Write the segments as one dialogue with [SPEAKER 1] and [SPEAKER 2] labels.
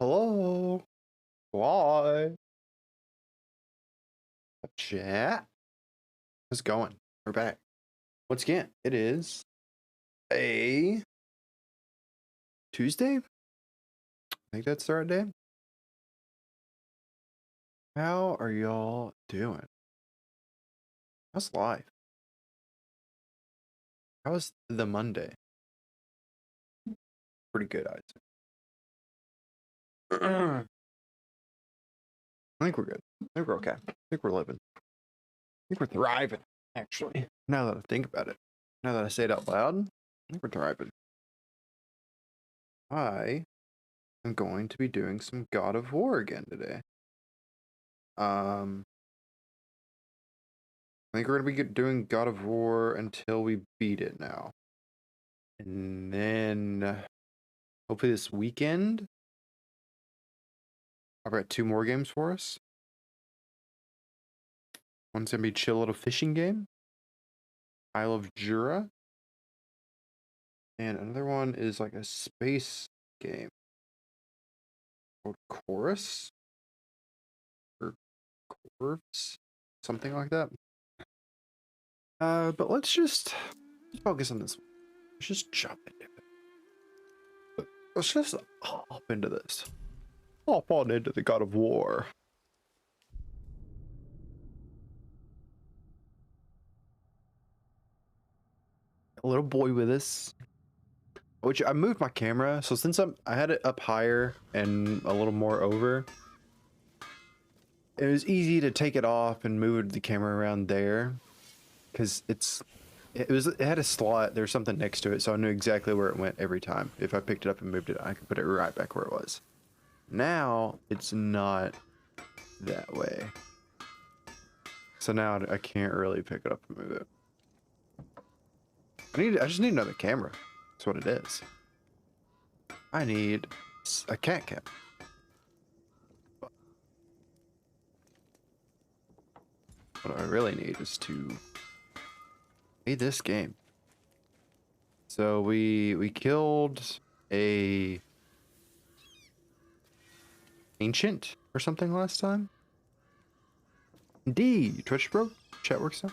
[SPEAKER 1] Hello. Why? Chat. How's it going? We're back. Once again, it is a Tuesday. I think that's the right day. How are y'all doing? How's life? How's the Monday? Pretty good, I'd say. I think we're good. I think we're okay. I think we're living. I think we're thriving, actually. Now that I think about it. Now that I say it out loud, I think we're thriving. I am going to be doing some God of War again today. I think we're gonna be doing God of War until we beat it now. And then hopefully this weekend I've got 2 more games for us. One's gonna be chill little fishing game, Isle of Jura. And another one is like a space game called Chorus or Corvs, something like that. But let's just focus on this one. Let's just jump into it. Let's just hop into this. Hop on into the God of War. A little boy with us. Which I moved my camera, so since I had it up higher and a little more over, it was easy to take it off and move the camera around there, because it had a slot. There's something next to it, so I knew exactly where it went every time. If I picked it up and moved it, I could put it right back where it was. Now it's not that way, so now I can't really pick it up and move it. I just need another camera. That's what it is. I need a cat cam. What I really need is to play this game. So we killed a ancient or something last time. Indeed, Twitch broke. Chat works now.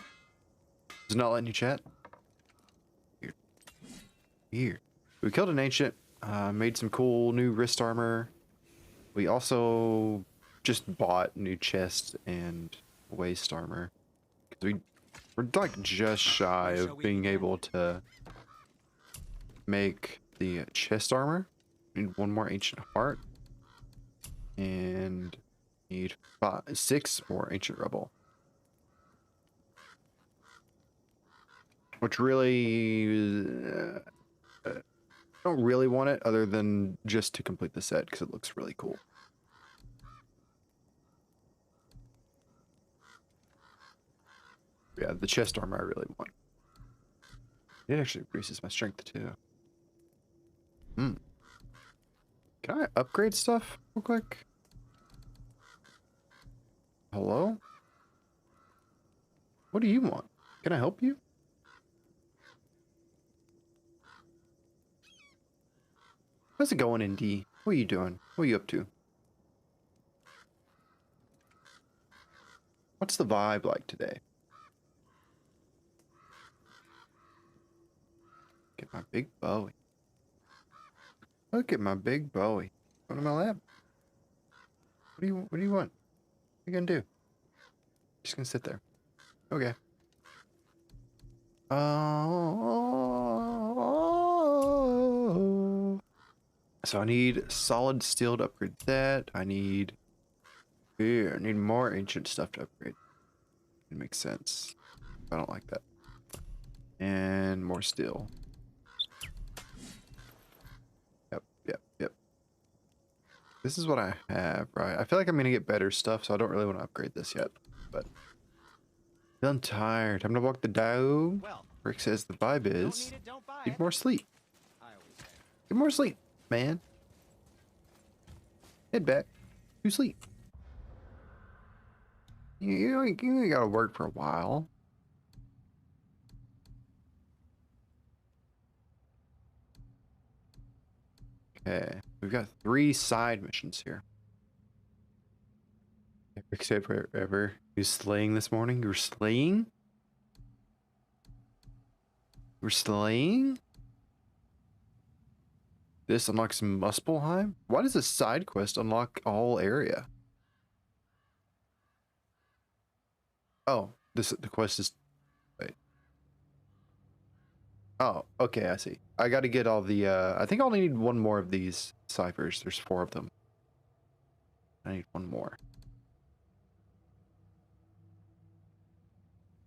[SPEAKER 1] Is not letting you chat. Weird. Weird. We killed an ancient. Made some cool new wrist armor. We also just bought new chests and waist armor. We're like just shy of being able to make the chest armor. We need 1 more ancient heart. And need 6 more ancient rubble. Which really don't really want it other than just to complete the set because it looks really cool. Yeah, the chest armor I really want. It actually increases my strength too. Can I upgrade stuff real quick? Hello? What do you want? Can I help you? How's it going, ND? What are you doing? What are you up to? What's the vibe like today? Get my big Bowie. Look at my big Bowie. Going to my lab. What do you want? What are you gonna do? Just gonna sit there. Okay. So I need solid steel to upgrade that. I need more ancient stuff to upgrade. It makes sense. I don't like that. And more steel. Yep. This is what I have, right? I feel like I'm gonna get better stuff, so I don't really want to upgrade this yet. But feeling tired. Time to walk the dog. Rick says the vibe is need more sleep. Get more sleep, man. Head back to sleep. You ain't gotta work for a while. Okay, we've got 3 side missions here. Except for ever. You slaying this morning? You were slaying? You were slaying? This unlocks Muspelheim? Why does a side quest unlock all area? Oh, the quest is... Wait. Oh, okay, I see. I gotta get all the, I think I only need 1 more of these ciphers. There's 4 of them. I need 1 more.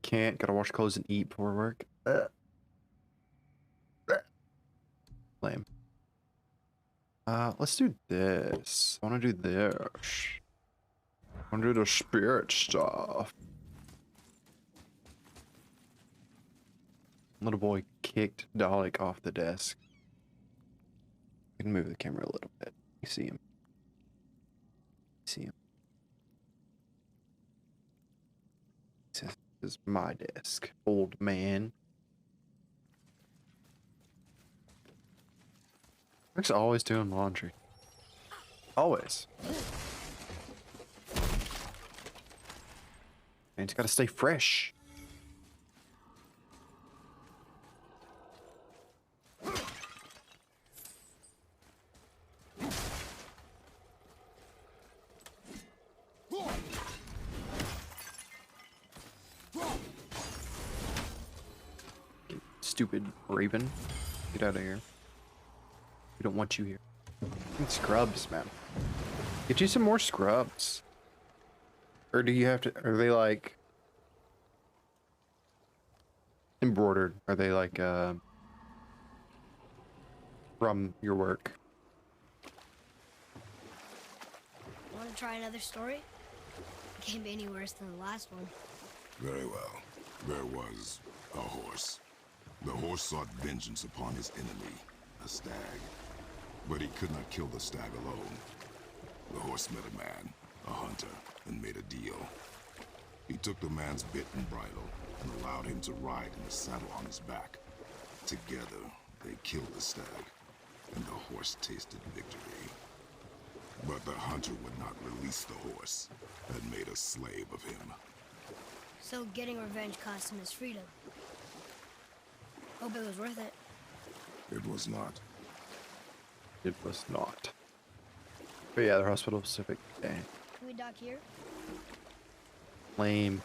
[SPEAKER 1] Can't. Gotta wash clothes and eat before work. Lame. Let's do this. I want to do this. I want to do the spirit stuff. Little boy kicked Dalek off the desk. I can move the camera a little bit. You see him. See him. This is my desk, old man. Rick's always doing laundry. Always. And he's got to stay fresh. Stupid raven. Get out of here. We don't want you here. Need scrubs, man. Get you some more scrubs. Or do you have to... Are they like... embroidered? Are they like, from your work?
[SPEAKER 2] Want to try another story? Can't be any worse than the last one.
[SPEAKER 3] Very well. There was a horse. The horse sought vengeance upon his enemy, a stag. But he could not kill the stag alone. The horse met a man, a hunter, and made a deal. He took the man's bit and bridle and allowed him to ride in the saddle on his back. Together, they killed the stag, and the horse tasted victory. But the hunter would not release the horse and made a slave of him.
[SPEAKER 2] So getting revenge cost him his freedom. Hope it was worth it.
[SPEAKER 3] It was not.
[SPEAKER 1] It was not. But yeah, they're hospital specific. Dang.
[SPEAKER 2] Can we dock here?
[SPEAKER 1] Lame.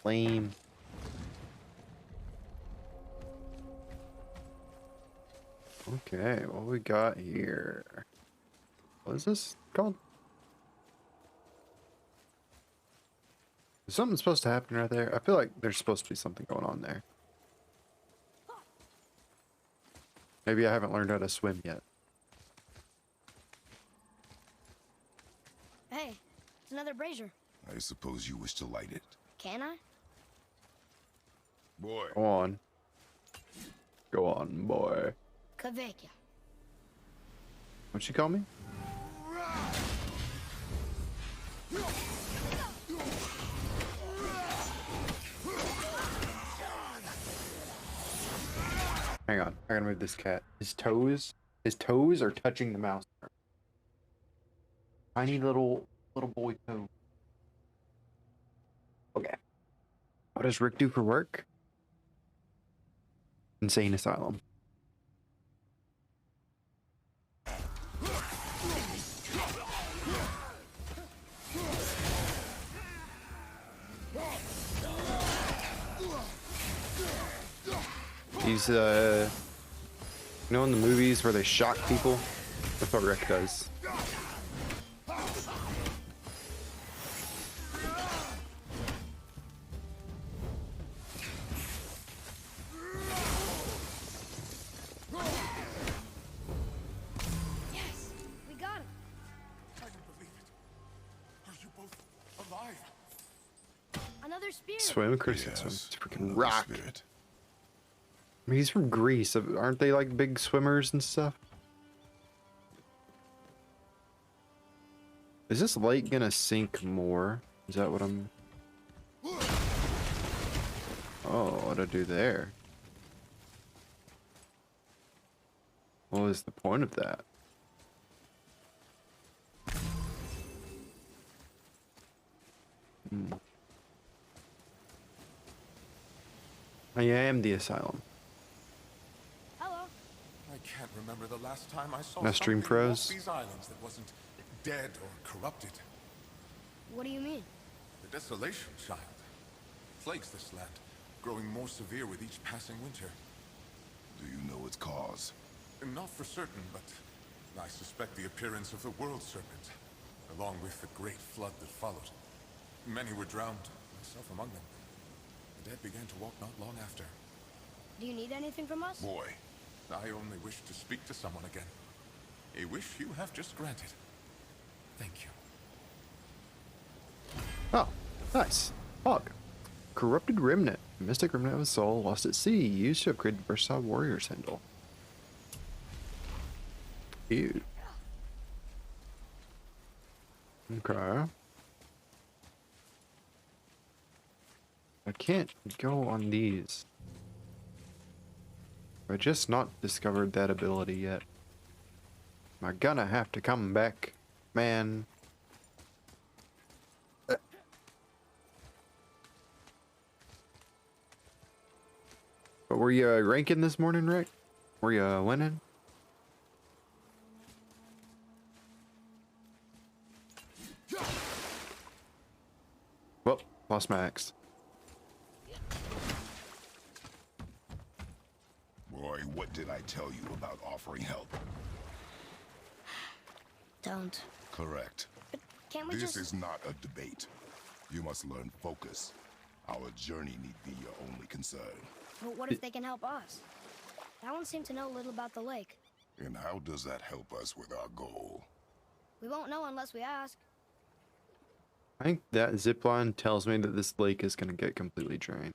[SPEAKER 1] Lame. Okay, what we got here? What is this called? Is something supposed to happen right there? I feel like there's supposed to be something going on there. Maybe I haven't learned how to swim yet.
[SPEAKER 2] Hey, it's another brazier.
[SPEAKER 3] I suppose you wish to light it.
[SPEAKER 2] Can I?
[SPEAKER 3] Boy.
[SPEAKER 1] Go on. Go on, boy.
[SPEAKER 2] Kavekya.
[SPEAKER 1] What'd she call me? Hang on, I gotta move this cat. His toes are touching the mouse. Tiny little boy toe. Okay. What does Rick do for work? Insane asylum. He's, you know in the movies where they shock people? That's what Rick does.
[SPEAKER 2] Yes, we got him.
[SPEAKER 3] I don't believe it. Are you both alive?
[SPEAKER 2] Another spirit.
[SPEAKER 1] Swim, Chris can swim.
[SPEAKER 3] Yes,
[SPEAKER 1] It's freaking
[SPEAKER 3] another
[SPEAKER 1] rock.
[SPEAKER 3] spirit.
[SPEAKER 1] I mean, he's from Greece. Aren't they like big swimmers and stuff? Is this lake gonna sink more? Is that what I'm... Oh, what'd I do there? What was the point of that? I am the asylum.
[SPEAKER 2] Hello.
[SPEAKER 4] I can't remember the last time I saw
[SPEAKER 1] My stream
[SPEAKER 4] something walk
[SPEAKER 1] froze.
[SPEAKER 4] these islands that wasn't dead or corrupted.
[SPEAKER 2] What do you mean?
[SPEAKER 4] The desolation, child. Plagues this land, growing more severe with each passing winter.
[SPEAKER 3] Do you know its cause?
[SPEAKER 4] Not for certain, but I suspect the appearance of the World Serpent, along with the great flood that followed. Many were drowned, myself among them. The dead began to walk not long after.
[SPEAKER 2] Do you need anything from us?
[SPEAKER 3] Boy,
[SPEAKER 4] I only wish to speak to someone again. A wish you have just granted. Thank you.
[SPEAKER 1] Oh, nice. Hog. Corrupted remnant. Mystic remnant of a soul lost at sea. Used to upgrade the versatile warrior symbol. Ew. Okay. I can't go on these. I just not discovered that ability yet. Am I gonna have to come back, man? But were you ranking this morning, Rick? Were you winning? Well, lost my axe.
[SPEAKER 3] boy, what did I tell you about offering help?
[SPEAKER 2] Don't.
[SPEAKER 3] Correct.
[SPEAKER 2] But can't we
[SPEAKER 3] This
[SPEAKER 2] just...
[SPEAKER 3] is not a debate. You must learn focus. Our journey need be your only concern.
[SPEAKER 2] But what if they can help us? That one seemed to know little about the lake.
[SPEAKER 3] And how does that help us with our goal?
[SPEAKER 2] We won't know unless we ask.
[SPEAKER 1] I think that zipline tells me that this lake is gonna get completely drained.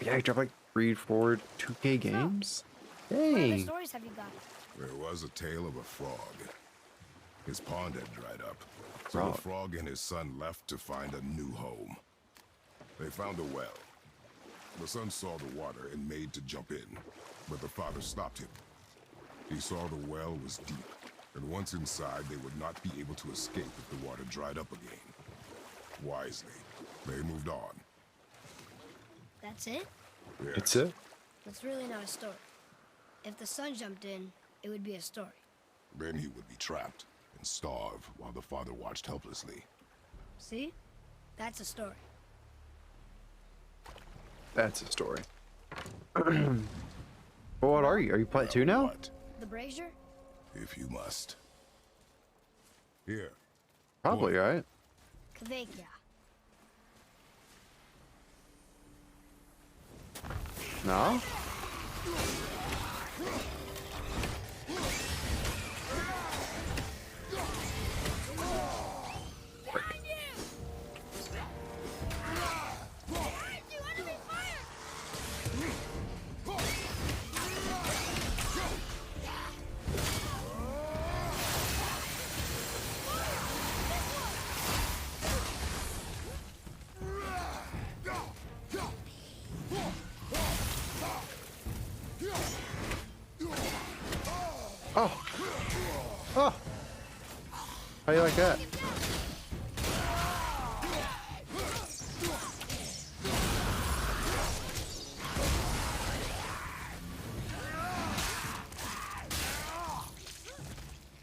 [SPEAKER 1] Yeah, I dropped like 3, 4, 2K games.
[SPEAKER 2] What other
[SPEAKER 1] Dang.
[SPEAKER 2] stories have you got?
[SPEAKER 3] There was a tale of a frog. His pond had dried up, so
[SPEAKER 1] Frog.
[SPEAKER 3] the frog and his son left to find a new home. They found a well. The son saw the water and made to jump in, but the father stopped him. He saw the well was deep, and once inside, they would not be able to escape if the water dried up again. Wisely, they moved on.
[SPEAKER 2] That's it?
[SPEAKER 3] Yes.
[SPEAKER 1] That's it?
[SPEAKER 2] That's really not a story. If the sun jumped in, it would be a story.
[SPEAKER 3] Then he would be trapped and starve while the father watched helplessly.
[SPEAKER 2] See? That's a story.
[SPEAKER 1] That's a story. Well, what are you? Are you plat 2 now?
[SPEAKER 3] What?
[SPEAKER 2] The brazier?
[SPEAKER 3] If you must. Here.
[SPEAKER 1] Probably, right?
[SPEAKER 2] Kvekia.
[SPEAKER 1] No? Oh! Oh! How you like that?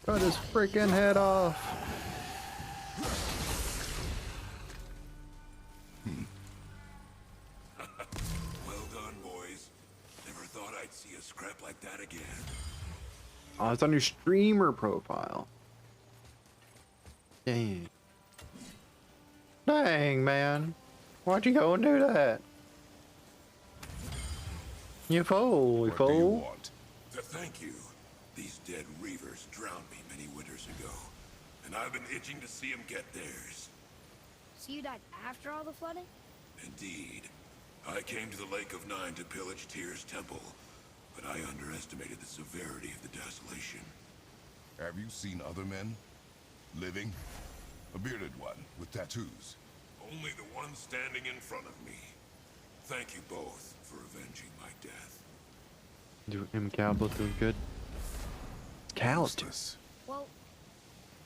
[SPEAKER 1] Cut his freaking head off.
[SPEAKER 3] Well done, boys. Never thought I'd see a scrap like that again.
[SPEAKER 1] Oh, it's on your streamer profile. Dang. Dang, man. Why'd you go and do that? You fool, you
[SPEAKER 3] What do you
[SPEAKER 1] fool.
[SPEAKER 3] want? To thank you. These dead reavers drowned me many winters ago, and I've been itching to see them get theirs.
[SPEAKER 2] So you died after all the flooding?
[SPEAKER 3] Indeed. I came to the Lake of Nine to pillage Tyr's temple, but I underestimated the severity of the desolation. Have you seen other men? Living? A bearded one with tattoos? Only the one standing in front of me. Thank you both for avenging my death.
[SPEAKER 1] Do him, Cal, both doing good. Cal, too.
[SPEAKER 3] Useless.
[SPEAKER 2] Well,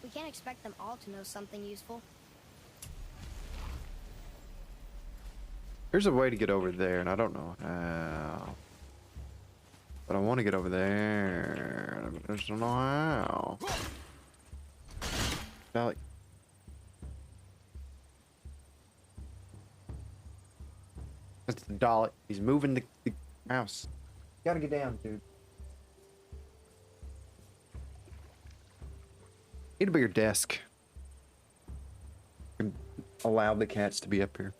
[SPEAKER 2] we can't expect them all to know something useful.
[SPEAKER 1] There's a way to get over there, and I don't know how. But I want to get over there. I just don't know how. Like, that's the Dalek. He's moving the house. You gotta get down, dude. Need a bigger desk. And allow the cats to be up here.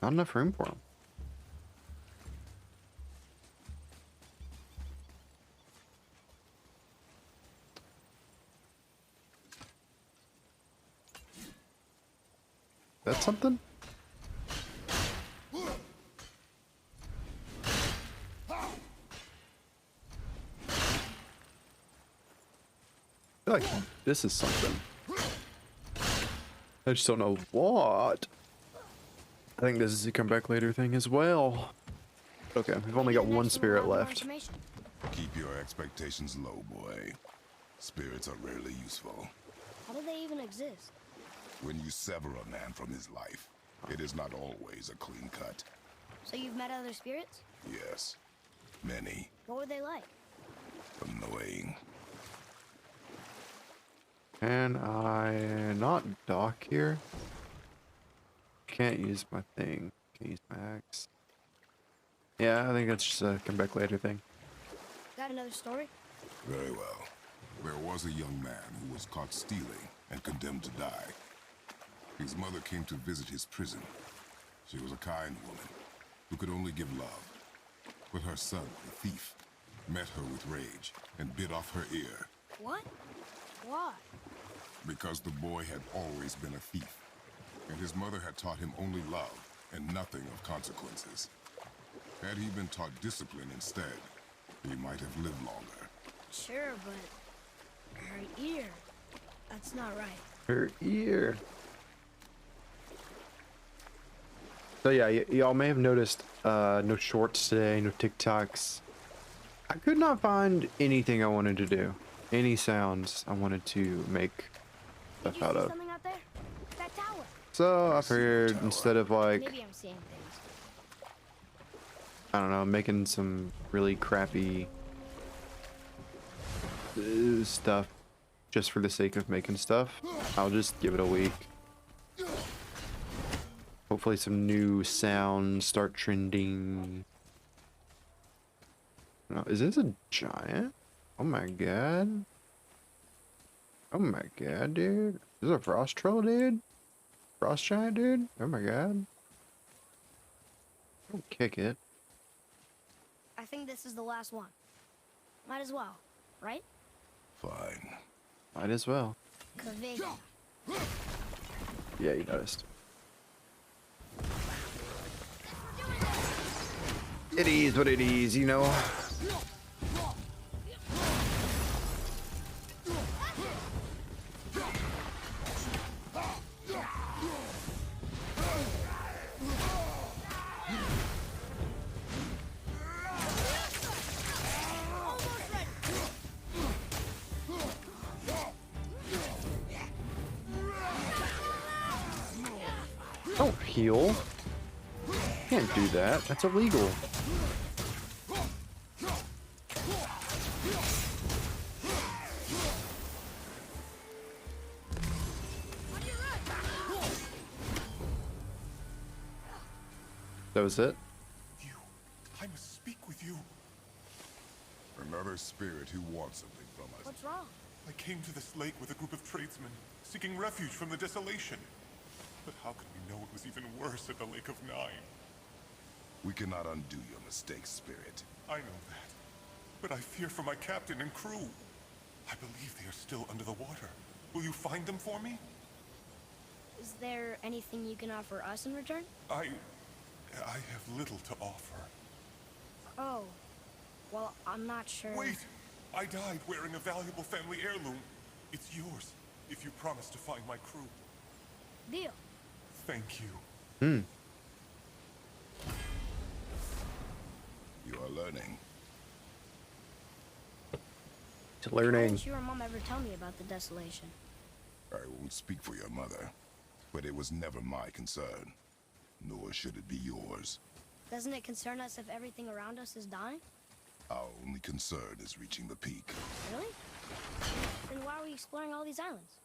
[SPEAKER 1] Not enough room for them. That's something? I feel like this is something. I just don't know what. I think this is a come back later thing as well. Okay, we've only got one spirit left.
[SPEAKER 3] Keep your expectations low, boy. Spirits are rarely useful.
[SPEAKER 2] How do they even exist?
[SPEAKER 3] When you sever a man from his life, it is not always a clean cut.
[SPEAKER 2] So you've met other spirits?
[SPEAKER 3] Yes, many.
[SPEAKER 2] What were they like?
[SPEAKER 3] Annoying.
[SPEAKER 1] Can I not dock here? Can't use my thing. Can't use my axe. Yeah, I think that's just a come back later thing.
[SPEAKER 2] Got another story?
[SPEAKER 3] Very well. There was a young man who was caught stealing and condemned to die. His mother came to visit his prison. She was a kind woman who could only give love. But her son, the thief, met her with rage and bit off her ear.
[SPEAKER 2] What? Why?
[SPEAKER 3] Because the boy had always been a thief, and his mother had taught him only love and nothing of consequences. Had he been taught discipline instead, he might have lived longer.
[SPEAKER 2] Sure, but her ear. That's not right.
[SPEAKER 1] Her ear. So yeah, y'all may have noticed no shorts today, no TikToks. I could not find anything I wanted to do. Any sounds I wanted to make stuff out of.
[SPEAKER 2] Something out there? That tower.
[SPEAKER 1] So I figured instead of like,
[SPEAKER 2] Maybe I'm seeing things.
[SPEAKER 1] I don't know, making some really crappy stuff just for the sake of making stuff, I'll just give it a week. Hopefully some new sounds start trending. No, is this a giant? Oh my god. Oh my god, dude. Is this a frost troll, dude? Frost giant, dude? Oh my god. Don't kick it.
[SPEAKER 2] I think this is the last one. Might as well, right?
[SPEAKER 3] Fine.
[SPEAKER 1] Might as well.
[SPEAKER 2] Kavig.
[SPEAKER 1] Yeah, you noticed. It is what it is, you know. Don't heal. Can't do that. That's illegal. That was it?
[SPEAKER 4] You. I must speak with you.
[SPEAKER 3] Another spirit who wants something from us.
[SPEAKER 2] What's wrong?
[SPEAKER 4] I came to this lake with a group of tradesmen, seeking refuge from the desolation. But how could we know it was even worse at the Lake of Nine?
[SPEAKER 3] We cannot undo your mistakes, spirit.
[SPEAKER 4] I know that. But I fear for my captain and crew. I believe they are still under the water. Will you find them for me?
[SPEAKER 2] Is there anything you can offer us in return?
[SPEAKER 4] I have little to offer.
[SPEAKER 2] Oh. Well, I'm not sure.
[SPEAKER 4] Wait! I died wearing a valuable family heirloom. It's yours, if you promise to find my crew.
[SPEAKER 2] Deal.
[SPEAKER 4] thank you.
[SPEAKER 1] Hmm.
[SPEAKER 3] You are learning.
[SPEAKER 1] To
[SPEAKER 2] Why
[SPEAKER 1] learning.
[SPEAKER 2] didn't you or Mom ever tell me about the desolation?
[SPEAKER 3] I won't speak for your mother, but it was never my concern. Nor should it be yours.
[SPEAKER 2] Doesn't it concern us if everything around us is dying?
[SPEAKER 3] Our only concern is reaching the peak.
[SPEAKER 2] Really? Then why are we exploring all these islands?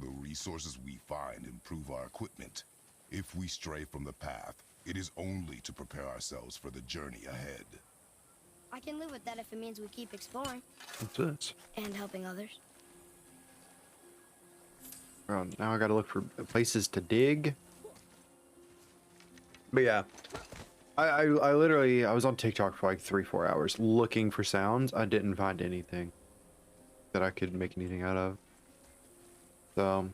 [SPEAKER 3] The resources we find improve our equipment. If we stray from the path, it is only to prepare ourselves for the journey ahead.
[SPEAKER 2] I can live with that if it means we keep exploring
[SPEAKER 1] What's this?
[SPEAKER 2] and helping others.
[SPEAKER 1] Well, now I gotta look for places to dig. But yeah, I literally, I was on TikTok for like 3-4 hours looking for sounds. I didn't find anything that I could make anything out of. So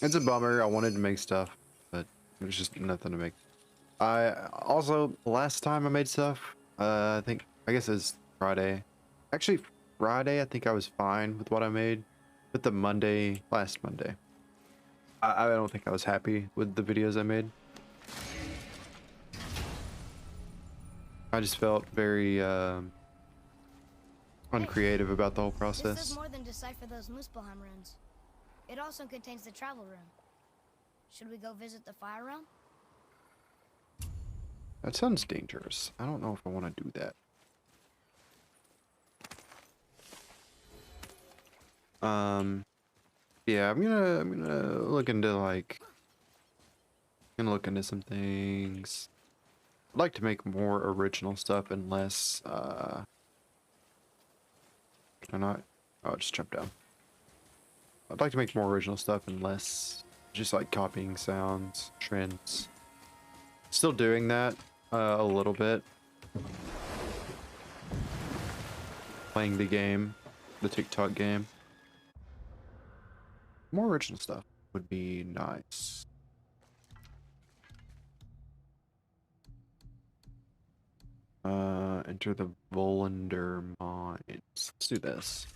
[SPEAKER 1] it's a bummer. I wanted to make stuff, but there's just nothing to make. I also, last time I made stuff, I guess it's Friday. Actually, Friday, I think I was fine with what I made. But the last Monday, I don't think I was happy with the videos I made. I just felt very uncreative about the whole
[SPEAKER 2] This
[SPEAKER 1] process.
[SPEAKER 2] does more than decipher those Muspelheim runes. It also contains the travel room. Should we go visit the fire realm?
[SPEAKER 1] That sounds dangerous. I don't know if I want to do that. Yeah, I'm gonna look into some things. I'd like to make more original stuff and less can I not? Oh, just jump down. I'd like to make more original stuff and less just like copying sounds, trends. Still doing that a little bit. Playing the game, the TikTok game. More original stuff would be nice. Enter the Volander mines. Let's do this.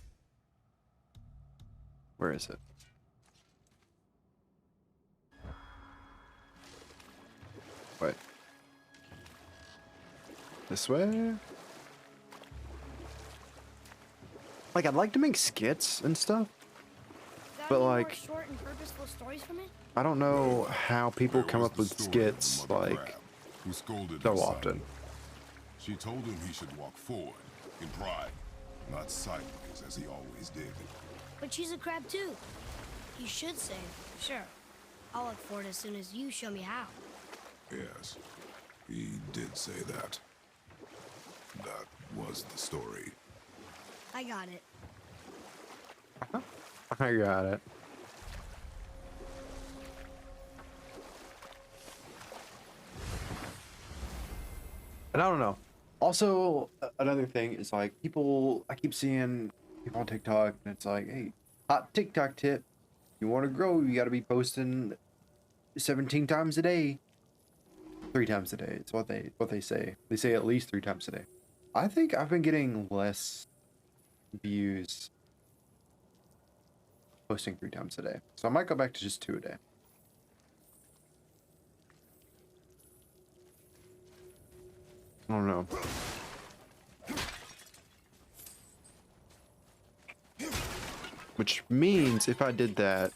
[SPEAKER 1] Where is it? Wait. This way? Like, I'd like to make skits and stuff,
[SPEAKER 2] Got
[SPEAKER 1] but
[SPEAKER 2] any more
[SPEAKER 1] like,
[SPEAKER 2] short and purposeful stories for me?
[SPEAKER 1] I don't know how people
[SPEAKER 3] There
[SPEAKER 1] come
[SPEAKER 3] was
[SPEAKER 1] up
[SPEAKER 3] the
[SPEAKER 1] with
[SPEAKER 3] story of the
[SPEAKER 1] skits
[SPEAKER 3] mother
[SPEAKER 1] like
[SPEAKER 3] crab who scolded
[SPEAKER 1] so
[SPEAKER 3] her son.
[SPEAKER 1] often.
[SPEAKER 3] She told him he should walk forward in pride, not sideways as he always did.
[SPEAKER 2] But she's a crab too. You should say, sure. I'll look for it as soon as you show me how.
[SPEAKER 3] Yes, he did say that. That was the story.
[SPEAKER 2] I got it.
[SPEAKER 1] I got it. And I don't know. Also, another thing is like I keep seeing people on TikTok and it's like, hey, hot TikTok tip. You want to grow, you got to be posting 17 times a day. 3 times a day. It's what they say. They say at least 3 times a day. I think I've been getting less views posting 3 times a day. So I might go back to just 2 a day. I don't know. Which means if I did that,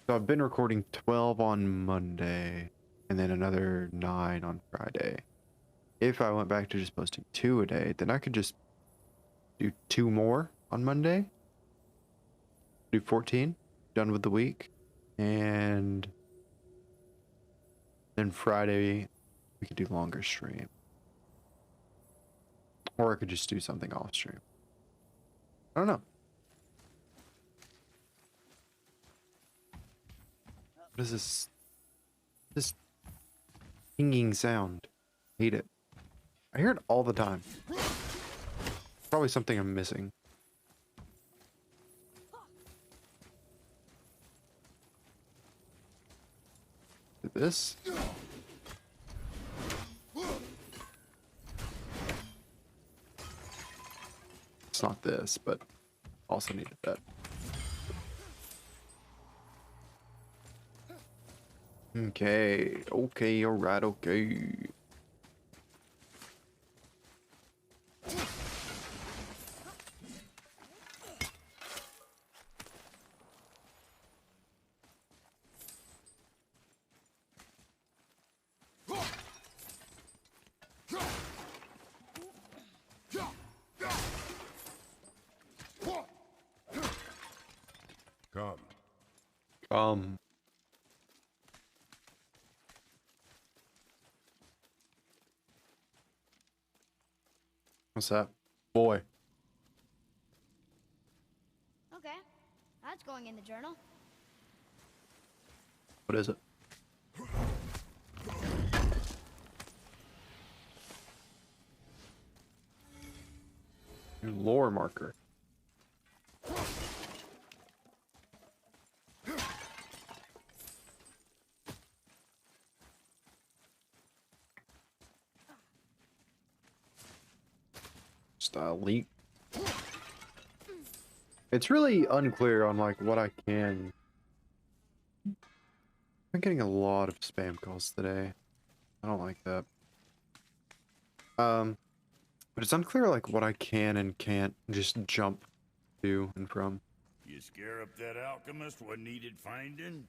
[SPEAKER 1] so I've been recording 12 on Monday and then another 9 on Friday. If I went back to just posting 2 a day, then I could just do 2 more on Monday. Do 14, done with the week. And then Friday, we could do longer stream. Or I could just do something off stream. I don't know. What is this? This pinging sound. Hate it. I hear it all the time. Probably something I'm missing. This? It's not this, but also needed that. Okay. Okay. All right. Okay.
[SPEAKER 3] Come.
[SPEAKER 1] What's that? Boy.
[SPEAKER 2] Okay, that's going in the journal.
[SPEAKER 1] What is it? Lore marker. Style leak. It's really unclear on like what I can. I've been getting a lot of spam calls today. I don't like that. But it's unclear like what I can and can't just jump to and from.
[SPEAKER 5] You scare up that alchemist what needed finding?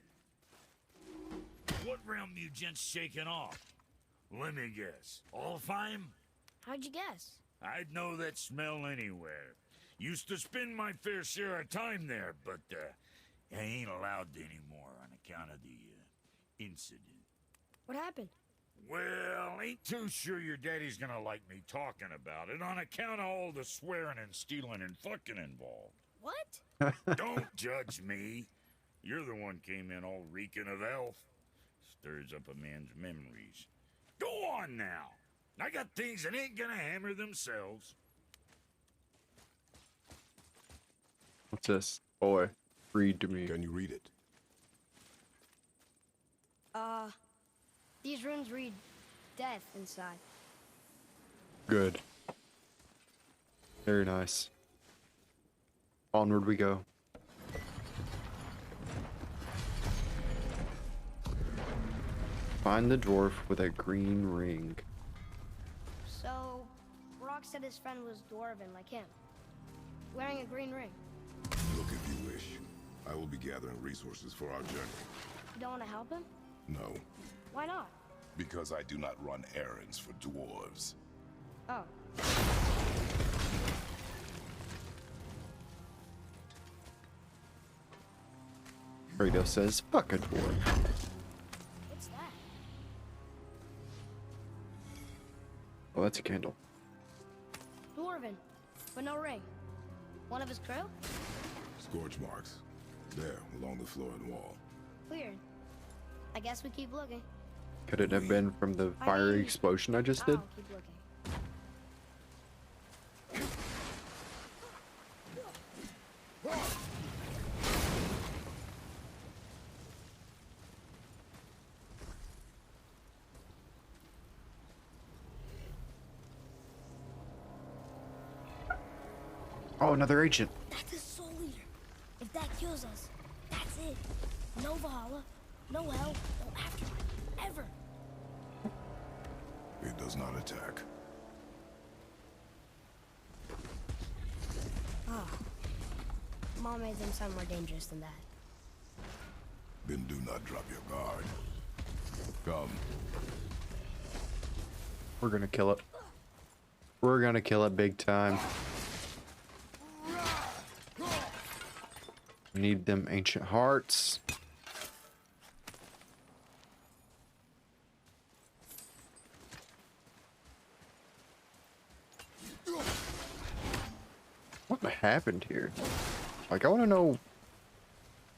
[SPEAKER 5] What realm you gents shaking off? Let me guess. Alfheim?
[SPEAKER 2] How'd you guess?
[SPEAKER 5] I'd know that smell anywhere. Used to spend my fair share of time there, but I ain't allowed to anymore on account of the incident.
[SPEAKER 2] What happened?
[SPEAKER 5] Well, ain't too sure your daddy's gonna like me talking about it on account of all the swearing and stealing and fucking involved.
[SPEAKER 2] What?
[SPEAKER 5] Don't judge me. You're the one came in all reeking of elf. Stirs up a man's memories. Go on now. I got things that ain't gonna hammer themselves.
[SPEAKER 1] What's this? Boy, read to me.
[SPEAKER 3] Can you read it?
[SPEAKER 2] These runes read death inside.
[SPEAKER 1] Good. Very nice. Onward we go. Find the dwarf with a green ring.
[SPEAKER 2] So, Brock said his friend was dwarven like him, wearing a green ring.
[SPEAKER 3] Look if you wish. I will be gathering resources for our journey.
[SPEAKER 2] You don't want to help him?
[SPEAKER 3] No,
[SPEAKER 2] Why not?
[SPEAKER 3] because I do not run errands for dwarves.
[SPEAKER 2] Oh.
[SPEAKER 1] Fredo says, fuck a dwarf.
[SPEAKER 2] What's that?
[SPEAKER 1] Oh, that's a candle.
[SPEAKER 2] Dwarven, but no ring. One of his crew?
[SPEAKER 3] Scorch marks. There, along the floor and wall.
[SPEAKER 2] Weird. I guess we keep looking.
[SPEAKER 1] Could it have been from the fiery explosion I just did?
[SPEAKER 2] I'll keep looking.
[SPEAKER 1] Oh, another agent.
[SPEAKER 2] That's a soul eater. If that kills us, that's it. No Valhalla, no hell, no afterlife, ever.
[SPEAKER 3] It does not attack.
[SPEAKER 2] Oh. Mom made them sound more dangerous than that.
[SPEAKER 3] Then do not drop your guard. Come.
[SPEAKER 1] We're gonna kill it. We're gonna kill it big time. We need them ancient hearts. What happened here? Like, I want to know,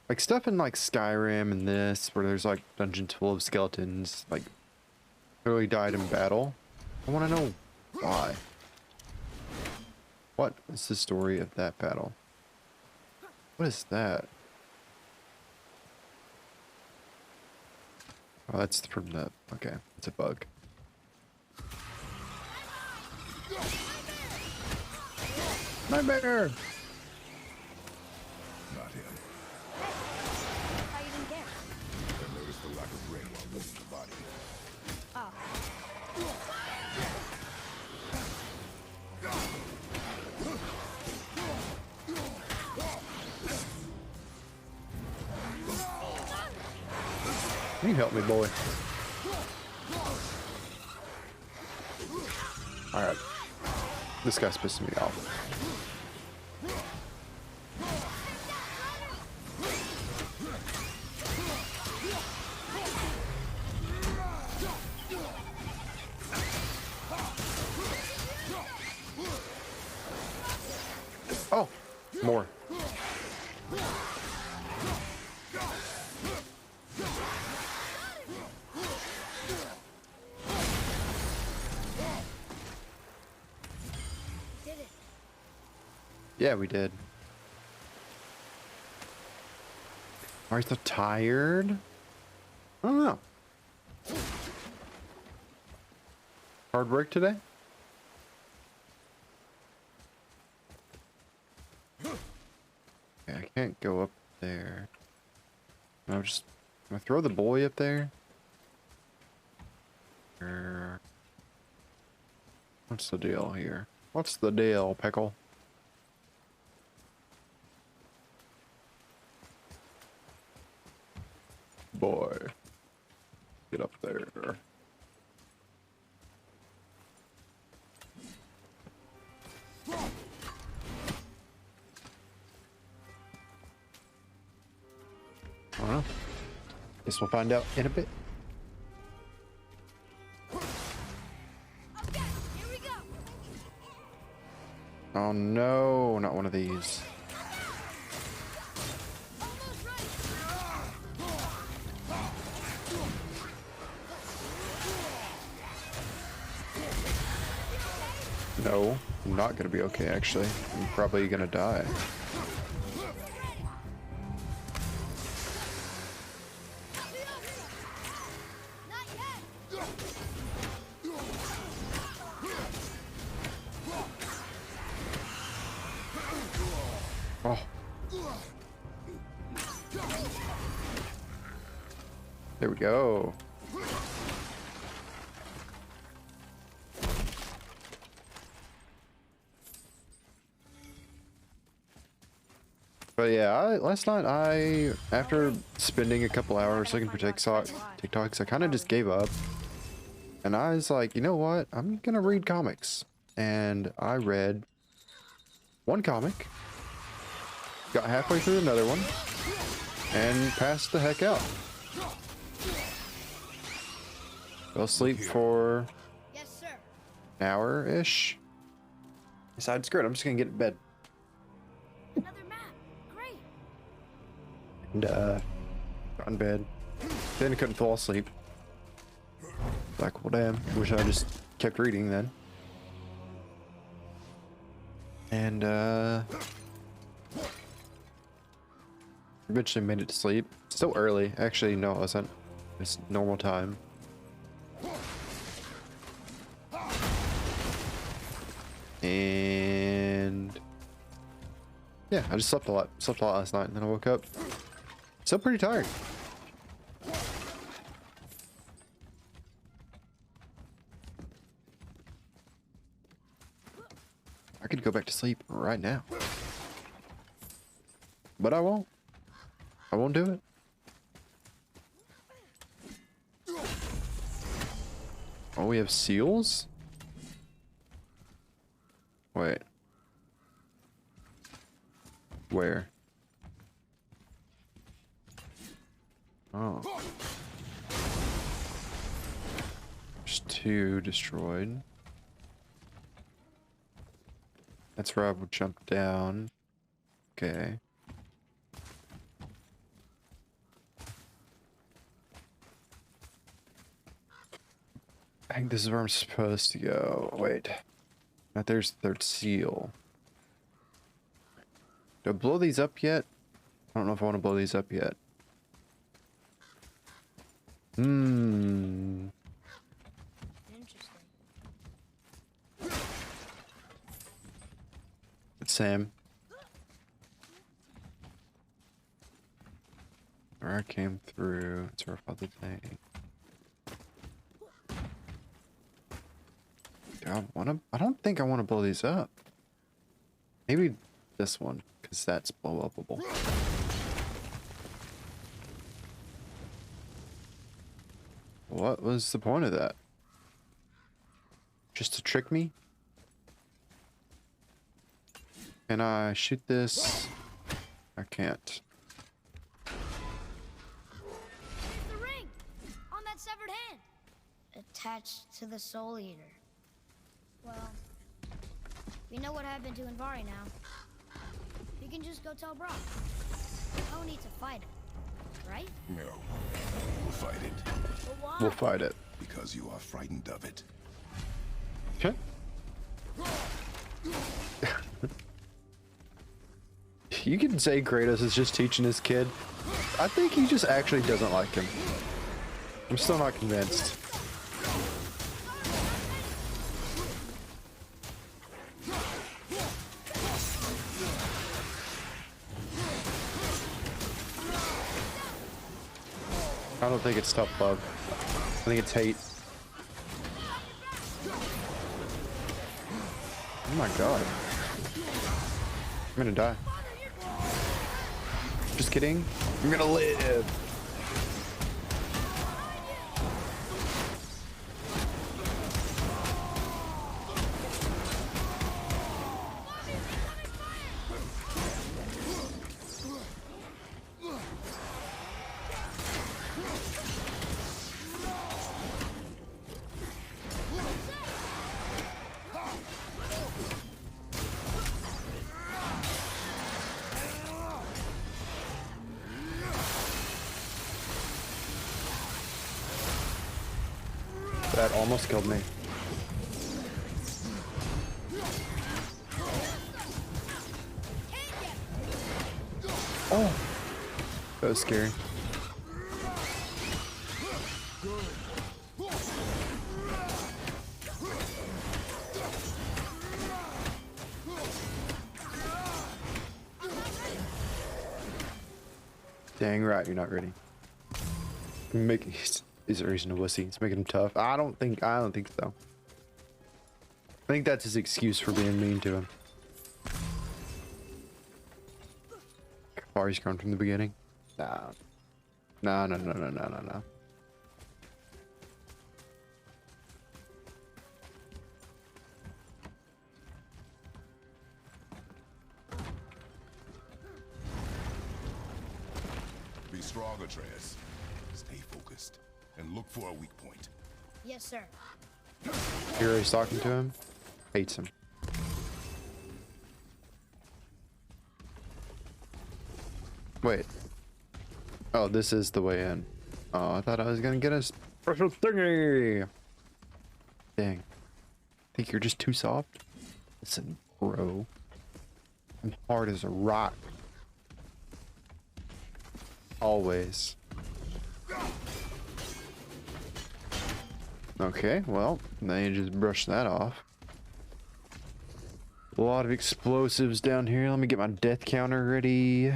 [SPEAKER 1] like, stuff in like Skyrim and this, where there's like dungeons full of skeletons, like, clearly died in battle. I want to know why. What is the story of that battle? What is that? Oh, that's from the... Okay, it's a bug. Nightmare!
[SPEAKER 3] Not him.
[SPEAKER 2] How you didn't get?
[SPEAKER 3] I noticed the lack of rain while
[SPEAKER 1] You help me, boy. Alright. This guy's pissing me off. Oh, more.
[SPEAKER 2] Did it.
[SPEAKER 1] Yeah, we did. Are you so tired? I don't know. Hard work today? I can't go up there. I'm gonna throw the boy up there. What's the deal here? What's the deal, Pickle? Boy, get up there. I don't know. Guess we'll find out in a bit.
[SPEAKER 2] Okay, here we go.
[SPEAKER 1] Oh no, not one of these.
[SPEAKER 2] Almost ready.
[SPEAKER 1] No, I'm not gonna be okay actually. I'm probably gonna die.
[SPEAKER 2] Not yet.
[SPEAKER 1] Oh. There we go. But yeah, last night after spending a couple hours looking for TikToks, I kind of just gave up. And I was like, you know what? I'm gonna read comics. And I read one comic, got halfway through another one, and passed the heck out. Fell asleep for
[SPEAKER 2] Yes, sir.
[SPEAKER 1] an hour-ish. Decided, screw it, I'm just gonna get in bed.
[SPEAKER 2] Another map. Great.
[SPEAKER 1] And got in bed. Then I couldn't fall asleep. Like, well damn, wish I just kept reading then. And eventually made it to sleep. Still early. Actually, no, it wasn't. It's normal time. And yeah, I just slept a lot. Slept a lot last night, and then I woke up. Still pretty tired. I could go back to sleep right now. But I won't. I won't do it. Oh, we have seals? Wait. Where? Oh. There's 2 destroyed. That's where I would jump down. Okay. I think this is where I'm supposed to go. Wait. Right there's the 3rd seal. Do I blow these up yet? I don't know if I want to blow these up yet.
[SPEAKER 2] Interesting.
[SPEAKER 1] It's Sam. Where I came through. It's our other thing. I don't think I want to blow these up. Maybe this one, because that's blow upable. What was the point of that? Just to trick me? Can I shoot this? I can't.
[SPEAKER 2] The ring! On that severed hand! Attached to the Soul Eater. Well, we know what happened to Invari now. We can just go tell Brock. No need to fight it, right?
[SPEAKER 3] No. We'll fight it.
[SPEAKER 2] But why?
[SPEAKER 1] We'll fight it.
[SPEAKER 3] Because you are frightened of it.
[SPEAKER 1] Okay. You can say Kratos is just teaching his kid. I think he just actually doesn't like him. I'm still not convinced. I don't think it's tough love. I think it's hate. Oh my god. I'm gonna die. Just kidding. I'm gonna live. That almost killed me. Oh, that was scary. Dang right, you're not ready. Making is a reason to wussy. It's making him tough. I don't think so. I think that's his excuse for being mean to him. How far he's come from the beginning? Nah. No.
[SPEAKER 3] Be strong, Atreus. Stay focused and look for a weak point.
[SPEAKER 2] Yes, sir.
[SPEAKER 1] Here he's talking to him. Hates him. Wait. Oh, this is the way in. Oh, I thought I was gonna get a special thingy. Dang. Think you're just too soft? Listen, bro. I'm hard as a rock. Always. Okay, well, now you just brush that off. A lot of explosives down here. Let me get my death counter ready.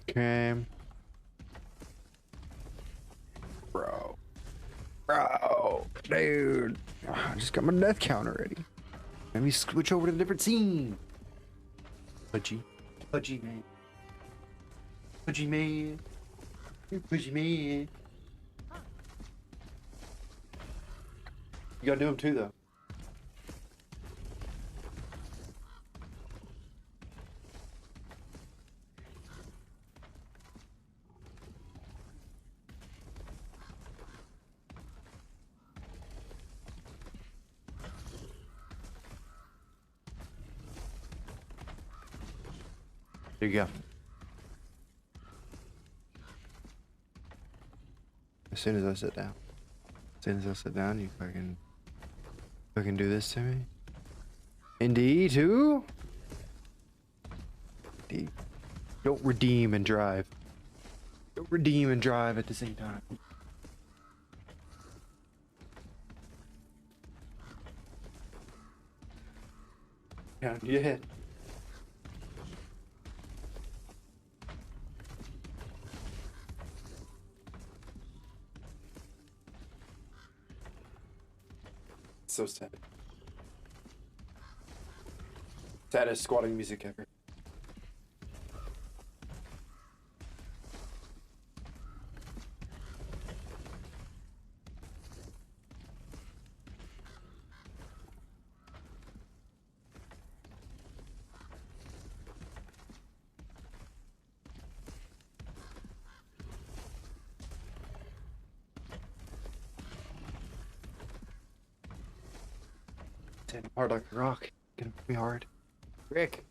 [SPEAKER 1] Okay. Bro, dude. I just got my death counter ready. Let me switch over to a different scene. Pudgy man. Pudgy man. Pudgy man. You gotta do them too, though. There you go. As soon as I sit down, you fucking do this to me. In D2? D. Don't redeem and drive. Don't redeem and drive at the same time. Down your head. So sad. Saddest squatting music ever. Stand hard like a rock. Gonna be hard. Rick.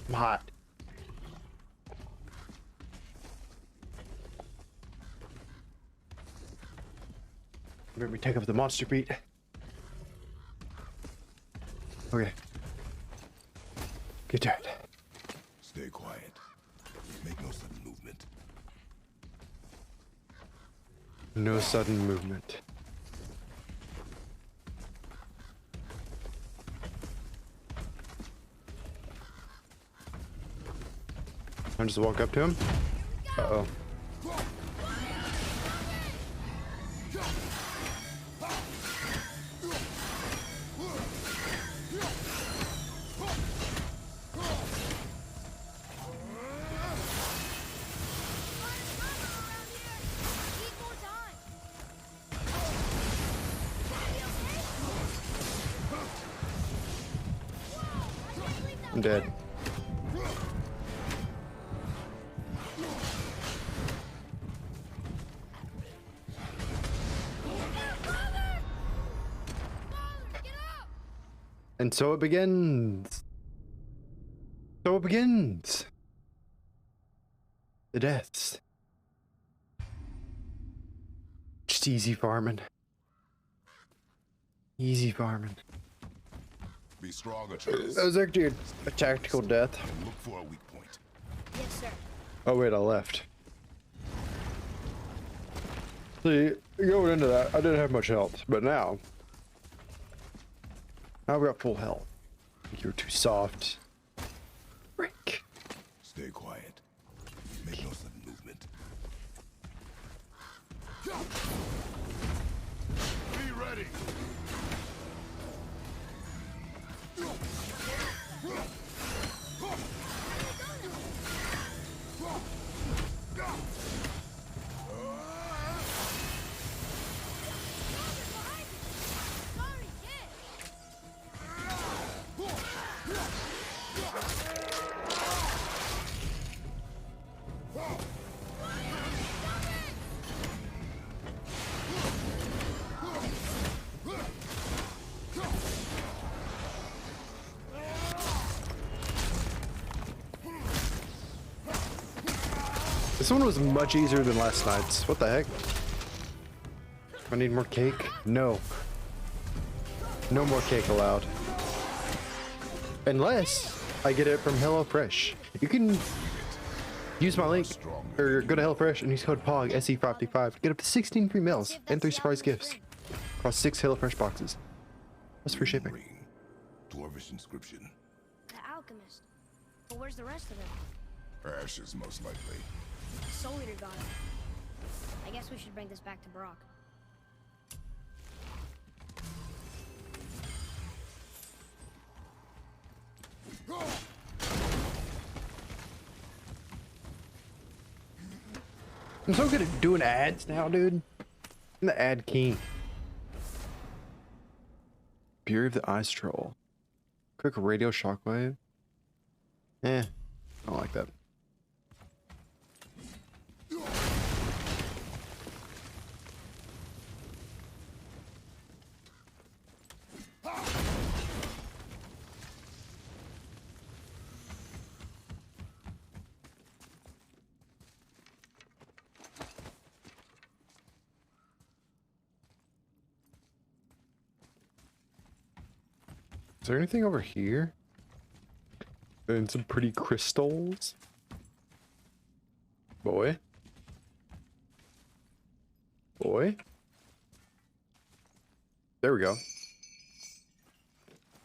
[SPEAKER 1] I'm hot. Let me take up the monster beat. Okay. Get to it.
[SPEAKER 3] Stay quiet. Make no sudden movement.
[SPEAKER 1] No sudden movement. I just walk up to him. Uh-oh. I'm dead. And so it begins. So it begins. The deaths. Just easy farming. Easy farming.
[SPEAKER 3] Be strong, Atreus.
[SPEAKER 1] That was actually a tactical death.
[SPEAKER 3] Look for a weak point.
[SPEAKER 2] Yes, sir.
[SPEAKER 1] Oh wait, I left. See, going into that, I didn't have much health, but now I've got full health. You're too soft. Rick.
[SPEAKER 3] Stay quiet. Make no sudden movement. Be ready.
[SPEAKER 1] This one was much easier than last night's. What the heck? I need more cake? No. No more cake allowed. Unless I get it from HelloFresh. You can use my link or go to HelloFresh and use code POG SE555 to get up to 16 free meals and 3 surprise gifts across 6 HelloFresh boxes. That's free shipping.
[SPEAKER 3] Ring. Dwarvish inscription.
[SPEAKER 2] The alchemist. But where's the rest of it?
[SPEAKER 3] Ashes, most likely.
[SPEAKER 2] The Soul Eater got it. I guess we should bring this back to Brock.
[SPEAKER 1] I'm so good at doing ads now, dude. I'm the ad king. Fury of the Ice Troll. Quick radio shockwave. I don't like that. Is there anything over here? And some pretty crystals. Boy. Boy. There we go.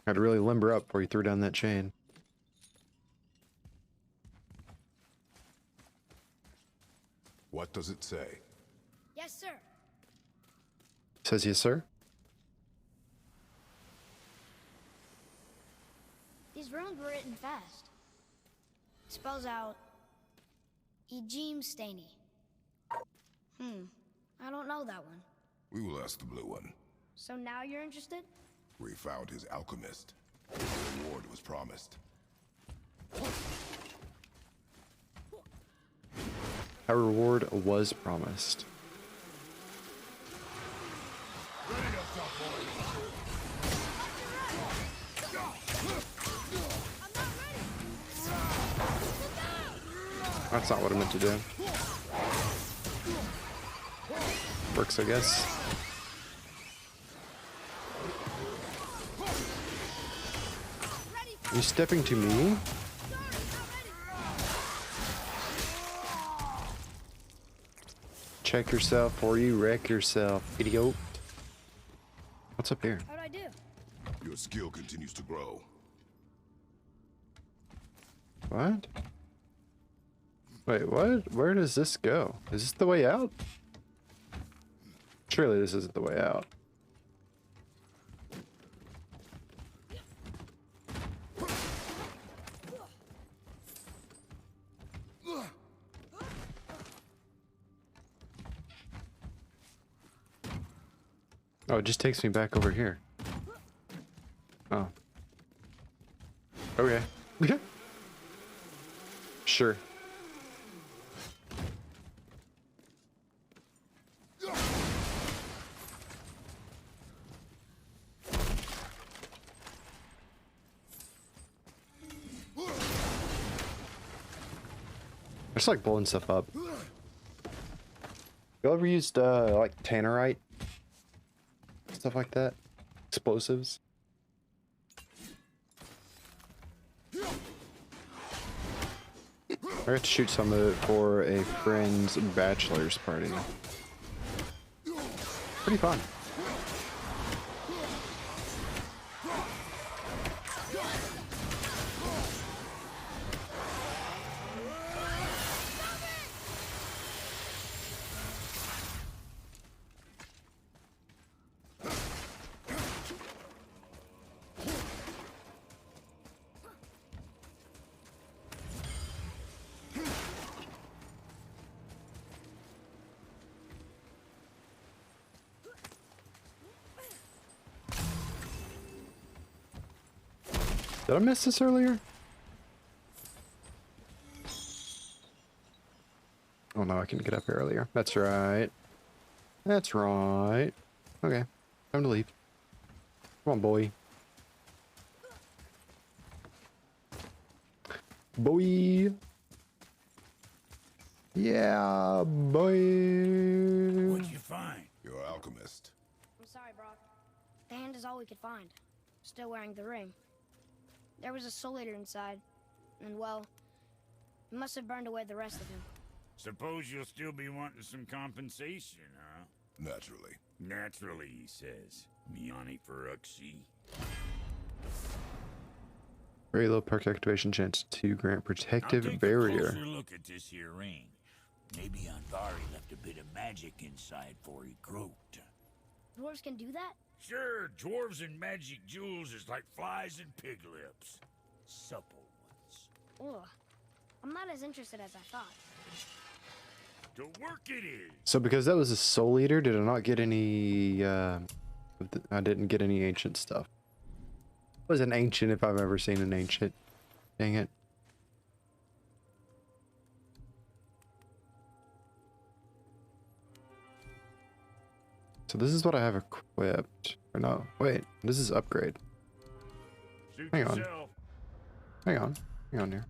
[SPEAKER 1] Had to really limber up before you threw down that chain.
[SPEAKER 3] What does it say?
[SPEAKER 2] Yes, sir.
[SPEAKER 1] Says yes, sir.
[SPEAKER 2] These runes were written fast. It spells out Ejim Staney. I don't know that one.
[SPEAKER 3] We will ask the blue one.
[SPEAKER 2] So now you're interested?
[SPEAKER 3] We found his alchemist. The reward was promised.
[SPEAKER 1] A reward was promised. That's not what I meant to do. Works, I guess. Are you stepping to me? Check yourself or you wreck yourself, idiot. What's up here?
[SPEAKER 2] How'd I do?
[SPEAKER 3] Your skill continues to grow.
[SPEAKER 1] What? Wait, what? Where does this go? Is this the way out? Surely this isn't the way out. Oh, it just takes me back over here. Oh. Okay. Sure. I just like blowing stuff up. You ever used like tannerite? Stuff like that? Explosives? I got to shoot some of it for a friend's bachelor's party. Pretty fun. Did I miss this earlier? Oh no, I can get up here earlier. That's right. That's right. Okay, time to leave. Come on, boy. Boy. Yeah, boy.
[SPEAKER 5] What'd you find?
[SPEAKER 3] Your alchemist.
[SPEAKER 2] I'm sorry, Brock. The hand is all we could find. Still wearing the ring. There was a soul eater inside, and well, it must have burned away the rest of him.
[SPEAKER 5] Suppose you'll still be wanting some compensation, huh?
[SPEAKER 3] Naturally.
[SPEAKER 5] Naturally, he says. Miani Feruxi.
[SPEAKER 1] Very low perk activation chance to grant
[SPEAKER 5] I'll
[SPEAKER 1] protective
[SPEAKER 5] take
[SPEAKER 1] barrier.
[SPEAKER 5] a closer look at this here ring. Maybe Andvari left a bit of magic inside before he croaked.
[SPEAKER 2] Dwarves can do that?
[SPEAKER 5] Sure, dwarves and magic jewels is like flies and pig lips. Supple ones.
[SPEAKER 2] Ugh. I'm not as interested as I thought.
[SPEAKER 5] To work it is.
[SPEAKER 1] So because that was a soul eater, did I not get any I didn't get any ancient stuff. It was an ancient if I've ever seen an ancient. Dang it. So this is what I have equipped. Or no, wait, this is upgrade.
[SPEAKER 5] Suit
[SPEAKER 1] Hang on.
[SPEAKER 5] yourself.
[SPEAKER 1] Hang on here.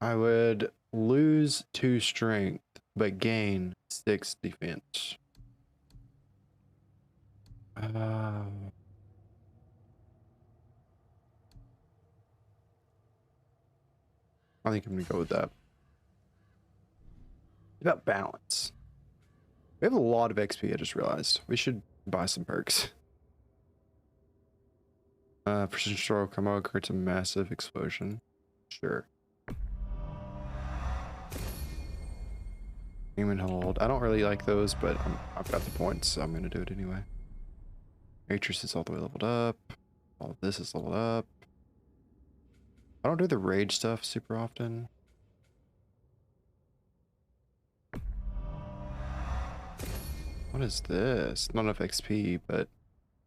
[SPEAKER 1] I would lose 2 strength, but gain 6 defense. I think I'm gonna go with that. About balance. We have a lot of XP, I just realized. We should buy some perks. Precision throw combo creates a massive explosion. Sure. Aim and hold. I don't really like those, but I've got the points, so I'm gonna do it anyway. Matrix is all the way leveled up. All of this is leveled up. I don't do the rage stuff super often. What is this? Not enough XP, but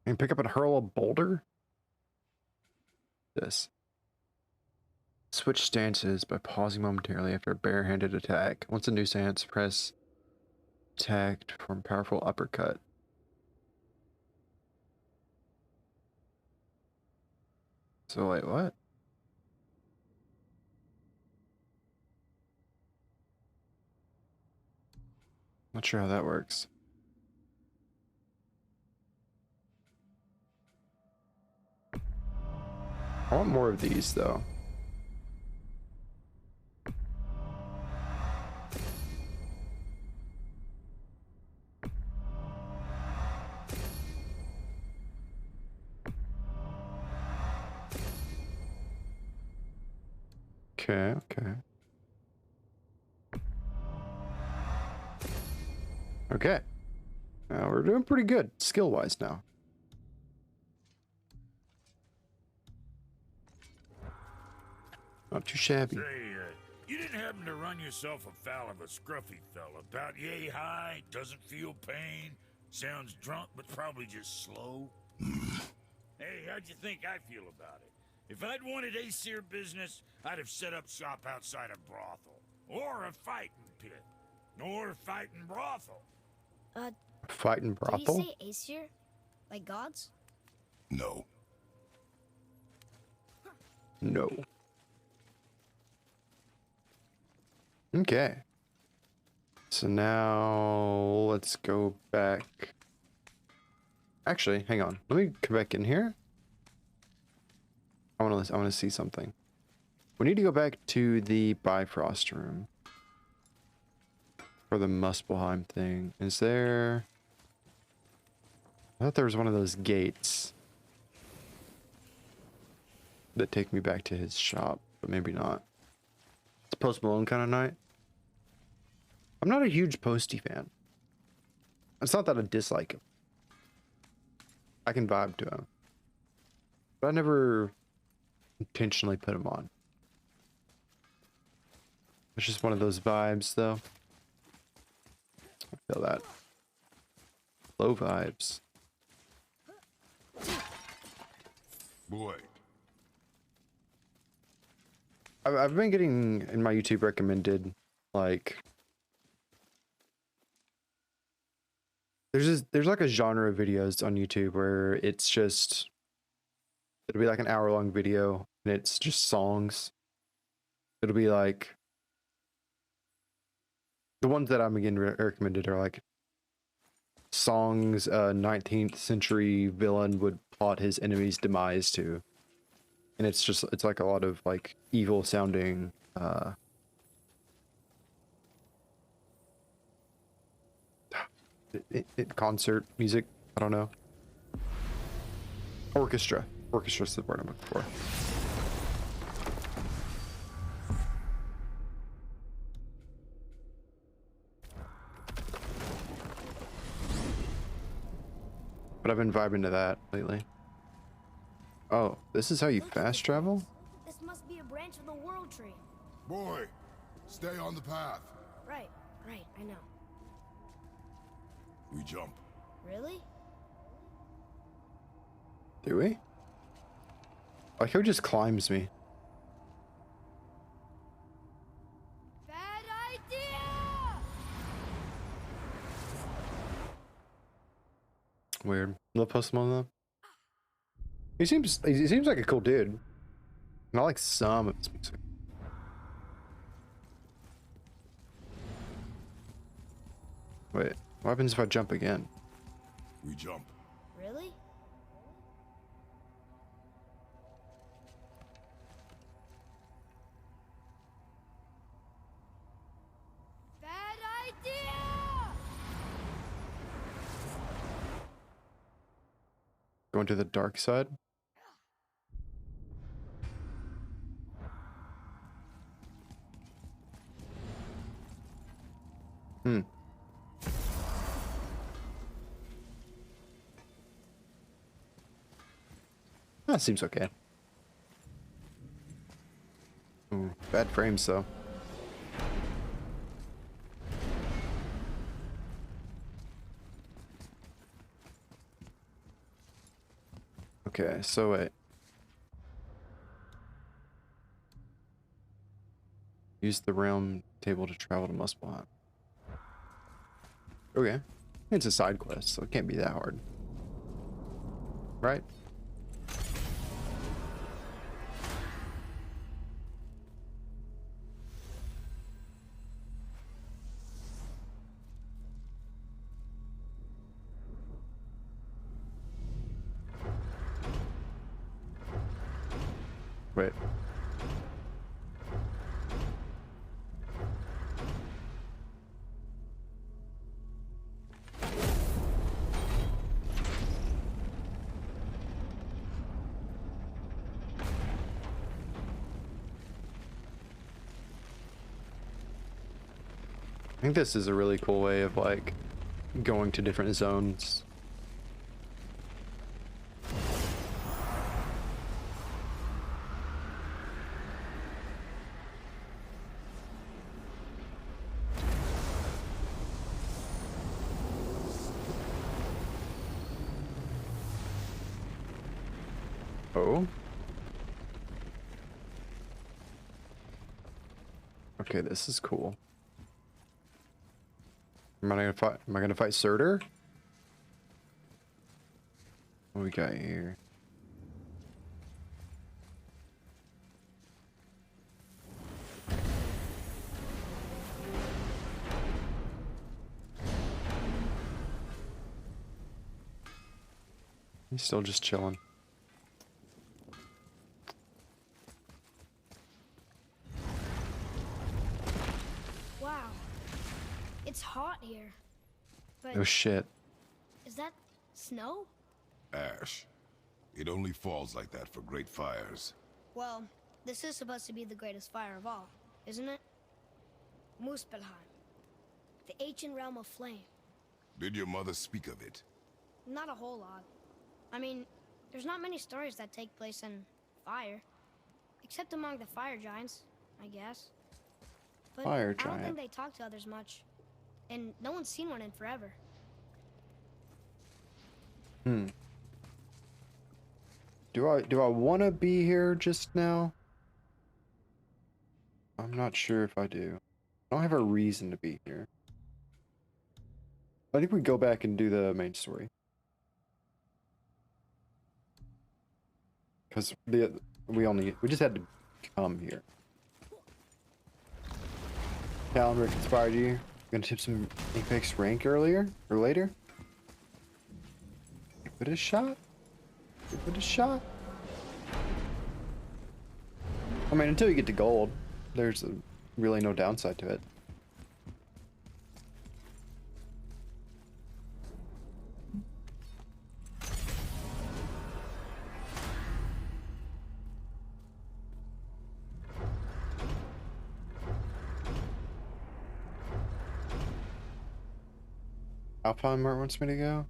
[SPEAKER 1] I can pick up and hurl a boulder? This. Switch stances by pausing momentarily after a barehanded attack. Once a new stance, press attack to perform powerful uppercut. So wait, what? Not sure how that works. I want more of these though. Okay, okay. Okay. Now we're doing pretty good skill-wise now. Not too shabby.
[SPEAKER 5] Say, you didn't happen to run yourself afoul of a scruffy fella about yay high, doesn't feel pain, sounds drunk but probably just slow? Hey, how'd you think I feel about it? If I'd wanted Aesir business, I'd have set up shop outside a brothel. Or a fighting pit. Or a fighting brothel.
[SPEAKER 1] Fighting brothel?
[SPEAKER 2] Did he say Aesir? Like gods?
[SPEAKER 3] No.
[SPEAKER 1] No. Okay. So now let's go back. Actually, hang on. Let me come back in here. I want to see something. We need to go back to the Bifrost room for the Muspelheim thing. Is there? I thought there was one of those gates that take me back to his shop, but maybe not. It's Post Malone kind of night. I'm not a huge Posty fan. It's not that I dislike him. I can vibe to him, but I never intentionally put him on. It's just one of those vibes, though. I feel that. Low vibes.
[SPEAKER 3] Boy.
[SPEAKER 1] I've been getting in my YouTube recommended, like, there's like a genre of videos on YouTube where it's just, it'll be like an hour-long video and it's just songs. It'll be like, the ones that I'm getting recommended are like songs a 19th century villain would plot his enemy's demise to. And it's like a lot of like evil sounding concert music. I don't know. Orchestra. Orchestra's the word I'm looking for. But I've been vibing to that lately. Oh, this is how you fast travel?
[SPEAKER 2] This must be a branch of the World Tree.
[SPEAKER 3] Boy, stay on the path.
[SPEAKER 2] Right, I know.
[SPEAKER 3] We jump.
[SPEAKER 2] Really?
[SPEAKER 1] Do we? Like how he just climbs me.
[SPEAKER 2] Bad idea!
[SPEAKER 1] Weird. Love Post Malone though. He seems like a cool dude. And I like some of his music. Wait, what happens if I jump again?
[SPEAKER 3] We jump.
[SPEAKER 2] Really? Bad idea!
[SPEAKER 1] Going to the dark side? Hmm. That seems okay. Ooh, bad frames though. Okay, so wait. Use the realm table to travel to Muspelheim. Okay. It's a side quest, so it can't be that hard. Right? Wait. I think this is a really cool way of like going to different zones. Oh. Okay, this is cool. Am I gonna fight Surtur? What we got here? He's still just chilling.
[SPEAKER 2] Wow. It's hot here. But
[SPEAKER 1] Oh shit.
[SPEAKER 2] is that snow?
[SPEAKER 3] Ash. It only falls like that for great fires.
[SPEAKER 2] Well, this is supposed to be the greatest fire of all, isn't it? Muspelheim. The ancient realm of flame.
[SPEAKER 3] Did your mother speak of it?
[SPEAKER 2] Not a whole lot. I mean, there's not many stories that take place in fire. Except among the fire giants, I guess. But
[SPEAKER 1] Fire
[SPEAKER 2] I don't
[SPEAKER 1] giant.
[SPEAKER 2] think they talk to others much. And no one's seen one in forever.
[SPEAKER 1] Hmm. Do I want to be here just now? I'm not sure if I do. I don't have a reason to be here. I think we go back and do the main story. Because we just had to come here. Calendar inspired you. Gonna tip some Apex rank earlier or later? Give it a shot. Give it a shot. I mean, until you get to gold, there's really no downside to it. Alpine where it wants me to go?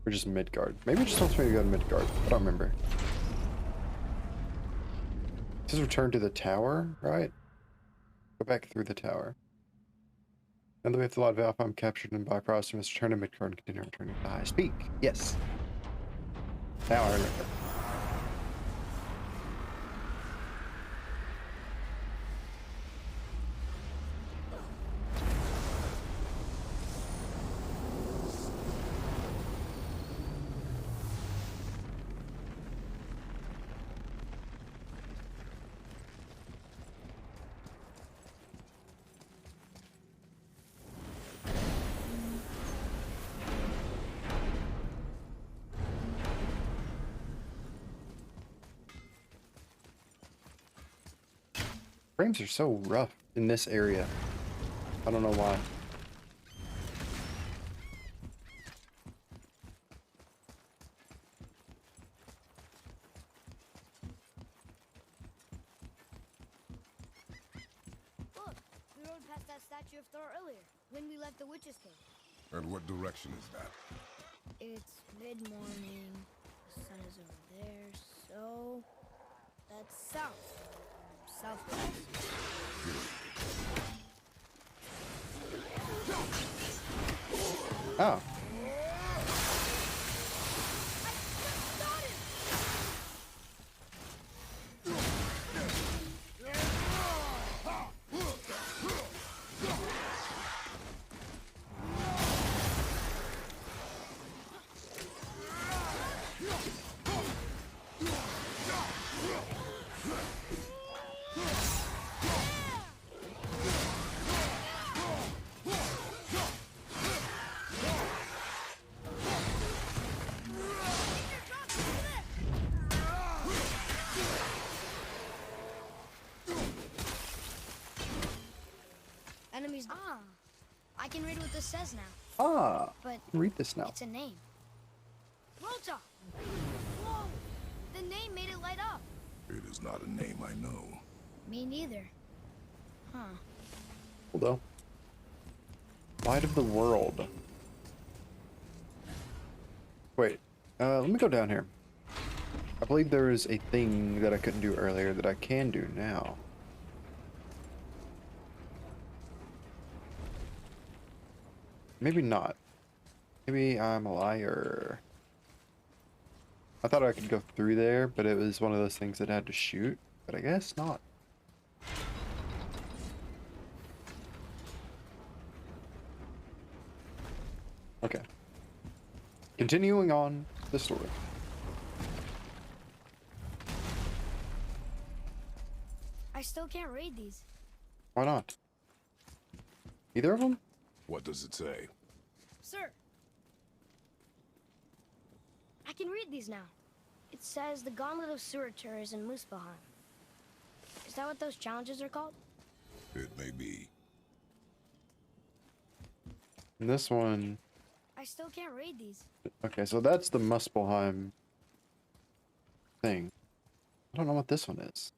[SPEAKER 1] Or just Midgard? Maybe it just wants me to go to Midgard. I don't remember. This is return to the tower, right? Go back through the tower. Now that we have the lot of Alpine captured in Bifrost, we must return to Midgard and continue returning to the highest peak. Yes. Now I remember. Frames are so rough in this area. I don't know why.
[SPEAKER 2] Look, we rode past that statue of Thor earlier, when we left the witch's cave.
[SPEAKER 3] And what direction is that?
[SPEAKER 2] It's mid-morning. The sun is over there, so that's south. Southwest.
[SPEAKER 1] Oh.
[SPEAKER 2] Enemies. Ah, I can read what this says now.
[SPEAKER 1] Ah.
[SPEAKER 2] But
[SPEAKER 1] Read this now.
[SPEAKER 2] it's a name. Rota! Whoa! The name made it light up.
[SPEAKER 3] It is not a name I know.
[SPEAKER 2] Me neither. Huh.
[SPEAKER 1] Although. Light of the world. Wait. Let me go down here. I believe there is a thing that I couldn't do earlier that I can do now. Maybe not. Maybe I'm a liar. I thought I could go through there, but it was one of those things that I had to shoot. But I guess not. Okay. Continuing on the story.
[SPEAKER 2] I still can't read these.
[SPEAKER 1] Why not? Either of them?
[SPEAKER 3] What does it say?
[SPEAKER 2] Sir! I can read these now. It says the Gauntlet of Suratur is in Muspelheim. Is that what those challenges are called?
[SPEAKER 3] It may be.
[SPEAKER 1] And this one...
[SPEAKER 2] I still can't read these.
[SPEAKER 1] Okay, so that's the Muspelheim thing. I don't know what this one is.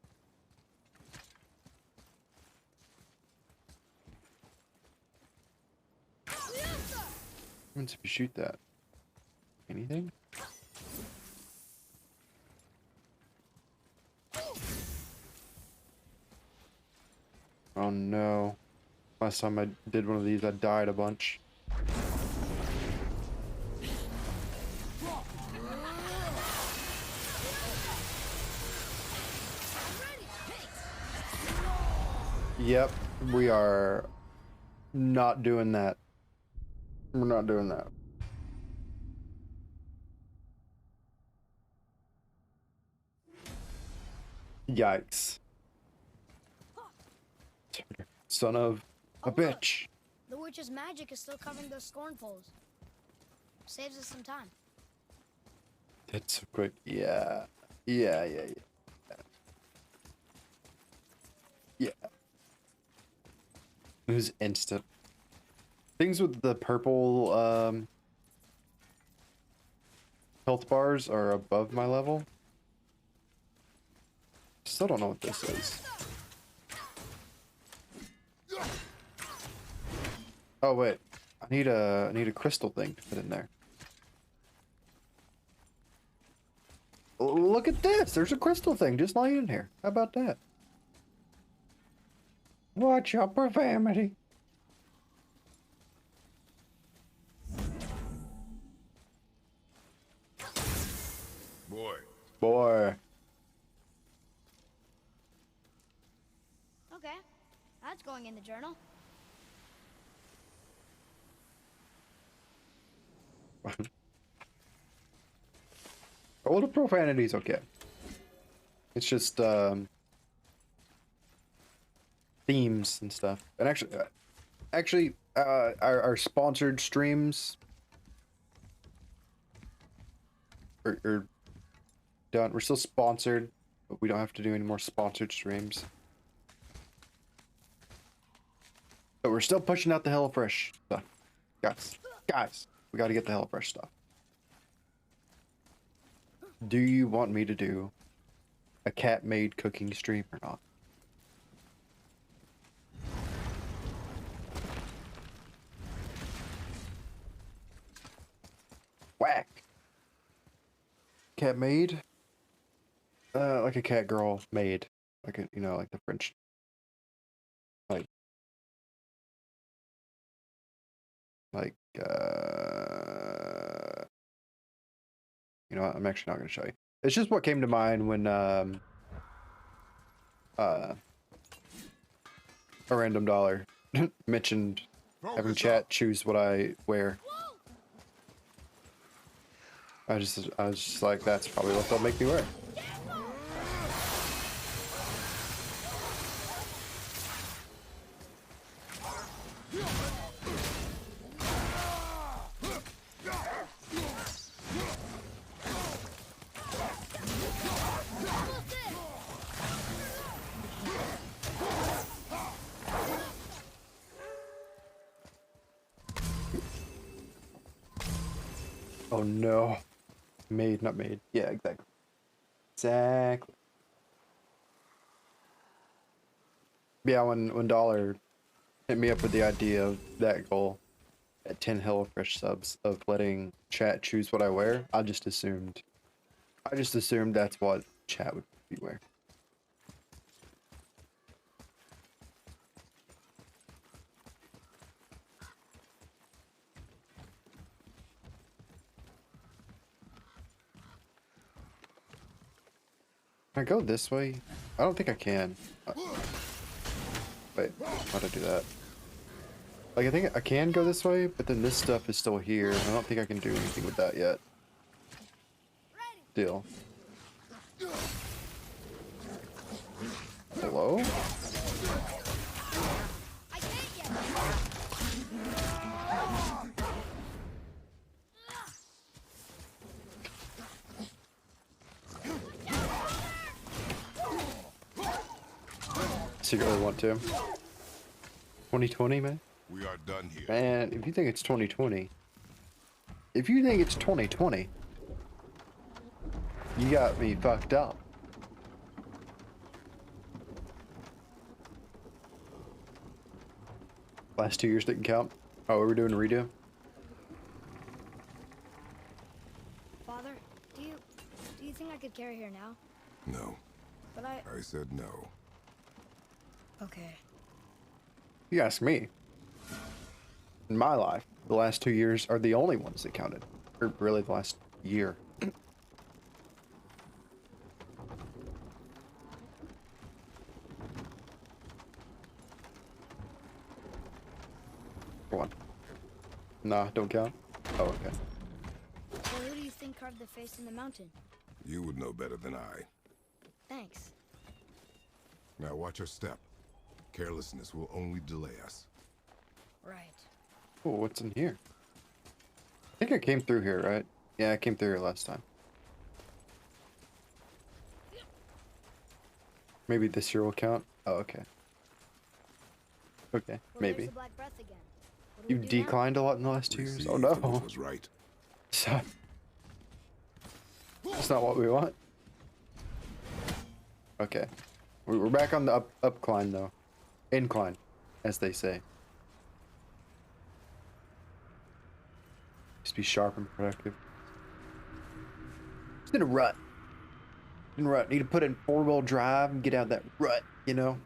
[SPEAKER 1] What happens if you shoot that? Anything? Oh no. Last time I did one of these, I died a bunch. Yep, we are not doing that. We're not doing that. Yikes. Son of a bitch.
[SPEAKER 2] The witch's magic is still covering those scornfuls. Saves us some time.
[SPEAKER 1] That's so quick. Yeah. Yeah. Yeah. It was instant. Things with the purple health bars are above my level. Still don't know what this is. Oh wait, I need a crystal thing to put in there. Look at this! There's a crystal thing just lying in here. How about that? Watch your profanity. Boy.
[SPEAKER 2] Okay, that's going in the journal.
[SPEAKER 1] All the profanity's okay. It's just themes and stuff. And actually, our sponsored streams are done. We're still sponsored, but we don't have to do any more sponsored streams. But we're still pushing out the HelloFresh stuff. Guys, we got to get the HelloFresh stuff. Do you want me to do a cat-made cooking stream or not? cat maid. Like a cat girl maid. Like a, like the French. Like, you know what? I'm actually not gonna show you. It's just what came to mind when a random dollar mentioned having
[SPEAKER 3] Focus
[SPEAKER 1] chat
[SPEAKER 3] up.
[SPEAKER 1] choose what I wear. I was just like, that's probably what they'll make me wear. Oh no. Made, not made. Yeah, exactly. Exactly. Yeah, when Dollar hit me up with the idea of that goal at 10 HelloFresh subs of letting chat choose what I wear, I just assumed that's what chat would be wearing. Can I go this way? I don't think I can. Wait, how'd I do that? Like, I think I can go this way, but then this stuff is still here. I don't think I can do anything with that yet. Deal. Hello?
[SPEAKER 2] I can't yet.
[SPEAKER 1] Secretly want to. 2020, man?
[SPEAKER 3] We are done here.
[SPEAKER 1] Man, if you think it's 2020, you got me fucked up. Last 2 years didn't count. Oh, we were doing a redo?
[SPEAKER 2] Father, do you think I could carry her now?
[SPEAKER 3] No.
[SPEAKER 2] But
[SPEAKER 3] I said no.
[SPEAKER 2] Okay.
[SPEAKER 1] You ask me. In my life, the last 2 years are the only ones that counted. Or really the last year. Go on. Nah, don't count. Oh, okay.
[SPEAKER 2] So who do you think carved the face in the mountain?
[SPEAKER 3] You would know better than I.
[SPEAKER 2] Thanks.
[SPEAKER 3] Now watch your step. Carelessness will only delay us.
[SPEAKER 2] Right.
[SPEAKER 1] Oh, what's in here? I think I came through here, right? Yeah, I came through here last time. Maybe this year will count? Oh, okay. Okay,
[SPEAKER 2] Well,
[SPEAKER 1] maybe.
[SPEAKER 2] there's the Black Breath again. What do
[SPEAKER 1] You
[SPEAKER 2] we do now?
[SPEAKER 1] declined a lot in the last 2 years?
[SPEAKER 3] Received
[SPEAKER 1] Oh
[SPEAKER 3] Which
[SPEAKER 1] no.
[SPEAKER 3] was right.
[SPEAKER 1] So, that's not what we want. Okay. We're back on the upcline though. Incline, as they say. Just be sharp and productive. Just in a rut. In a rut. Need to put in 4-wheel drive and get out of that rut, you know?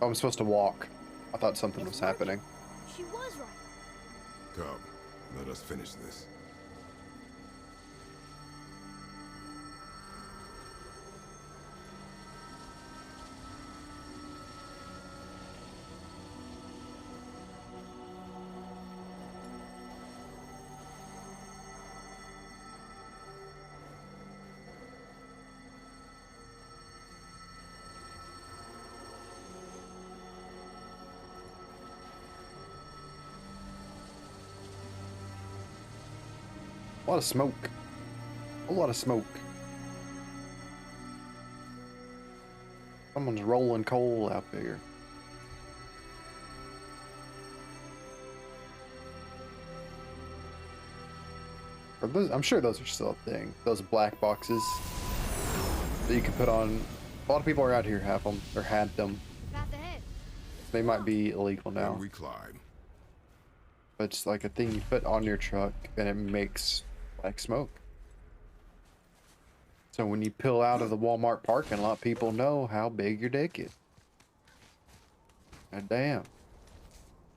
[SPEAKER 1] Oh, I'm supposed to walk. I thought something was happening.
[SPEAKER 2] She was right.
[SPEAKER 3] Come, let us finish this.
[SPEAKER 1] A lot of smoke. A lot of smoke. Someone's rolling coal out there. Are those, I'm sure those are still a thing. Those black boxes that you can put on. A lot of people around here have them, or had them.
[SPEAKER 2] Path ahead.
[SPEAKER 1] They might be illegal now.
[SPEAKER 3] And we climb.
[SPEAKER 1] But it's like a thing you put on your truck and it makes black smoke. So when you pull out of the Walmart parking lot, people know how big your dick is. God damn.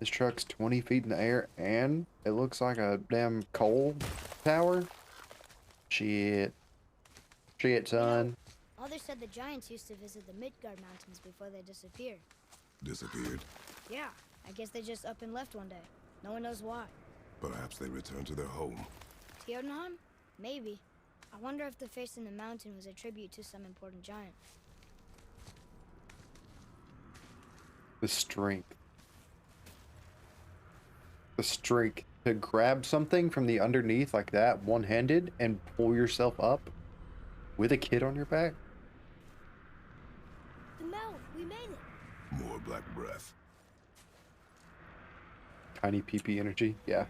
[SPEAKER 1] This truck's 20 feet in the air and it looks like a damn coal tower. Shit. Shit, son.
[SPEAKER 2] Mother said the giants used to visit the Midgard Mountains before they disappeared.
[SPEAKER 3] Disappeared.
[SPEAKER 2] Yeah, I guess they just up and left one day. No one knows why.
[SPEAKER 3] Perhaps they returned to their home.
[SPEAKER 2] Jotunheim? Maybe. I wonder if the face in the mountain was a tribute to some important giant.
[SPEAKER 1] The strength. The strength to grab something from the underneath like that, one-handed, and pull yourself up with a kid on your back.
[SPEAKER 2] The mount! We made it!
[SPEAKER 3] More black breath.
[SPEAKER 1] Tiny PP energy, yeah.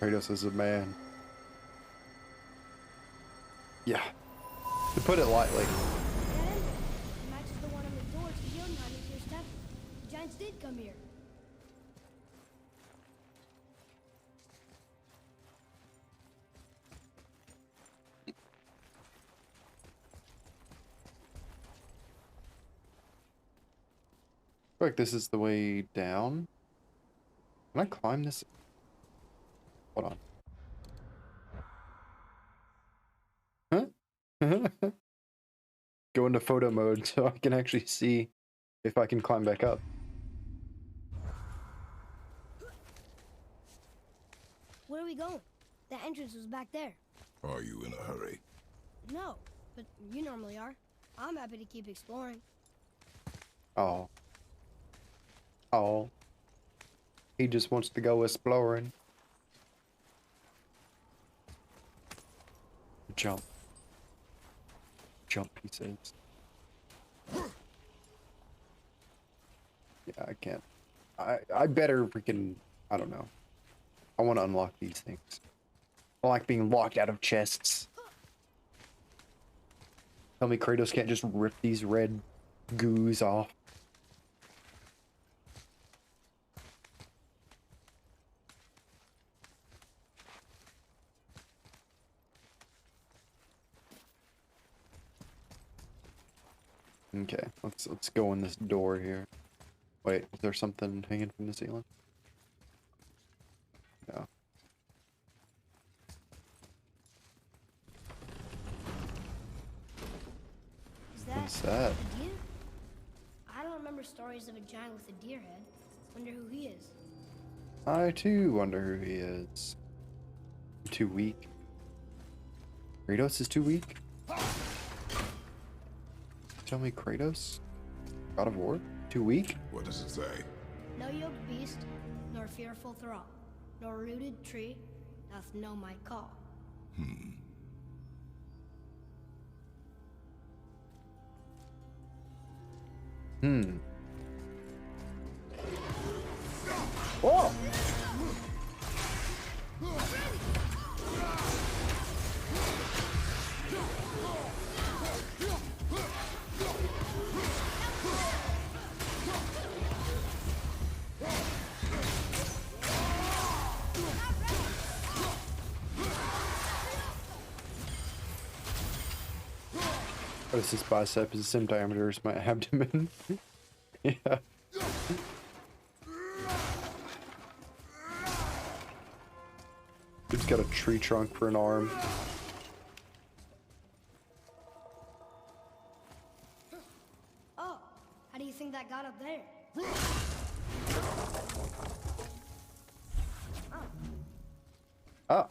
[SPEAKER 1] Kratos is a man. Yeah. To put it lightly.
[SPEAKER 2] That emblem matches the one on the door to Jotunheim in Tyr's temple. The giants did come here.
[SPEAKER 1] I feel like this is the way down. Can I climb this? Hold on. Huh? Go into photo mode so I can actually see if I can climb back up.
[SPEAKER 2] Where are we going? The entrance was back there.
[SPEAKER 3] Are you in a hurry?
[SPEAKER 2] No, but you normally are. I'm happy to keep exploring.
[SPEAKER 1] Oh. Oh. He just wants to go exploring. Jump. Jump, he says. Yeah, I can't. I better freaking, I don't know. I want to unlock these things. I like being locked out of chests. Tell me Kratos can't just rip these red goos off. Okay, let's go in this door here. Wait, is there something hanging from the ceiling? No.
[SPEAKER 2] Is that
[SPEAKER 1] What's that?
[SPEAKER 2] a deer? I don't remember stories of a giant with a deer head. Wonder who he is.
[SPEAKER 1] I too wonder who he is. Too weak. Kratos is too weak? Tell me Kratos? God of War? Too weak?
[SPEAKER 3] What does it say?
[SPEAKER 2] No yoked beast, nor fearful thrall, nor rooted tree doth know my call.
[SPEAKER 1] Oh! What is this bicep? Is the same diameter as my abdomen? Yeah. It's got a tree trunk for an arm.
[SPEAKER 2] Oh, how do you think that got up there?
[SPEAKER 1] Oh.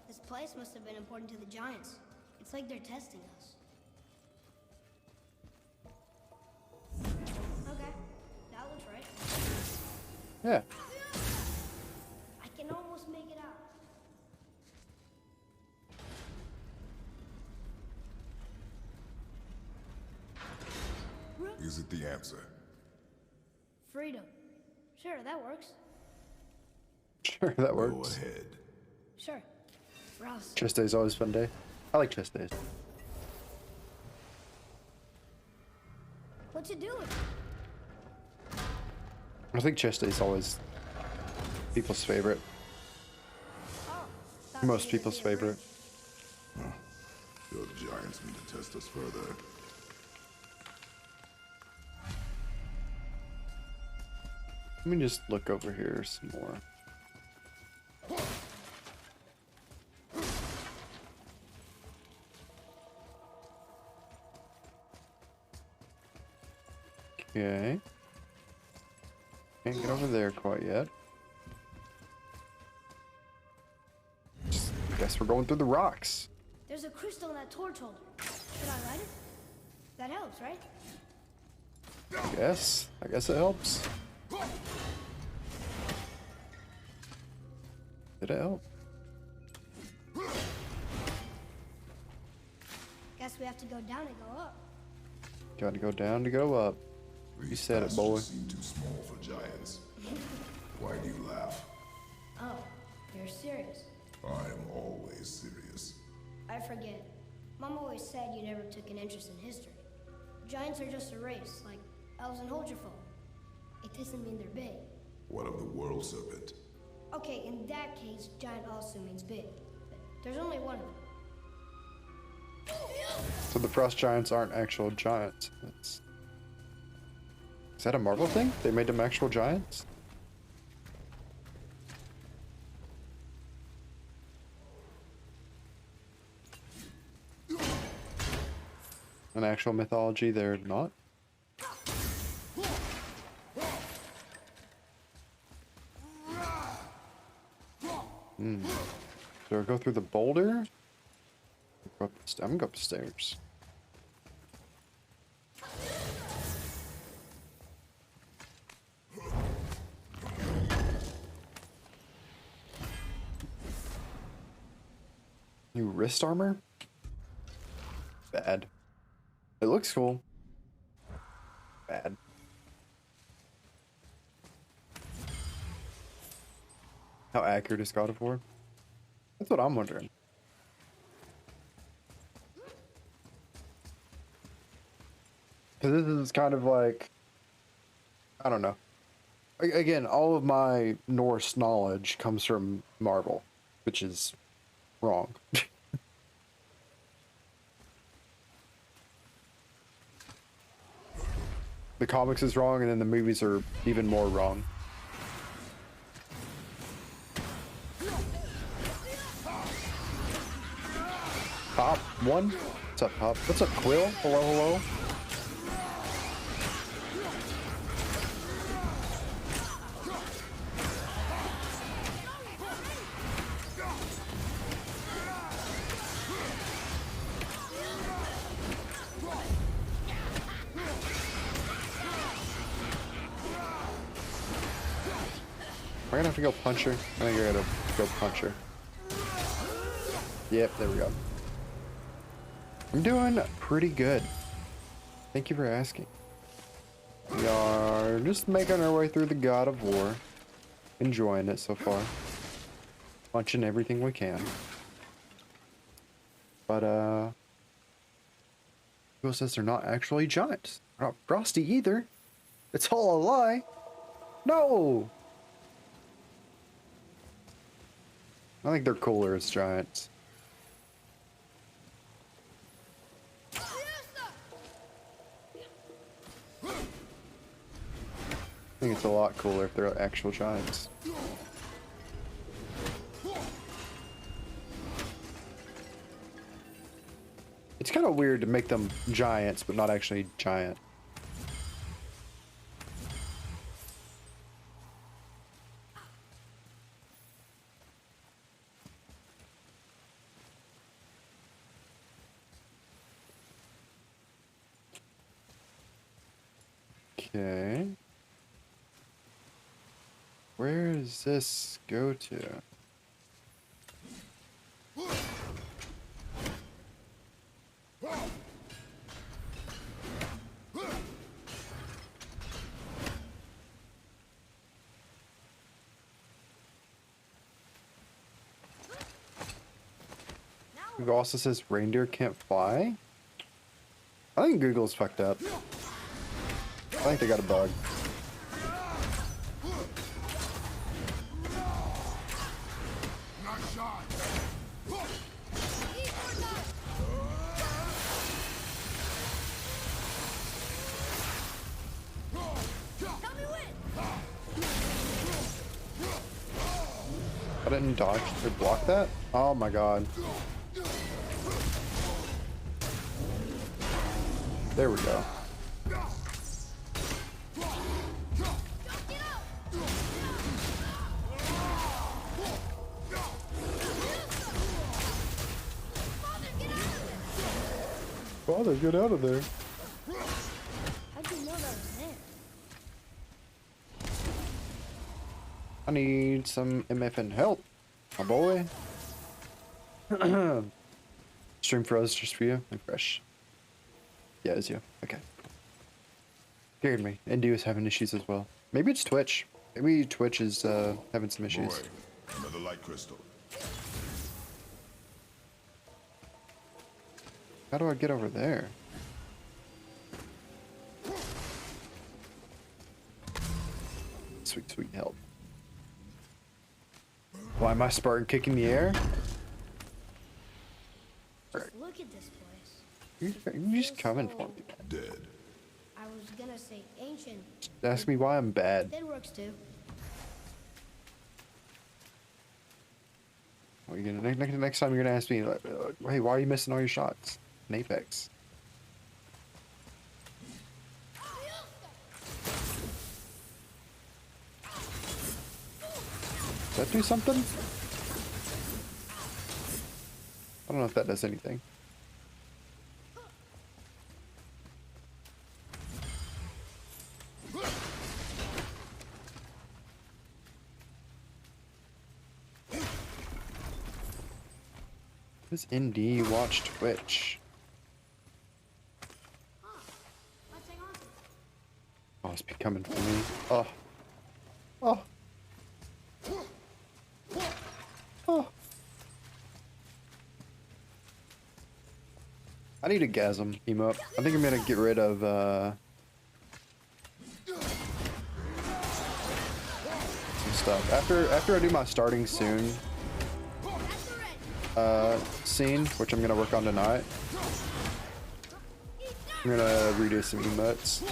[SPEAKER 2] This place must have been important to the giants. It's like they're testing us. Okay, that looks right.
[SPEAKER 1] Yeah.
[SPEAKER 2] I can almost make it out.
[SPEAKER 3] Is it the answer?
[SPEAKER 2] Freedom. Sure, that works.
[SPEAKER 1] That
[SPEAKER 3] Go
[SPEAKER 1] works.
[SPEAKER 3] ahead.
[SPEAKER 2] Sure. Rouse.
[SPEAKER 1] Chest day is always a fun day. I like chest days.
[SPEAKER 2] What you doing?
[SPEAKER 1] I think chest day is always people's favorite.
[SPEAKER 2] Oh. thought
[SPEAKER 1] Most
[SPEAKER 2] maybe
[SPEAKER 1] people's
[SPEAKER 2] there'd be a
[SPEAKER 1] favorite.
[SPEAKER 2] bridge.
[SPEAKER 3] The giants mean to test us further.
[SPEAKER 1] Let me just look over here some more. Okay. Can't get over there quite yet. Guess we're going through the rocks.
[SPEAKER 2] There's a crystal in that torch holder. Should I light it? That helps, right?
[SPEAKER 1] I guess it helps. Did it help?
[SPEAKER 2] Guess we have to go down and go up.
[SPEAKER 1] Gotta go down to go up. You said it, boy.
[SPEAKER 3] Seem too small for giants. Why do you laugh?
[SPEAKER 2] Oh, you're serious.
[SPEAKER 3] I am always serious.
[SPEAKER 2] I forget. Mom always said you never took an interest in history. Giants are just a race, like elves and Holgerfolk. It doesn't mean they're big.
[SPEAKER 3] What of the world serpent?
[SPEAKER 2] Okay, in that case, giant also means big. There's only one of them.
[SPEAKER 1] So the frost giants aren't actual giants. Is that a Marvel thing? They made them actual giants? An actual mythology, they're not? Do I go through the boulder? I'm gonna go up the stairs. New wrist armor? Bad. It looks cool. Bad. How accurate is God of War? That's what I'm wondering. Because this is kind of like, I don't know. Again, all of my Norse knowledge comes from Marvel, which is wrong. The comics is wrong, and then the movies are even more wrong. Pop, one. What's up, Pop? What's up, Quill? Hello, hello. Am I gonna have to go punch her? I think I gotta go punch her. Yep, there we go. I'm doing pretty good. Thank you for asking. We are just making our way through the God of War. Enjoying it so far. Punching everything we can. But, Google says they're not actually giants. They're not frosty either. It's all a lie. No! I think they're cooler as giants. I think it's a lot cooler if they're actual giants. It's kind of weird to make them giants, but not actually giant. Okay. Where does this go to? Google also says reindeer can't fly. I think Google's fucked up. I think they got a bug.
[SPEAKER 3] Nice shot.
[SPEAKER 2] Help me win!
[SPEAKER 1] I didn't dodge or block that? Oh my god. There we go. Father, get out of there.
[SPEAKER 2] How'd you know that was there?
[SPEAKER 1] I need some MFN help, my boy. Stream froze just for you. And fresh. Yeah, it's you. Okay. Scared me. Indy was having issues as well. Maybe it's Twitch. Maybe Twitch is having some issues.
[SPEAKER 3] Boy, another light crystal.
[SPEAKER 1] How do I get over there? Sweet, sweet help. Why am I Spartan kicking the air?
[SPEAKER 2] Look at this place.
[SPEAKER 1] You're just coming for me.
[SPEAKER 3] Dead.
[SPEAKER 2] I was gonna say ancient.
[SPEAKER 1] Ask me why I'm bad.
[SPEAKER 2] That works too.
[SPEAKER 1] Well, you're gonna, next time you're gonna ask me, like, hey, why are you missing all your shots in Apex? Does that do something? I don't know if that does anything. Does ND watch Twitch?
[SPEAKER 2] Let's hang on to it.
[SPEAKER 1] Oh, it's becoming for me. Oh. Oh. Oh. I need a gasm emote. I think I'm gonna get rid of some stuff. After I do my starting soon scene, which I'm gonna work on tonight. I'm gonna redo some emotes.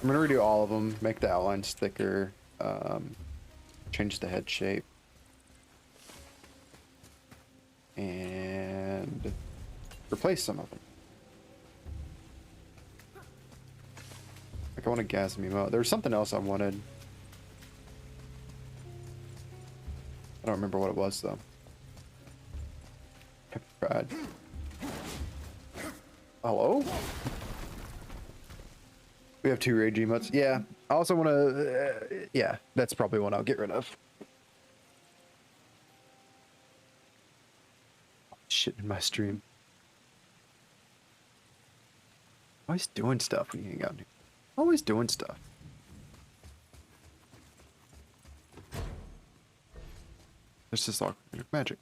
[SPEAKER 1] I'm gonna redo all of them, make the outlines thicker, change the head shape, and replace some of them. Like I want a gasm emote. There was something else I wanted. I don't remember what it was though. Pride. Hello? We have 2 rage emotes. Yeah. I also want to. Yeah, that's probably one I'll get rid of. Shit in my stream. Always doing stuff when you hang out here. Always doing stuff. There's just awkward magic.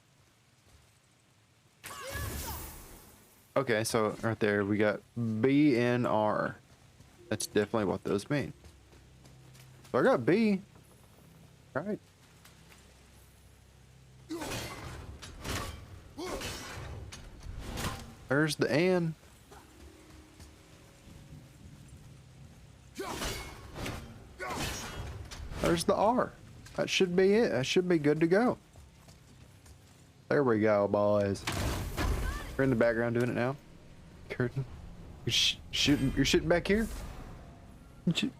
[SPEAKER 1] Okay, so right there we got B and R. That's definitely what those mean. So I got B. Right. There's the N. There's the R. That should be it. That should be good to go. There we go, boys. We're in the background doing it now. Curtain. You're shooting. You're shooting back here. He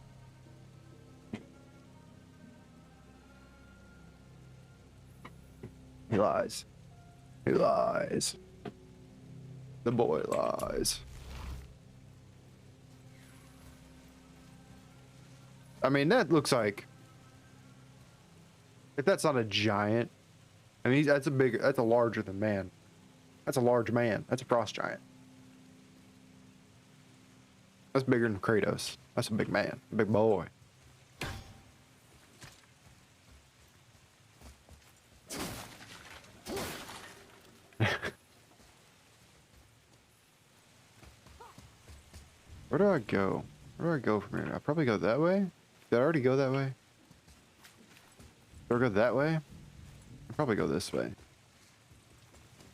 [SPEAKER 1] lies. He lies. The boy lies. I mean, that looks like. If that's not a giant, I mean, that's a larger than man. That's a large man. That's a frost giant. That's bigger than Kratos. That's a big man, a big boy. Where do I go? Where do I go from here? I probably go that way. Did I already go that way? Do I go that way? I'll probably go this way.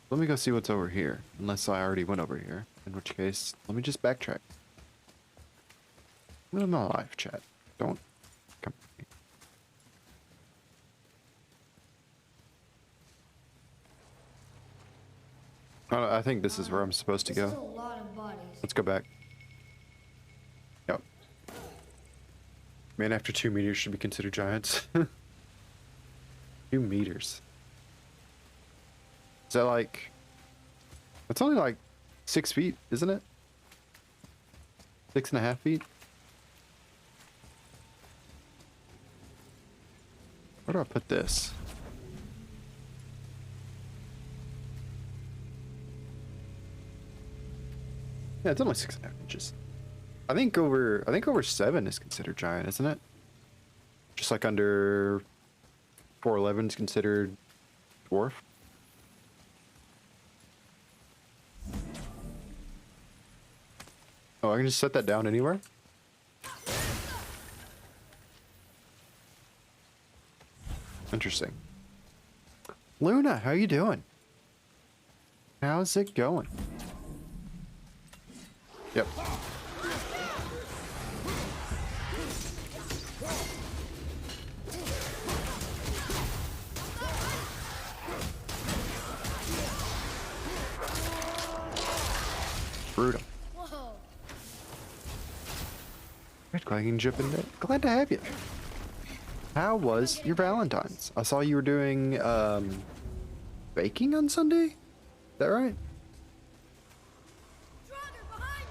[SPEAKER 1] Let me go see what's over here. Unless I already went over here. In which case, let me just backtrack. Live my life, chat. Don't come for me. I think this is where I'm supposed to
[SPEAKER 2] This is a
[SPEAKER 1] go.
[SPEAKER 2] lot of bodies.
[SPEAKER 1] Let's go back. Yep. Man, after 2 meters should be considered giants. 2 meters. Is that like... That's only like 6 feet, isn't it? 6.5 feet? Where do I put this? Yeah, it's only 6.5 inches. I think over 7 is considered giant, isn't it? Just like under 411 is considered dwarf. Oh, I can just set that down anywhere? Interesting. Luna, how you doing? How's it going? Yep. Brutal.
[SPEAKER 2] Whoa.
[SPEAKER 1] Glad you can jump in there. Glad to have you. How was your Valentine's? I saw you were doing baking on Sunday. Is that right?
[SPEAKER 2] Draugr, behind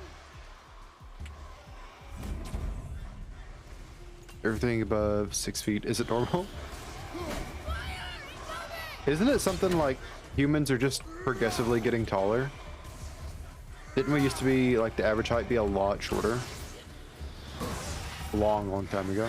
[SPEAKER 2] me.
[SPEAKER 1] Everything above 6 feet, is it normal? Isn't it something like humans are just progressively getting taller? Didn't we used to be like the average height be a lot shorter? A long time ago.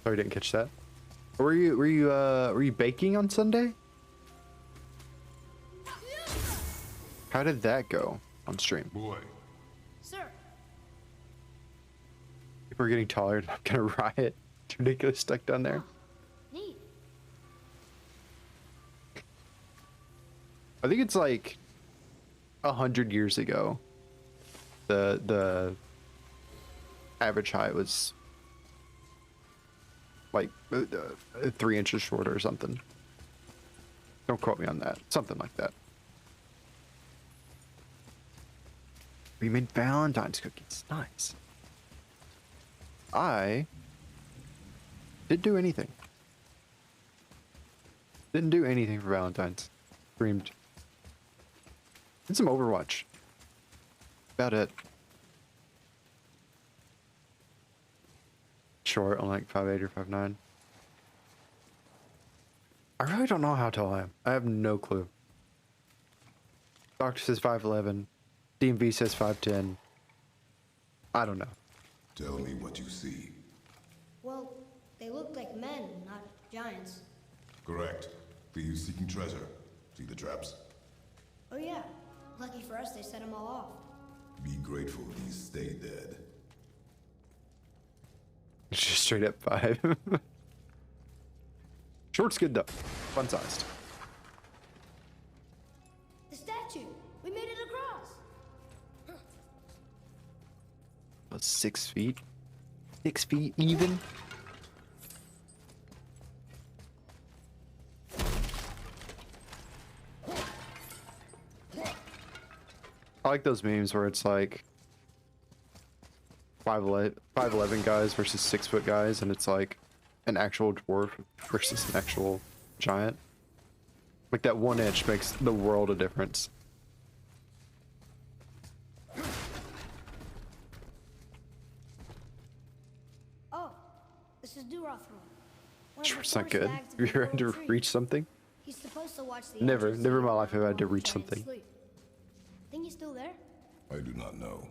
[SPEAKER 1] Sorry, didn't catch that. Were you baking on Sunday? How did that go on stream?
[SPEAKER 3] Boy,
[SPEAKER 2] Sir.
[SPEAKER 1] People are getting taller. I'm gonna riot. It's ridiculous stuck down there.
[SPEAKER 2] Neat.
[SPEAKER 1] I think it's like 100 years ago. The average height was like 3 inches shorter or something. Don't quote me on that. Something like that. We made Valentine's cookies. Nice. I didn't do anything. Didn't do anything for Valentine's. Streamed. Did some Overwatch. About it. Short, on like 5'8" or 5'9". I really don't know how tall I am. I have no clue. Doctor says 5'11". DMV says 5'10". I don't know.
[SPEAKER 3] tell me what you see.
[SPEAKER 2] Well, they look like men, not giants.
[SPEAKER 3] Correct. Thieves seeking treasure. See the traps?
[SPEAKER 2] Oh yeah. Lucky for us, they set them all off.
[SPEAKER 3] Be grateful these stay dead.
[SPEAKER 1] Just straight up 5. Short's good though. Fun sized.
[SPEAKER 2] The statue! We made it across!
[SPEAKER 1] About 6 feet. 6 feet even. I like those memes where it's like 5'11" guys versus 6 foot guys, and it's like an actual dwarf versus an actual giant. Like that 1 inch makes the world of difference.
[SPEAKER 2] Oh, this is Durothron. One of
[SPEAKER 1] Sure,
[SPEAKER 2] the
[SPEAKER 1] it's not
[SPEAKER 2] 4
[SPEAKER 1] good.
[SPEAKER 2] stags
[SPEAKER 1] Have you
[SPEAKER 2] of the
[SPEAKER 1] ever had to
[SPEAKER 2] World Tree.
[SPEAKER 1] reach something?
[SPEAKER 2] He's supposed to watch the
[SPEAKER 1] Never
[SPEAKER 2] engines
[SPEAKER 1] in my
[SPEAKER 2] so
[SPEAKER 1] life have I had to
[SPEAKER 2] while
[SPEAKER 1] reach
[SPEAKER 2] giants
[SPEAKER 1] something.
[SPEAKER 2] sleep. Think he's still there?
[SPEAKER 3] I do not know.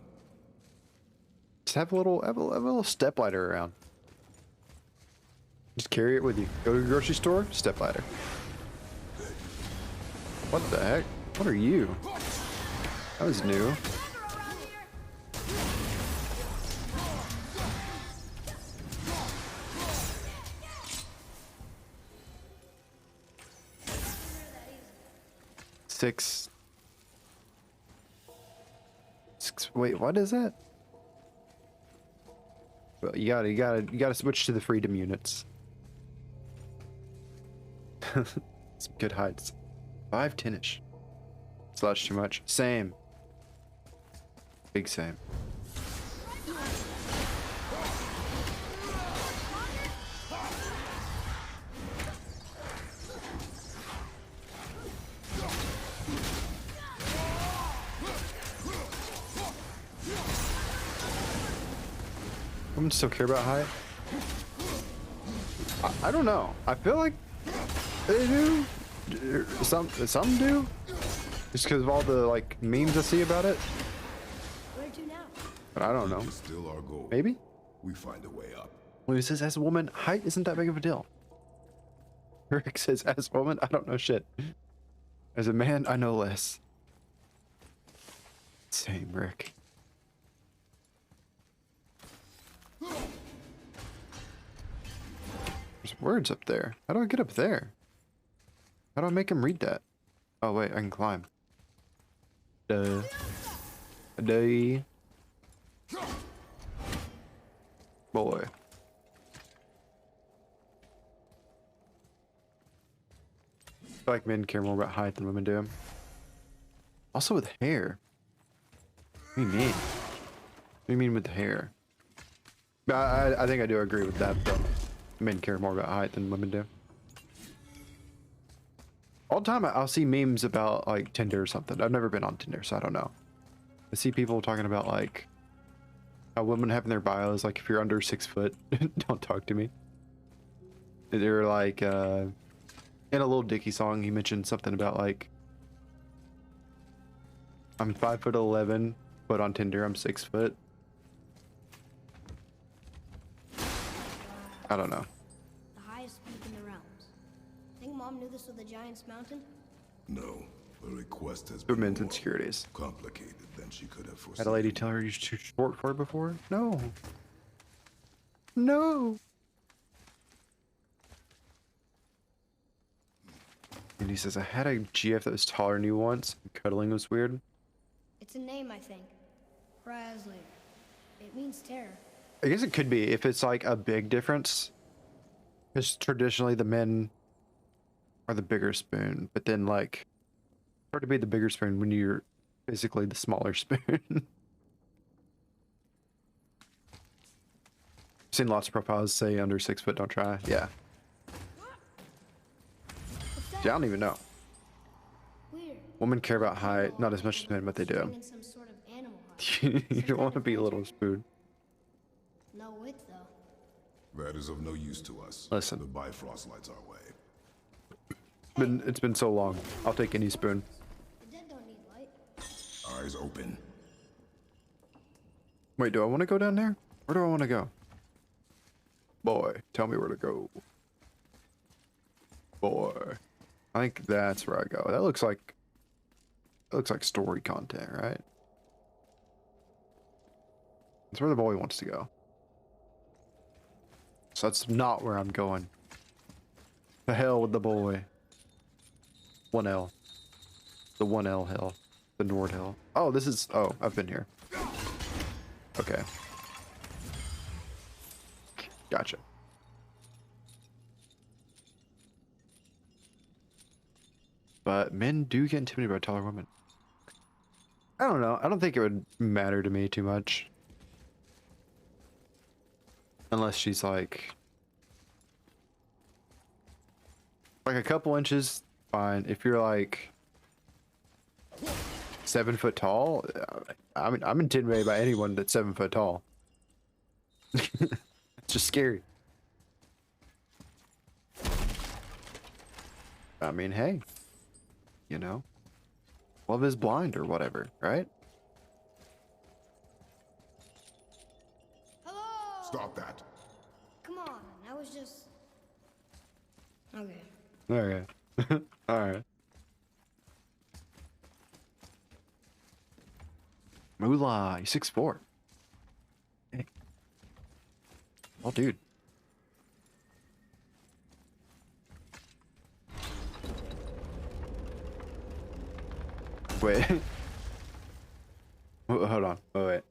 [SPEAKER 1] Just have a little step ladder around. Just carry it with you. Go to the grocery store, step ladder. What the heck? What are you? That was new. Six. Wait, what is that? Well, you gotta switch to the freedom units. Some good heights. 510-ish. Slash too much. Same. Big same. Women still care about height? I don't know. I feel like they do. Some do. Just because of all the like memes I see about it.
[SPEAKER 2] Where to now?
[SPEAKER 1] But I don't know.
[SPEAKER 3] Still our goal.
[SPEAKER 1] Maybe?
[SPEAKER 3] We find a way up.
[SPEAKER 1] Well, he says as a woman, height isn't that big of a deal. Rick says as a woman, I don't know shit. As a man, I know less. Same, Rick. There's words up there. How do I get up there? How do I make him read that? Oh wait, I can climb. Duh. Duh. Boy. I feel like men care more about height than women do. Also with hair. What do you mean? What do you mean with hair? I think I do agree with that, though. Men care more about height than women do. All the time I'll see memes about like Tinder or something. I've never been on Tinder, so I don't know. I see people talking about like how women have in their bios, like if you're under 6 foot, don't talk to me. They're like, in a Lil Dicky song, he mentioned something about like, I'm 5'11", but on Tinder I'm 6 foot. I don't know.
[SPEAKER 2] The highest peak in the realms. Think Mom knew this was the Giant's Mountain?
[SPEAKER 3] No, the request has
[SPEAKER 1] Women's
[SPEAKER 3] been more
[SPEAKER 1] insecurities.
[SPEAKER 3] complicated than she could have foreseen.
[SPEAKER 1] Had a lady tell her you're too short for it before? No. No. And he says, I had a GF that was taller than you once. Cuddling was weird.
[SPEAKER 2] It's a name, I think. Razzler. It means terror.
[SPEAKER 1] I guess it could be if it's like a big difference. Because traditionally the men are the bigger spoon, but then like it's hard to be the bigger spoon when you're basically the smaller spoon. Seen lots of profiles say under 6 foot, don't try. Yeah.
[SPEAKER 2] What's
[SPEAKER 1] Yeah, I don't even know.
[SPEAKER 2] Weird.
[SPEAKER 1] Women care about height, not as much as men, but they do.
[SPEAKER 2] Bring in some sort of animal hide.
[SPEAKER 1] You don't want to be a little spoon.
[SPEAKER 2] No width, though.
[SPEAKER 3] That is of no use to us.
[SPEAKER 1] Listen.
[SPEAKER 3] The Bifrost lights our way.
[SPEAKER 1] It's been so long. I'll take any spoon.
[SPEAKER 2] The dead don't need light.
[SPEAKER 3] Eyes open.
[SPEAKER 1] Wait, do I want to go down there? Where do I want to go? Boy, tell me where to go. Boy. I think that's where I go. That looks like story content, right? That's where the boy wants to go. So that's not where I'm going. The hell with the boy. 1L. The 1L hill. The Nord Hill. Oh, this is... Oh, I've been here. Okay. Gotcha. But men do get intimidated by taller women. I don't know. I don't think it would matter to me too much. Unless she's like a couple inches, fine. If you're like 7 foot tall, I mean, I'm intimidated by anyone that's 7 foot tall. It's just scary. I mean, hey, you know, love is blind or whatever, right?
[SPEAKER 2] Okay.
[SPEAKER 1] Okay. Alright. Moolah, you're 6'4". Hey. Oh, dude. Wait. Hold on. Oh, wait.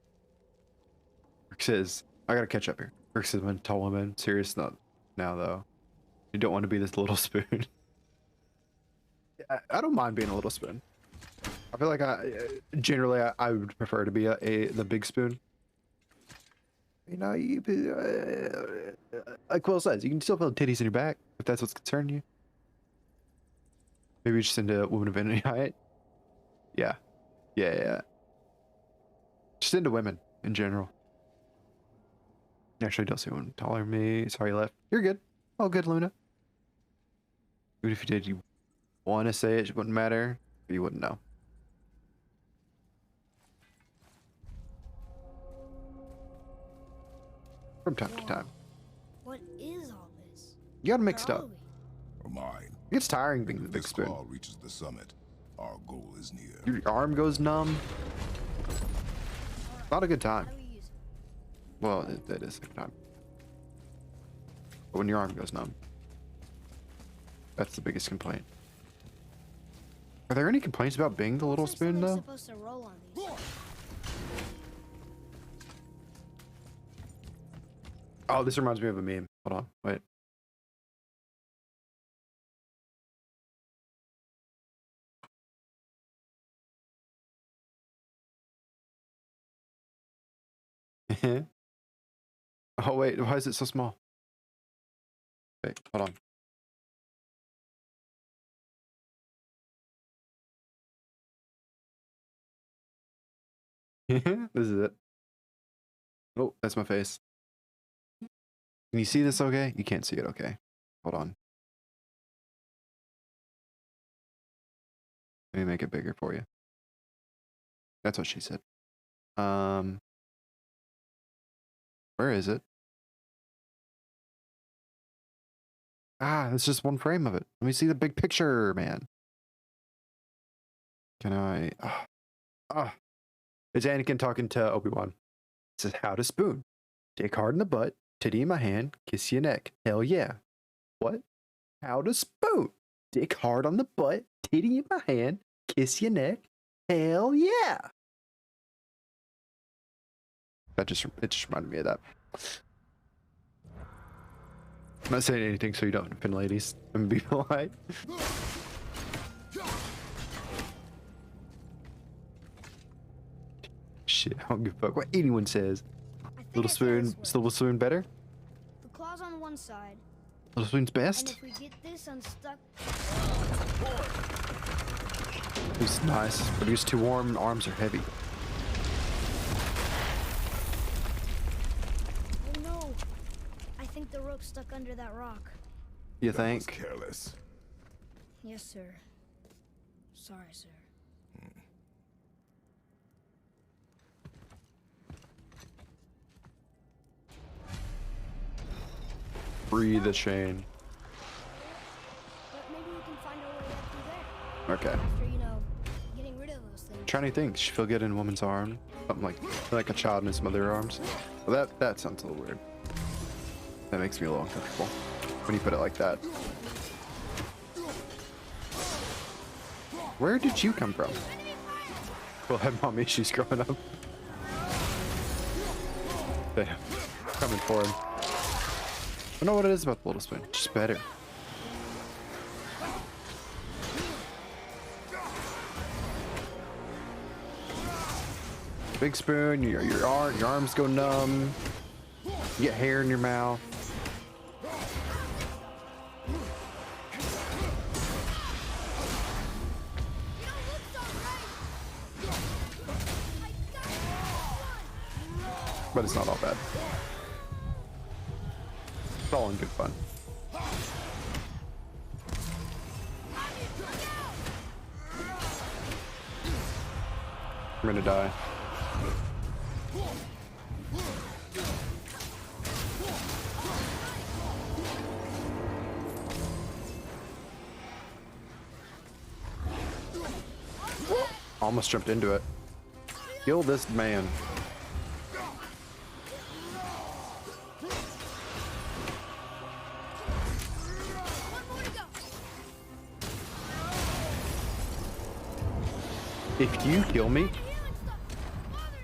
[SPEAKER 1] Rick says, I gotta catch up here. Rick says, I'm a tall woman. Serious not now, though. You don't want to be this little spoon. I don't mind being a little spoon. I feel like generally I would prefer to be the big spoon. You know, like Will says, you can still feel titties in your back if that's what's concerning you. Maybe just into women of any height. Yeah. Yeah. Just into women in general. Actually, don't see one taller than me. Sorry you left. You're good. All good, Luna. Even if you did, you want to say it wouldn't matter, but you wouldn't know. From time to time.
[SPEAKER 2] What is all this?
[SPEAKER 1] You gotta mix it
[SPEAKER 2] Where
[SPEAKER 1] up.
[SPEAKER 2] are we?
[SPEAKER 3] Mine.
[SPEAKER 1] It gets tiring being the
[SPEAKER 3] If
[SPEAKER 1] big
[SPEAKER 3] this
[SPEAKER 1] spoon.
[SPEAKER 3] claw reaches the summit, our goal is near.
[SPEAKER 1] Your arm goes numb. Not a good time.
[SPEAKER 2] How do we use it?
[SPEAKER 1] Well, it is a good time. But when your arm goes numb, that's the biggest complaint. Are there any complaints about being the little
[SPEAKER 2] Looks like
[SPEAKER 1] spoon,
[SPEAKER 2] somebody's
[SPEAKER 1] though?
[SPEAKER 2] supposed to roll on these.
[SPEAKER 1] Oh, this reminds me of a meme. Hold on, wait. Oh, wait, why is it so small? Wait, hold on. This is it. Oh, that's my face. Can you see this okay? You can't see it okay. Hold on. Let me make it bigger for you. That's what she said. Where is it? Ah, it's just one frame of it. Let me see the big picture, man. Can I? It's Anakin talking to Obi-Wan. It says, how to spoon. Dick hard in the butt, titty in my hand, kiss your neck. Hell yeah. What? How to spoon. Dick hard on the butt, titty in my hand, kiss your neck. Hell yeah. It just reminded me of that. I'm not saying anything so you don't offend ladies. I'm be polite. Shit, I don't give a fuck what anyone says. Little spoon, little spoon better?
[SPEAKER 2] The claw's on one side,
[SPEAKER 1] Little spoon's
[SPEAKER 2] and
[SPEAKER 1] best?
[SPEAKER 2] if we get this unstuck,
[SPEAKER 1] It's nice, but it's too warm, arms are heavy.
[SPEAKER 2] oh no! I think the rope's stuck under that rock.
[SPEAKER 1] You
[SPEAKER 3] That was
[SPEAKER 1] think?
[SPEAKER 3] careless.
[SPEAKER 2] Yes, sir. Sorry, sir.
[SPEAKER 1] Free the chain.
[SPEAKER 2] But maybe we can find our way up through there.
[SPEAKER 1] Okay.
[SPEAKER 2] After, you know, getting rid of those things.
[SPEAKER 1] Trying to think, she feel good in a woman's arm? Something like a child in his mother's arms. Well, that sounds a little weird. That makes me a little uncomfortable when you put it like that. Where did you come from? Well, had mom issues growing up. Damn. Coming for him. I don't know what it is about the little spoon. Just better. Big spoon, your arms go numb. You get hair in your mouth. But it's not all bad. It's all in good fun. I'm gonna die. Almost jumped into it. Kill this man.
[SPEAKER 2] One more to go.
[SPEAKER 1] If you kill me,
[SPEAKER 2] Healing stuff. Father,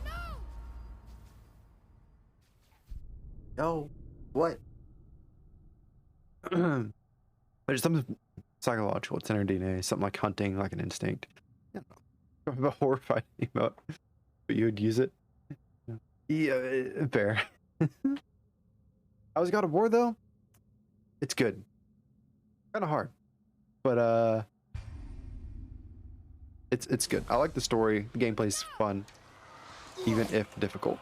[SPEAKER 2] no.
[SPEAKER 1] no. What? But it's something psychological. It's in our DNA. Something like hunting, like an instinct. I don't know. A horrified emote, but you would use it. Yeah, fair. I was God of War though. It's good. Kind of hard, but it's good. I like the story. The gameplay's fun, even if difficult.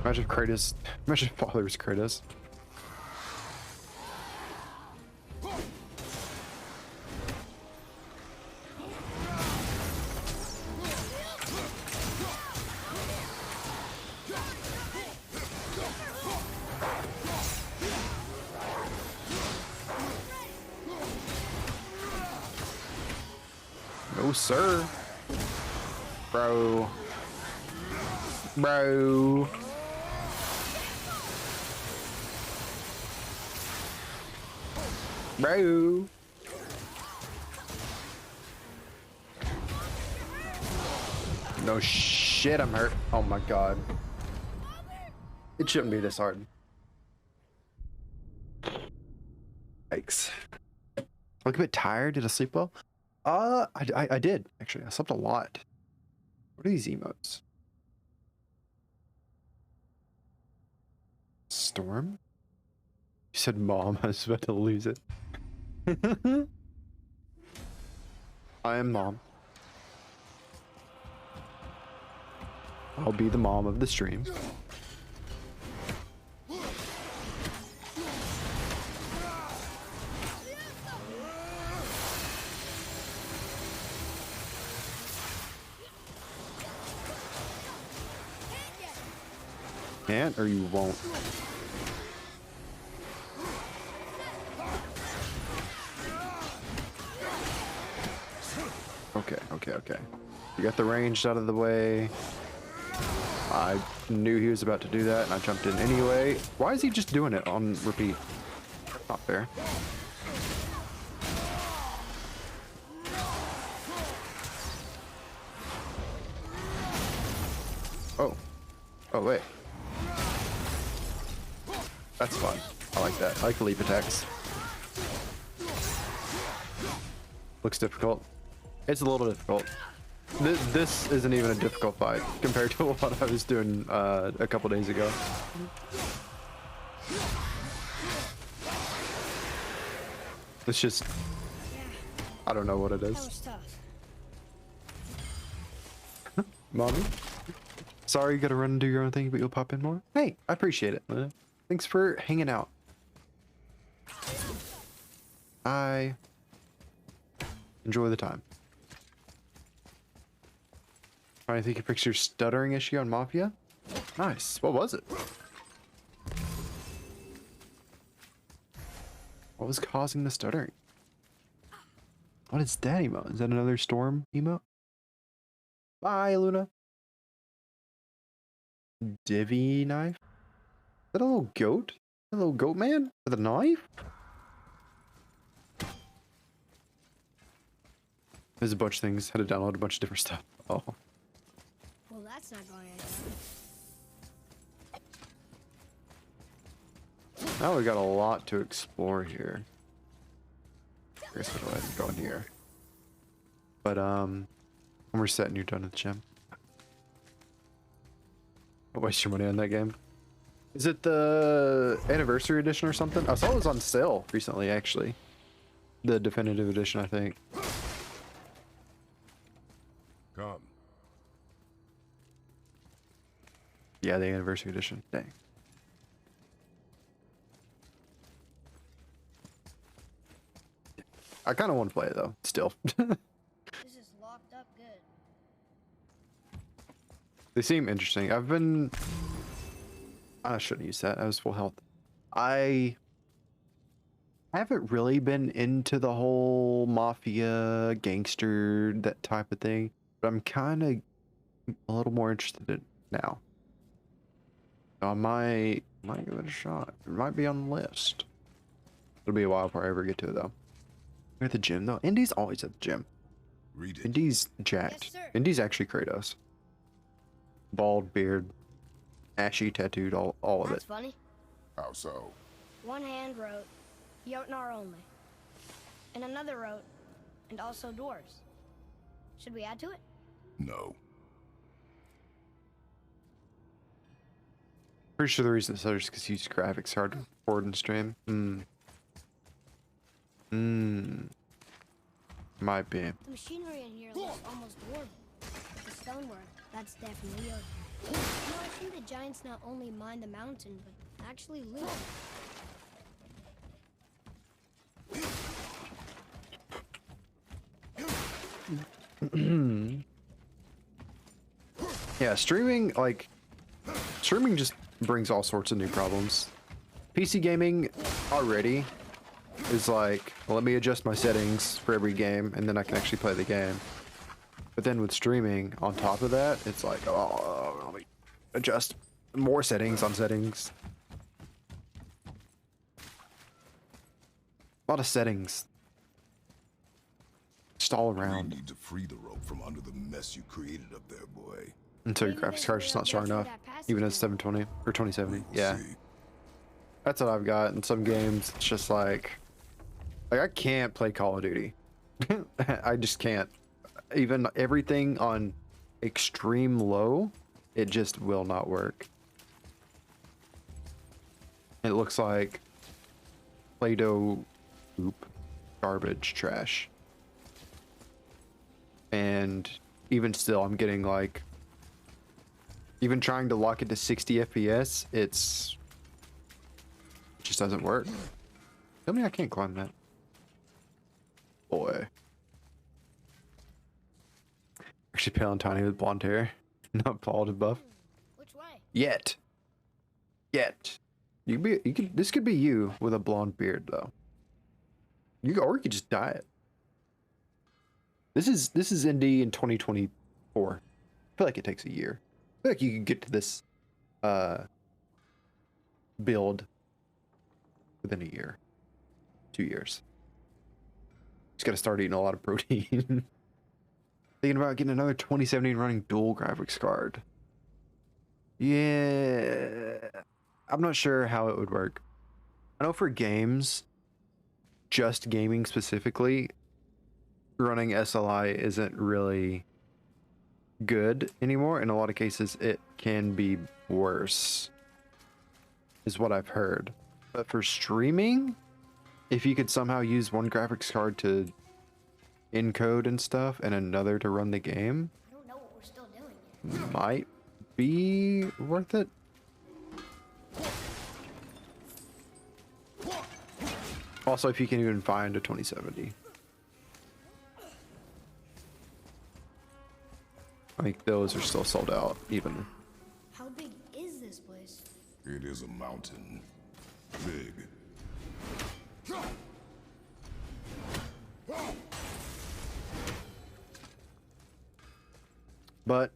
[SPEAKER 1] Imagine if Kratos. Imagine if Father was Kratos. No, sir. Bro. Bro. Bro. No shit, I'm hurt. Oh my god. It shouldn't be this hard. Yikes. I look a bit tired. Did I sleep well? I did, actually. I slept a lot. What are these emotes? Storm? You said mom. I was about to lose it. I am mom. I'll be the mom of the stream. Can't or you won't. Okay. You got the range out of the way. I knew he was about to do that and I jumped in anyway. Why is he just doing it on repeat? Not fair. Oh wait. That's fun. I like that. I like the leap attacks. Looks difficult. It's a little difficult. This isn't even a difficult fight compared to what I was doing a couple days ago. It's just, I don't know what it
[SPEAKER 2] That
[SPEAKER 1] is.
[SPEAKER 2] was tough.
[SPEAKER 1] Mommy? Sorry you gotta run and do your own thing, but you'll pop in more? Hey, I appreciate it. Thanks for hanging out. I enjoy the time. Trying to think you fix your stuttering issue on Mafia? Nice. What was it? What was causing the stuttering? What is that emote? Is that another storm emote? Bye, Luna. Divvy knife? Is that a little goat? A little goat man with a knife? There's a bunch of things. Had to download a bunch of different stuff. Oh.
[SPEAKER 2] Well, that's not going anywhere.
[SPEAKER 1] Now we got a lot to explore here. I guess we'll go ahead and go in here. But when we're set and you're done at the gym. Don't waste your money on that game. Is it the anniversary edition or something? I saw it was on sale recently, actually. The definitive edition, I think.
[SPEAKER 3] Come.
[SPEAKER 1] Yeah, the anniversary edition. Dang. I kind of want to play it though, still.
[SPEAKER 2] This is locked up good.
[SPEAKER 1] They seem interesting. I shouldn't use that. I was full health. I haven't really been into the whole mafia, gangster, that type of thing, but I'm kind of a little more interested in it now. So I might give it a shot. It might be on the list. It'll be a while before I ever get to it though. We're at the gym though. Indy's always at the gym.
[SPEAKER 3] Read it.
[SPEAKER 1] Indy's jacked.
[SPEAKER 2] Yes, sir.
[SPEAKER 1] Indy's actually Kratos. Bald beard, ashy tattooed, all of
[SPEAKER 2] That's
[SPEAKER 1] it.
[SPEAKER 2] funny.
[SPEAKER 3] How so?
[SPEAKER 2] One hand wrote, Jotnar only. And another wrote, and also doors. Should we add to it?
[SPEAKER 3] No.
[SPEAKER 1] Pretty sure the reason it's is because use graphics hard to record and stream. Might be.
[SPEAKER 2] The machinery in here looks almost dwarven. But the stonework, that's definitely Jotnar. You know, I think the giants not only mine the mountain, but actually live.
[SPEAKER 1] Yeah, streaming just brings all sorts of new problems. PC gaming already is like, well, let me adjust my settings for every game and then I can actually play the game. But then with streaming on top of that, it's like, oh, let me adjust more settings on settings. A lot of settings. Just all
[SPEAKER 3] We
[SPEAKER 1] around.
[SPEAKER 3] need to free the rope from under the mess you created up there, boy.
[SPEAKER 1] Until your
[SPEAKER 2] Maybe
[SPEAKER 1] graphics
[SPEAKER 2] there's a
[SPEAKER 1] card's
[SPEAKER 2] way
[SPEAKER 1] just not
[SPEAKER 2] up
[SPEAKER 1] strong
[SPEAKER 2] there through
[SPEAKER 1] enough.
[SPEAKER 2] that passage
[SPEAKER 1] Even at
[SPEAKER 2] now.
[SPEAKER 1] 720 or 2070.
[SPEAKER 3] We'll
[SPEAKER 1] Yeah.
[SPEAKER 3] see.
[SPEAKER 1] That's what I've got. In some games, it's just like I can't play Call of Duty. I just can't. Even everything on extreme low, it just will not work. It looks like Play-Doh poop, garbage, trash. And even still, I'm getting like, even trying to lock it to 60 FPS, it just doesn't work. Tell me I can't climb that. Boy. Actually pale and tiny with blonde hair. Not bald and buff.
[SPEAKER 2] Which way?
[SPEAKER 1] Yet. This could be you with a blonde beard though. Or you could just dye it. This is Indy in 2024. I feel like it takes a year. I feel like you could get to this build within a year. 2 years. Just gotta start eating a lot of protein. Thinking about getting another 2070 and running dual graphics card. Yeah. I'm not sure how it would work. I know for games, just gaming specifically, running SLI isn't really good anymore. In a lot of cases, it can be worse, is what I've heard. But for streaming, if you could somehow use one graphics card to encode and stuff and another to run the game,
[SPEAKER 2] I don't know what we're still doing yet.
[SPEAKER 1] might be worth it. Also, if you can even find a 2070. I think those are still sold out, even.
[SPEAKER 2] How big is this place?
[SPEAKER 3] It is a mountain. Big.
[SPEAKER 1] But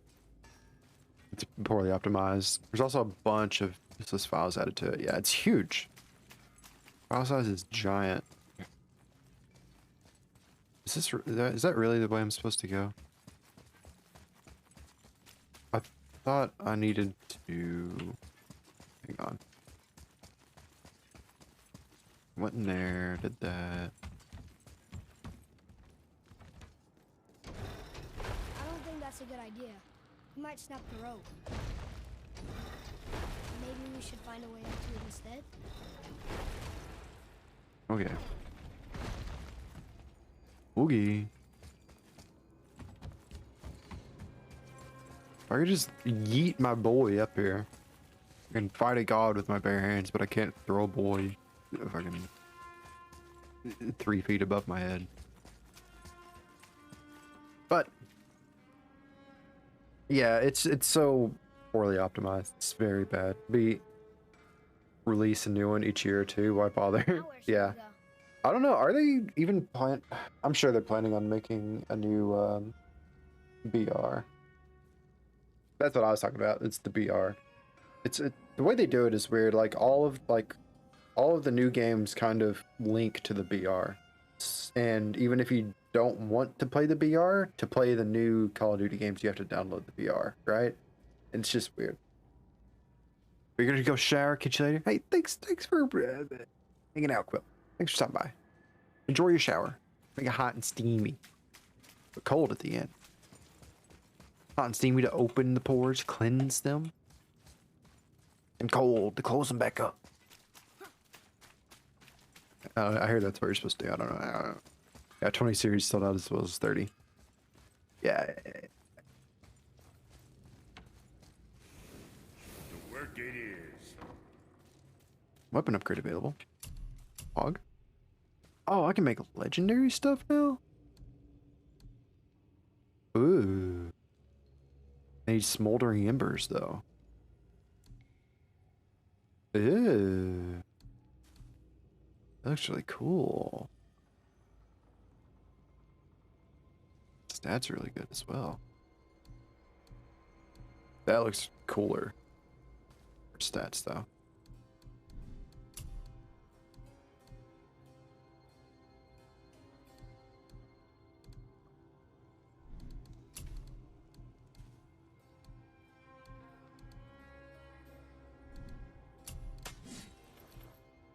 [SPEAKER 1] it's poorly optimized. There's also a bunch of useless files added to it. Yeah, it's huge. File size is giant. Is that really the way I'm supposed to go? I thought I needed to... Hang on. Went in there, did that.
[SPEAKER 2] I don't think that's a good idea. We might snap the rope. Maybe we should find a way into it instead?
[SPEAKER 1] Okay. Oogie. If I could just yeet my boy up here. I can fight a god with my bare hands, but I can't throw a boy if I can 3 feet above my head. But yeah, it's so poorly optimized. It's very bad. Release a new one each year or two. Why bother?
[SPEAKER 2] Now where should
[SPEAKER 1] Yeah.
[SPEAKER 2] we go?
[SPEAKER 1] I don't know. Are they even plan? I'm sure they're planning on making a new BR. That's what I was talking about. It's the BR. The way they do it is weird. Like all of the new games kind of link to the BR. And even if you don't want to play the BR, to play the new Call of Duty games, you have to download the BR, right? And it's just weird. We're gonna go shower. Catch you later. Hey, thanks for hanging out, Quill. Thanks for stopping by. Enjoy your shower. Make it hot and steamy, but cold at the end. Hot and steamy to open the pores, cleanse them, and cold to close them back up. I hear that's what you're supposed to do. I don't know. Yeah, 20 series sold out as well as 30. Yeah.
[SPEAKER 5] The work it is.
[SPEAKER 1] Weapon upgrade available. Hog. Oh, I can make legendary stuff now? Ooh. I need smoldering embers, though. Ew. That looks really cool. Stats are really good as well. That looks cooler. Stats, though.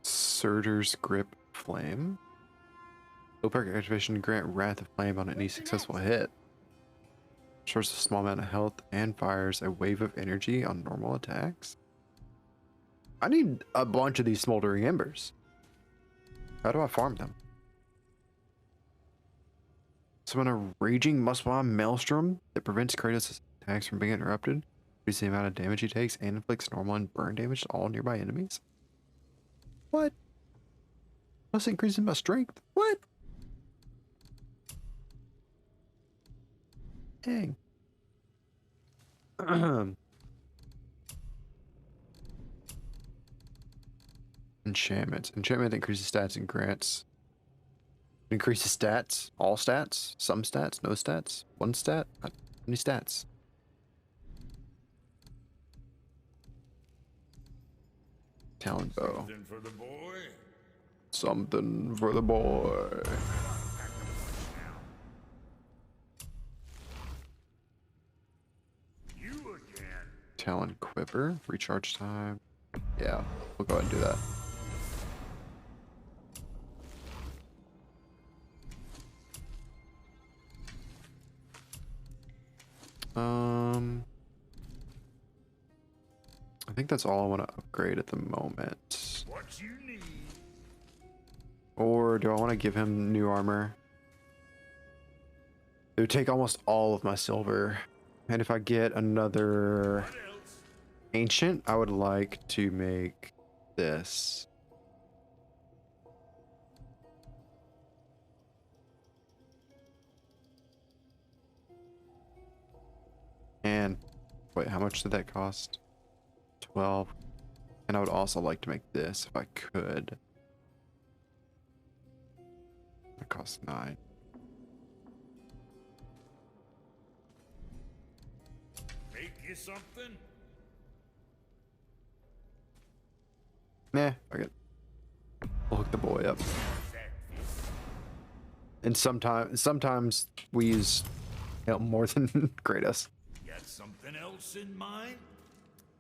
[SPEAKER 1] Surtur's Grip Flame. Low perk activation grant Wrath of Flame on any successful hit. Restores a small amount of health and fires a wave of energy on normal attacks. I need a bunch of these smoldering embers. How do I farm them? Summon a raging Muspelheim Maelstrom that prevents Kratos' attacks from being interrupted. Reduces the amount of damage he takes and inflicts normal and burn damage to all nearby enemies. What? Plus increases my strength. What? Dang. Enchantments. Enchantment increases stats and grants. Increases stats. All stats. Some stats. No stats. One stat. Not any stats. Talon bow.
[SPEAKER 5] Something for the boy.
[SPEAKER 1] Something for the boy.
[SPEAKER 5] You again.
[SPEAKER 1] Talon quiver. Recharge time. Yeah, we'll go ahead and do that. I think that's all I want to upgrade at the moment.
[SPEAKER 5] What you need.
[SPEAKER 1] Or do I want to give him new armor? It would take almost all of my silver. And if I get another ancient, I would like to make this. And wait, how much did that cost? 12. And I would also like to make this if I could. That costs 9.
[SPEAKER 5] Make you something?
[SPEAKER 1] Nah, fuck it. We'll hook the boy up. And sometimes we use more than Kratos.
[SPEAKER 5] Got something else in mind?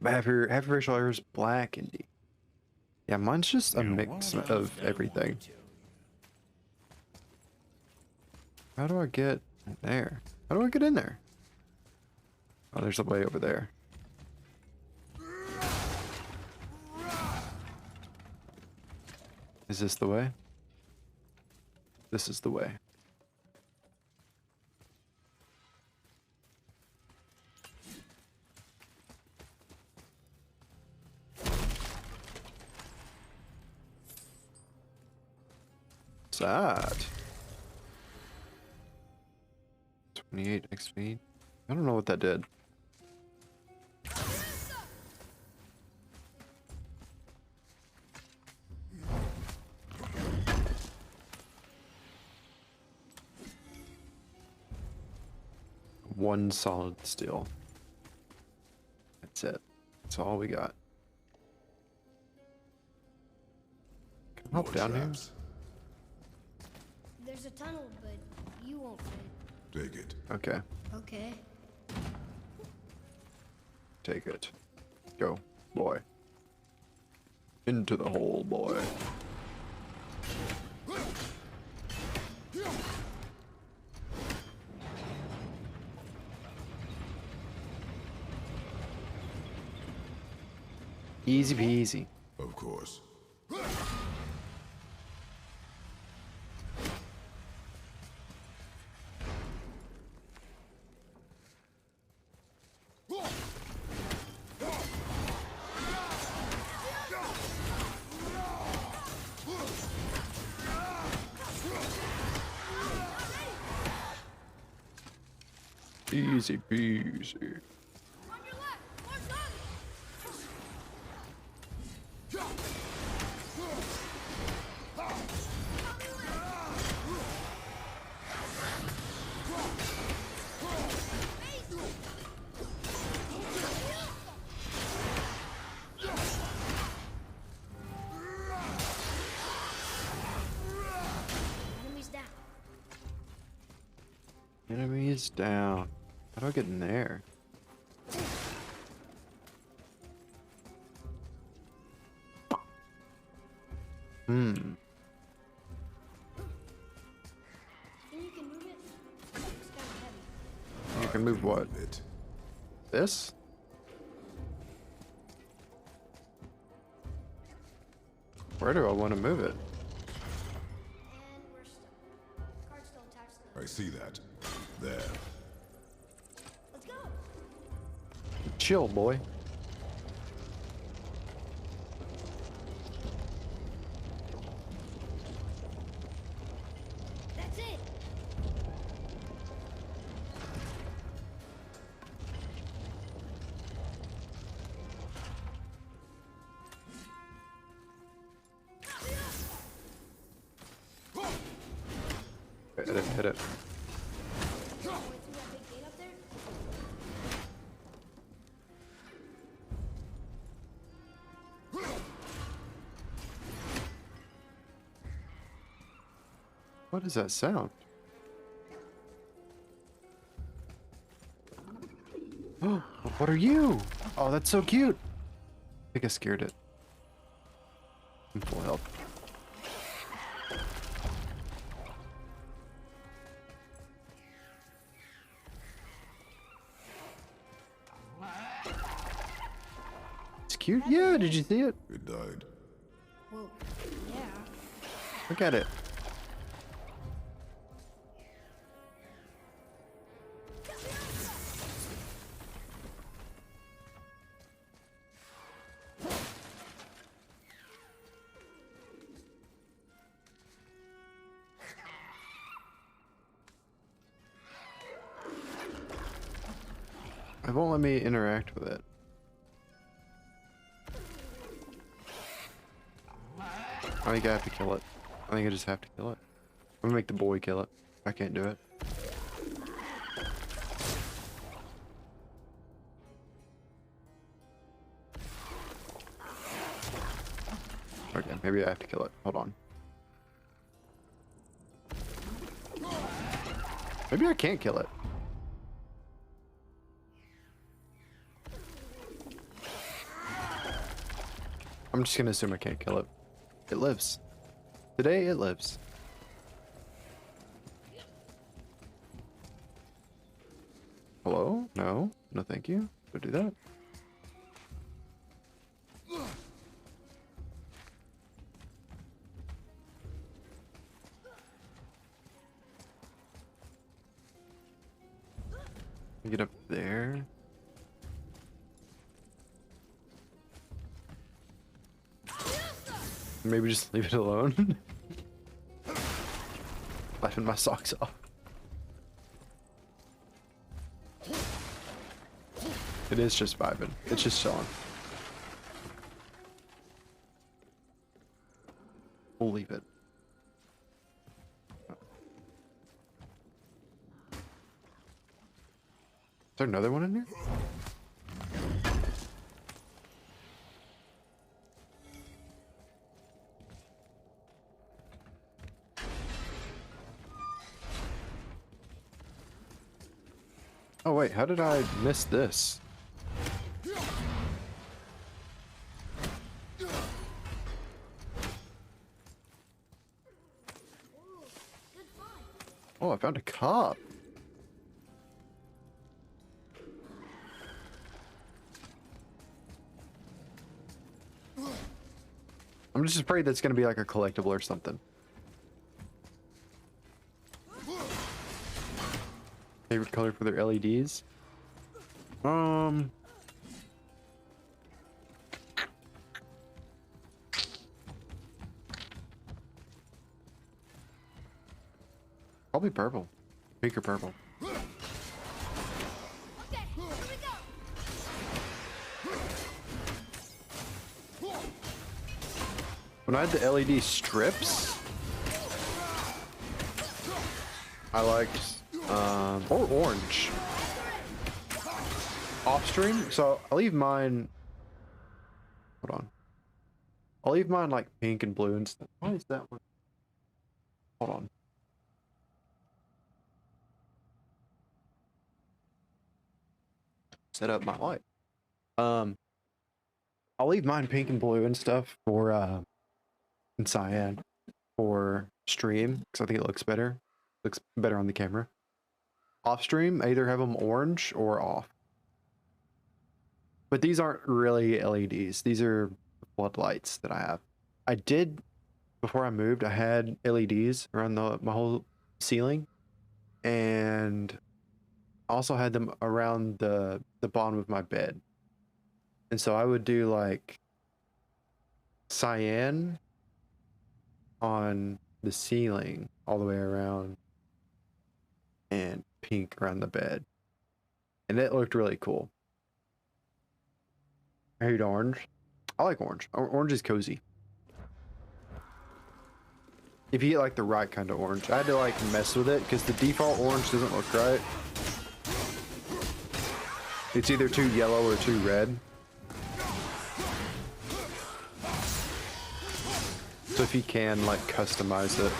[SPEAKER 1] Half your facial hair is black, indeed. Yeah, mine's just a mix of everything. How do I get there? How do I get in there? Oh, there's a way over there. Is this the way? This is the way. What's that? 28 XP. I don't know what that did. one solid steel. That's it. That's all we got. Can I hop
[SPEAKER 3] More
[SPEAKER 1] down
[SPEAKER 3] traps.
[SPEAKER 2] There's a tunnel, but you won't fit.
[SPEAKER 3] Take it.
[SPEAKER 1] here? Okay.
[SPEAKER 2] Okay.
[SPEAKER 1] Take it. Go, boy. Into the hole, boy. Easy peasy.
[SPEAKER 3] Of course.
[SPEAKER 1] Easy peasy.
[SPEAKER 2] On your left! More enemies down.
[SPEAKER 1] Enemy is down. How do I get in there? Hmm.
[SPEAKER 2] Think you can move it? It's kind of heavy.
[SPEAKER 1] You can move what?
[SPEAKER 3] It.
[SPEAKER 1] This? Where do I want to move it?
[SPEAKER 2] And we're stuck. Cards don't attach to them.
[SPEAKER 3] I see that. There.
[SPEAKER 2] Let's go!
[SPEAKER 1] Chill, boy.
[SPEAKER 2] That's it!
[SPEAKER 1] Hit it, hit it.
[SPEAKER 2] Way through that big gate up there?
[SPEAKER 1] What is that sound? Oh, what are you? Oh, that's so cute. I think I scared it. I'm full health. It's cute. Yeah, did you see it?
[SPEAKER 3] It died.
[SPEAKER 2] Well, yeah.
[SPEAKER 1] Look at it. It won't let me interact with it. I think I have to kill it. I think I just have to kill it. I'm gonna make the boy kill it. I can't do it. Okay, maybe I have to kill it. Hold on. Maybe I can't kill it. I'm just gonna assume I can't kill it. It lives. Today it lives. Hello? No? No thank you. Don't do that. Get up there. Maybe just leave it alone. Laughing my socks off. It is just vibing. It's just chilling. We'll leave it. there another one in here? Oh wait, how did I miss this? Oh, I found a cop. I'm just afraid that's gonna be like a collectible or something. Favorite color for their LEDs? Probably purple. Pink or purple.
[SPEAKER 2] Okay, here we go.
[SPEAKER 1] When I had the LED strips, I liked, or orange. Off stream, so I'll leave mine. Hold on. I'll leave mine like pink and blue and stuff. Why is that one? Hold on. Set up my light. I'll leave mine pink and blue and stuff for and cyan for stream because I think it looks better. Looks better on the camera. Off stream, I either have them orange or off. But these aren't really LEDs. These are floodlights that I have. I did before I moved. I had LEDs around my whole ceiling, and also had them around the bottom of my bed. And so I would do like cyan on the ceiling all the way around and pink around the bed. And it looked really cool. I hate orange. I like orange. Orange is cozy. If you get like the right kind of orange. I had to like mess with it because the default orange doesn't look right. It's either too yellow or too red. So if you can like customize it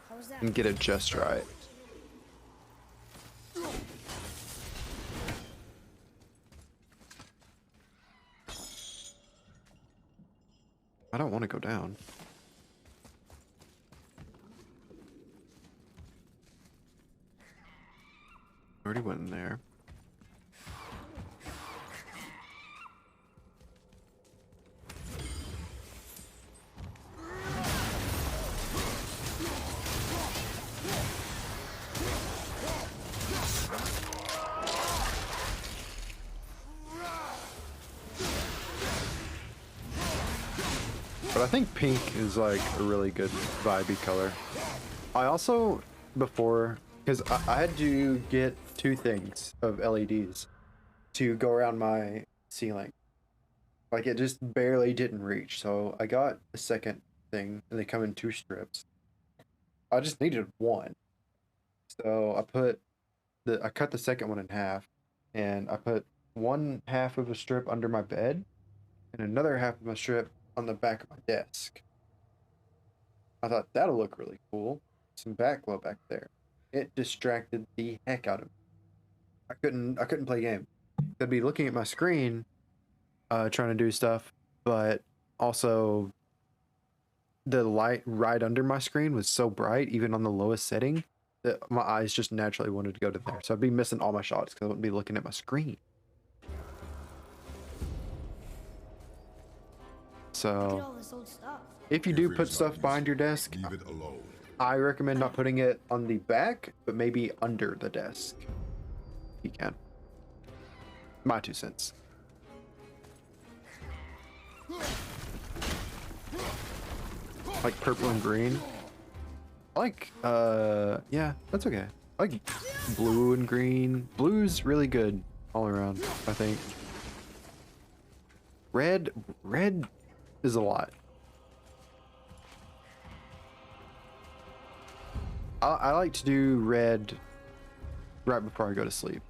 [SPEAKER 2] How was that?
[SPEAKER 1] and get it just right. I don't want to go down. Already went in there. But I think pink is like a really good vibey color. I also, before, because I had to get 2 things of LEDs to go around my ceiling. Like it just barely didn't reach. So I got a second thing and they come in 2 strips. I just needed 1. So I cut the second one in half and I put 1 half of a strip under my bed and another half of a strip on the back of my desk. I thought that'll look really cool. Some backglow back there. It distracted the heck out of me. I couldn't play a game. I'd be looking at my screen, trying to do stuff, but also the light right under my screen was so bright, even on the lowest setting, that my eyes just naturally wanted to go to there. So I'd be missing all my shots because I wouldn't be looking at my screen.
[SPEAKER 2] Look at
[SPEAKER 1] So
[SPEAKER 2] all this old stuff.
[SPEAKER 1] if you do put stuff behind your desk,
[SPEAKER 3] Leave it alone.
[SPEAKER 1] I recommend not putting it on the back, but maybe under the desk. If you can. My 2 cents. Like purple and green. I like, yeah, that's okay. I like blue and green. Blue's really good all around, I think. Red is a lot. I like to do red right before I go to sleep.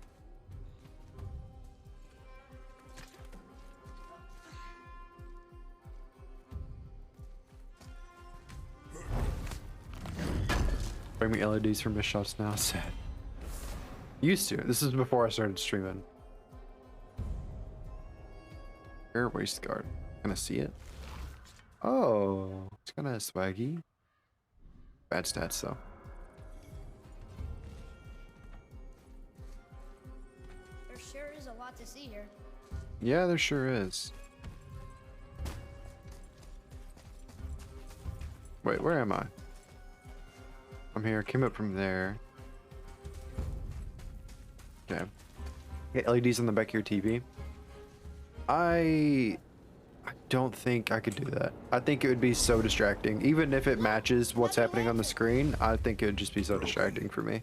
[SPEAKER 1] Bring me LEDs for missed shots now. Sad. Used to. This is before I started streaming. Air waist guard. Can I see it? Oh, it's kind of swaggy. Bad stats though.
[SPEAKER 2] There sure is a lot to see here.
[SPEAKER 1] Yeah, there sure is. Wait, where am I? I'm here. Came up from there. Okay. Get LEDs on the back of your TV. I don't think I could do that. I think it would be so distracting. Even if it matches what's happening on the screen, I think it would just be so distracting for me.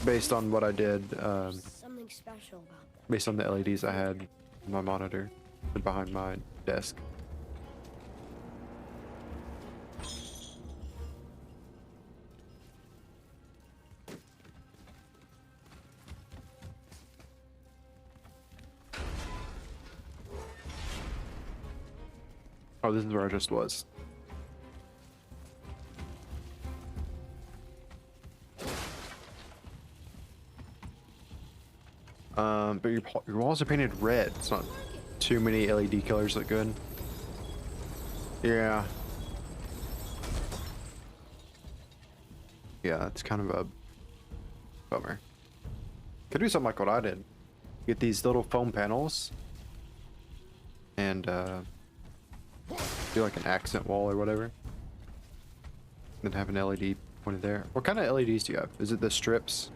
[SPEAKER 1] Based on what I did,
[SPEAKER 2] Something special about that.
[SPEAKER 1] based on the LEDs I had on my monitor behind my desk. Oh, this is where I just was. But your walls are painted red. It's not too many LED colors look good. Yeah. Yeah, it's kind of a bummer. Could do something like what I did. Get these little foam panels and do like an accent wall or whatever. Then have an LED pointed there. What kind of LEDs do you have? Is it the strips?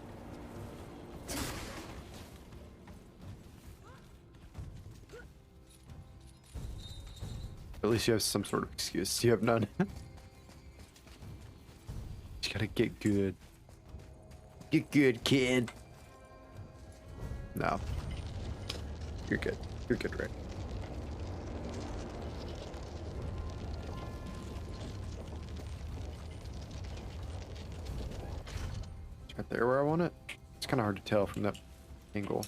[SPEAKER 1] At least you have some sort of excuse. You have none. You gotta get good. Get good, kid. No. You're good. You're good, right? Right there where I want it. It's kind of hard to tell from that angle.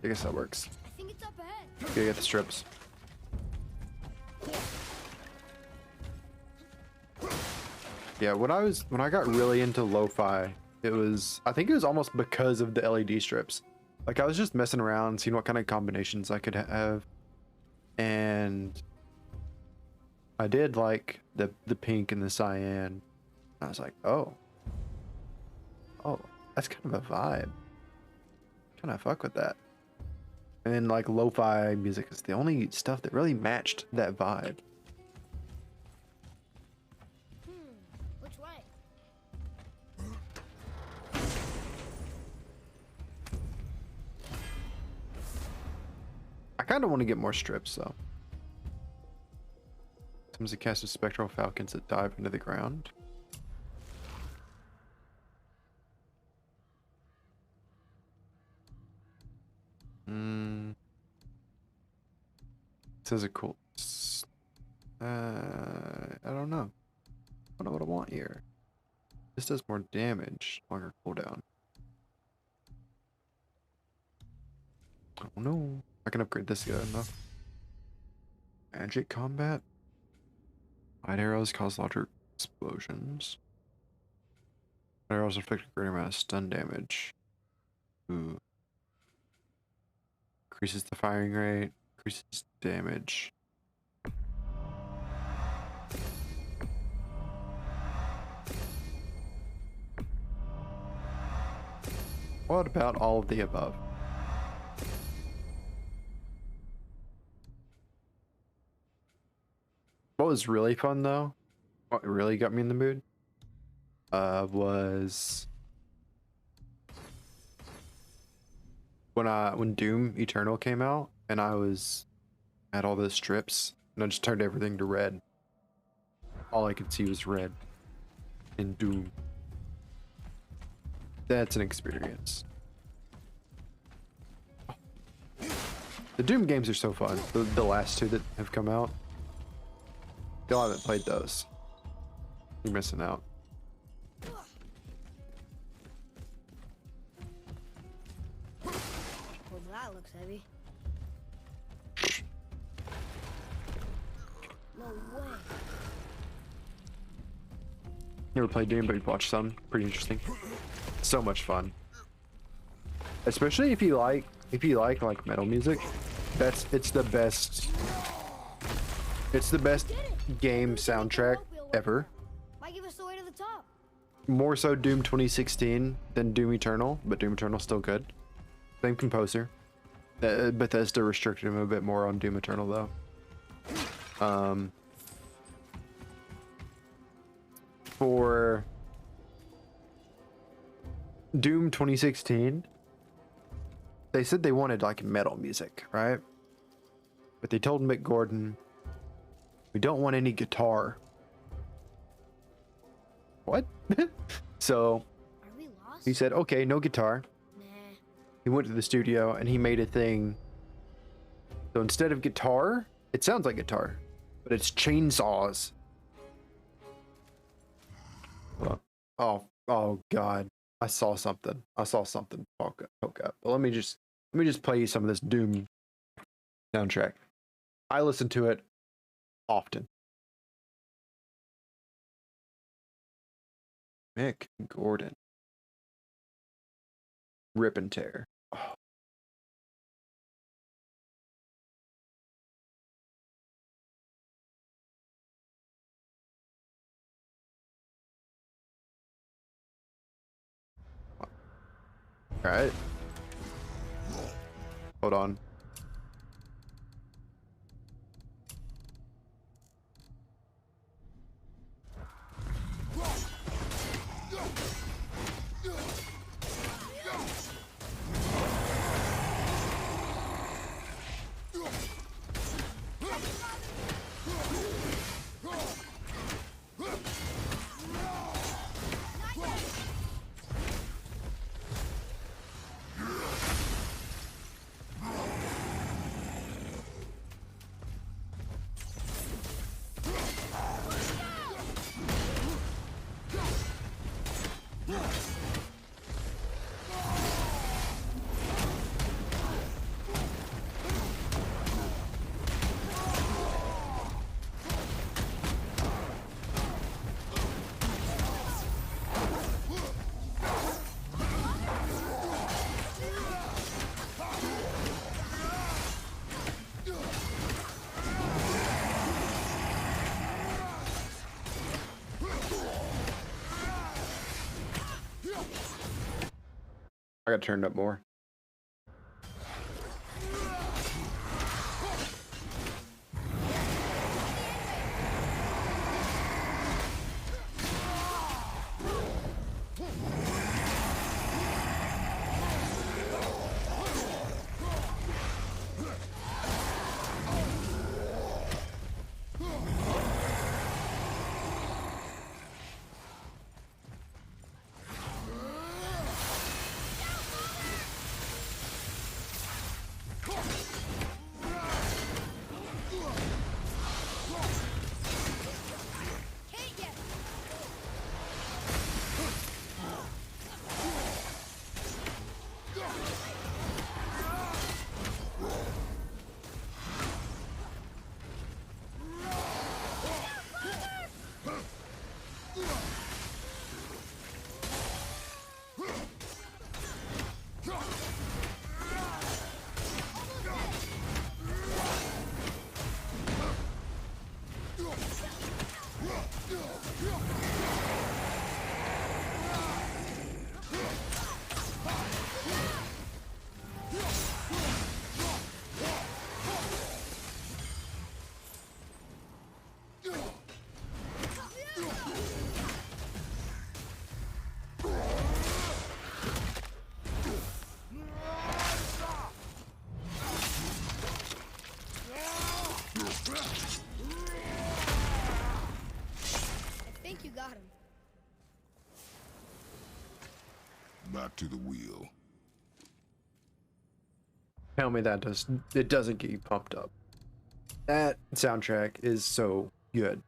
[SPEAKER 1] I guess that works.
[SPEAKER 2] I think it's up ahead.
[SPEAKER 1] Okay, get the strips. Yeah, when I got really into lo-fi, I think it was almost because of the LED strips. Like I was just messing around, seeing what kind of combinations I could have, and I did like the pink and the cyan. I was like, oh, that's kind of a vibe. Kind of fuck with that. And then like lo-fi music is the only stuff that really matched that vibe.
[SPEAKER 2] Which way?
[SPEAKER 1] I kind of want to get more strips though. Sometimes it casts spectral falcons that dive into the ground. It says a cool. I don't know. I don't know what I want here. This does more damage, longer cooldown. Oh no. I can upgrade this good enough. Magic combat. Light arrows cause larger explosions. Light arrows inflict a greater amount of stun damage. Ooh. Increases the firing rate. Increases damage. What about all of the above? What was really fun though, what really got me in the mood, was when Doom Eternal came out and I had all those strips and I just turned everything to red. All I could see was red in Doom. That's an experience. The Doom games are so fun. The last two that have come out. Y'all haven't played those. You're missing out.
[SPEAKER 2] heavy. No way.
[SPEAKER 1] Never played Doom, but watched some. Pretty interesting. So much fun. Especially if you like metal music. It's the best. It's the best game soundtrack ever.
[SPEAKER 2] Might give us the way to the top.
[SPEAKER 1] More so Doom 2016 than Doom Eternal, but Doom Eternal's still good. Same composer. Bethesda restricted him a bit more on Doom Eternal though. For Doom 2016, they said they wanted like metal music, right? But they told Mick Gordon, we don't want any guitar. What? So
[SPEAKER 2] Are we lost?
[SPEAKER 1] he said, okay, no guitar.
[SPEAKER 2] Nah.
[SPEAKER 1] He went to the studio and he made a thing. So instead of guitar, it sounds like guitar, but it's chainsaws. Oh God. I saw something poke up. But let me just play you some of this Doom soundtrack. I listen to it often. Mick Gordon. Rip and tear. Oh. All right. Hold on. I got turned up more.
[SPEAKER 2] Got him.
[SPEAKER 3] Back to the wheel.
[SPEAKER 1] Tell me that it doesn't get you pumped up. That soundtrack is so good.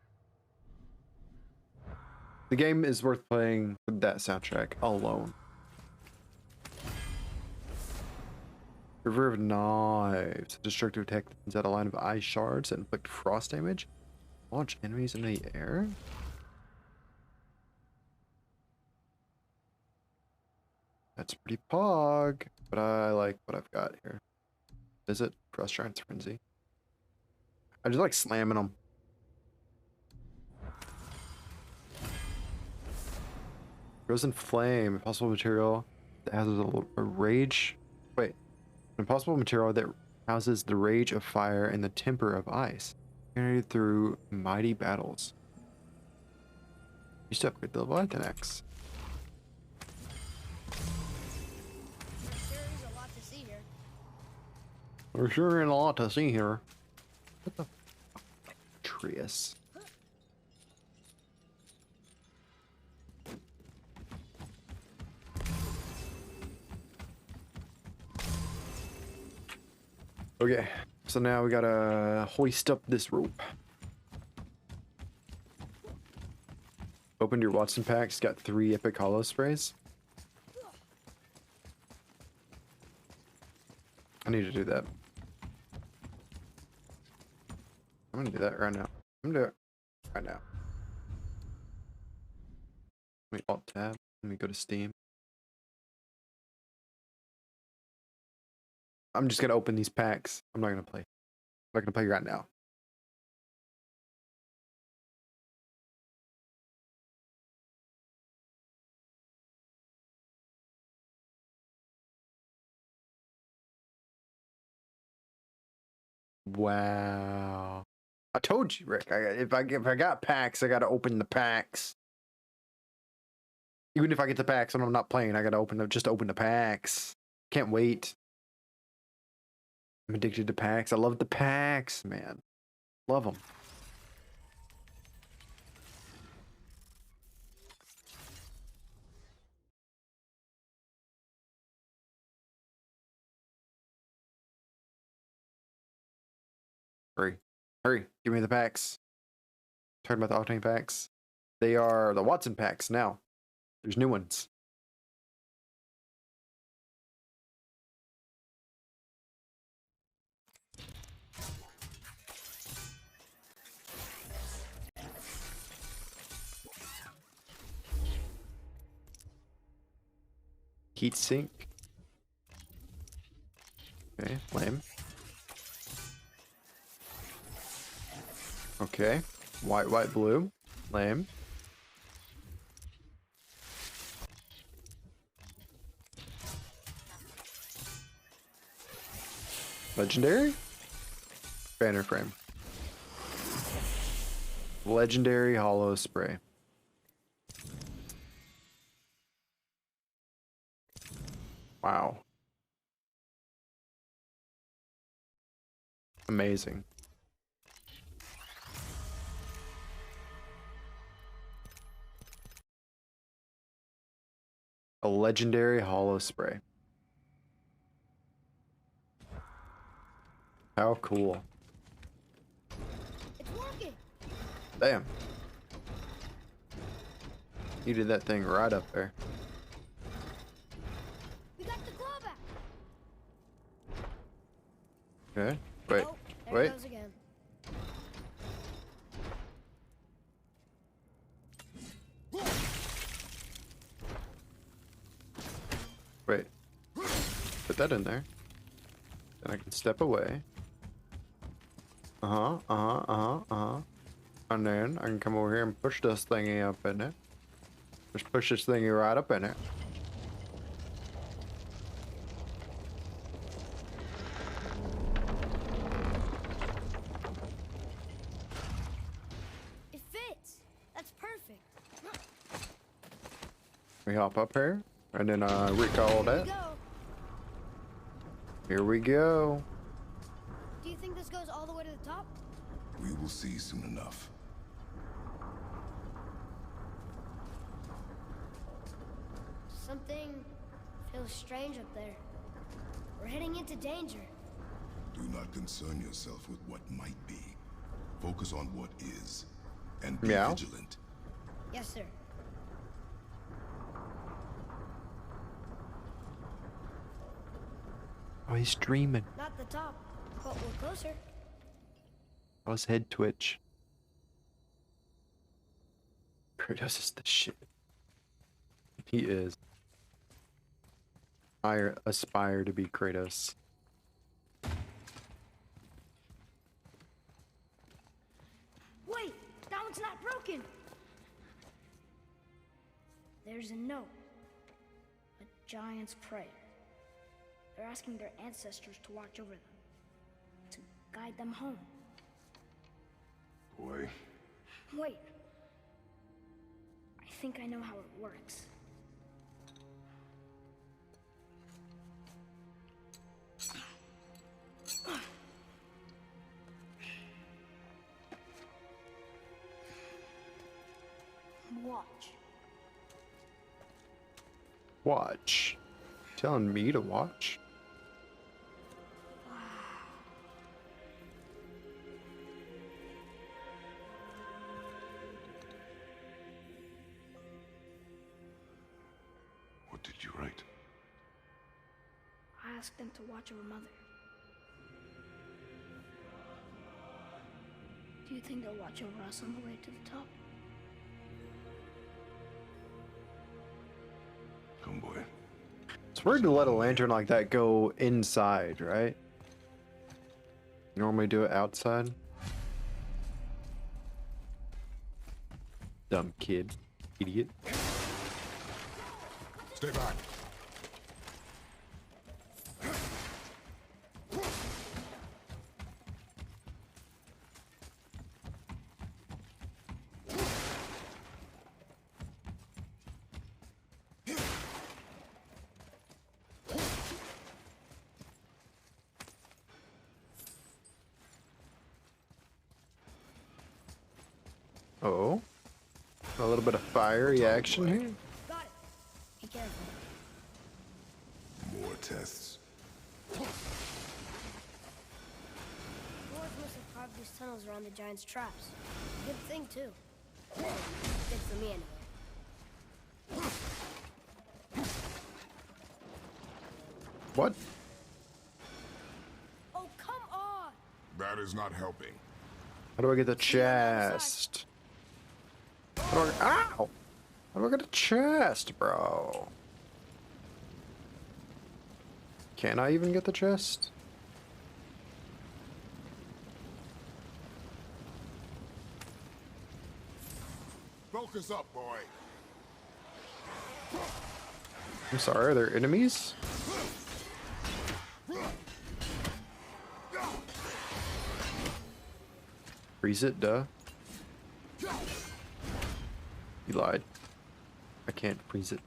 [SPEAKER 1] The game is worth playing with that soundtrack alone. River of Knives. Destructive attack that sends out a line of ice shards that inflict frost damage. Launch enemies in the air. That's pretty pog, but I like what I've got here. Visit Frustrance Frenzy. I just like slamming them. Frozen Flame, impossible material that has a rage. Wait, an impossible material that houses the rage of fire and the temper of ice, generated through mighty battles. Used to upgrade the Leviathan Axe.
[SPEAKER 2] There is a lot to see here.
[SPEAKER 1] There's sure a lot to see here. What the fuck? Trius. Okay, so now we gotta hoist up this rope. Opened your Watson packs, got 3 epic hollow sprays. I need to do that. I'm gonna do that right now. I'm gonna do it right now. Let me alt tab. Let me go to Steam. I'm just gonna open these packs. I'm not gonna play. I'm not gonna play right now. Wow. I told you, Rick. If I got packs, I gotta open the packs. Even if I get the packs and I'm not playing, I gotta just open the packs. Can't wait. I'm addicted to packs. I love the packs, man. Love them. Hurry. Hurry. Give me the packs. Talking about the Octane packs. They are the Watson packs now. There's new ones. Heat sink. Okay, lame. Okay. White, white, blue. Lame. Legendary? Banner frame. Legendary hollow spray. Wow. Amazing. A legendary hollow spray. How cool.
[SPEAKER 2] It's working.
[SPEAKER 1] Damn. You did that thing right up there.
[SPEAKER 2] We got the claw back.
[SPEAKER 1] Okay. Wait.
[SPEAKER 2] Oh, there
[SPEAKER 1] Wait.
[SPEAKER 2] it goes again.
[SPEAKER 1] Wait. Put that in there. Then I can step away. And then I can come over here and push this thingy up in it. Just push this thingy right up in it.
[SPEAKER 2] It fits. That's perfect.
[SPEAKER 1] We hop up here. And then recall that.
[SPEAKER 2] Go.
[SPEAKER 1] Here we go.
[SPEAKER 2] Do you think this goes all the way to the top?
[SPEAKER 3] We will see soon enough.
[SPEAKER 2] Something feels strange up there. We're heading into danger.
[SPEAKER 3] Do not concern yourself with what might be. Focus on what is. And be
[SPEAKER 1] Meow.
[SPEAKER 3] vigilant.
[SPEAKER 2] Yes, sir.
[SPEAKER 1] Oh, he's dreaming.
[SPEAKER 2] Not the top, but we're closer.
[SPEAKER 1] Oh, his head twitch. Kratos is the shit. He is. I aspire to be Kratos.
[SPEAKER 2] Wait, that one's not broken. There's a note. A giant's prayer. They're asking their ancestors to watch over them. To guide them home.
[SPEAKER 3] Boy,
[SPEAKER 2] Wait. I think I know how it works. Watch.
[SPEAKER 1] Watch. Telling me to watch?
[SPEAKER 3] what did you write?
[SPEAKER 2] I asked them to watch over Mother. Do you think they'll watch over us on the way to the top?
[SPEAKER 3] Come, boy.
[SPEAKER 1] It's weird to let a lantern like that go inside, right? Normally do it outside. Dumb kid. Idiot.
[SPEAKER 3] Stay back.
[SPEAKER 1] Oh. A little bit of fiery action here.
[SPEAKER 2] Got it. Be careful.
[SPEAKER 3] More tests.
[SPEAKER 2] Dwarves must have carved these tunnels around the giant's traps. Good thing, too. Good for me, anyway.
[SPEAKER 1] What?
[SPEAKER 2] Oh, come on!
[SPEAKER 3] That is not helping.
[SPEAKER 1] How do I get the chest? How do I, ow! How do I get the chest, bro? Can I even get the chest?
[SPEAKER 3] Focus up, boy.
[SPEAKER 1] I'm sorry, are there enemies? Freeze it, duh. You lied. I can't freeze it.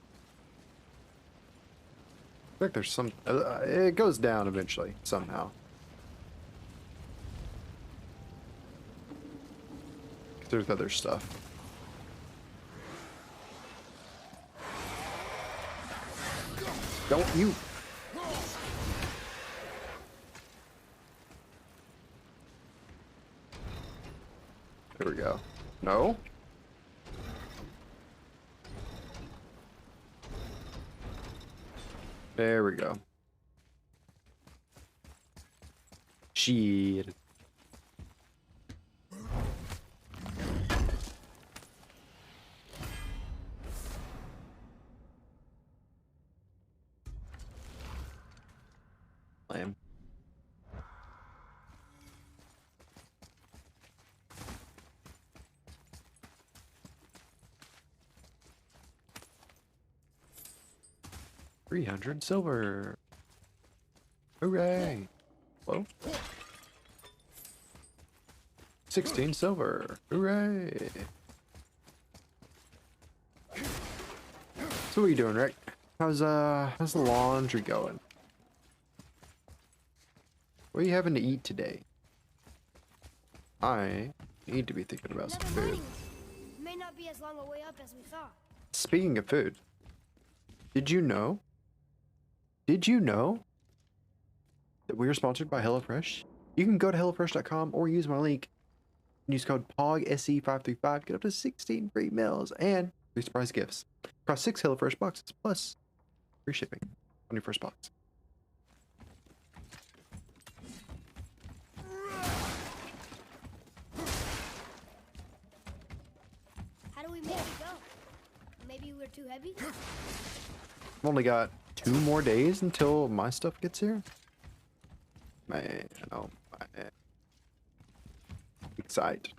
[SPEAKER 1] I think there's some... it goes down eventually, somehow. There's other stuff. Don't you... There we go. No? There we go. Shit. Lamb. $300 silver. Hooray! Whoa. 16 silver. Hooray! So what are you doing, Rick? How's the laundry going? What are you having to eat today? I need to be thinking about some
[SPEAKER 2] Another
[SPEAKER 1] food.
[SPEAKER 2] mining lead. May not be as long a way up as we thought.
[SPEAKER 1] Speaking of food, did you know that we are sponsored by HelloFresh? You can go to hellofresh.com or use my link and use code POGSE535, get up to 16 free meals and free surprise gifts across 6 HelloFresh boxes plus free shipping on your first box.
[SPEAKER 2] How do we make it go? Maybe we're too heavy?
[SPEAKER 1] I've only got 2 more days until my stuff gets here. Man, oh man. Excited.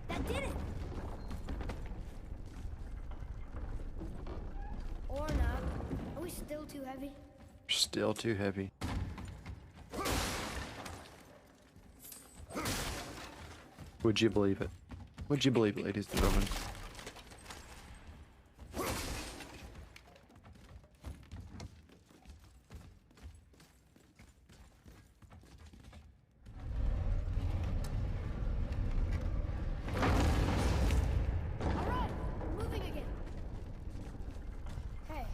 [SPEAKER 2] That did it! Or not. Are we still too heavy?
[SPEAKER 1] Still too heavy. Would you believe it? Would you believe it, ladies and gentlemen?
[SPEAKER 2] Alright, we're moving again. Hey,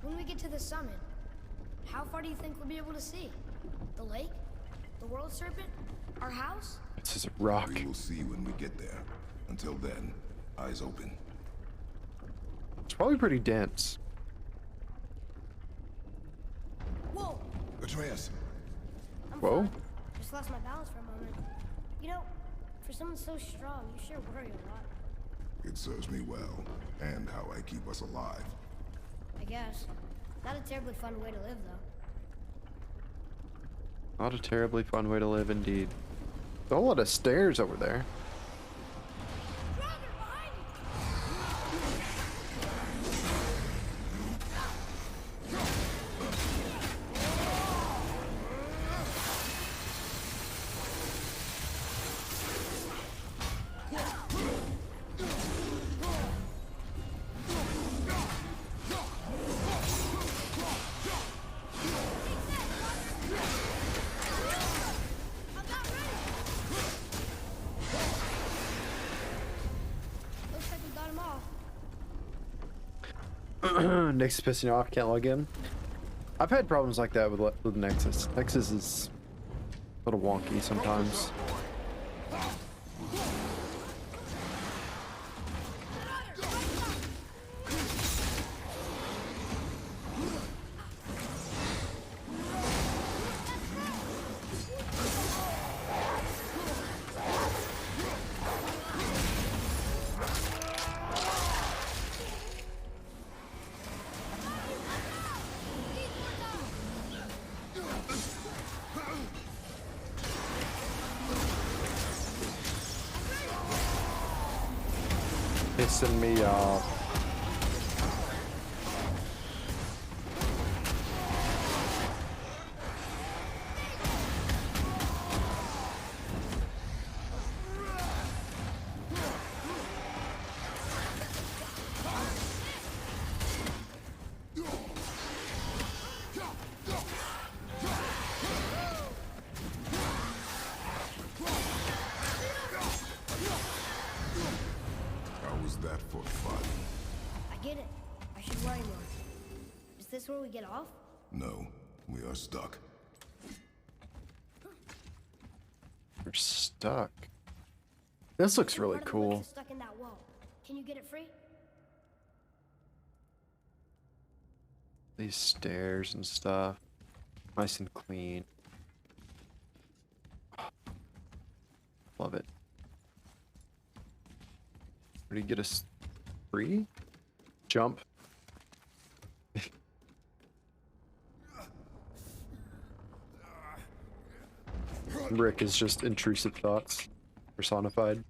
[SPEAKER 2] when we get to the summit, how far do you think we'll be able to see? The lake? The world serpent? Our house?
[SPEAKER 1] This is a rock.
[SPEAKER 3] We will see when we get there. Until then, eyes open.
[SPEAKER 1] It's probably pretty dense.
[SPEAKER 2] Whoa!
[SPEAKER 3] Atreus!
[SPEAKER 2] I'm
[SPEAKER 1] Whoa.
[SPEAKER 2] fine. Just lost my balance for a moment. You know, for someone so strong, you sure worry a lot.
[SPEAKER 3] It serves me well, and how I keep us alive.
[SPEAKER 2] I guess. Not a terribly fun way to live, though.
[SPEAKER 1] Not a terribly fun way to live, indeed. There's a whole lot of stairs over there.
[SPEAKER 2] Brother, behind you! I'm not ready! Looks like we got him off.
[SPEAKER 1] Nexus pissing you off, can't log in. I've had problems like that with Nexus. Nexus is a little wonky sometimes. Pissing me off.
[SPEAKER 3] How was that for fun?
[SPEAKER 2] I get it. I should worry more. Is this where we get off?
[SPEAKER 3] No, we are stuck.
[SPEAKER 1] We're stuck. This looks really
[SPEAKER 2] Part of the
[SPEAKER 1] cool.
[SPEAKER 2] lift is stuck in that wall. Can you get it free?
[SPEAKER 1] These stairs and stuff. Nice and clean. Love it. Where do you get us free? Jump. Rick is just intrusive thoughts personified.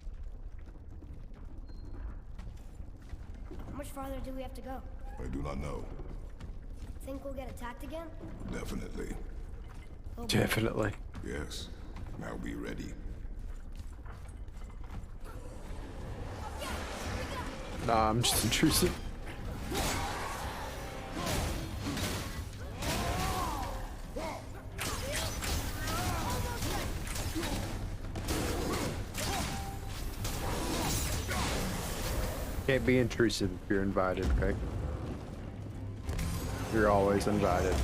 [SPEAKER 2] How much farther do we have to go?
[SPEAKER 3] I do not know.
[SPEAKER 2] Think we'll get attacked again?
[SPEAKER 3] Definitely.
[SPEAKER 2] Oh, boy.
[SPEAKER 1] Definitely.
[SPEAKER 3] Yes. Now be ready.
[SPEAKER 1] Nah, I'm just intrusive. Can't be intrusive if you're invited, okay? You're always invited.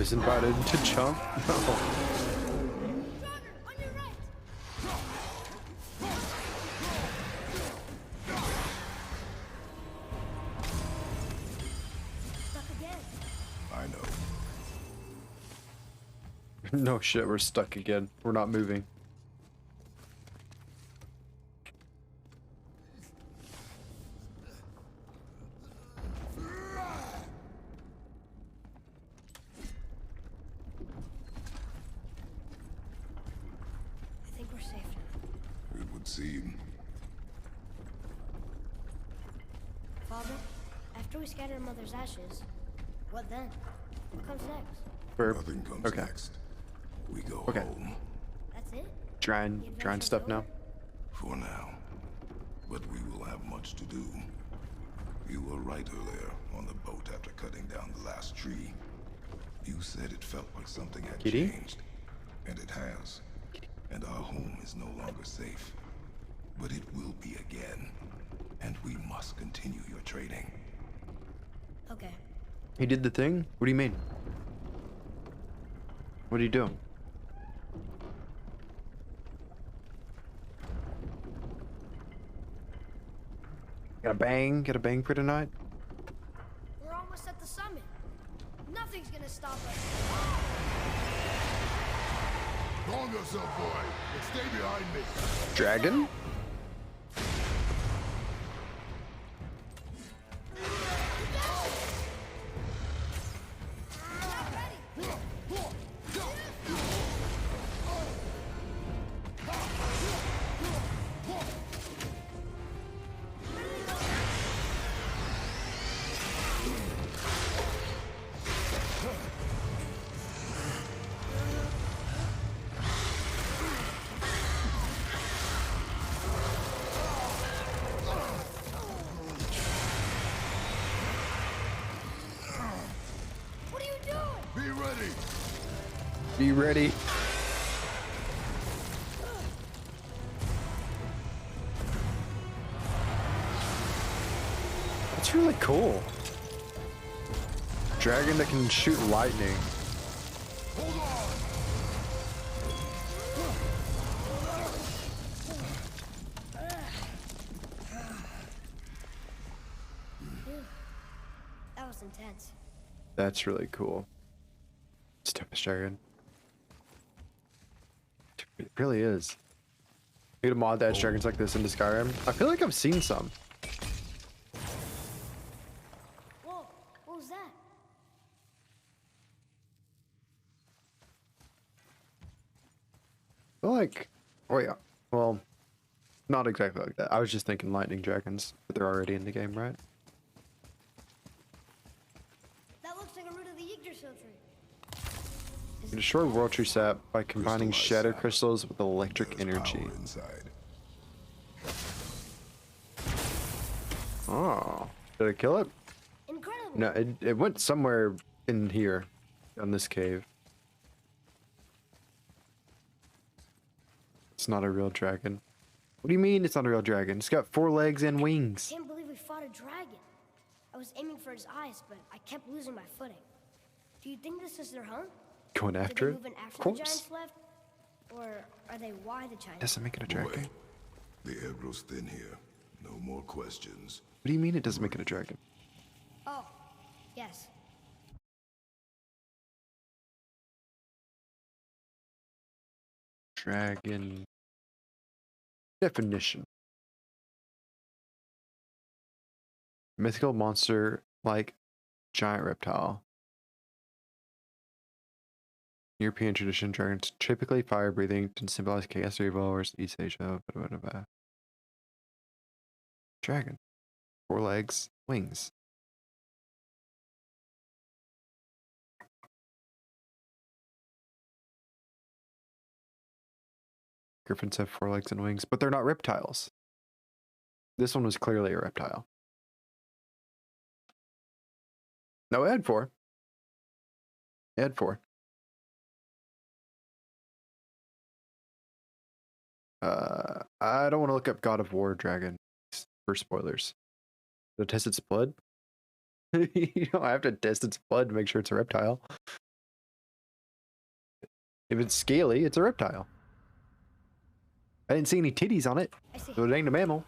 [SPEAKER 1] was invited to jump.
[SPEAKER 2] Draugr, on your right. Stuck again.
[SPEAKER 3] I know.
[SPEAKER 1] No shit, we're stuck again. We're not moving.
[SPEAKER 2] I think we're safe now.
[SPEAKER 3] It would seem.
[SPEAKER 2] Father, after we scatter Mother's ashes, what then? What comes next?
[SPEAKER 1] Burp.
[SPEAKER 3] Nothing comes
[SPEAKER 1] Okay.
[SPEAKER 3] next. We go
[SPEAKER 1] Okay.
[SPEAKER 3] home
[SPEAKER 2] That's it?
[SPEAKER 1] Trying stuff now.
[SPEAKER 3] for now. But we will have much to do. You were right earlier on the boat after cutting down the last tree. You said it felt like something had
[SPEAKER 1] Kitty?
[SPEAKER 3] changed. And it has. And our home is no longer safe. But it will be again. And we must continue your trading.
[SPEAKER 2] Okay.
[SPEAKER 1] He did the thing? What do you mean? What are you doing? Got a bang for tonight?
[SPEAKER 2] We're almost at the summit. Nothing's gonna stop us.
[SPEAKER 3] Calm yourself, boy, and stay behind me.
[SPEAKER 1] Dragon?
[SPEAKER 2] What are you doing?
[SPEAKER 3] Be ready.
[SPEAKER 1] Be ready. That's really cool. Dragon that can shoot lightning.
[SPEAKER 3] Hold on.
[SPEAKER 2] That was intense.
[SPEAKER 1] That's really cool. It's Tempest Dragon. It really is. You to mod that dragons like this into Skyrim. I feel like I've seen some.
[SPEAKER 2] Whoa, what was that?
[SPEAKER 1] I feel like, oh yeah, well, not exactly like that. I was just thinking lightning dragons, but they're already in the game, right?
[SPEAKER 2] That looks like a root of the Yggdrasil tree.
[SPEAKER 1] You can destroy World Tree Sap by combining
[SPEAKER 3] Crystallized
[SPEAKER 1] shatter
[SPEAKER 3] sap.
[SPEAKER 1] crystals with electric
[SPEAKER 3] There's
[SPEAKER 1] energy.
[SPEAKER 3] power inside.
[SPEAKER 1] Oh, did I kill it?
[SPEAKER 2] Incredible.
[SPEAKER 1] No, it went somewhere in here, on this cave. It's not a real dragon. What do you mean it's not a real dragon? It's got 4 legs and wings.
[SPEAKER 2] Can't believe we fought a dragon. I was aiming for his eyes, but I kept losing my footing. Do you think this is their home?
[SPEAKER 1] Going
[SPEAKER 2] Did
[SPEAKER 1] after
[SPEAKER 2] they
[SPEAKER 1] it?
[SPEAKER 2] move in after
[SPEAKER 1] Of
[SPEAKER 2] the
[SPEAKER 1] course.
[SPEAKER 2] giants left? Or are they why the giants?
[SPEAKER 1] Doesn't make it a
[SPEAKER 3] Boy,
[SPEAKER 1] dragon.
[SPEAKER 3] the air grows thin here. No more questions.
[SPEAKER 1] What do you mean it doesn't make it a dragon?
[SPEAKER 2] Oh, yes.
[SPEAKER 1] Dragon definition. Mythical monster like giant reptile. European tradition, dragons typically fire breathing to symbolize chaos or evil, whereas East Asia. Dragon. 4 legs, wings. Griffins have 4 legs and wings, but they're not reptiles. This one was clearly a reptile. No, it had 4. It had 4. I don't want to look up God of War dragon for spoilers. To test its blood? You don't have to test its blood to make sure it's a reptile. If it's scaly, it's a reptile. I didn't see any titties on it,
[SPEAKER 2] I see.
[SPEAKER 1] so it ain't a mammal.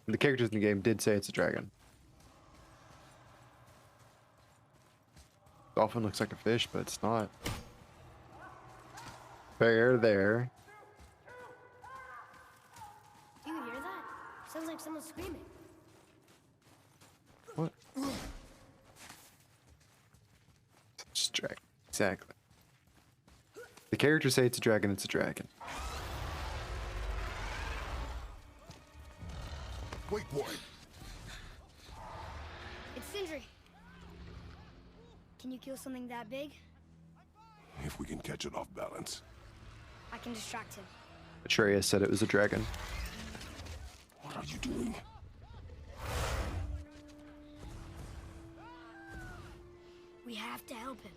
[SPEAKER 1] The characters in the game did say it's a dragon. Dolphin looks like a fish, but it's not. Bear there.
[SPEAKER 2] Do you hear that? Sounds like someone screaming.
[SPEAKER 1] What? It's a dragon. Exactly. The characters say it's a dragon, it's a dragon.
[SPEAKER 3] Wait, boy.
[SPEAKER 2] It's Sindri. Can you kill something that big?
[SPEAKER 3] If we can catch it off balance.
[SPEAKER 2] I can distract him.
[SPEAKER 1] Atreus said it was a dragon.
[SPEAKER 3] What are you doing?
[SPEAKER 2] We have to help him.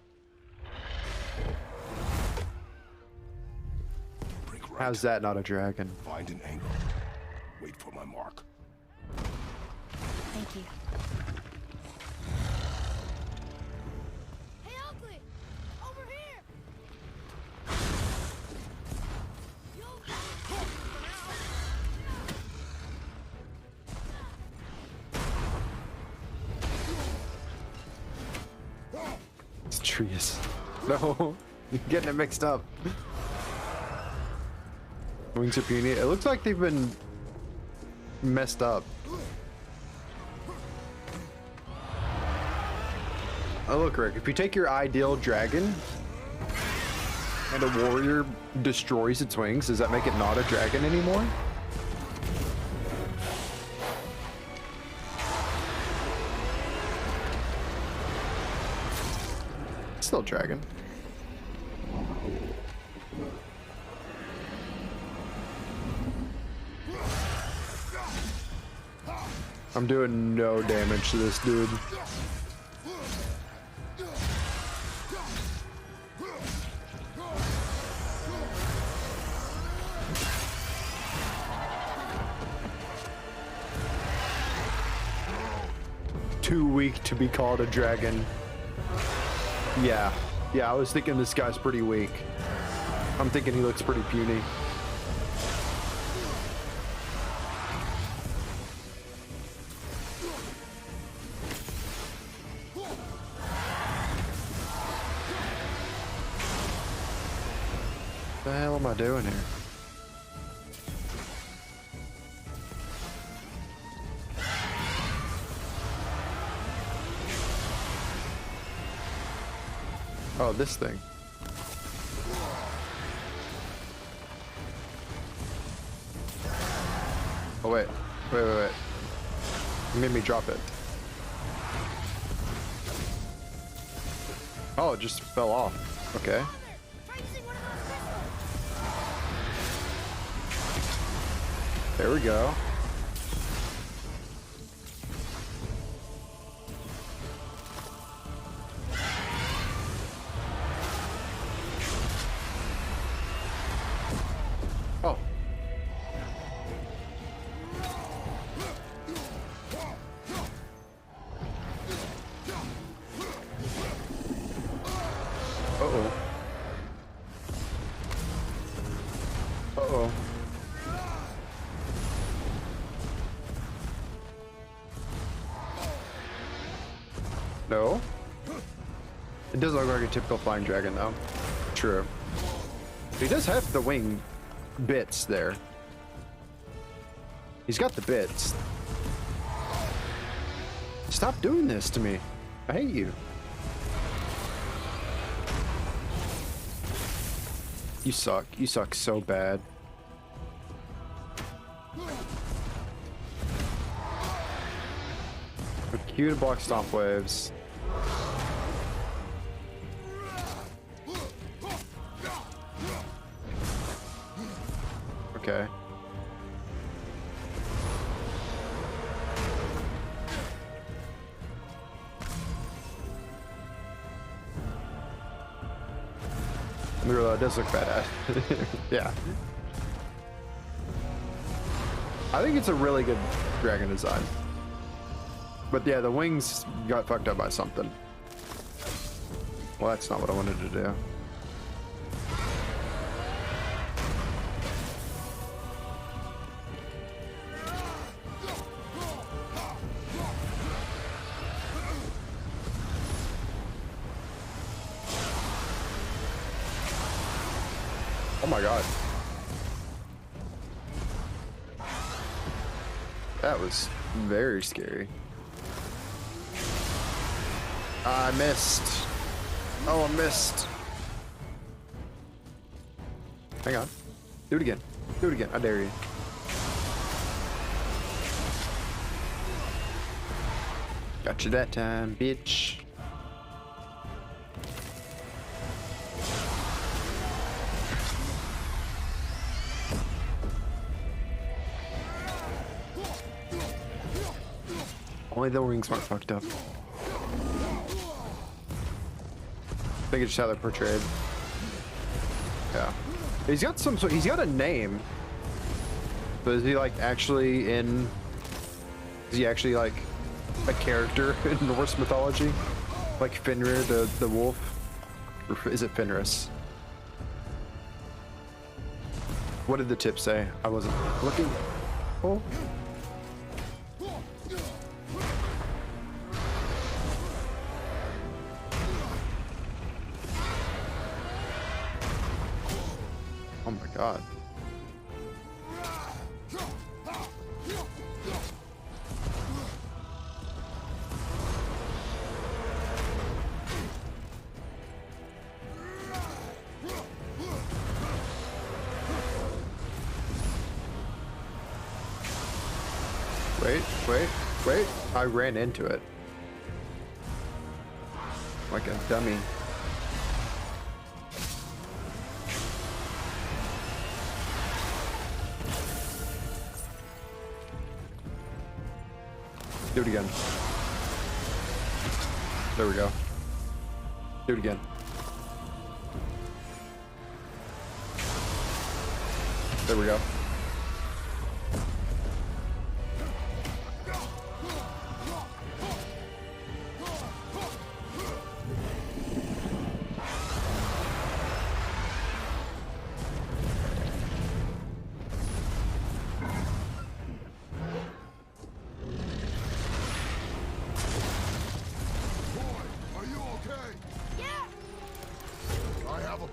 [SPEAKER 3] Break right.
[SPEAKER 1] How's that not a dragon?
[SPEAKER 3] Find an angle. Wait for my mark.
[SPEAKER 2] Thank you. Hey, Ugly! Over here!
[SPEAKER 1] It's Atreus. No, you're getting it mixed up. Wings are puny. It looks like they've been messed up. Oh, look, Rick, if you take your ideal dragon and a warrior destroys its wings, does that make it not a dragon anymore? It's still a dragon. I'm doing no damage to this dude. Too weak to be called a dragon. Yeah, I was thinking this guy's pretty weak. I'm thinking he looks pretty puny. What the hell am I doing here? Oh, this thing. Oh, wait. Wait. You made me drop it. Oh, it just fell off. Okay.
[SPEAKER 2] Try using one of those crystals.
[SPEAKER 1] There we go. Oh. Uh-oh. Uh-oh. No? It doesn't look like a typical flying dragon, though. True. He does have the wing bits there. He's got the bits. Stop doing this to me. I hate you. You suck. You suck so bad. Q to block stomp waves. Okay. It does look badass. Yeah. I think it's a really good dragon design. But yeah, the wings got fucked up by something. Well, that's not what I wanted to do. Oh my god. That was very scary. I missed. Oh, I missed. Hang on. Do it again. Do it again. I dare you. Got you that time, bitch. Only the wings weren't fucked up. I think it's just how they're portrayed. Yeah. He's got some sort, he's got a name. But is he like actually in, is he actually like a character in Norse mythology? Like Fenrir the wolf? Or is it Fenris? What did the tip say? I wasn't looking. Oh. Oh my god. Wait. I ran into it. Like a dummy. Do it again. There we go. Do it again. There we go.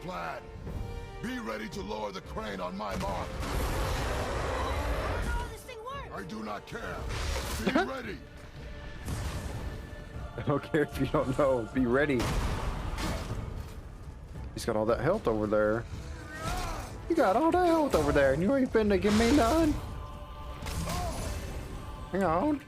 [SPEAKER 3] Plan. Be ready to lower the crane on my mark.
[SPEAKER 2] How will this thing work?
[SPEAKER 3] I do not care. Be ready.
[SPEAKER 1] I don't care if you don't know. Be ready. He's got all that health over there. You got all that health over there, and you ain't finna give me none. Hang on.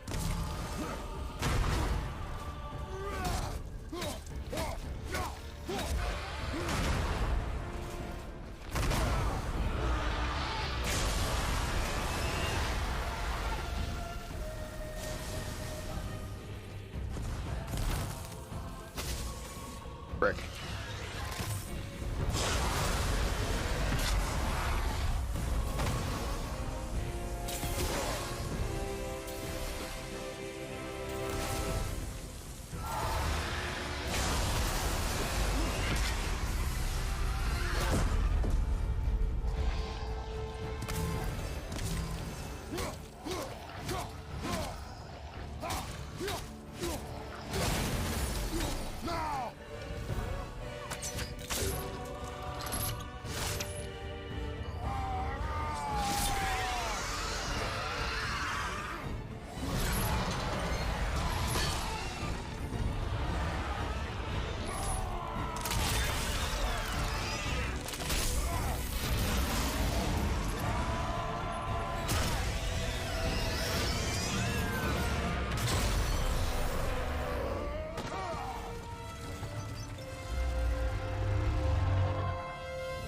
[SPEAKER 1] Brick.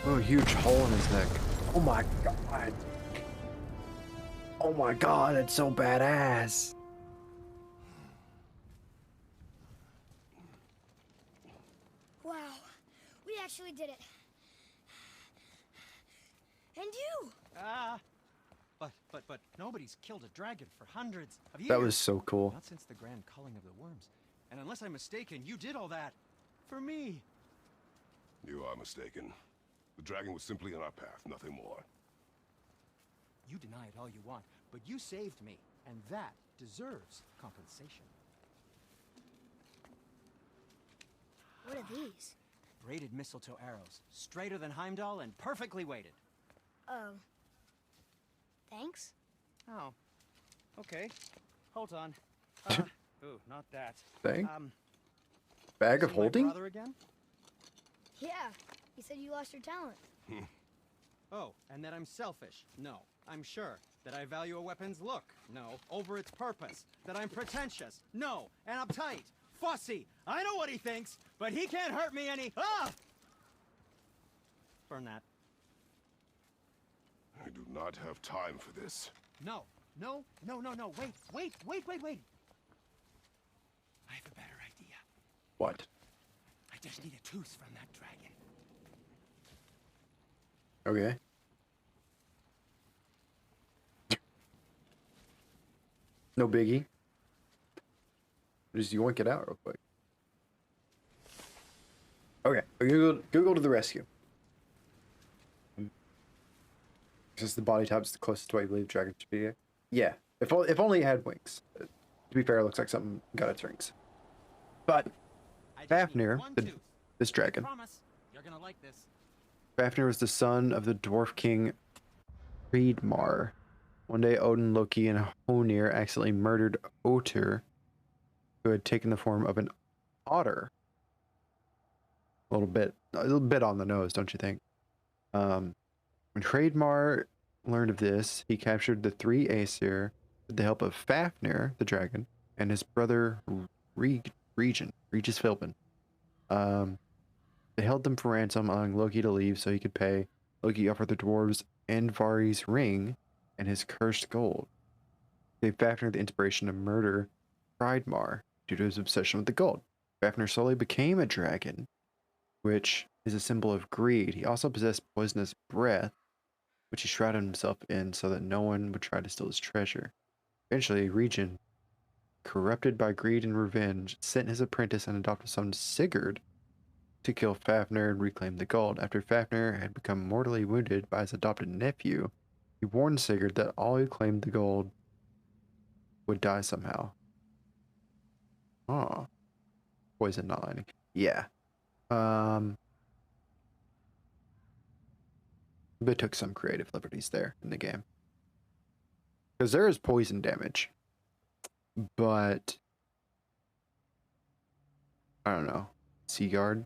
[SPEAKER 1] Oh, huge hole in his neck. Oh my god. Oh my god, it's so badass.
[SPEAKER 2] Wow, we actually did it. And you!
[SPEAKER 6] But nobody's killed a dragon for hundreds of years.
[SPEAKER 1] That was so cool.
[SPEAKER 6] Not since the grand culling of the worms. And unless I'm mistaken, you did all that for me.
[SPEAKER 3] You are mistaken. The dragon was simply in our path, nothing more.
[SPEAKER 6] You deny it all you want, but you saved me, and that deserves compensation.
[SPEAKER 2] What are these?
[SPEAKER 6] Braided mistletoe arrows, straighter than Heimdall and perfectly weighted.
[SPEAKER 2] Oh. Thanks?
[SPEAKER 6] Oh. Okay. Hold on. Ooh, not that.
[SPEAKER 1] Thing? Bag of
[SPEAKER 6] is it my
[SPEAKER 1] holding?
[SPEAKER 6] brother again?
[SPEAKER 2] Yeah. He said you lost your talent.
[SPEAKER 6] Oh, and that I'm selfish? No. I'm sure. That I value a weapon's look? No. Over its purpose? That I'm pretentious? No. And uptight? Fussy? I know what he thinks, but he can't hurt me any— Ah! Burn that.
[SPEAKER 3] I do not have time for this.
[SPEAKER 6] No. No. Wait. I have a better idea.
[SPEAKER 1] What?
[SPEAKER 6] I just need a tooth from that dragon.
[SPEAKER 1] Okay. No biggie. Just yoink it out real quick. Okay, Google to the rescue. Since the body type is the closest to what you believe dragon should be. Yeah, if only it had wings. To be fair, it looks like something got its rings. But
[SPEAKER 6] I just need
[SPEAKER 1] Fafnir,
[SPEAKER 6] one tooth.
[SPEAKER 1] this dragon,
[SPEAKER 6] Promise, you're gonna like this.
[SPEAKER 1] Fafnir was the son of the dwarf king Hreidmar. One day, Odin, Loki, and Honir accidentally murdered Otur, who had taken the form of an otter. A little bit on the nose, don't you think? When Hreidmar learned of this, he captured the three Aesir with the help of Fafnir, the dragon, and his brother Regis Philbin. They held them for ransom, allowing Loki to leave so he could pay. Loki offered the dwarves Andvari's ring and his cursed gold. Gave Fafnir the inspiration to murder Hreidmar due to his obsession with the gold. Fafnir slowly became a dragon, which is a symbol of greed. He also possessed poisonous breath, which he shrouded himself in so that no one would try to steal his treasure. Eventually, Regin, corrupted by greed and revenge, sent his apprentice and adopted son Sigurd to kill Fafnir and reclaim the gold. After Fafnir had become mortally wounded by his adopted nephew, he warned Sigurd that all who claimed the gold would die somehow. Oh. Poison, not lightning. Yeah. They took some creative liberties there in the game. Because there is poison damage. But I don't know. Sigurd.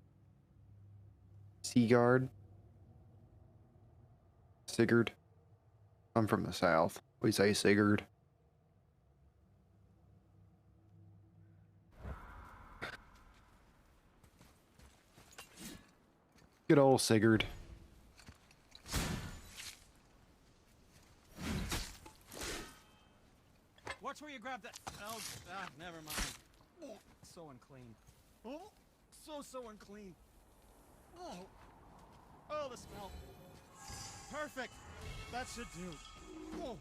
[SPEAKER 1] I'm from the south. We say Sigurd. Good old Sigurd.
[SPEAKER 6] Watch where you grab that. Oh, never mind. Oh, so unclean. Oh, so unclean. Oh, the smell. Perfect. That should do. Oh.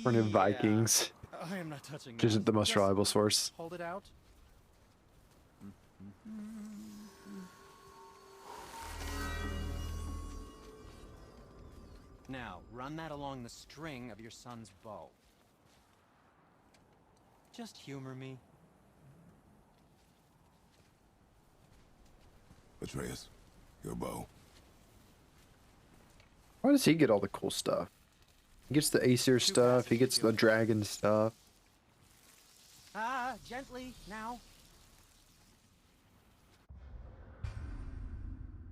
[SPEAKER 1] For new Vikings.
[SPEAKER 6] I am not touching
[SPEAKER 1] Which isn't the most reliable source.
[SPEAKER 6] Hold it out. Now, run that along the string of your son's bow. Just humor me.
[SPEAKER 3] Atreus, your bow.
[SPEAKER 1] Why does he get all the cool stuff? He gets the Aesir stuff, he gets the dragon stuff.
[SPEAKER 6] Gently, now.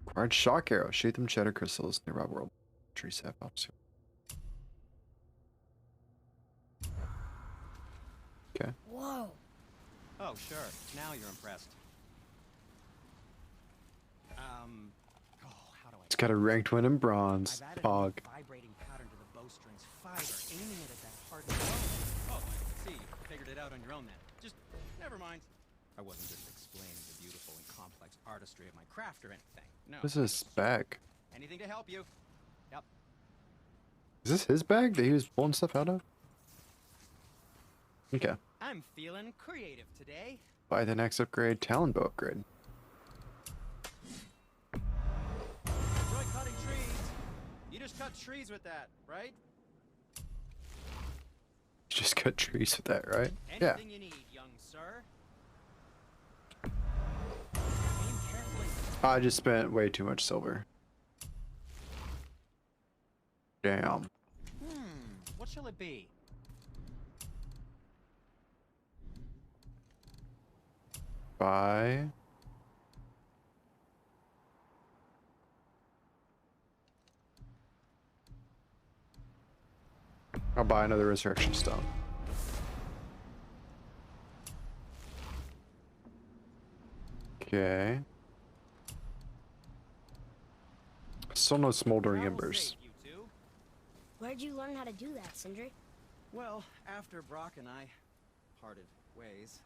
[SPEAKER 1] Acquired shock arrow. Shoot them shatter crystals nearby world. Tree sap officer. Okay.
[SPEAKER 2] Whoa.
[SPEAKER 6] Oh, sure. Now you're impressed. How do I...
[SPEAKER 1] It's got a ranked win in bronze.
[SPEAKER 6] I've added
[SPEAKER 1] Pog.
[SPEAKER 6] a vibrating pattern to the bowstring's fiber, aiming it at that hard bone. Oh, I see. You figured it out on your own then. Just, never mind. I wasn't just explaining the beautiful and complex artistry of my craft or anything. No.
[SPEAKER 1] This is a spec.
[SPEAKER 6] Anything to help you. Yep.
[SPEAKER 1] Is this his bag that he was pulling stuff out of? Okay.
[SPEAKER 6] I'm feeling creative today.
[SPEAKER 1] Buy the next upgrade, Talon Bow upgrade.
[SPEAKER 6] Enjoy cutting trees. You just cut trees with that, right?
[SPEAKER 1] Just cut trees with that, right?
[SPEAKER 6] Anything you need, young sir. Aim carefully.
[SPEAKER 1] I just spent way too much silver. Damn.
[SPEAKER 6] What shall it be?
[SPEAKER 1] Buy. I'll buy another resurrection stone. Okay. Still no smoldering
[SPEAKER 6] That will
[SPEAKER 1] embers.
[SPEAKER 6] save you two.
[SPEAKER 2] Where'd you learn how to do that, Sindri?
[SPEAKER 6] Well, after Brock and I parted ways,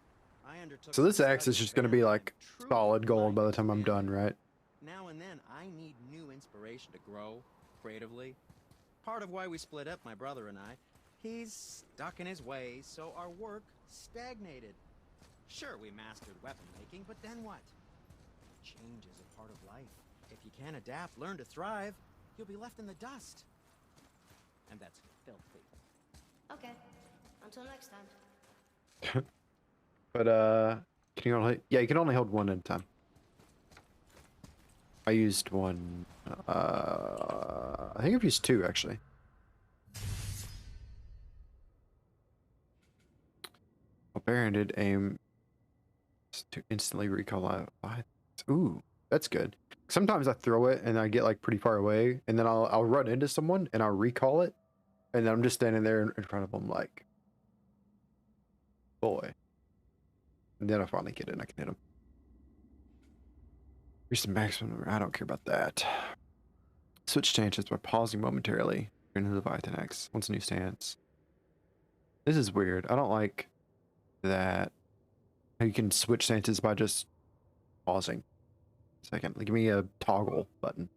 [SPEAKER 6] I undertook.
[SPEAKER 1] So this
[SPEAKER 6] the
[SPEAKER 1] axe is
[SPEAKER 6] study
[SPEAKER 1] just
[SPEAKER 6] of
[SPEAKER 1] gonna be
[SPEAKER 6] Van
[SPEAKER 1] like
[SPEAKER 6] and
[SPEAKER 1] solid
[SPEAKER 6] truly
[SPEAKER 1] gold by the
[SPEAKER 6] liked
[SPEAKER 1] time I'm
[SPEAKER 6] Van.
[SPEAKER 1] done, right?
[SPEAKER 6] Now and then, I need new inspiration to grow creatively. Part of why we split up, my brother and I. He's stuck in his ways, so our work stagnated. Sure, we mastered weapon making, but then what? Change is a part of life. If you can't adapt, learn to thrive, you'll be left in the dust. And that's filthy.
[SPEAKER 2] Okay. Until next time.
[SPEAKER 1] But can you only? Yeah, you can only hold one at a time. I used one. I think I've used two actually. Barbarian did aim to instantly recall out. Ooh, that's good. Sometimes I throw it and I get like pretty far away, and then I'll run into someone and I'll recall it, and then I'm just standing there in front of them like, boy. And then I finally get it and I can hit him. Here's the maximum. I don't care about that. Switch stances by pausing momentarily. Into the Leviathan X. Once a new stance. This is weird. I don't like that. You can switch stances by just pausing. Second, give me a toggle button.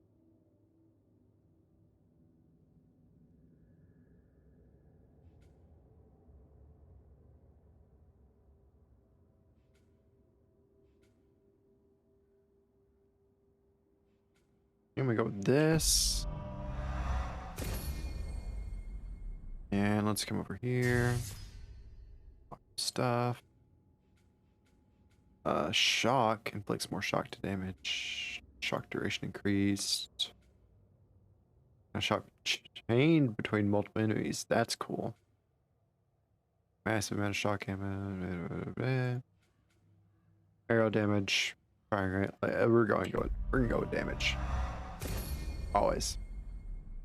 [SPEAKER 1] Here we go with this. And let's come over here. Stuff. Shock inflicts more shock to damage. Shock duration increased. A shock chained between multiple enemies. That's cool. Massive amount of shock damage. Arrow damage. Firing rate. We're gonna go with damage. Always.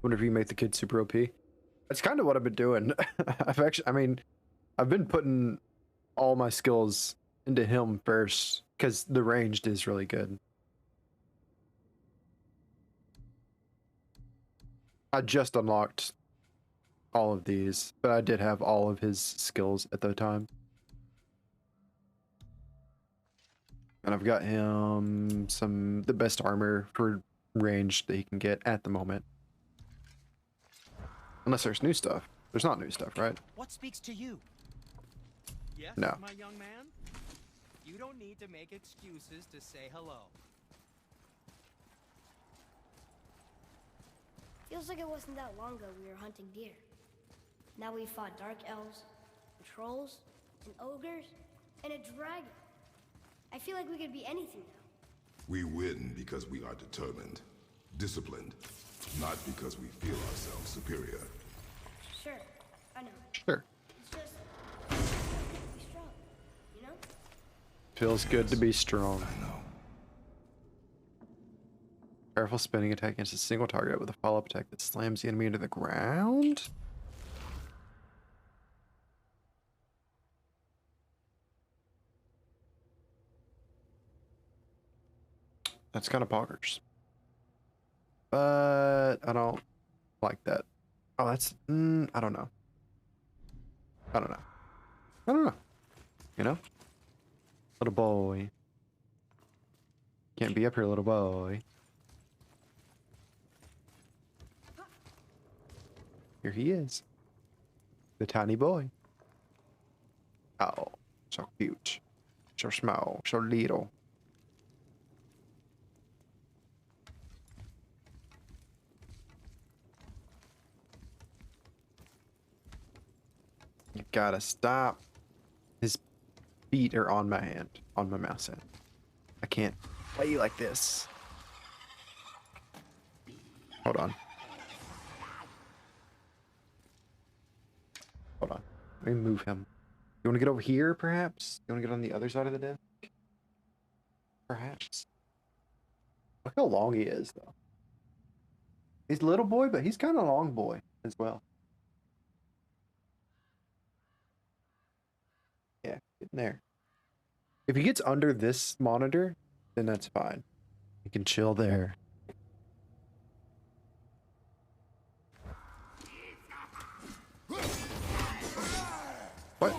[SPEAKER 1] Whenever you make the kid super OP. That's kind of what I've been doing. I've been putting all my skills into him first because the ranged is really good. I just unlocked all of these, but I did have all of his skills at the time. And I've got him the best armor for range that he can get at the moment. Unless there's new stuff. There's not new stuff, right?
[SPEAKER 6] What speaks to you? Yes,
[SPEAKER 1] No.
[SPEAKER 6] my young man? You don't need to make excuses to say hello.
[SPEAKER 2] Feels like it wasn't that long ago we were hunting deer. Now we fought dark elves, and trolls, and ogres, and a dragon. I feel like we could be anything now.
[SPEAKER 3] We win because we are determined, disciplined, not because we feel ourselves superior.
[SPEAKER 2] Sure, I know.
[SPEAKER 1] Sure.
[SPEAKER 2] It's just be strong, you know?
[SPEAKER 1] Feels good to be strong.
[SPEAKER 3] I know.
[SPEAKER 1] Powerful spinning attack against a single target with a follow-up attack that slams the enemy into the ground? That's kind of bonkers. But I don't like that. Oh, that's... I don't know. I don't know. I don't know. You know? Little boy. Can't be up here, little boy. Here he is. The tiny boy. Oh, so cute. So small. So little. You gotta stop. His feet are on my hand. On my mouse hand. I can't play like this. Hold on. Hold on. Let me move him. You want to get over here, perhaps? You want to get on the other side of the desk? Perhaps. Look how long he is, though. He's a little boy, but he's kind of long boy as well. Yeah, get in there. If he gets under this monitor, then that's fine. He can chill there. What?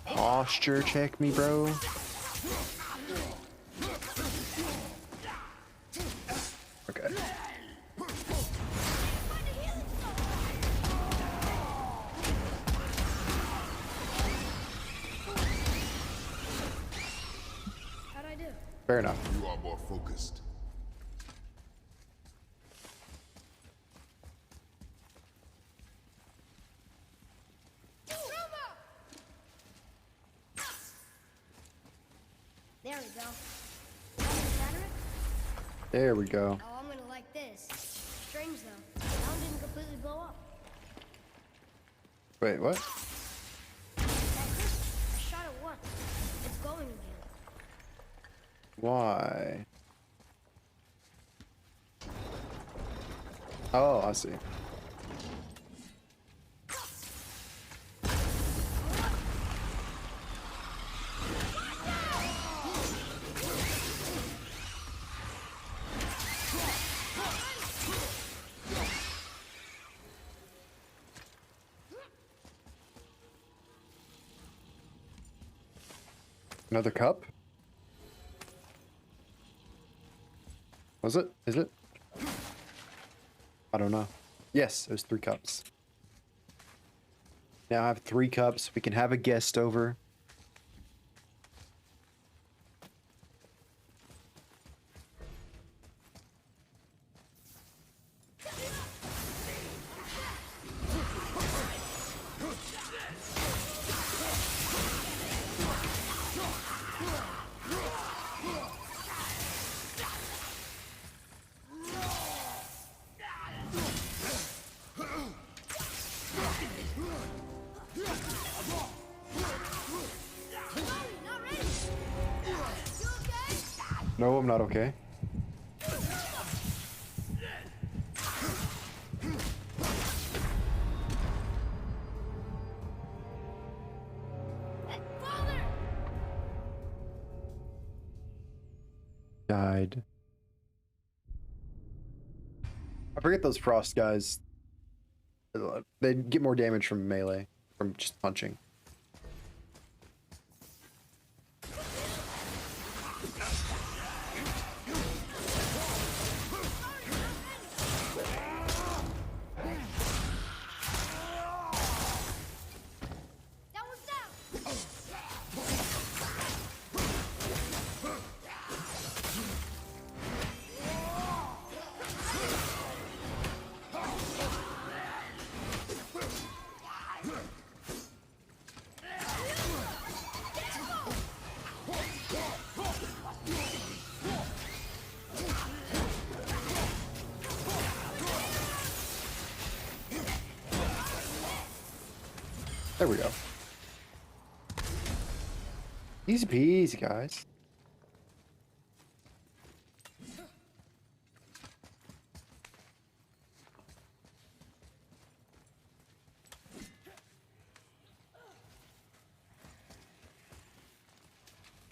[SPEAKER 1] Posture check me, bro. Okay.
[SPEAKER 2] How'd I do?
[SPEAKER 1] Fair enough.
[SPEAKER 3] You are more focused.
[SPEAKER 2] There we go. Want me to shatter it?
[SPEAKER 1] There we go.
[SPEAKER 2] Oh, I'm gonna like this. Strange though. The round didn't completely blow up.
[SPEAKER 1] Wait, what?
[SPEAKER 2] That crisp, I shot it once. It's going again.
[SPEAKER 1] Why? Oh, I see. Another cup? Was it? Is it? I don't know. Yes, it was 3 cups. Now I have 3 cups. We can have a guest over.
[SPEAKER 2] Not ready. You okay?
[SPEAKER 1] No, I'm not okay.
[SPEAKER 2] Father!
[SPEAKER 1] Died. I forget those frost guys. They get more damage from melee, from just punching.
[SPEAKER 2] That one's down.
[SPEAKER 1] There we go. Easy peasy, guys.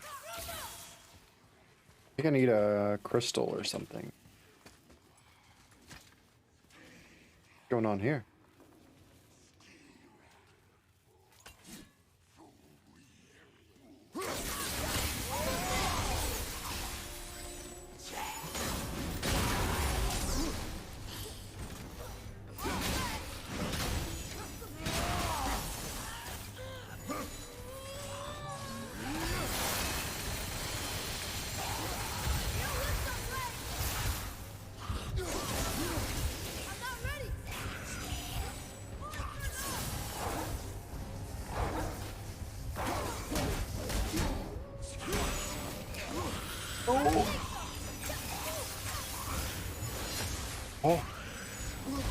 [SPEAKER 1] I think I need a crystal or something. What's going on here?
[SPEAKER 2] Look,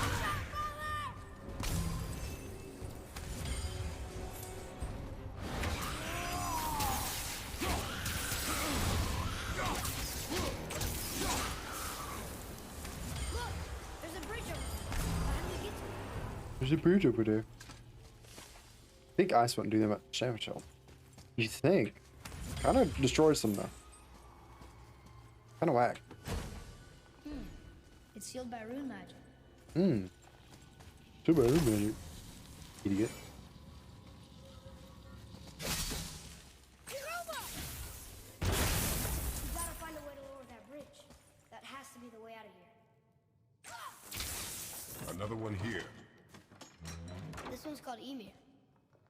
[SPEAKER 2] there's a bridge over there. How do we get to it?
[SPEAKER 1] There's a bridge over there. I think ice wouldn't do that much damage though. You think? Kind of destroys them though. Kind of whack.
[SPEAKER 2] It's sealed by rune magic.
[SPEAKER 1] Too bad, man. Idiot.
[SPEAKER 2] We gotta find a way to lower that bridge. That has to be the way out of here.
[SPEAKER 3] Another one here.
[SPEAKER 2] This one's called Emir.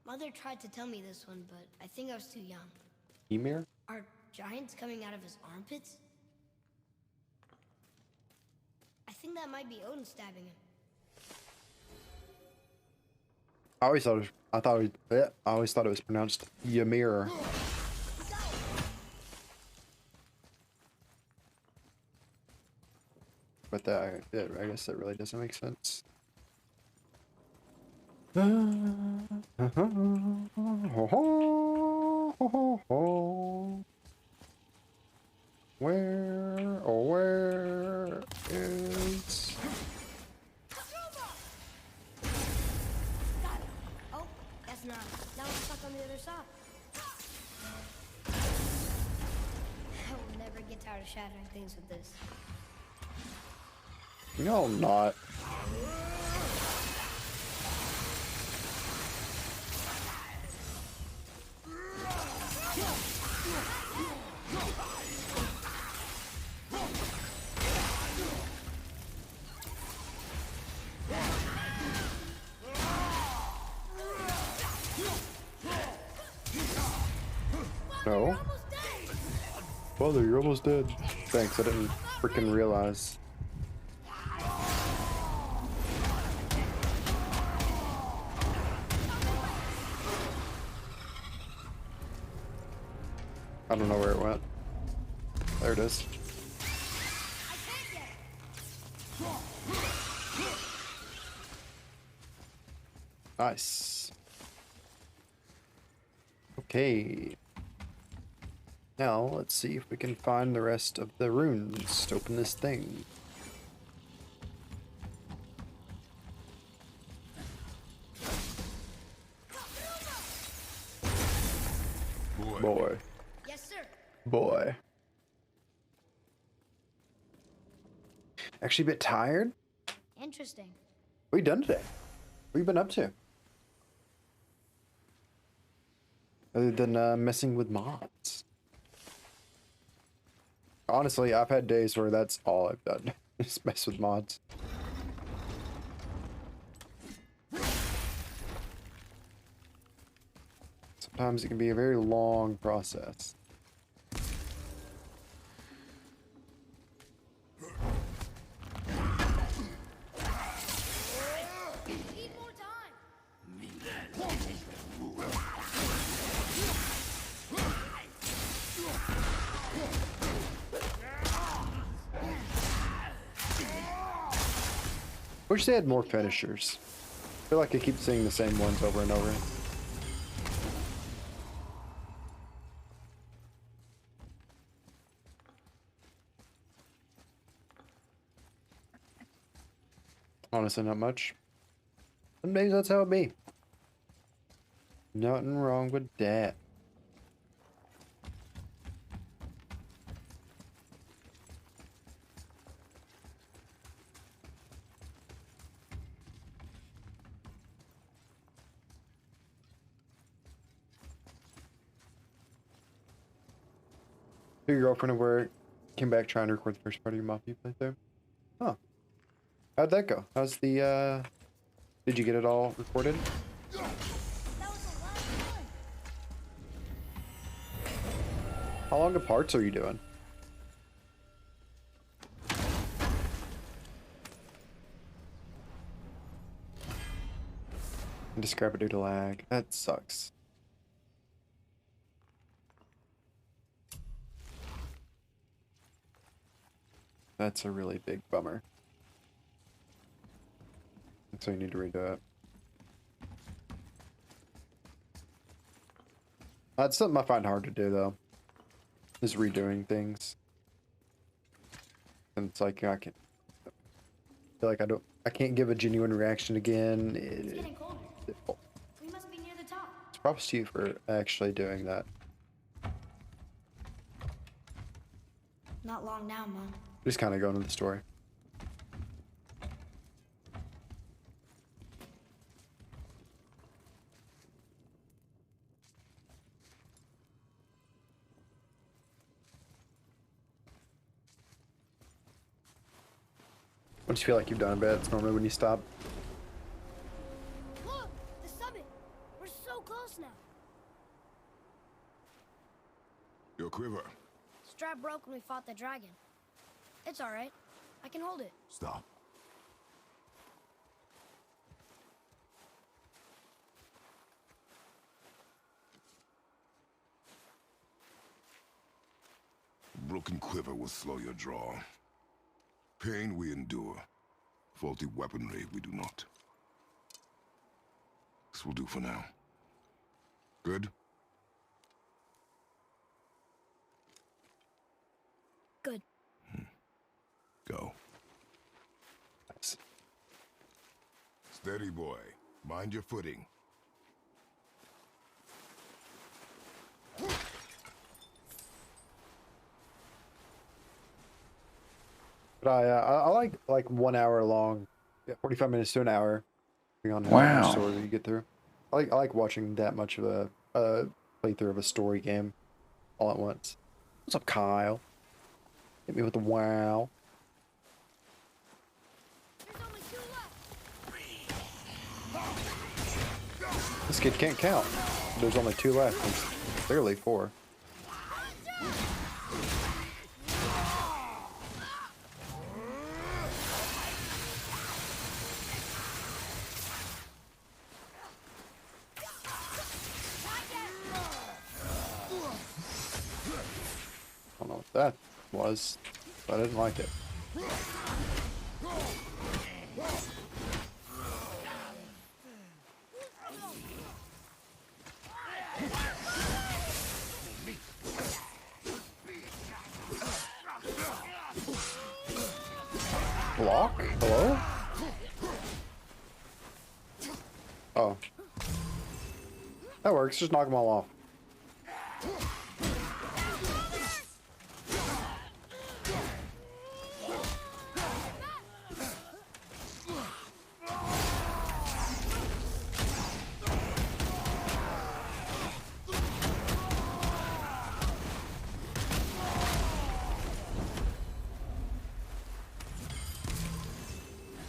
[SPEAKER 2] Mother tried to tell me this one, but I think I was too young.
[SPEAKER 1] Emir?
[SPEAKER 2] Are giants coming out of his armpits? I think that might be Odin stabbing him.
[SPEAKER 1] I always thought it was pronounced Ymir. But that, I guess that really doesn't make sense. Where is...
[SPEAKER 2] Oh, that's not. Now it's stuck on the other side. I will never get tired of shattering things with this.
[SPEAKER 1] No, I'm not. No. Father, you're almost dead. Thanks, I didn't freaking realize. I don't know where it went. There it is. Nice. Okay. Now, let's see if we can find the rest of the runes to open this thing. Boy.
[SPEAKER 2] Yes, sir.
[SPEAKER 1] Boy. Actually a bit tired.
[SPEAKER 2] Interesting.
[SPEAKER 1] What have you done today? What have you been up to? Other than messing with mods. Honestly, I've had days where that's all I've done. Just mess with mods. Sometimes it can be a very long process.
[SPEAKER 2] Need more time.
[SPEAKER 1] Wish they had more finishers. I feel like I keep seeing the same ones over and over. Honestly, not much. Some days that's how it be. Nothing wrong with that. Your girlfriend at work came back trying to record the first part of your Mafia playthrough. Huh. How'd that go? How's the, did you get it all recorded?
[SPEAKER 2] That was a lot of fun.
[SPEAKER 1] How long of parts are you doing? Discrepancy due to lag. That sucks. That's a really big bummer. So you need to redo it. That's something I find hard to do though. Is redoing things. And it's like I can feel like I can't give a genuine reaction again.
[SPEAKER 2] It's getting colder.
[SPEAKER 1] Difficult.
[SPEAKER 2] We must be near the top.
[SPEAKER 1] It's props to you for actually doing that.
[SPEAKER 2] Not long now, Mom.
[SPEAKER 1] Just kind of going into the story. Once you feel like you've done a bit, it's normally when you stop.
[SPEAKER 2] Look! The summit! We're so close now.
[SPEAKER 3] Your quiver.
[SPEAKER 2] Strap broke when we fought the dragon. It's alright. I can hold it.
[SPEAKER 3] Stop. Broken quiver will slow your draw. Pain we endure. Faulty weaponry we do not. This will do for now. Good?
[SPEAKER 2] Good.
[SPEAKER 3] Go.
[SPEAKER 1] Nice.
[SPEAKER 3] Steady, boy. Mind your footing.
[SPEAKER 1] But I like 1 hour long, yeah, 45 minutes to an hour, depending on how
[SPEAKER 7] Wow.
[SPEAKER 1] much story you get through. I like watching that much of a playthrough of a story game all at once. What's up, Kyle? Hit me with the wow.
[SPEAKER 2] There's only 2 left.
[SPEAKER 1] This kid can't count. There's only 2 left. There's clearly 4. I don't know what that was, but I didn't like it. Block? Hello? Oh. That works, just knock them all off.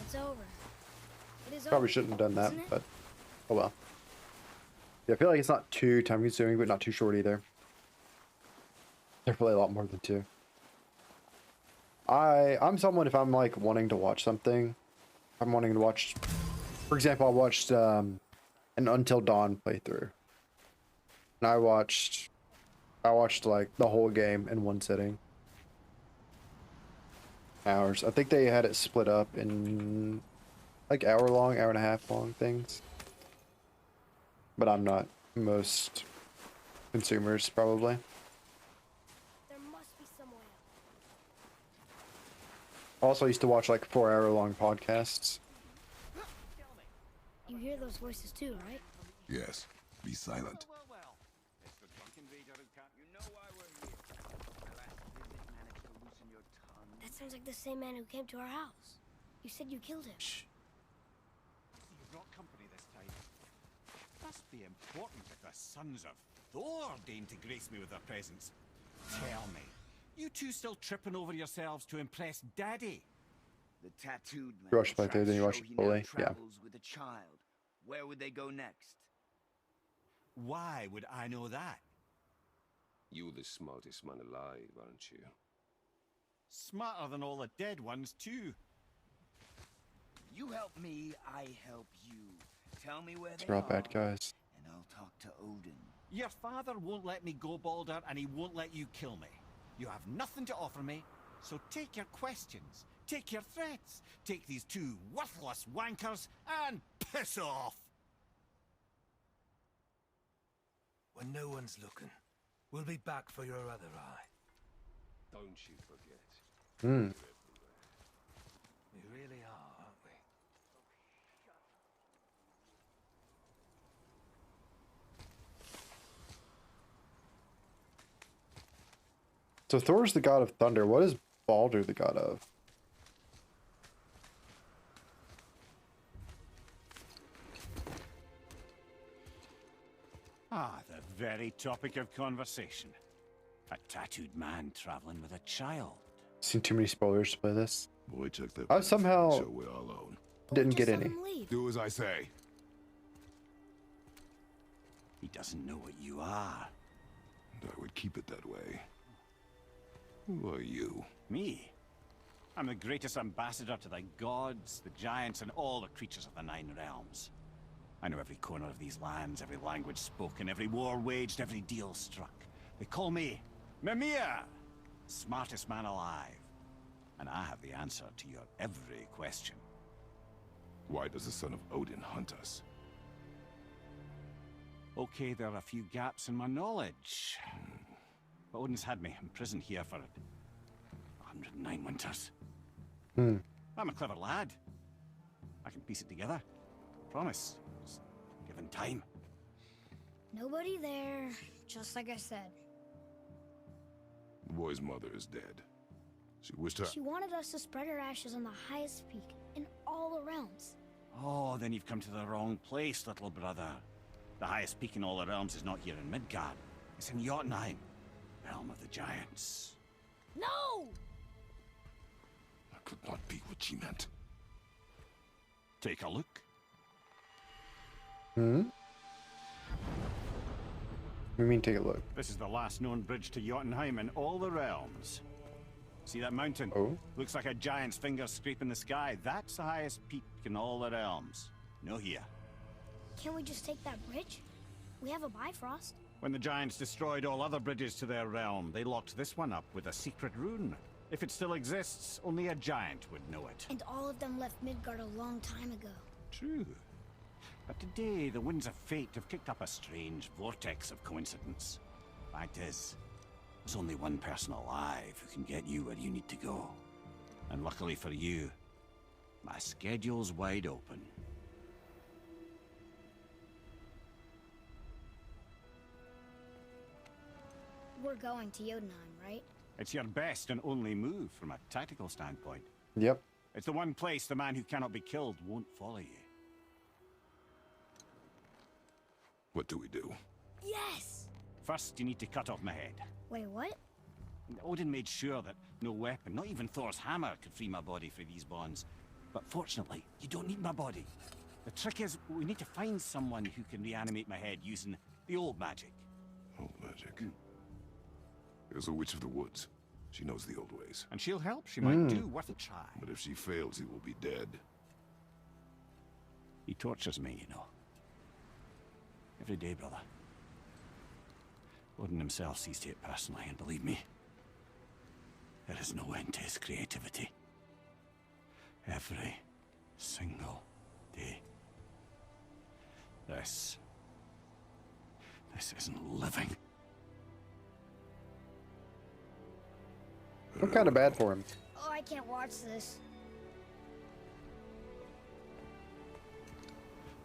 [SPEAKER 2] It's over. It is
[SPEAKER 1] Probably
[SPEAKER 2] over.
[SPEAKER 1] shouldn't have done that,
[SPEAKER 2] Isn't it?
[SPEAKER 1] but oh well. Yeah, I feel like it's not too time consuming, but not too short either. Definitely a lot more than 2. I'm someone, if I'm like wanting to watch something, I'm wanting to watch, for example, I watched an Until Dawn playthrough. And I watched like the whole game in one sitting. Hours. I think they had it split up in like hour and a half long things. But I'm not most consumers, probably.
[SPEAKER 2] There must be some way out.
[SPEAKER 1] Also, I used to watch like 4-hour long podcasts.
[SPEAKER 2] You hear those voices too, right?
[SPEAKER 3] Yes. Be silent.
[SPEAKER 6] Well. It's the drunken raider who can't. You know why we're here. My last visit managed to loosen your tongue.
[SPEAKER 2] That sounds like the same man who came to our house. You said you killed him.
[SPEAKER 6] So you brought company this time. Must be important if the sons of Thor deign to grace me with their presence. Tell me, you two still tripping over yourselves to impress Daddy?
[SPEAKER 8] The tattooed man
[SPEAKER 1] You watched
[SPEAKER 8] tried
[SPEAKER 1] Playthrough,
[SPEAKER 8] to
[SPEAKER 1] then you
[SPEAKER 8] show
[SPEAKER 1] watched
[SPEAKER 8] he
[SPEAKER 1] it
[SPEAKER 8] now
[SPEAKER 1] fully, yeah.
[SPEAKER 8] travels with a child. Where would they go next?
[SPEAKER 6] Why would I know that?
[SPEAKER 9] You're the smartest man alive, aren't you?
[SPEAKER 6] Smarter than all the dead ones, too.
[SPEAKER 8] You help me, I help you. Tell me where they
[SPEAKER 1] They're all
[SPEAKER 8] are,
[SPEAKER 1] bad guys.
[SPEAKER 8] and I'll talk to Odin.
[SPEAKER 6] Your father won't let me go, Balder, and he won't let you kill me. You have nothing to offer me, so take your questions
[SPEAKER 5] Take your threats. Take these two worthless wankers and piss off.
[SPEAKER 7] When no one's looking, we'll be back for your other eye.
[SPEAKER 9] Don't you forget.
[SPEAKER 1] Hmm.
[SPEAKER 7] We really are, aren't we?
[SPEAKER 1] So Thor's the god of thunder. What is Baldur the god of?
[SPEAKER 5] Ah, the very topic of conversation. A tattooed man traveling with a child.
[SPEAKER 1] Seen too many spoilers to play this.
[SPEAKER 3] Boy, check that.
[SPEAKER 1] I somehow
[SPEAKER 3] So we're alone.
[SPEAKER 1] didn't get
[SPEAKER 2] Just let
[SPEAKER 1] any.
[SPEAKER 2] him leave.
[SPEAKER 3] Do as I say.
[SPEAKER 5] He doesn't know what you are.
[SPEAKER 3] And I would keep it that way. Who are you?
[SPEAKER 5] Me? I'm the greatest ambassador to the gods, the giants, and all the creatures of the Nine Realms. I know every corner of these lands, every language spoken, every war waged, every deal struck. They call me Mimir, smartest man alive. And I have the answer to your every question.
[SPEAKER 3] Why does the son of Odin hunt us?
[SPEAKER 5] Okay, there are a few gaps in my knowledge. But Odin's had me imprisoned here for 109 winters.
[SPEAKER 1] Hmm.
[SPEAKER 5] I'm a clever lad. I can piece it together. Promise. Just given time.
[SPEAKER 2] Nobody there, just like I said.
[SPEAKER 3] The boy's mother is dead. She wished her.
[SPEAKER 2] She wanted us to spread her ashes on the highest peak in all the realms.
[SPEAKER 5] Oh, then you've come to the wrong place, little brother. The highest peak in all the realms is not here in Midgard. It's in Jotunheim, realm of the giants.
[SPEAKER 2] No!
[SPEAKER 3] That could not be what she meant.
[SPEAKER 5] Take a look.
[SPEAKER 1] Hmm? What do you mean, take a look?
[SPEAKER 5] This is the last known bridge to Jotunheim in all the realms. See that mountain?
[SPEAKER 1] Oh.
[SPEAKER 5] Looks like a giant's finger scraping the sky. That's the highest peak in all the realms. No here.
[SPEAKER 2] Can't we just take that bridge? We have a Bifrost.
[SPEAKER 5] When the giants destroyed all other bridges to their realm, they locked this one up with a secret rune. If it still exists, only a giant would know it.
[SPEAKER 2] And all of them left Midgard a long time ago.
[SPEAKER 5] True. But today, the winds of fate have kicked up a strange vortex of coincidence. Fact is, there's only one person alive who can get you where you need to go. And luckily for you, my schedule's wide open.
[SPEAKER 2] We're going to Jotunheim, right?
[SPEAKER 5] It's your best and only move from a tactical standpoint.
[SPEAKER 1] Yep.
[SPEAKER 5] It's the one place the man who cannot be killed won't follow you.
[SPEAKER 3] What do we do?
[SPEAKER 2] Yes!
[SPEAKER 5] First, you need to cut off my head.
[SPEAKER 2] Wait, what?
[SPEAKER 5] Odin made sure that no weapon, not even Thor's hammer, could free my body from these bonds. But fortunately, you don't need my body. The trick is, we need to find someone who can reanimate my head using the old magic.
[SPEAKER 3] Old magic. There's a witch of the woods. She knows the old ways.
[SPEAKER 5] And she'll help. She might do worth a try.
[SPEAKER 3] But if she fails, he will be dead.
[SPEAKER 5] He tortures me, you know. Every day, brother. Odin himself sees to it personally, and believe me, there is no end to his creativity. Every single day. This isn't living.
[SPEAKER 1] I'm kind of bad for him.
[SPEAKER 2] Oh, I can't watch this.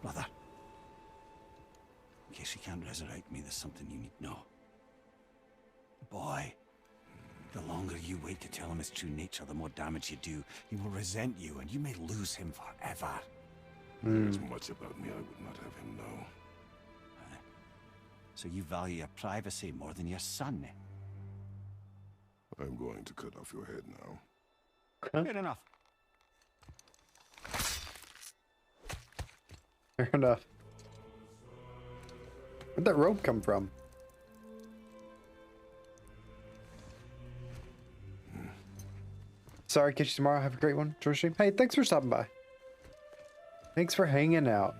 [SPEAKER 5] Brother, in case you can't resurrect me, there's something you need to know. The boy, the longer you wait to tell him his true nature, the more damage you do. He will resent you, and you may lose him forever.
[SPEAKER 3] There's much about me I would not have him know.
[SPEAKER 5] So you value your privacy more than your son, eh?
[SPEAKER 3] I'm going to cut off your head now.
[SPEAKER 5] Fair enough.
[SPEAKER 1] Fair enough. Where'd that rope come from? Sorry, catch you tomorrow. Have a great one. George stream. Hey, thanks for stopping by. Thanks for hanging out.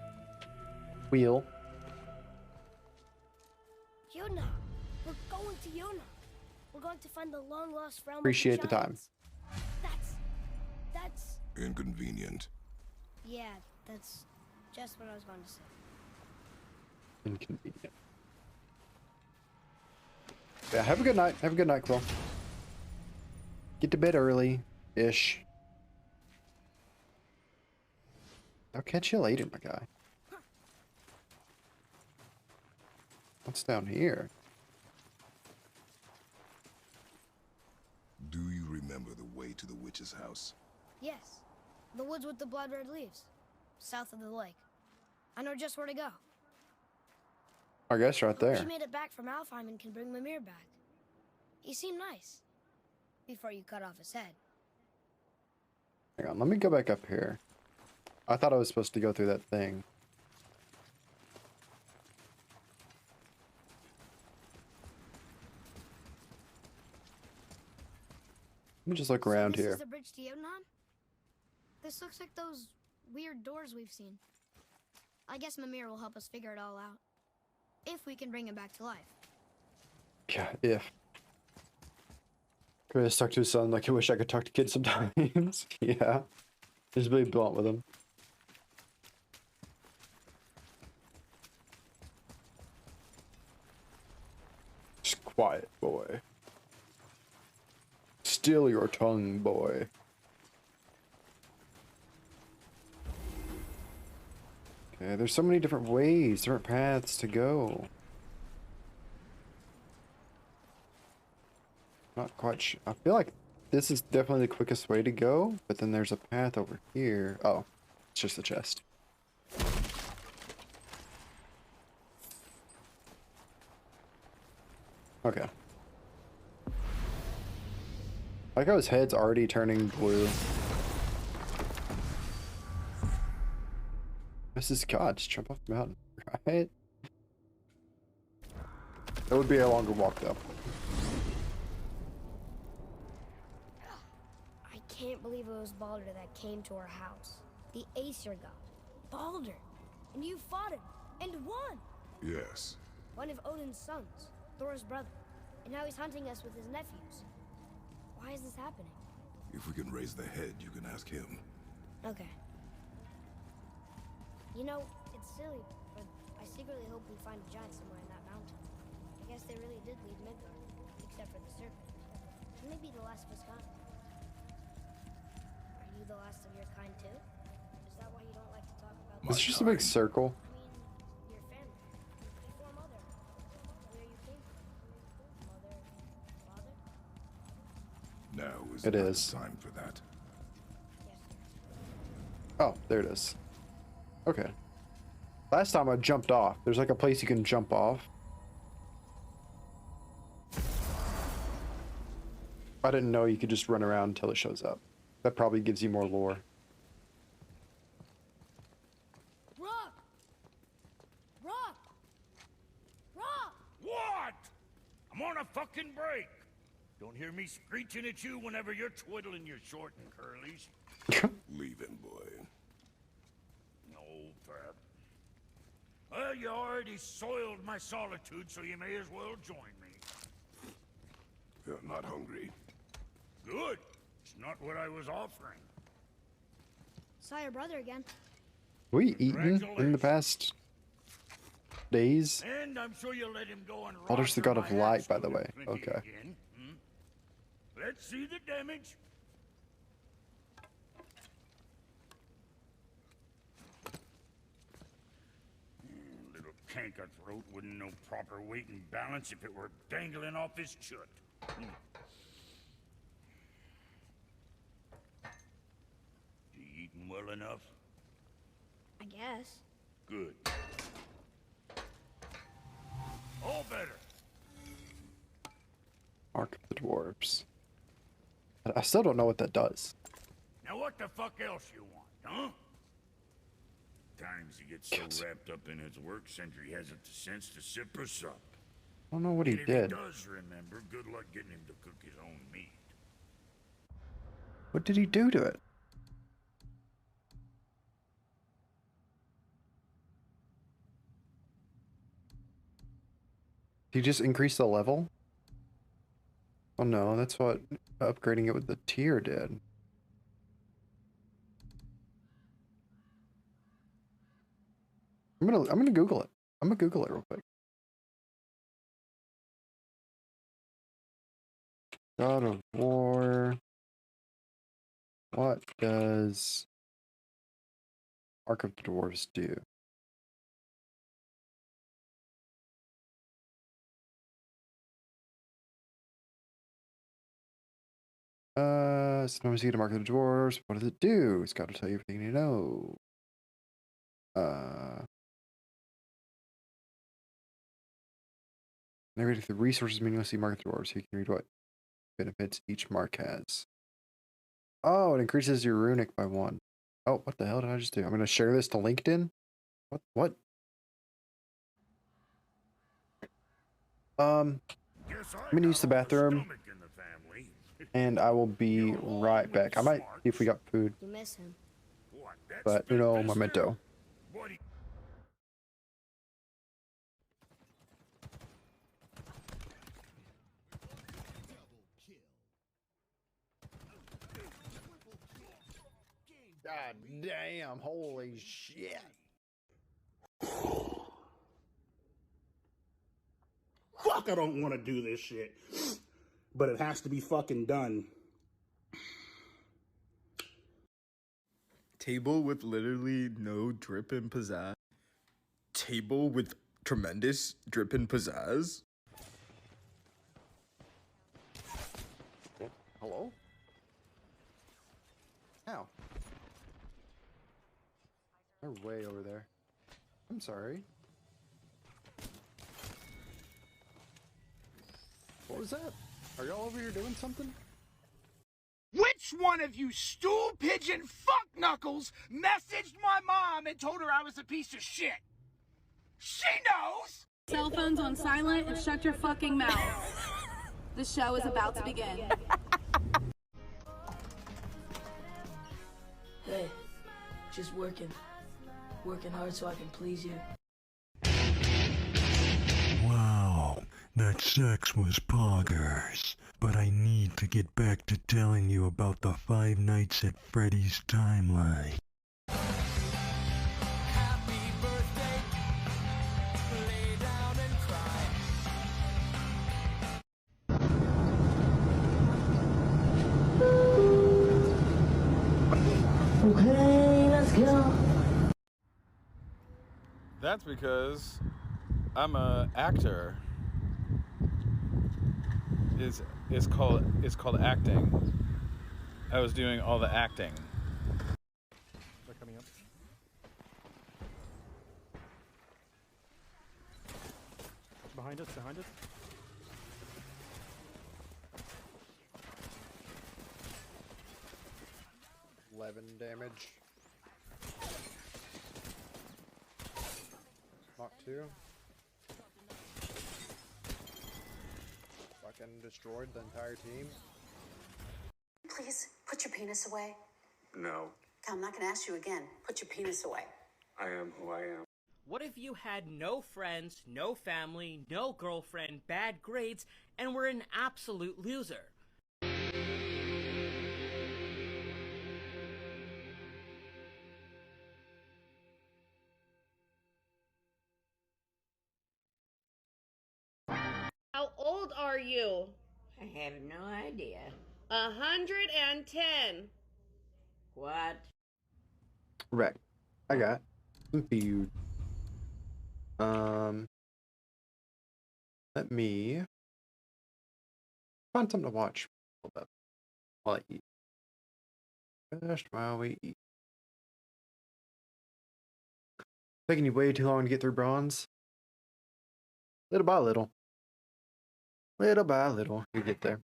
[SPEAKER 1] Wheel.
[SPEAKER 2] Jotunheim. We're going to Jotunheim. We're going to find the long-lost realm.
[SPEAKER 1] Appreciate
[SPEAKER 2] of
[SPEAKER 1] the time.
[SPEAKER 2] giants.
[SPEAKER 3] Inconvenient.
[SPEAKER 2] Yeah, that's just what I was going to say.
[SPEAKER 1] Inconvenient. Yeah, have a good night. Have a good night, Quill. Get to bed early-ish. I'll catch you later, my guy. What's down here?
[SPEAKER 3] Do you remember the way to the witch's house?
[SPEAKER 2] Yes, the woods with the blood-red leaves, south of the lake. I know just where to go.
[SPEAKER 1] I guess right there.
[SPEAKER 2] She made it back from Alfheim and can bring Mimir back. He seemed nice. Before you cut off his head.
[SPEAKER 1] Hang on, let me go back up here. I thought I was supposed to go through that thing. Let me just look around
[SPEAKER 2] This
[SPEAKER 1] here.
[SPEAKER 2] is the bridge to Jotunheim? This looks like those weird doors we've seen. I guess Mimir will help us figure it all out. If we can bring him back to life.
[SPEAKER 1] Yeah, if. Chris talk to his son like I wish I could talk to kids sometimes. Yeah. Just be blunt with him. Just quiet, boy. Still your tongue, boy. Okay, there's so many different ways, different paths to go. Not quite sure. I feel like this is definitely the quickest way to go, but then there's a path over here. Oh, it's just a chest. Okay. Like how his head's already turning blue. Mrs. God, just jump off the mountain, right? That would be a longer walk though.
[SPEAKER 2] I can't believe it was Baldur that came to our house. The Aesir god. Baldur! And you fought him, and won!
[SPEAKER 3] Yes.
[SPEAKER 2] One of Odin's sons, Thor's brother. And now he's hunting us with his nephews. Why is this happening?
[SPEAKER 3] If we can raise the head, you can ask him.
[SPEAKER 2] Okay. You know, it's silly, but I secretly hope we find a giant somewhere in that mountain. I guess they really did leave Midgard, except for the serpent. Maybe the last of his kind. Are you the last of your kind too? Is that why you don't like to talk about
[SPEAKER 1] It's just a big circle.
[SPEAKER 2] I mean, your family. Before Mother. Where you came from. Mother, father?
[SPEAKER 3] Now is
[SPEAKER 1] It
[SPEAKER 3] not
[SPEAKER 1] is.
[SPEAKER 3] the time for that.
[SPEAKER 2] Yes, sir.
[SPEAKER 1] Oh, there it is. Okay. Last time I jumped off. There's like a place you can jump off. I didn't know you could just run around until it shows up. That probably gives you more lore.
[SPEAKER 2] Rock! Rock! Rock!
[SPEAKER 5] What? I'm on a fucking break. Don't hear me screeching at you whenever you're twiddling your short and curlies.
[SPEAKER 3] Leave him, boy.
[SPEAKER 5] No, Fab. Well, you already soiled my solitude, so you may as well join me.
[SPEAKER 3] You're not hungry.
[SPEAKER 5] Good. It's not what I was offering.
[SPEAKER 2] Saw your brother again.
[SPEAKER 1] We eaten in the past days?
[SPEAKER 5] And I'm sure you'll let him go and
[SPEAKER 1] Baldur's the
[SPEAKER 5] roster
[SPEAKER 1] god of
[SPEAKER 5] my
[SPEAKER 1] light, by
[SPEAKER 5] axe
[SPEAKER 1] the
[SPEAKER 5] with
[SPEAKER 1] way.
[SPEAKER 5] him plenty
[SPEAKER 1] Okay.
[SPEAKER 5] again, hmm? Let's see the damage. Little canker-throat wouldn't know proper weight and balance if it were dangling off his chut. You eating well enough?
[SPEAKER 2] I guess.
[SPEAKER 5] Good. All better.
[SPEAKER 1] Mark of the Dwarves. I still don't know what that does.
[SPEAKER 5] Now what the fuck else you want, huh? Times he gets so wrapped up in his work, Sentry hasn't the sense to sip or sup.
[SPEAKER 1] I don't know what he
[SPEAKER 5] And if
[SPEAKER 1] did.
[SPEAKER 5] he does remember, good luck getting him to cook his own meat.
[SPEAKER 1] What did he do to it? Did he just increase the level? Oh no, that's what upgrading it with the tier did. I'm gonna Google it. I'm gonna Google it real quick. God of War. What does Ark of the Dwarves do? Sometimes you get a Mark of the Dwarves. What does it do? It's got to tell you everything you know. Narrating the resources meaninglessly mark of the dwarves. You can read what benefits each mark has. Oh, it increases your runic by 1. Oh, what the hell did I just do? I'm gonna share this to LinkedIn. What? I'm gonna use the bathroom, and I will be right back. I might see if we got food,
[SPEAKER 2] You miss him.
[SPEAKER 1] but you know, memento. God damn! Holy shit!
[SPEAKER 10] Fuck, I don't want to do this shit. But it has to be fucking done.
[SPEAKER 11] Table with literally no drip and pizzazz. Table with tremendous drip and pizzazz.
[SPEAKER 1] Hello? How? They're way over there. I'm sorry. What was that? Are y'all over here doing something?
[SPEAKER 8] Which one of you stool pigeon fuck knuckles messaged my mom and told her I was a piece of shit? She knows!
[SPEAKER 12] Cell phones on silent and shut your fucking mouth. The show is about to begin.
[SPEAKER 13] Hey, just working. Working hard so I can please you.
[SPEAKER 14] Wow, that sex was poggers. But I need to get back to telling you about the 5 Nights at Freddy's timeline.
[SPEAKER 15] Happy birthday, lay down and cry.
[SPEAKER 13] Okay, let's go.
[SPEAKER 11] That's because I'm a actor. It's called acting. I was doing all the acting.
[SPEAKER 6] They're coming up. Behind us, behind us.
[SPEAKER 1] Damage. Mark 2. Fucking destroyed the entire team.
[SPEAKER 16] Please, put your penis away.
[SPEAKER 17] No.
[SPEAKER 16] I'm not gonna ask you again. Put your penis away.
[SPEAKER 17] I am who I am.
[SPEAKER 18] What if you had no friends, no family, no girlfriend, bad grades, and were an absolute loser?
[SPEAKER 19] How old are you?
[SPEAKER 20] I have no idea.
[SPEAKER 19] 110.
[SPEAKER 20] What?
[SPEAKER 1] Right. I got confused. Let me find something to watch while I eat. Just while we eat. Taking you way too long to get through bronze. Little by little. Little by little, you get there.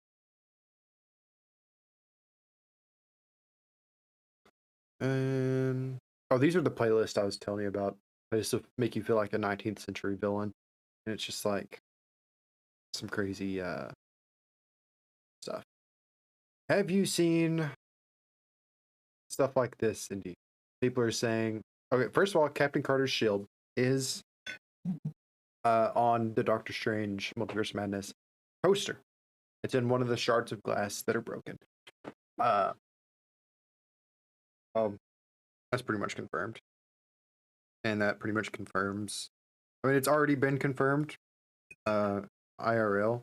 [SPEAKER 1] Oh, these are the playlists I was telling you about. They just make you feel like a 19th century villain. And it's just like some crazy stuff. Have you seen stuff like this, Indy? People are saying, okay, first of all, Captain Carter's shield is on the Doctor Strange Multiverse of Madness poster. It's in one of the shards of glass that are broken. That's pretty much confirmed. and that pretty much confirms. I mean, it's already been confirmed, IRL,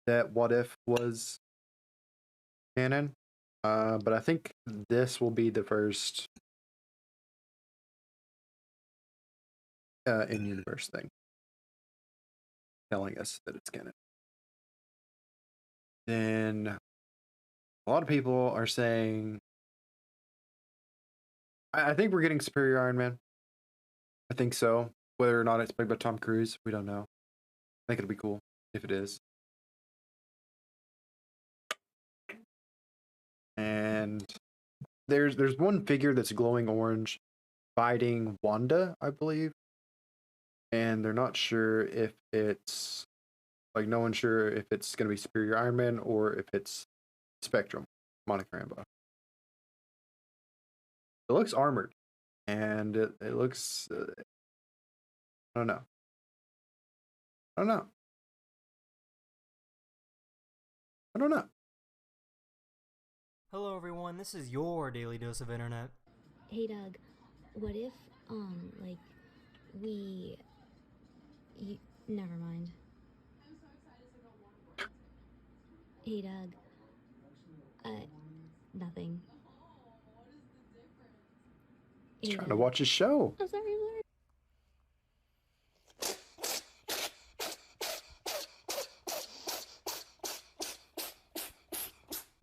[SPEAKER 1] that What If was canon. But I think this will be the first in-universe thing telling us that it's canon. Then a lot of people are saying, I think we're getting Superior Iron Man. I think so. Whether or not it's played by Tom Cruise, we don't know. I think it'll be cool if it is. And there's one figure that's glowing orange fighting Wanda, I believe. And they're not sure if it's like no one's sure if it's gonna be Superior Iron Man or if it's Spectrum, Monica Rambeau. It looks armored, and it looks. I don't know. I don't know. I don't know.
[SPEAKER 21] Hello everyone, this is your daily dose of internet.
[SPEAKER 22] Hey Doug, what if, like, never mind. Hey Doug, nothing.
[SPEAKER 1] He's trying to watch his show.
[SPEAKER 22] I'm sorry.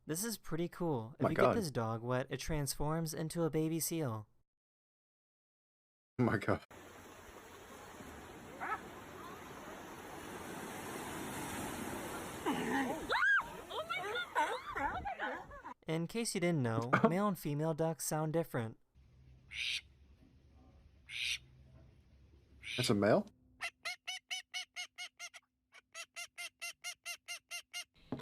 [SPEAKER 21] This is pretty cool. If
[SPEAKER 1] my
[SPEAKER 21] you
[SPEAKER 1] God.
[SPEAKER 21] get this dog wet, it transforms into a baby seal.
[SPEAKER 1] Oh my God.
[SPEAKER 21] In case you didn't know, male and female ducks sound different.
[SPEAKER 1] That's a male?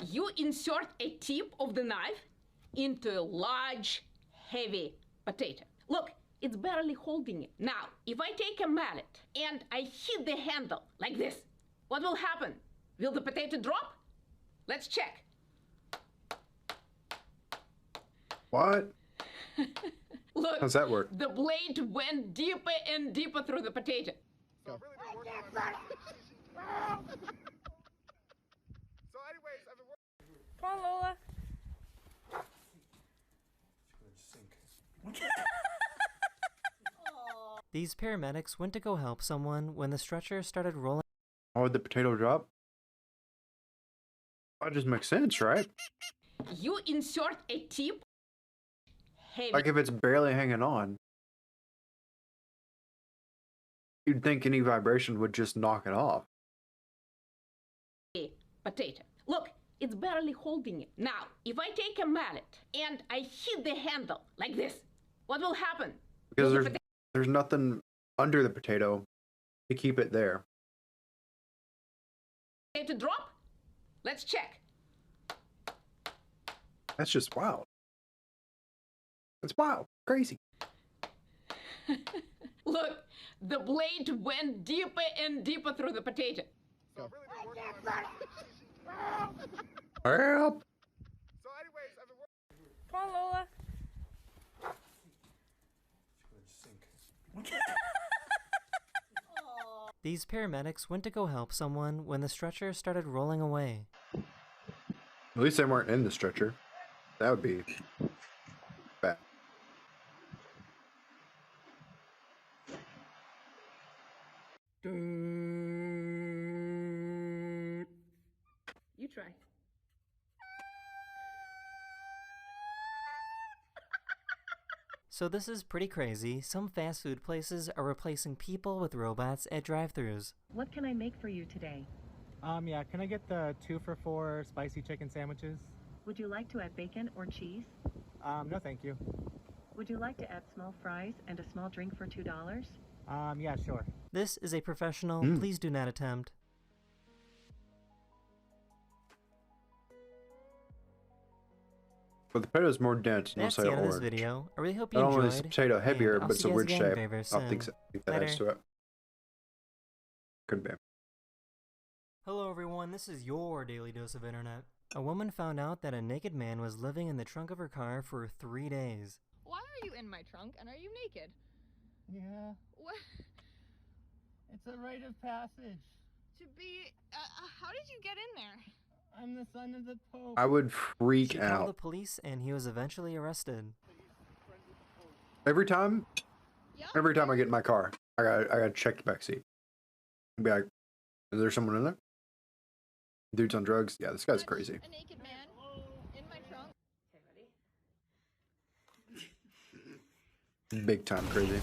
[SPEAKER 23] You insert a tip of the knife into a large, heavy potato. Look, it's barely holding it. Now, if I take a mallet and I hit the handle like this, what will happen? Will the potato drop? Let's check.
[SPEAKER 1] What?
[SPEAKER 23] Look,
[SPEAKER 1] How's that work?
[SPEAKER 23] the blade went deeper and deeper through the potato.
[SPEAKER 19] Come on, Lola.
[SPEAKER 21] These paramedics went to go help someone when the stretcher started rolling.
[SPEAKER 1] Why would the potato drop? That just makes sense, right?
[SPEAKER 23] You insert a tip. Heavy.
[SPEAKER 1] Like if it's barely hanging on, you'd think any vibration would just knock it off.
[SPEAKER 23] Potato. Look, it's barely holding it. Now, if I take a mallet and I hit the handle like this, what will happen?
[SPEAKER 1] Because there's nothing under the potato to keep it there.
[SPEAKER 23] Potato drop? Let's check.
[SPEAKER 1] That's just wild. That's wild. Crazy.
[SPEAKER 23] Look, the blade went deeper and deeper through the potato.
[SPEAKER 1] Help!
[SPEAKER 19] Come on, Lola.
[SPEAKER 21] These paramedics went to go help someone when the stretcher started rolling away.
[SPEAKER 1] At least they weren't in the stretcher. That would be bad.
[SPEAKER 23] You try.
[SPEAKER 21] So this is pretty crazy. Some fast food places are replacing people with robots at drive-thrus.
[SPEAKER 24] What can I make for you today?
[SPEAKER 25] Yeah, can I get the 2 for $4 spicy chicken sandwiches?
[SPEAKER 24] Would you like to add bacon or cheese?
[SPEAKER 25] No thank you.
[SPEAKER 24] Would you like to add small fries and a small drink for $2?
[SPEAKER 25] Yeah, sure.
[SPEAKER 21] This is a professional. Please do not attempt.
[SPEAKER 1] But the potato's more dense and
[SPEAKER 21] That's
[SPEAKER 1] also
[SPEAKER 21] the end of this
[SPEAKER 1] orange.
[SPEAKER 21] video. I really hope you
[SPEAKER 1] Not
[SPEAKER 21] enjoyed.
[SPEAKER 1] only is the potato heavier,
[SPEAKER 21] and I'll
[SPEAKER 1] but it's
[SPEAKER 21] see
[SPEAKER 1] a
[SPEAKER 21] you
[SPEAKER 1] weird
[SPEAKER 21] guys again
[SPEAKER 1] shape.
[SPEAKER 21] very, very
[SPEAKER 1] I
[SPEAKER 21] soon.
[SPEAKER 1] think that adds to it. Could be.
[SPEAKER 21] Hello everyone, this is your daily dose of internet. A woman found out that a naked man was living in the trunk of her car for 3 days.
[SPEAKER 26] Why are you in my trunk and are you naked?
[SPEAKER 3] Yeah.
[SPEAKER 4] What?
[SPEAKER 3] It's a rite of passage.
[SPEAKER 4] To be... how did you get in there?
[SPEAKER 3] I'm the son of the Pope.
[SPEAKER 1] I would freak
[SPEAKER 21] She called the
[SPEAKER 1] out.
[SPEAKER 21] police and he was eventually arrested.
[SPEAKER 1] Every time I get in my car, I gotta check the backseat. Be like, is there someone in there? Dude's on drugs. Yeah, this guy's crazy.
[SPEAKER 4] A naked man in my trunk.
[SPEAKER 1] Big time crazy.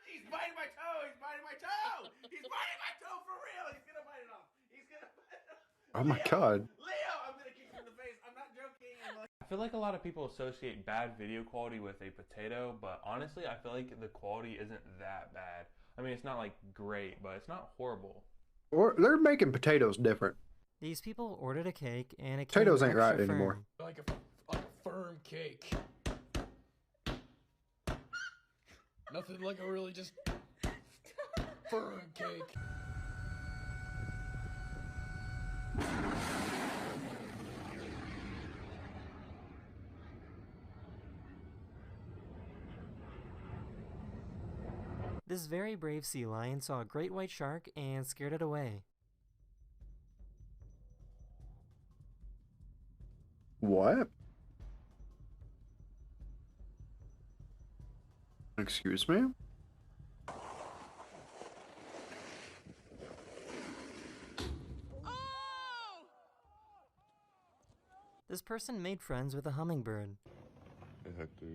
[SPEAKER 8] He's biting my toe! He's biting my toe! He's biting my toe for real! He's gonna bite it off! He's gonna bite it off!
[SPEAKER 1] Oh my god.
[SPEAKER 8] Leo! I'm gonna kick you in the face! I'm not joking!
[SPEAKER 5] I feel like a lot of people associate bad video quality with a potato, but honestly, I feel like the quality isn't that bad. I mean, it's not like great, but it's not horrible.
[SPEAKER 1] Or they're making potatoes different.
[SPEAKER 21] These people ordered a cake and it
[SPEAKER 1] Potatoes
[SPEAKER 21] came
[SPEAKER 1] ain't right
[SPEAKER 21] extra
[SPEAKER 1] anymore.
[SPEAKER 21] firm.
[SPEAKER 7] Like a firm cake. Nothing like a really just firm cake.
[SPEAKER 21] This very brave sea lion saw a great white shark and scared it away.
[SPEAKER 1] What? Excuse me?
[SPEAKER 21] This person made friends with a hummingbird.
[SPEAKER 9] Hey Hector.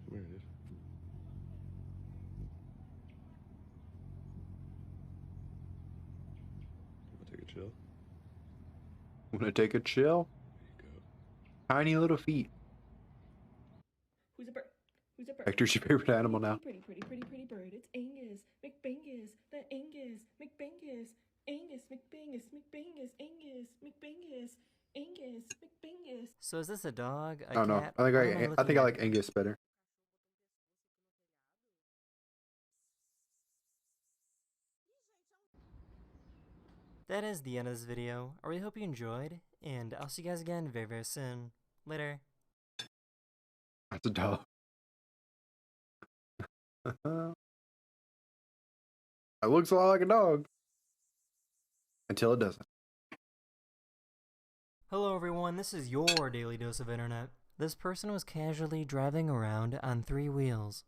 [SPEAKER 9] Where it is? Wanna take a chill?
[SPEAKER 1] Wanna take a chill? Tiny little feet.
[SPEAKER 26] Who's a bird? Who's a bird?
[SPEAKER 1] Hector's your favorite animal now.
[SPEAKER 26] Pretty bird. It's Angus. McBangus. The Angus. McBangus. Angus. McBangus. McBangus. Angus. McBangus. Angus. McBangus.
[SPEAKER 21] So is this a dog, a
[SPEAKER 1] I don't know.
[SPEAKER 21] cat?
[SPEAKER 1] I
[SPEAKER 21] What am
[SPEAKER 1] think I
[SPEAKER 21] looking at?
[SPEAKER 1] like Angus better.
[SPEAKER 21] That is the end of this video. I really hope you enjoyed, and I'll see you guys again very, very soon. Later.
[SPEAKER 1] That's a dog. It looks a lot like a dog. Until it doesn't.
[SPEAKER 21] Hello everyone, this is your daily dose of internet. This person was casually driving around on 3 wheels.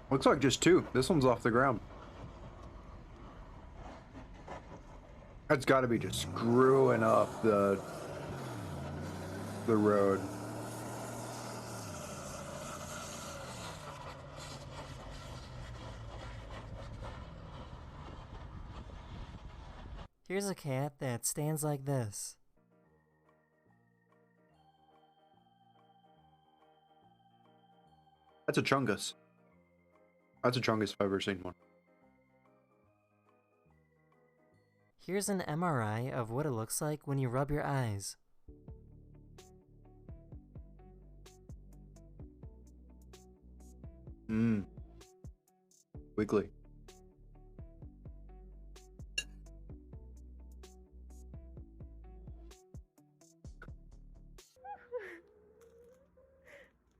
[SPEAKER 1] Looks like just 2. This one's off the ground. That's got to be just screwing up the road.
[SPEAKER 21] Here's a cat that stands like this.
[SPEAKER 1] That's a chungus. That's a chungus if I've ever seen one.
[SPEAKER 21] Here's an MRI of what it looks like when you rub your eyes.
[SPEAKER 1] Wiggly.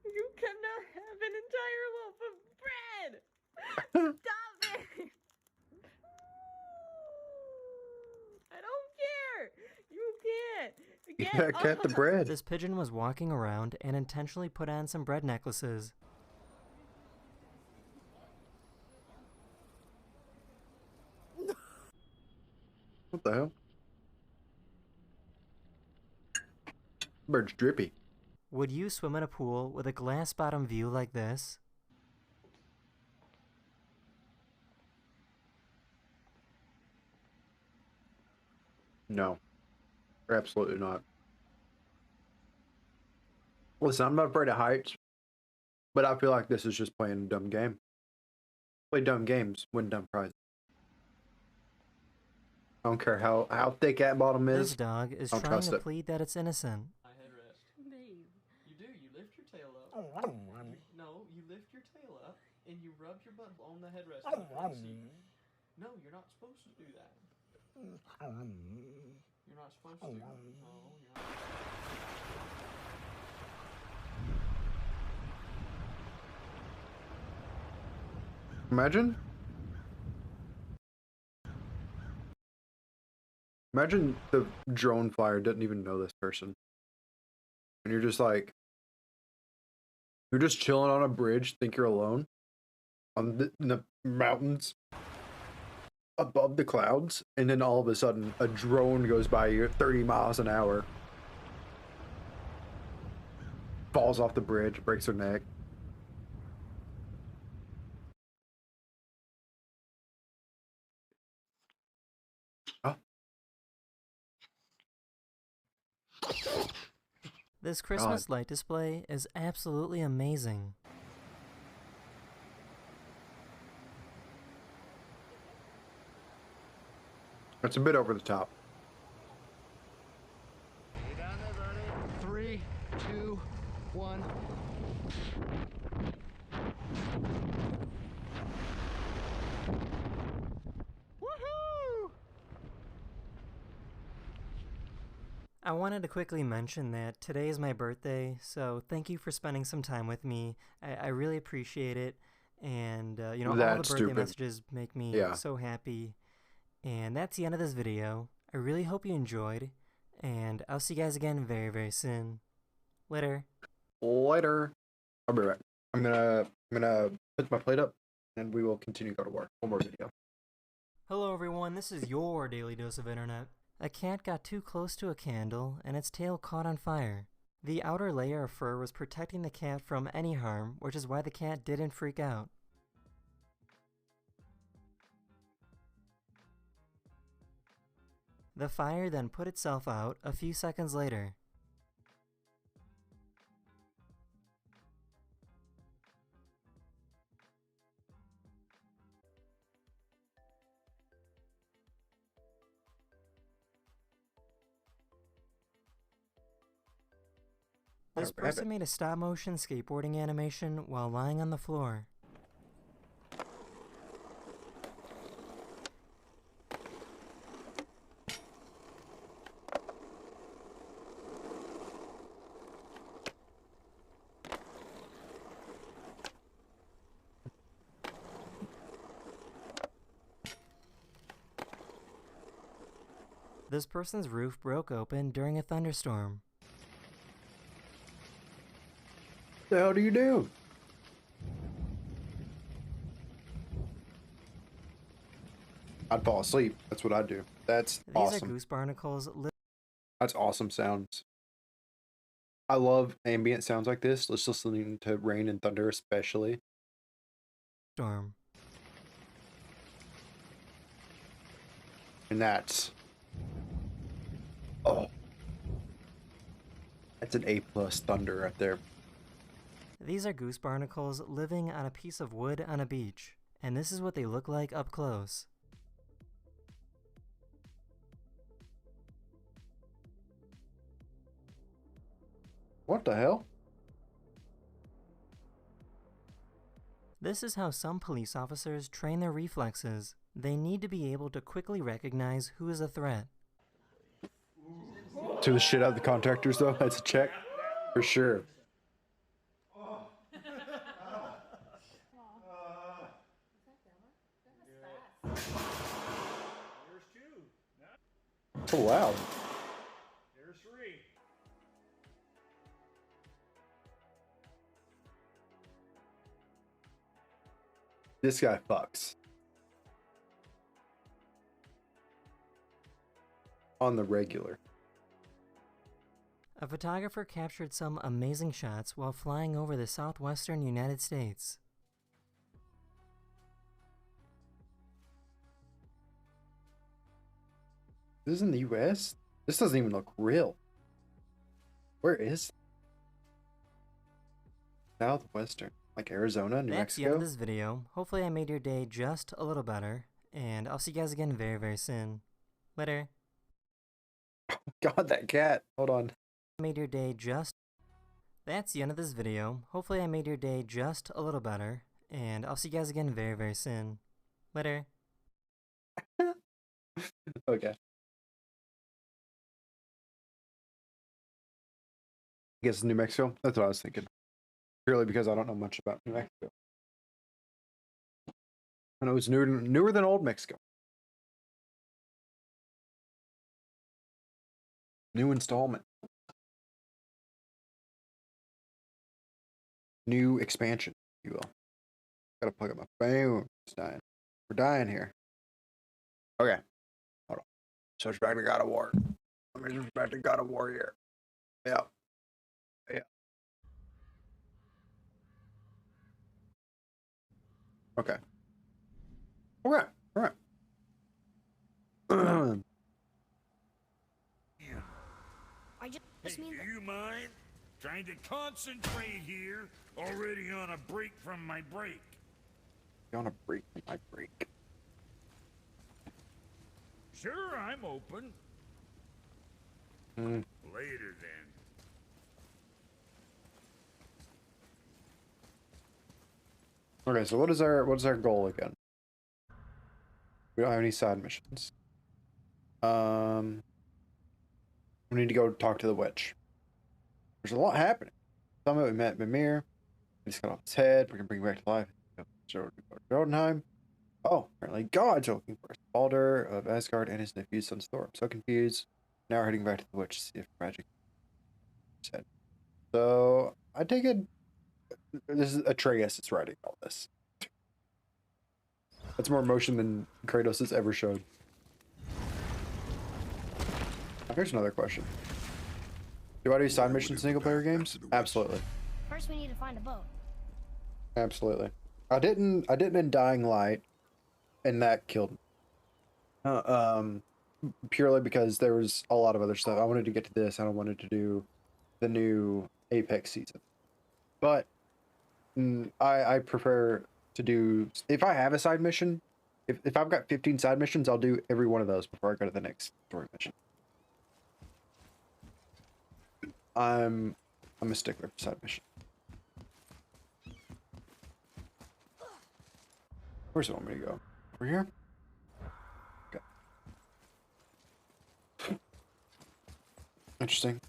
[SPEAKER 19] You cannot have an entire loaf of bread! Stop it! I don't care! You can't!
[SPEAKER 1] Give that cat the bread.
[SPEAKER 21] This pigeon was walking around and intentionally put on some bread necklaces.
[SPEAKER 1] What the hell? Bird's drippy.
[SPEAKER 21] Would you swim in a pool with a glass bottom view like this?
[SPEAKER 1] No. Absolutely not. Listen, I'm not afraid of heights, but I feel like this is just playing a dumb game. Play dumb games, win dumb prizes. I don't care how thick that bottom is.
[SPEAKER 21] This dog is
[SPEAKER 1] I'll
[SPEAKER 21] trying
[SPEAKER 1] trust
[SPEAKER 21] to
[SPEAKER 1] it.
[SPEAKER 21] plead that it's innocent.
[SPEAKER 27] Babe, you do. You lift your tail up. No, you lift your tail up and you rub your butt on the headrest. No, you're not supposed to do that. You're not supposed to. No, you're not.
[SPEAKER 1] Imagine. Imagine the drone flyer doesn't even know this person. And you're just like, you're just chilling on a bridge, think you're alone on in the mountains above the clouds, and then all of a sudden a drone goes by you at 30 miles an hour, falls off the bridge, breaks her neck. Oh.
[SPEAKER 21] This Christmas light display is absolutely amazing.
[SPEAKER 1] It's a bit over the top.
[SPEAKER 6] 3, 2, 1. Woohoo!
[SPEAKER 21] I wanted to quickly mention that today is my birthday, so thank you for spending some time with me. I really appreciate it, and you know, all the birthday messages make me so happy. And that's the end of this video. I really hope you enjoyed, and I'll see you guys again very, very soon. Later.
[SPEAKER 1] Later. I'll be right back. I'm gonna put my plate up, and we will continue to go to work. One more video.
[SPEAKER 21] Hello everyone, this is your daily dose of internet. A cat got too close to a candle, and its tail caught on fire. The outer layer of fur was protecting the cat from any harm, which is why the cat didn't freak out. The fire then put itself out a few seconds later. This person made a stop-motion skateboarding animation while lying on the floor. This person's roof broke open during a thunderstorm.
[SPEAKER 1] What the hell do you do? I'd fall asleep. That's what I'd do. That's awesome.
[SPEAKER 21] These are goose barnacles.
[SPEAKER 1] That's awesome sounds. I love ambient sounds like this. Let's listening to rain and thunder especially.
[SPEAKER 21] Storm.
[SPEAKER 1] And that's... Oh. That's an A+ thunder right there.
[SPEAKER 21] These are goose barnacles living on a piece of wood on a beach, and this is what they look like up close.
[SPEAKER 1] What the hell?
[SPEAKER 21] This is how some police officers train their reflexes. They need to be able to quickly recognize who is a threat.
[SPEAKER 1] To the shit out of the contractors though, that's a check. For sure. So loud.
[SPEAKER 8] There's 3.
[SPEAKER 1] This guy fucks. On the regular.
[SPEAKER 21] A photographer captured some amazing shots while flying over the southwestern United States.
[SPEAKER 1] This is in the US? This doesn't even look real. Where is Southwestern? Like Arizona, New Mexico?
[SPEAKER 21] That's the end of this video. Hopefully I made your day just a little better, and I'll see you guys again very, very soon. Later.
[SPEAKER 1] Oh God, that cat. Hold on.
[SPEAKER 21] Made your day just... That's the end of this video. Hopefully I made your day just a little better, and I'll see you guys again very, very soon. Later.
[SPEAKER 1] Okay. guess it's New Mexico. That's what I was thinking. Purely because I don't know much about New Mexico. I know it's newer than Old Mexico. New installment. New expansion, if you will. Gotta plug up my phone. It's dying. We're dying here. Okay. Hold on. Switch back to God of War. Let me switch back to God of War here. Yeah. Yeah. Okay. Okay. All right.
[SPEAKER 8] Hey, do you mind? Trying to concentrate here. Already on a break from my break.
[SPEAKER 1] On a break from my break.
[SPEAKER 8] Sure, I'm open. Later then.
[SPEAKER 1] Okay, so what is our goal again? We don't have any side missions. We need to go talk to the witch. There's a lot happening. Some of it we met Mimir. We just got off his head. We can bring him back to life. Jotunheim. Oh, apparently gods are looking for us. Baldur of Asgard and his nephew son Thor. I'm so confused. Now we're heading back to the witch to see if magic said. So I take it this is Atreus that's writing all this. That's more emotion than Kratos has ever showed. Here's another question. Do I do side missions in single player games? Absolutely.
[SPEAKER 22] First, we need to find a boat.
[SPEAKER 1] Absolutely. I didn't in Dying Light, and that killed me. Purely because there was a lot of other stuff. I wanted to get to this, and I wanted to do the new Apex season. But I prefer to do, if I have a side mission, if I've got 15 side missions, I'll do every one of those before I go to the next story mission. I'm a stickler for side mission. Where's it want me to go? Over here? Okay. Interesting.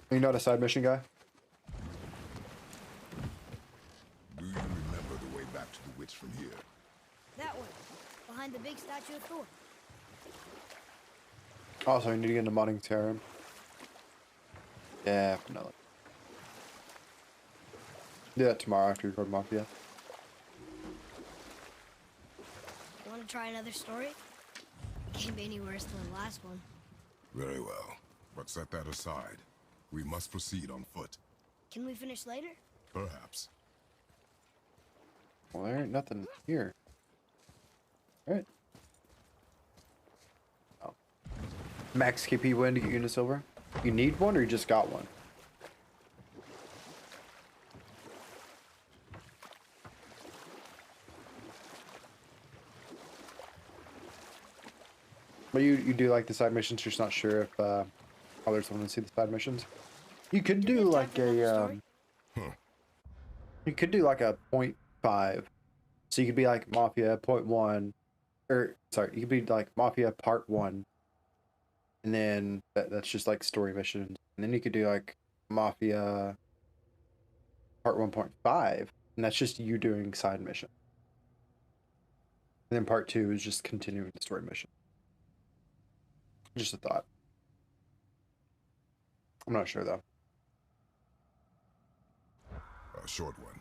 [SPEAKER 1] Are you not a side mission guy?
[SPEAKER 2] Do you remember the way back to the witch from here?
[SPEAKER 22] That one, behind the big statue of Thor.
[SPEAKER 1] Also, I need to get into modding Terran. Yeah, definitely. Do that tomorrow after we record Mafia.
[SPEAKER 22] You want to try another story? It can't be any worse than the last one.
[SPEAKER 2] Very well, but set that aside. We must proceed on foot.
[SPEAKER 22] Can we finish later?
[SPEAKER 2] Perhaps.
[SPEAKER 1] Well, there ain't nothing here. Alright. Oh. Max KP win to get you into silver? You need one or you just got one? But you do like the side missions, you're just not sure if others want to see the side missions. You could do like a you could do like a 0.5. So you could be like Mafia 0.1, or sorry, you could be like Mafia Part 1. And then that's just like story missions. And then you could do like Mafia Part 1.5, and that's just you doing side mission. And then Part 2 is just continuing the story mission. Just a thought. I'm not sure though.
[SPEAKER 2] A short one.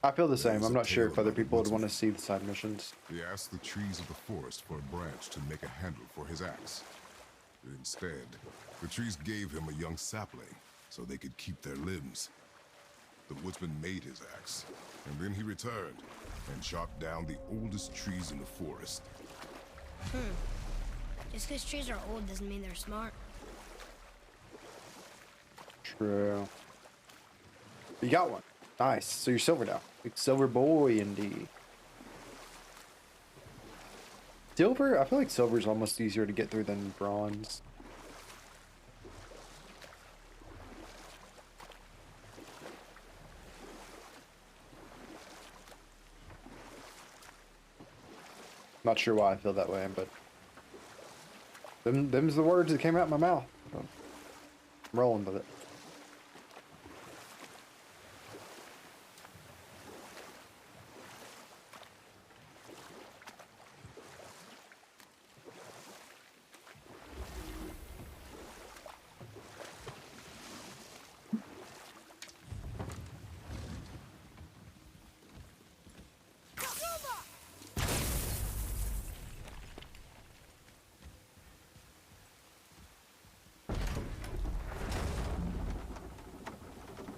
[SPEAKER 1] I feel the same. I'm not sure if other people would want to see the side missions.
[SPEAKER 2] He asked the trees of the forest for a branch to make a handle for his axe. Instead, the trees gave him a young sapling so they could keep their limbs. The woodsman made his axe, and then he returned and chopped down the oldest trees in the forest.
[SPEAKER 22] Just because trees are old doesn't mean they're smart.
[SPEAKER 1] True. You got one. Nice. So you're silver now. Big silver boy indeed. Silver? I feel like silver is almost easier to get through than bronze. Not sure why I feel that way, but them's the words that came out of my mouth. I'm rolling with it.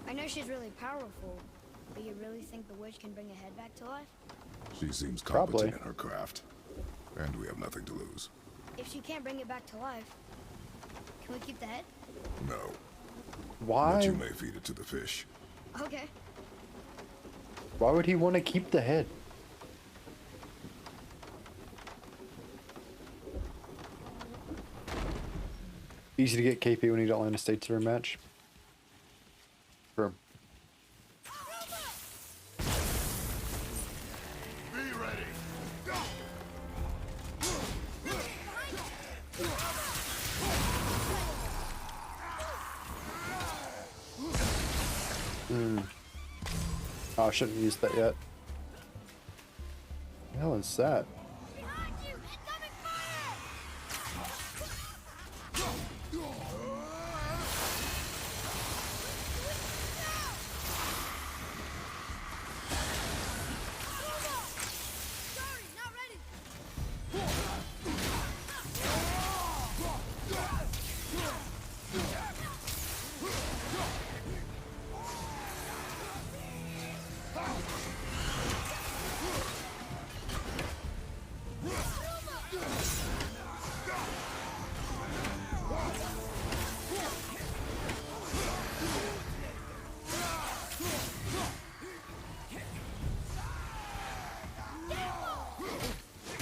[SPEAKER 22] I know she's really powerful, but you really think the witch can bring a head back to life?
[SPEAKER 2] She seems
[SPEAKER 1] Probably.
[SPEAKER 2] competent in her craft. And we have nothing to lose.
[SPEAKER 22] If she can't bring it back to life, can we keep the head?
[SPEAKER 2] No.
[SPEAKER 1] Why?
[SPEAKER 2] But you may feed it to the fish.
[SPEAKER 22] Okay.
[SPEAKER 1] Why would he want to keep the head? Easy to get KP when you don't land a state to rematch. Sure.
[SPEAKER 2] Be ready. Go.
[SPEAKER 1] Oh, I shouldn't have used that yet. What the hell is that?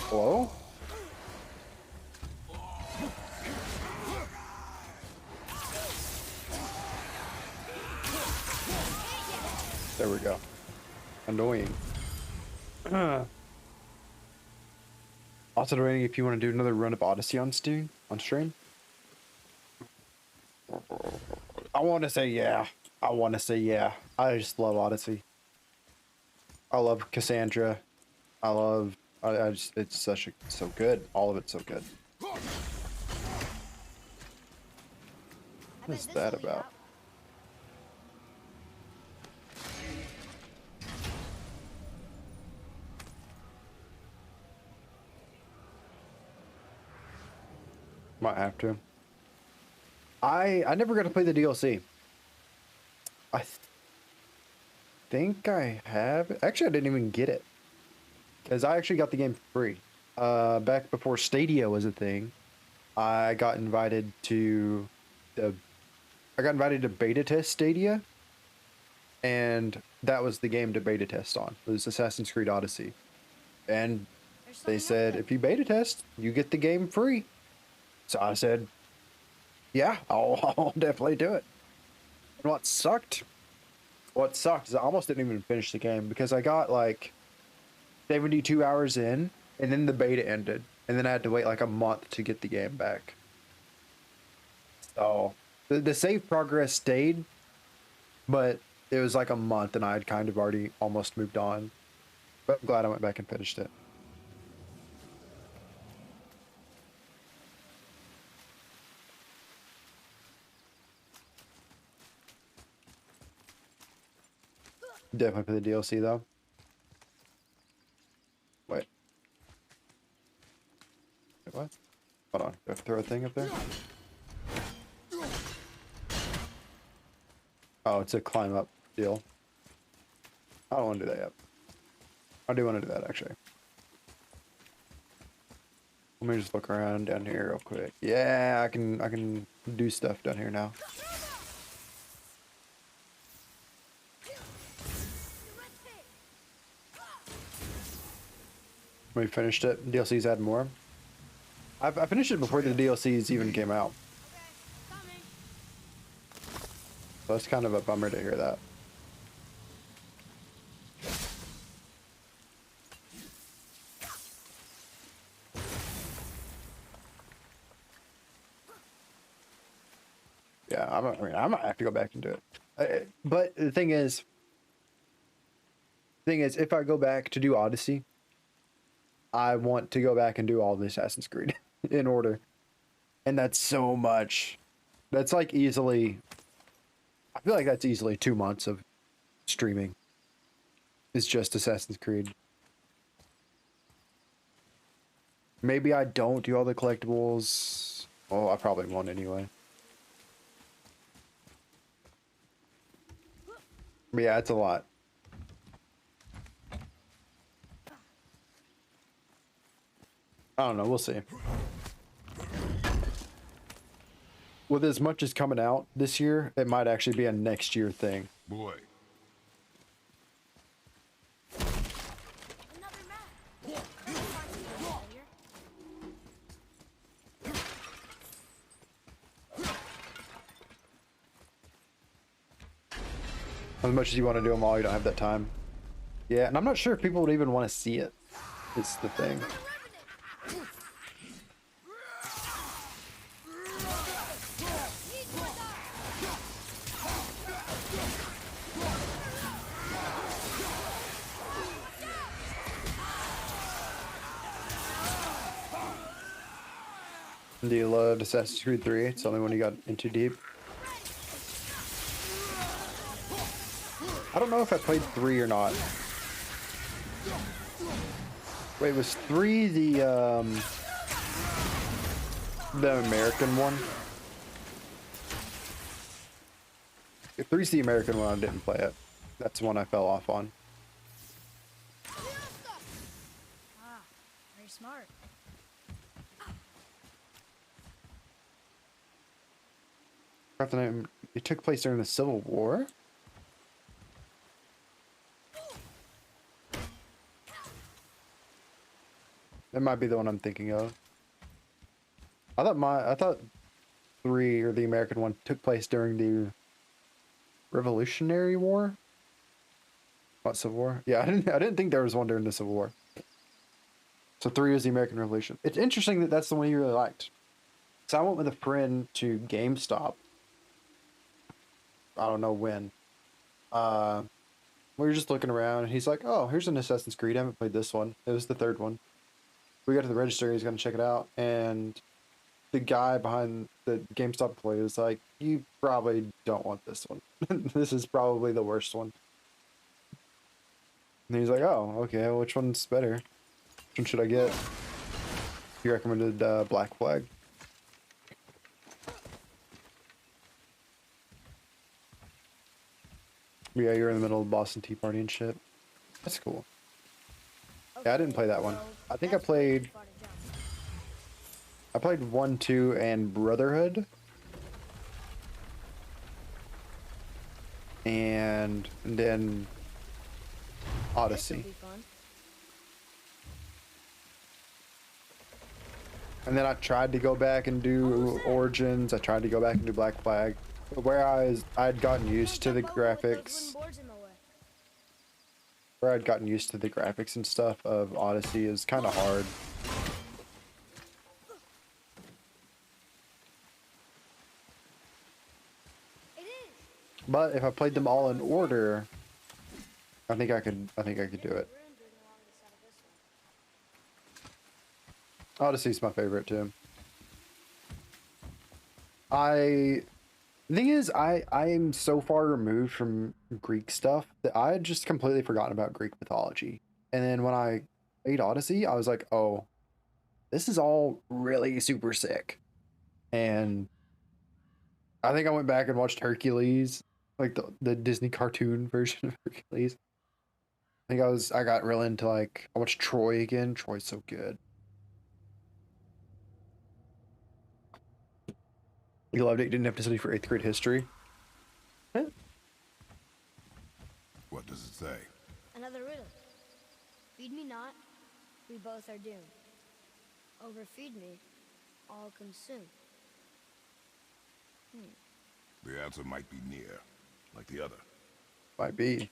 [SPEAKER 1] Hello? There we go. Annoying. Also wondering if you want to do another run of Odyssey on stream? I want to say yeah. I just love Odyssey. I love Cassandra. I just, it's so good. All of it's so good. What is that about? Might have to. I never got to play the DLC. I think I have. Actually, I didn't even get it. Because I actually got the game free. Back before Stadia was a thing, I got invited to beta test Stadia. And that was the game to beta test on. It was Assassin's Creed Odyssey. And they said, if you beta test, you get the game free. So I said, yeah, I'll definitely do it. And what sucked is I almost didn't even finish the game because I got like 72 hours in and then the beta ended. And then I had to wait like a month to get the game back. So the save progress stayed, but it was like a month and I had kind of already almost moved on. But I'm glad I went back and finished it. Definitely for the DLC though. Wait. What? Hold on. Do I throw a thing up there? Oh, it's a climb up deal. I don't want to do that yet. I do want to do that actually. Let me just look around down here real quick. Yeah, I can do stuff down here now. We finished it. DLC's add more. I finished it before the DLCs even came out. So that's kind of a bummer to hear that. Yeah, I might have to go back and do it. But the thing is, if I go back to do Odyssey, I want to go back and do all the Assassin's Creed in order. And that's so much. That's like easily, I feel like that's easily 2 months of streaming. It's just Assassin's Creed. Maybe I don't do all the collectibles. Oh, I probably won't anyway. But yeah, it's a lot. I don't know. We'll see. With as much as coming out this year, it might actually be a next year thing.
[SPEAKER 2] Boy.
[SPEAKER 1] As much as you want to do them all, you don't have that time. Yeah, and I'm not sure if people would even want to see it. It's the thing. Do you love Assassin's Creed 3? It's the only one you got into deep. I don't know if I played 3 or not. Wait, was 3 the American one? If 3's the American one, I didn't play it. That's the one I fell off on.
[SPEAKER 22] Ah, very smart.
[SPEAKER 1] It took place during the Civil War? That might be the one I'm thinking of. I thought 3 or the American one took place during the Revolutionary War. What, Civil War? Yeah, I didn't think there was one during the Civil War. So 3 is the American Revolution. It's interesting that that's the one you really liked. So I went with a friend to GameStop. I don't know when. We were just looking around, and he's like, "Oh, here's an Assassin's Creed. I haven't played this one. It was the 3rd one." We got to the register. He's gonna check it out, and the guy behind the GameStop employee was like, "You probably don't want this one. This is probably the worst one." And he's like, "Oh, okay. Well, which one's better? Which one should I get?" He recommended Black Flag. Yeah, you're in the middle of Boston Tea Party and shit. That's cool. Yeah, I didn't play that one. I think I played 1, 2, and Brotherhood. And then Odyssey. And then I tried to go back and do Origins. I tried to go back and do Black Flag. Where I'd gotten used to the graphics. Where I'd gotten used to the graphics and stuff of Odyssey is kind of hard. But if I played them all in order, I think I could do it. Odyssey's my favorite too. The thing is, I am so far removed from Greek stuff that I had just completely forgotten about Greek mythology. And then when I played Odyssey, I was like, oh, this is all really super sick. And I think I went back and watched Hercules, like the Disney cartoon version of Hercules. I think I got real into, like, I watched Troy again. Troy's so good. You loved it. You didn't have to study for 8th grade history.
[SPEAKER 2] What does it say?
[SPEAKER 22] Another riddle. Feed me not, we both are doomed. Overfeed me, all consume.
[SPEAKER 2] The answer might be near, like the other.
[SPEAKER 1] Might be.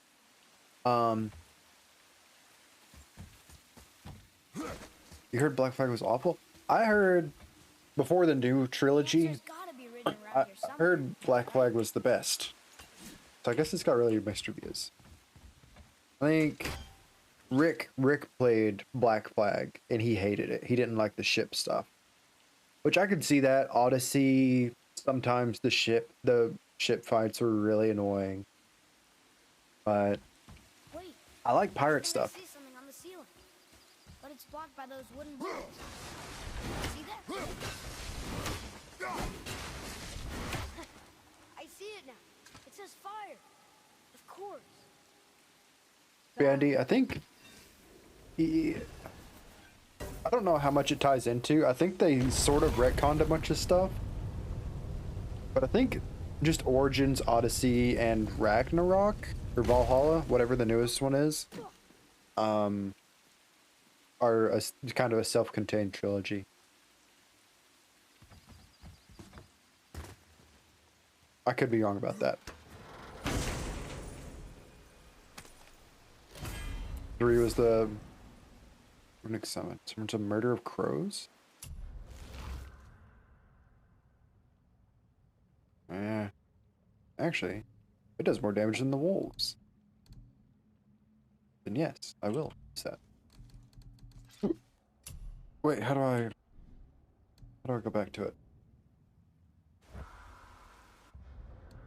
[SPEAKER 1] You heard Black Flag was awful? I heard before the new trilogy, I heard Black Flag was the best. So I guess it's got really mixed reviews. I think Rick played Black Flag and he hated it. He didn't like the ship stuff. Which I could see that. Odyssey, sometimes the ship fights were really annoying. But I like pirate stuff.
[SPEAKER 22] I see something on the ceiling, but it's blocked by those wooden walls. See that? I see it now. It says fire. Of course.
[SPEAKER 1] Andy, I think I don't know how much it ties into. I think they sort of retconned a bunch of stuff. But I think just Origins, Odyssey, and Ragnarok, or Valhalla, whatever the newest one is, are kind of a self-contained trilogy. I could be wrong about that. 3 was the Runic Summit. It's a Murder of Crows? Actually, it does more damage than the wolves. Then yes, I will use that. Ooh. Wait, how do I go back to it?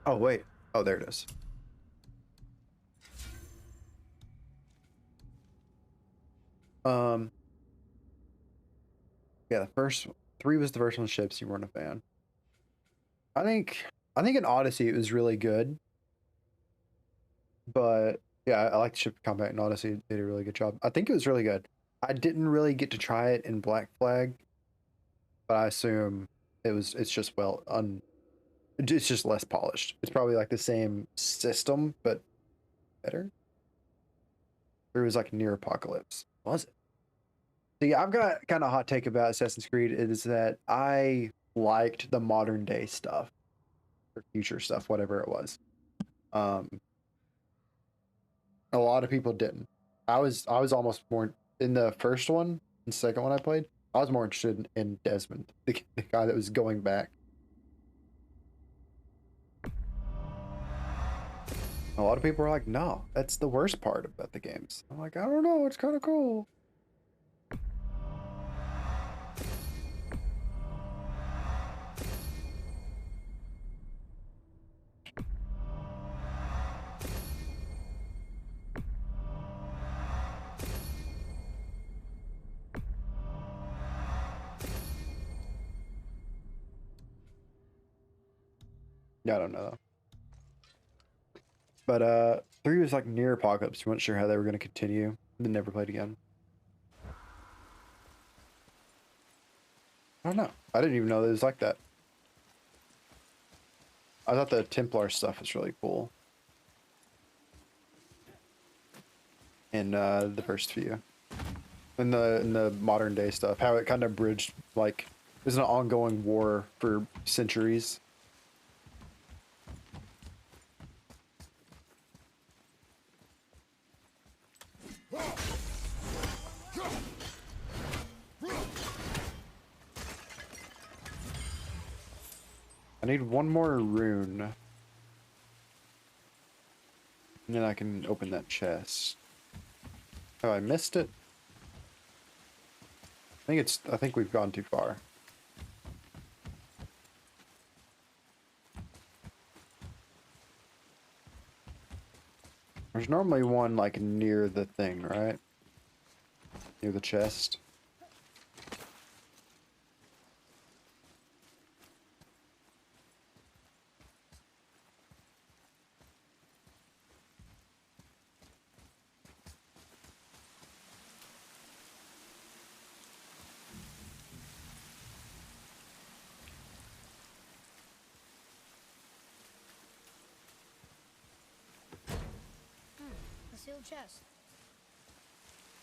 [SPEAKER 1] Oh wait. Oh, there it is. Yeah, the first 3 was the first one ships. You weren't a fan. I think in Odyssey it was really good. But yeah, I like the ship combat in Odyssey. It did a really good job. I think it was really good. I didn't really get to try it in Black Flag, but I assume it's just it's just less polished. It's probably like the same system, but better. It was like near apocalypse. Was it? So yeah, I've got kind of a hot take about Assassin's Creed is that I liked the modern day stuff or future stuff, whatever it was. A lot of people didn't. I was almost more in the first one and second one I played. I was more interested in Desmond, the guy that was going back. A lot of people were like, "No, that's the worst part about the games." I'm like, "I don't know, it's kind of cool." Yeah, I don't know. But 3 was like near apocalypse. You weren't sure how they were going to continue. Then never played again. I don't know. I didn't even know it was like that. I thought the Templar stuff was really cool. In the first few. In the modern day stuff. How it kind of bridged, like, there's an ongoing war for centuries. I need one more rune. And then I can open that chest. Oh, I missed it? I think we've gone too far. There's normally one, like, near the thing, right? Near the chest.
[SPEAKER 22] A sealed chest.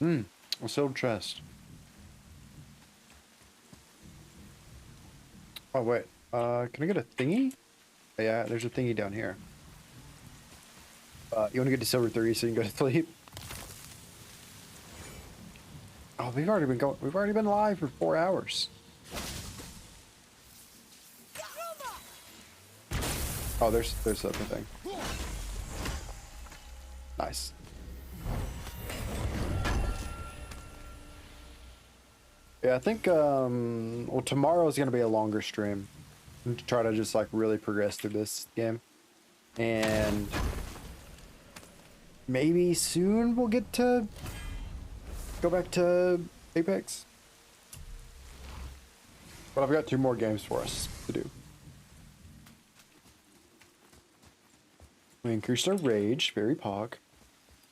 [SPEAKER 1] A sealed chest. Oh, wait. Can I get a thingy? Yeah, there's a thingy down here. You want to get to silver 3 so you can go to sleep? Oh, we've already been live for 4 hours. Oh, there's the other thing. Nice. Yeah, I think, well, tomorrow is going to be a longer stream. To try to just, like, really progress through this game. And maybe soon we'll get to go back to Apex. But I've got 2 more games for us to do. We increased our rage, very pog.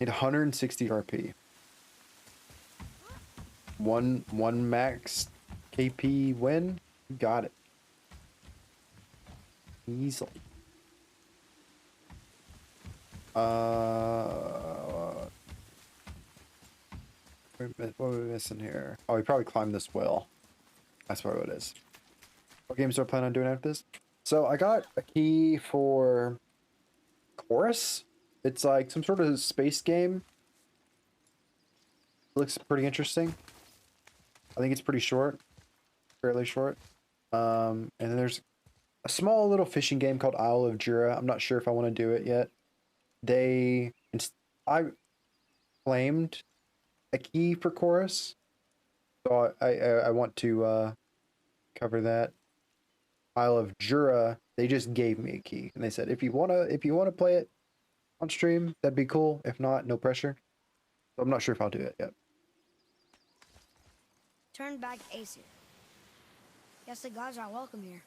[SPEAKER 1] Hit 160 RP. One max KP win. Got it. Easily. What are we missing here? Oh, we probably climbed this well. That's probably what it is. What games do I plan on doing after this? So I got a key for Chorus. It's like some sort of space game. It looks pretty interesting. I think it's pretty short. Fairly short. And then there's a small little fishing game called Isle of Jura. I'm not sure if I want to do it yet. I claimed a key for Chorus. So I want to cover that. Isle of Jura, they just gave me a key and they said if you wanna play it on stream, that'd be cool. If not, no pressure. So I'm not sure if I'll do it yet.
[SPEAKER 22] Turn back Aesir. Guess the gods are welcome here.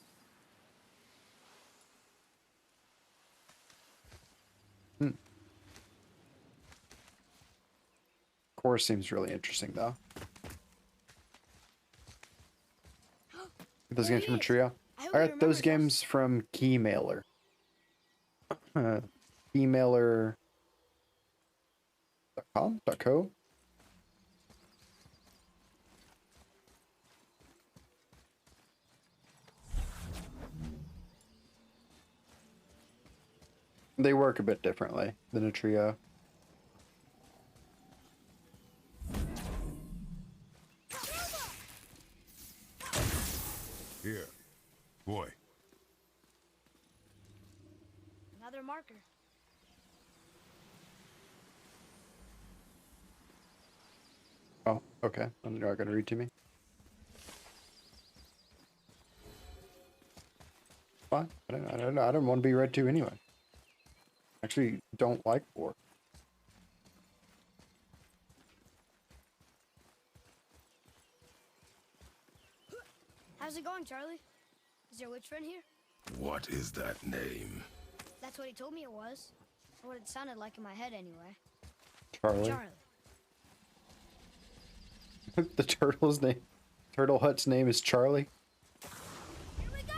[SPEAKER 1] Chorus seems really interesting though. Those games from a trio. I got those games from Keymailer. Keymailer.com.co. They work a bit differently than a trio.
[SPEAKER 2] Here, boy.
[SPEAKER 22] Another marker.
[SPEAKER 1] Oh, okay. You're not gonna read to me. Fine. I don't want to be read to anyway. Actually, don't like war.
[SPEAKER 22] How's it going, Charlie? Is your witch friend here?
[SPEAKER 2] What is that name?
[SPEAKER 22] That's what he told me it was. Or what it sounded like in my head, anyway.
[SPEAKER 1] Charlie. The Turtle Hut's name is Charlie.
[SPEAKER 22] Here we go!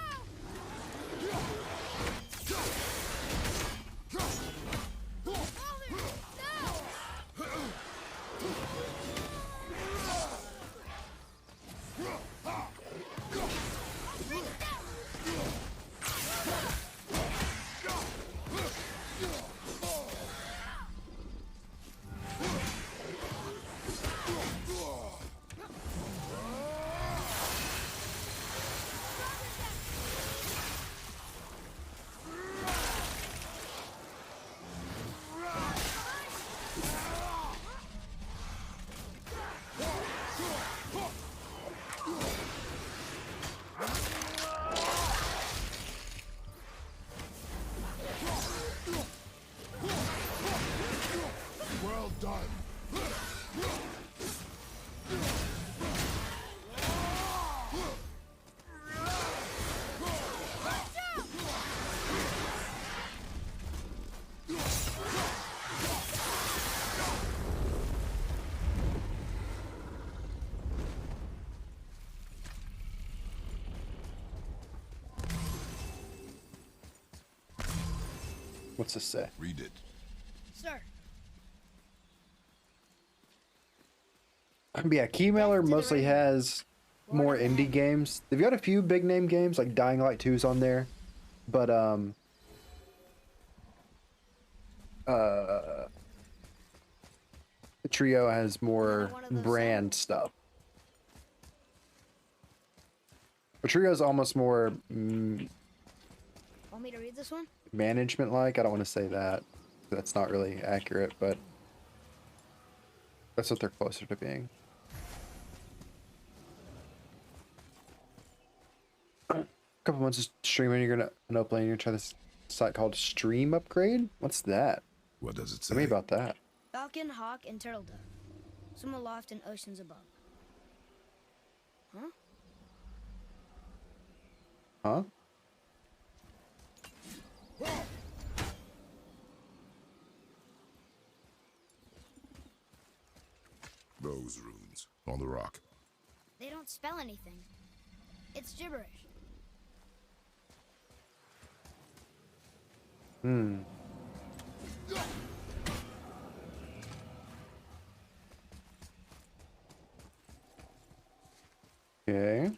[SPEAKER 2] Well done.
[SPEAKER 1] What's this say?
[SPEAKER 2] Read it.
[SPEAKER 22] Sir.
[SPEAKER 1] Yeah, Keymailer mostly has more indie games. They've got a few big name games, like Dying Light 2's on there. But, the trio has more brand stuff. The trio's almost more
[SPEAKER 22] Want me to read this one?
[SPEAKER 1] management-like. I don't want to say that. That's not really accurate, but that's what they're closer to being. A couple months of streaming, you're gonna end up playing. You're gonna try this site called Stream Upgrade. What's that?
[SPEAKER 2] What does it say?
[SPEAKER 1] Tell me about that.
[SPEAKER 22] Falcon, hawk, and turtle dove. Swim aloft in oceans above. Huh?
[SPEAKER 1] Huh?
[SPEAKER 2] Those runes on the rock.
[SPEAKER 22] They don't spell anything. It's gibberish.
[SPEAKER 1] Hmm. Okay.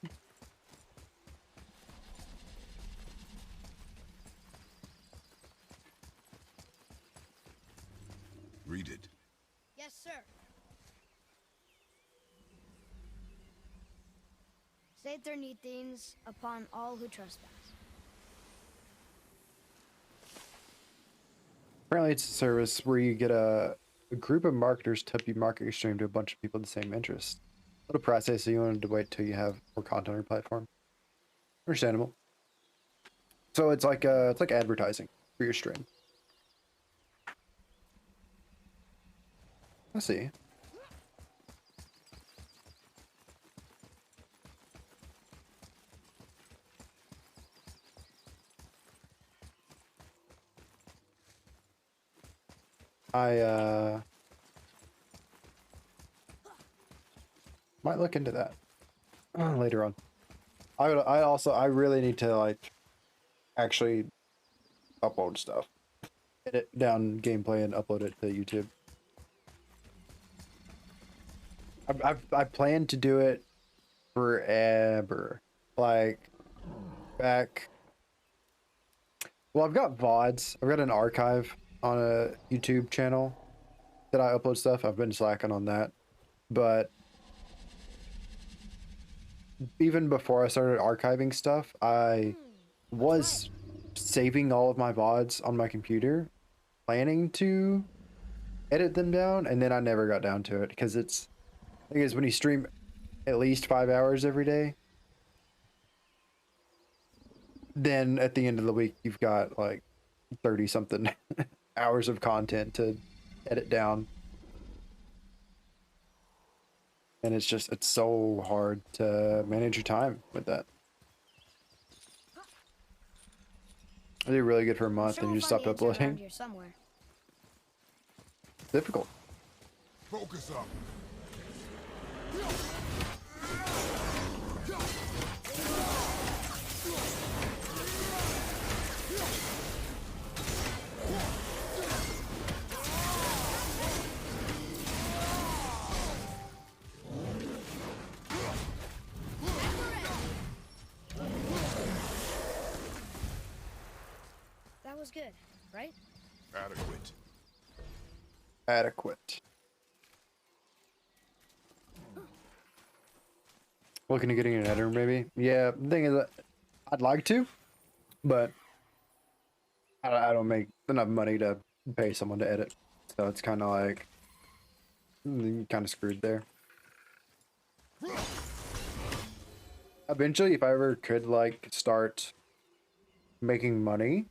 [SPEAKER 2] Read it.
[SPEAKER 22] Yes, sir. Save their neat things upon all who trespass.
[SPEAKER 1] Apparently, it's a service where you get a group of marketers to help you market your stream to a bunch of people with the same interest. A little process, so you wanted to wait till you have more content on your platform. Understandable. So it's like advertising for your stream. I see. I might look into that later on. I really need to like actually upload stuff, edit down gameplay and upload it to YouTube. I planned to do it forever, like back. Well, I've got VODs. I've got an archive on a YouTube channel that I upload stuff. I've been slacking on that, but even before I started archiving stuff, I was saving all of my VODs on my computer, planning to edit them down, and then I never got down to it because the thing is when you stream at least 5 hours every day, then at the end of the week you've got like 30 something hours of content to edit down. And it's so hard to manage your time with that. I did really good for a month and you just stopped uploading. Difficult.
[SPEAKER 2] Focus up.
[SPEAKER 22] That was good, right?
[SPEAKER 2] Adequate.
[SPEAKER 1] Adequate. Looking to getting an editor, maybe? Yeah, the thing is that I'd like to, but I don't make enough money to pay someone to edit. So it's kind of like, kind of screwed there. Eventually, if I ever could like start making money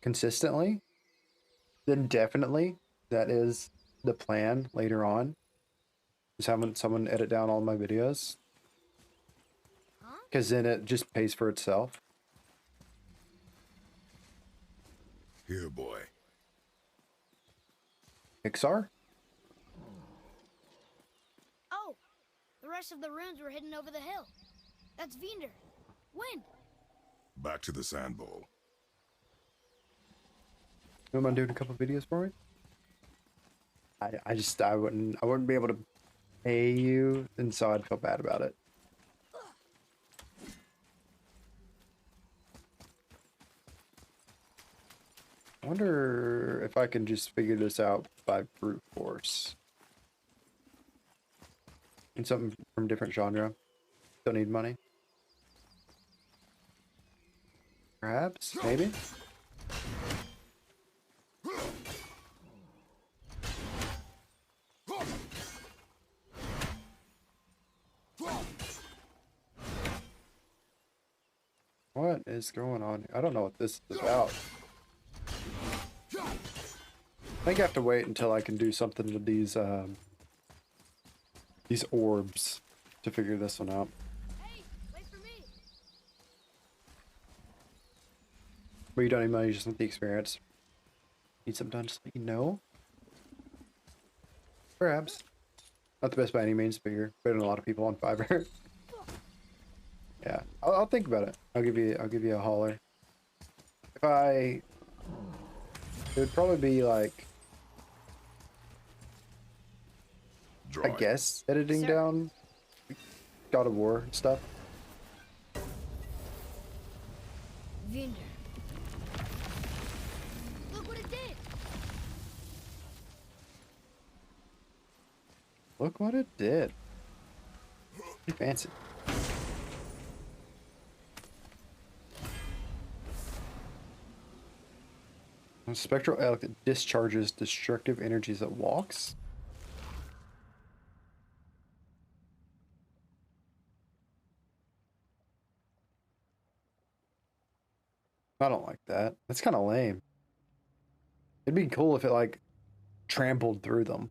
[SPEAKER 1] consistently, then definitely that is the plan later on. Just having someone edit down all my videos. Because then it just pays for itself.
[SPEAKER 2] Here, boy.
[SPEAKER 1] Pixar?
[SPEAKER 22] Oh, the rest of the runes were hidden over the hill. That's Vinder. When?
[SPEAKER 2] Back to the sand bowl.
[SPEAKER 1] You want to doing a couple videos for me? I wouldn't be able to pay you, and so I'd feel bad about it. I wonder if I can just figure this out by brute force. And something from different genre. Don't need money. Perhaps? Maybe? What is going on? I don't know what this is about. I think I have to wait until I can do something with these orbs to figure this one out.
[SPEAKER 22] Hey, wait for me.
[SPEAKER 1] But you don't need money, you just want the experience. Need something done just so you know? Perhaps. Not the best by any means, but you're better than a lot of people on Fiverr. Yeah, I'll think about it. I'll give you a holler. It would probably be like, I guess, editing down God of War stuff.
[SPEAKER 22] Vinder. Look what it did!
[SPEAKER 1] Look what it did. Pretty fancy. A spectral elk that discharges destructive energies that walks. I don't like that. That's kind of lame. It'd be cool if it like trampled through them.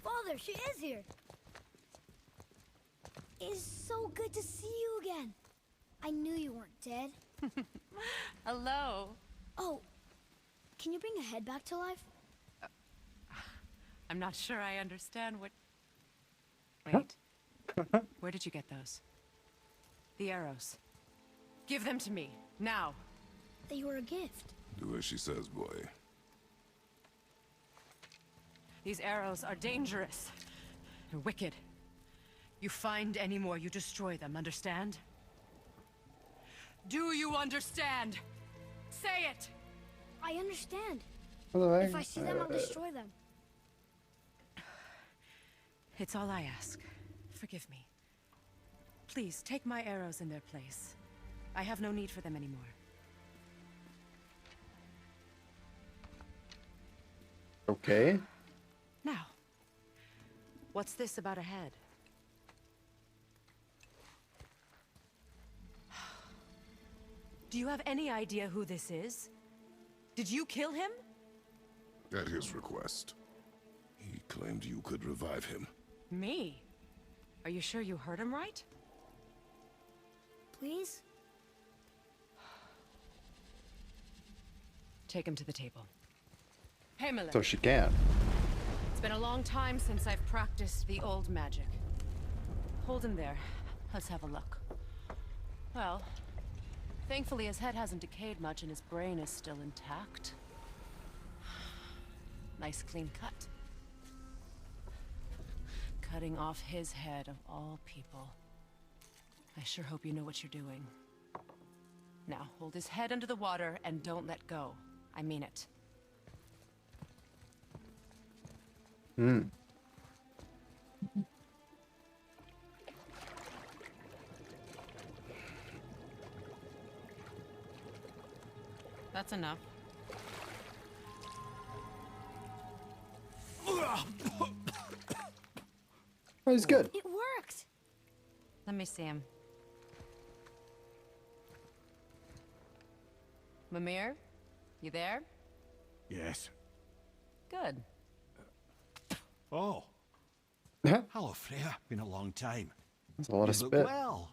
[SPEAKER 22] Father, she is here. It's so good to see you again. I knew you weren't dead.
[SPEAKER 10] Hello.
[SPEAKER 22] Oh, can you bring a head back to life?
[SPEAKER 10] I'm not sure I understand what... Wait. Where did you get those? The arrows. Give them to me, now.
[SPEAKER 22] They were a gift.
[SPEAKER 2] Do as she says, boy.
[SPEAKER 10] These arrows are dangerous. They're wicked. You find any more, you destroy them, understand? Do you understand? Say it!
[SPEAKER 22] I understand.
[SPEAKER 1] Hello,
[SPEAKER 22] If I see them, I'll destroy them.
[SPEAKER 10] It's all I ask. Forgive me. Please, take my arrows in their place. I have no need for them anymore.
[SPEAKER 1] Okay.
[SPEAKER 10] Now, what's this about a head? Do you have any idea who this is? Did you kill him?
[SPEAKER 2] At his request. He claimed you could revive him.
[SPEAKER 10] Me? Are you sure you heard him right?
[SPEAKER 22] Please?
[SPEAKER 10] Take him to the table. Hey, Miller.
[SPEAKER 1] So she can.
[SPEAKER 10] It's been a long time since I've practiced the old magic. Hold him there. Let's have a look. Well, thankfully his head hasn't decayed much and his brain is still intact. Nice clean cut. Cutting off his head of all people. I sure hope you know what you're doing. Now, hold his head under the water and don't let go. I mean it.
[SPEAKER 1] Hmm.
[SPEAKER 10] That's enough.
[SPEAKER 1] Oh, he's good.
[SPEAKER 22] It worked.
[SPEAKER 10] Let me see him. Mimir, you there?
[SPEAKER 8] Yes.
[SPEAKER 10] Good.
[SPEAKER 8] Oh. Hello, Freya. Been a long time.
[SPEAKER 1] That's a lot of
[SPEAKER 8] You look
[SPEAKER 1] spit.
[SPEAKER 8] well.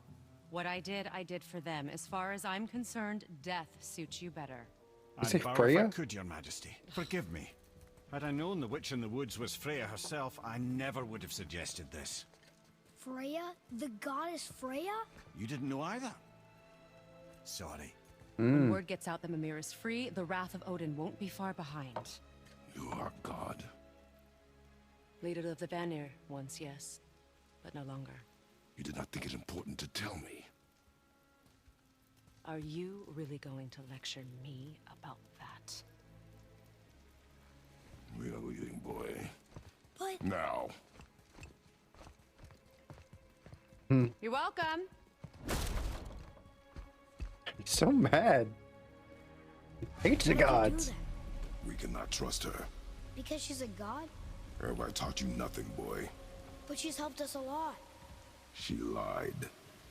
[SPEAKER 10] What I did for them. As far as I'm concerned, death suits you better.
[SPEAKER 1] Is
[SPEAKER 8] I'd
[SPEAKER 1] it
[SPEAKER 8] bow
[SPEAKER 1] Freya?
[SPEAKER 8] if I could, Your Majesty. Forgive me. Had I known the witch in the woods was Freya herself, I never would have suggested this.
[SPEAKER 22] Freya? The goddess Freya?
[SPEAKER 8] You didn't know either? Sorry.
[SPEAKER 10] When word gets out that Mimir is free, the wrath of Odin won't be far behind.
[SPEAKER 2] You are God.
[SPEAKER 10] Leader of the Vanir, once, yes. But no longer.
[SPEAKER 2] You did not think it important to tell me.
[SPEAKER 10] Are you really going to lecture me about that?
[SPEAKER 2] We are leaving, boy.
[SPEAKER 22] But...
[SPEAKER 2] Now.
[SPEAKER 10] You're welcome.
[SPEAKER 1] He's so mad. He hates the
[SPEAKER 22] Why would you do
[SPEAKER 1] gods.
[SPEAKER 22] that?
[SPEAKER 2] We cannot trust her.
[SPEAKER 22] Because she's a god?
[SPEAKER 2] Everybody taught you nothing, boy.
[SPEAKER 22] But she's helped us a lot.
[SPEAKER 2] She lied.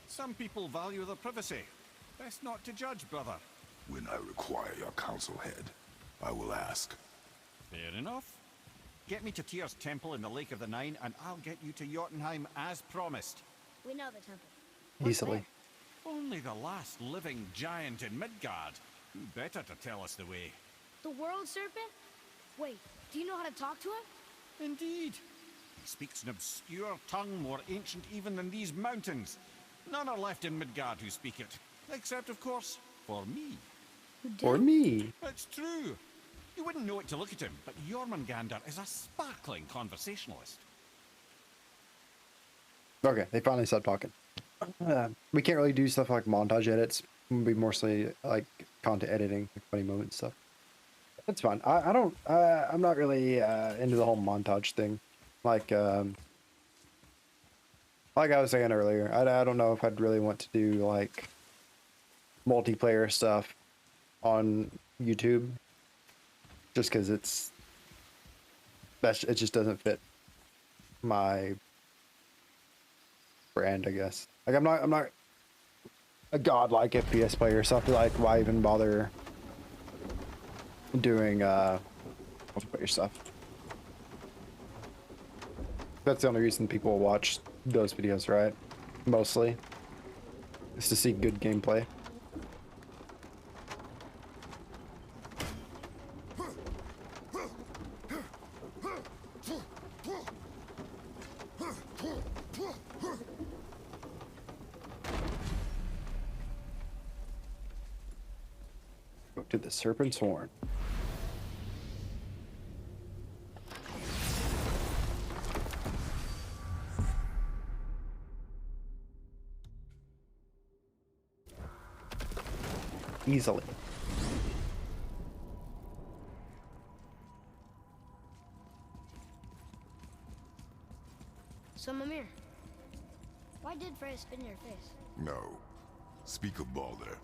[SPEAKER 8] Some people value their privacy. Best not to judge, brother.
[SPEAKER 2] When I require your counsel, head, I will ask.
[SPEAKER 6] Fair enough. Get me to Tyr's temple in the Lake of the Nine, and I'll get you to Jotunheim as promised.
[SPEAKER 22] We know the temple.
[SPEAKER 1] Easily.
[SPEAKER 6] Only the last living giant in Midgard. Who better to tell us the way?
[SPEAKER 22] The World Serpent? Wait, do you know how to talk to him?
[SPEAKER 6] Indeed. He speaks an obscure tongue more ancient even than these mountains. None are left in Midgard who speak it. Except, of course, for me.
[SPEAKER 1] For me.
[SPEAKER 6] It's true. You wouldn't know it to look at him, but Jormungandr is a sparkling conversationalist.
[SPEAKER 1] Okay, they finally stopped talking. We can't really do stuff like montage edits. It'll be mostly like content editing, like funny moment stuff. That's fine. I'm not really into the whole montage thing. Like I was saying earlier, I don't know if I'd really want to do like multiplayer stuff on YouTube, just because it just doesn't fit my brand, I guess. Like I'm not a godlike FPS player, so I feel like why even bother doing multiplayer stuff. That's the only reason people watch those videos, right? Mostly. Is to see good gameplay. Go to the Serpent's Horn. Easily.
[SPEAKER 22] So, Mimir, why did Freya spit in your face?
[SPEAKER 2] No. Speak of Baldur.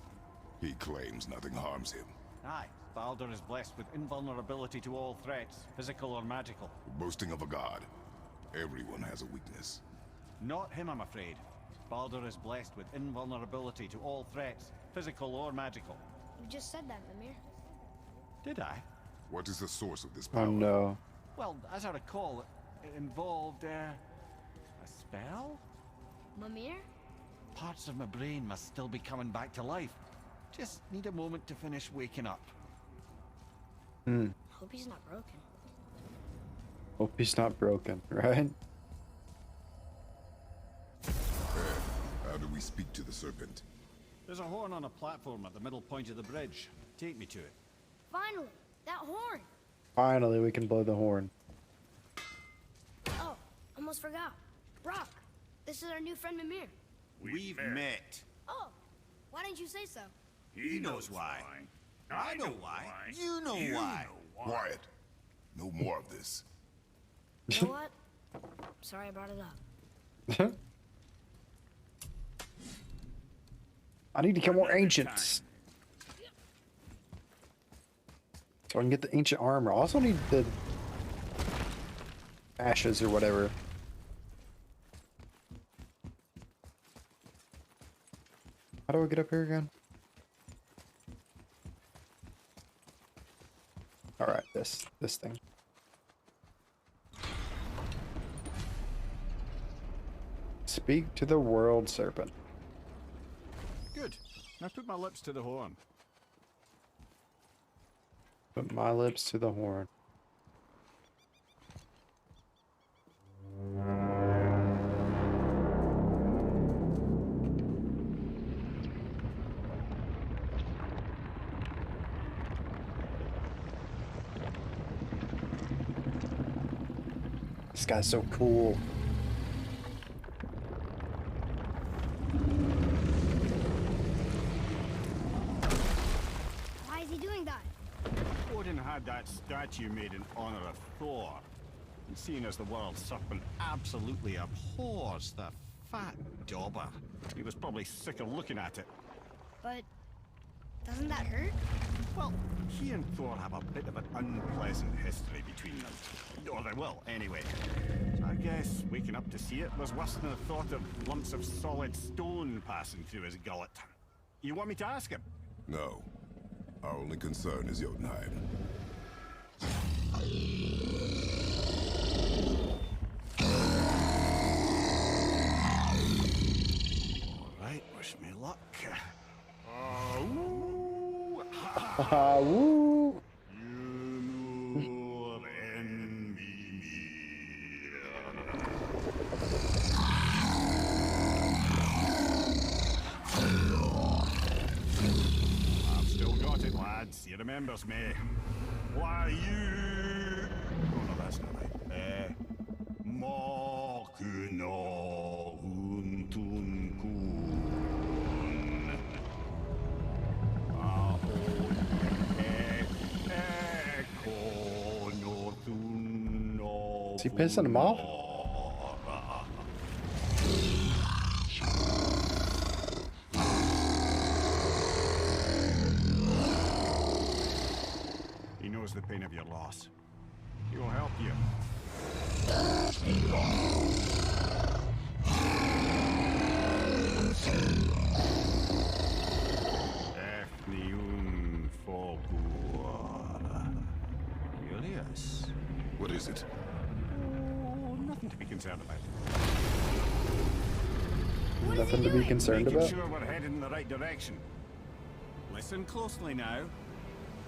[SPEAKER 2] He claims nothing harms him.
[SPEAKER 6] Aye, Baldur is blessed with invulnerability to all threats, physical or magical.
[SPEAKER 2] Boasting of a god. Everyone has a weakness.
[SPEAKER 6] Not him, I'm afraid. Baldur is blessed with invulnerability to all threats, physical or magical.
[SPEAKER 22] You just said that, Mimir.
[SPEAKER 6] Did I?
[SPEAKER 2] What is the source of this power?
[SPEAKER 1] Oh no.
[SPEAKER 6] Well, as I recall, it involved, a spell?
[SPEAKER 22] Mimir?
[SPEAKER 6] Parts of my brain must still be coming back to life. Just need a moment to finish waking up.
[SPEAKER 22] Hope he's not broken.
[SPEAKER 1] Hope he's not broken, right?
[SPEAKER 2] How do we speak to the serpent?
[SPEAKER 6] There's a horn on a platform at the middle point of the bridge. Take me to it.
[SPEAKER 22] Finally! That horn!
[SPEAKER 1] Finally, we can blow the horn.
[SPEAKER 22] Oh, almost forgot. Brock, this is our new friend Mimir.
[SPEAKER 6] We've met.
[SPEAKER 22] Oh, why didn't you say so?
[SPEAKER 6] He knows why. I know why. You know why.
[SPEAKER 2] Quiet. No more of this.
[SPEAKER 22] You know what? Sorry I brought it up.
[SPEAKER 1] I need to kill more ancients. So I can get the ancient armor. I also need the ashes or whatever. How do I get up here again? Alright, this thing. Speak to the World Serpent.
[SPEAKER 6] Good. Now put my lips to the horn.
[SPEAKER 1] Put my lips to the horn. This guy's so cool.
[SPEAKER 22] Why is he doing that?
[SPEAKER 6] Odin had that statue made in honor of Thor. And seeing as the world serpent absolutely abhors the fat dauber, he was probably sick of looking at it.
[SPEAKER 22] But doesn't that hurt?
[SPEAKER 6] Well, he and Thor have a bit of an unpleasant history between them. Or they will, anyway. So I guess waking up to see it was worse than the thought of lumps of solid stone passing through his gullet. You want me to ask him?
[SPEAKER 2] No. Our only concern is Jotunheim.
[SPEAKER 6] Alright, wish me luck.
[SPEAKER 1] Woo!
[SPEAKER 6] I've still got it, lads. He remembers me. Why you? Oh no, that's not right. Mokuno Huntun Kun.
[SPEAKER 1] Is he pissing him off?
[SPEAKER 6] He knows the pain of your loss. He will help you. Efniun Fogur. Julius.
[SPEAKER 2] What is it?
[SPEAKER 6] Oh, nothing to be concerned about.
[SPEAKER 1] Nothing to be concerned about?
[SPEAKER 6] Making sure we're heading in the right direction. Listen closely now.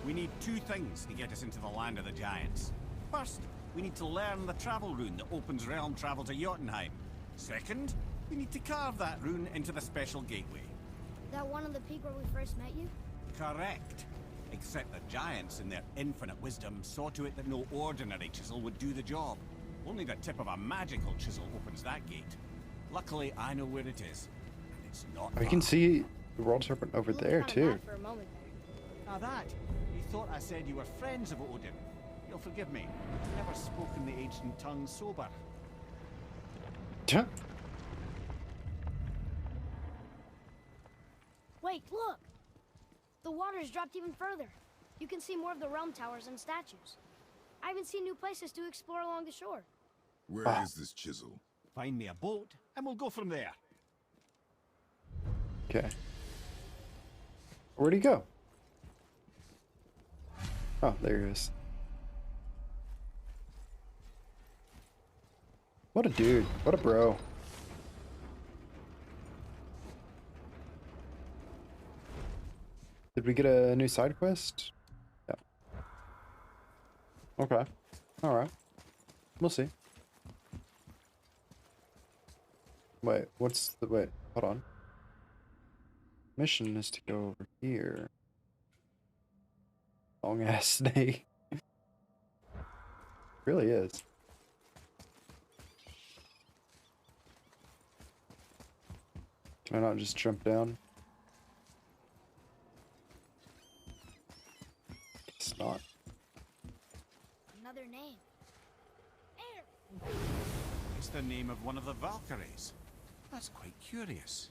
[SPEAKER 6] We need two things to get us into the land of the giants. First, we need to learn the travel rune that opens realm travel to Jotunheim. Second, we need to carve that rune into the special gateway.
[SPEAKER 22] That one on the peak where we first met you?
[SPEAKER 6] Correct. Except the giants, in their infinite wisdom, saw to it that no ordinary chisel would do the job. Only the tip of a magical chisel opens that gate. Luckily, I know where it is. And it's not
[SPEAKER 1] We can see the world serpent over there too.
[SPEAKER 22] For a moment there.
[SPEAKER 6] Now that, you thought I said you were friends of Odin. You'll forgive me. I've never spoken the ancient tongue sober.
[SPEAKER 22] Wait, look! The water's dropped even further. You can see more of the realm towers and statues. I even see new places to explore along the shore.
[SPEAKER 2] Where is this chisel?
[SPEAKER 6] Find me a boat, and we'll go from there.
[SPEAKER 1] Okay. Where'd he go? Oh, there he is. What a dude. What a bro. Did we get a new side quest? Yeah. Okay. Alright. We'll see. Wait, what's the... Wait, hold on. Mission is to go over here. Long ass snake. Really is. Can I not just jump down? It's not.
[SPEAKER 22] Another name. Air!
[SPEAKER 6] It's the name of one of the Valkyries. That's quite curious.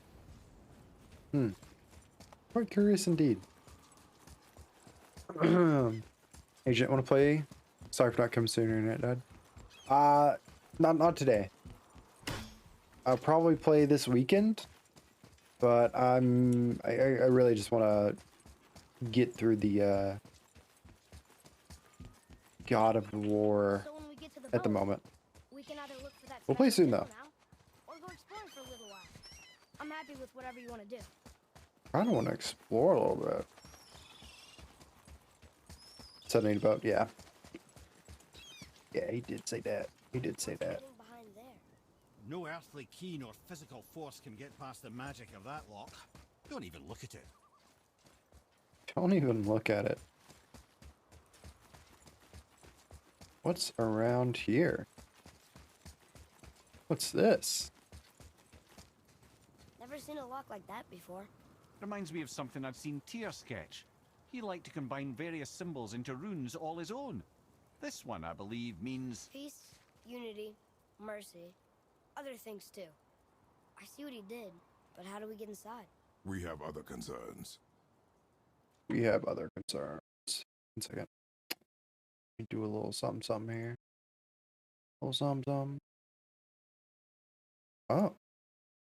[SPEAKER 1] Quite curious indeed. Agent, want to play? Sorry for not coming sooner, Internet Dad. Not today. I'll probably play this weekend, but I really just want to get through the God of War
[SPEAKER 22] So when we get to the
[SPEAKER 1] at the
[SPEAKER 22] boat,
[SPEAKER 1] moment.
[SPEAKER 22] we can either look for that
[SPEAKER 1] We'll play
[SPEAKER 22] special
[SPEAKER 1] soon, though.
[SPEAKER 22] chisel now, or go exploring for a little while. I'm happy with whatever you want to do.
[SPEAKER 1] I don't want to explore a little bit. Something about, yeah. Yeah, he did say that. He did say that.
[SPEAKER 22] Getting behind there.
[SPEAKER 6] No earthly key nor physical force can get past the magic of that lock. Don't even look at it.
[SPEAKER 1] Don't even look at it. What's around here? What's this?
[SPEAKER 22] Never seen a lock like that before.
[SPEAKER 6] Reminds me of something I'd seen Tyr sketch. He liked to combine various symbols into runes all his own. This one, I believe, means...
[SPEAKER 22] Peace, unity, mercy, other things too. I see what he did, but how do we get inside?
[SPEAKER 2] We have other concerns.
[SPEAKER 1] We have other concerns. 1 second. Let me do a little something something here. A little something something. Oh.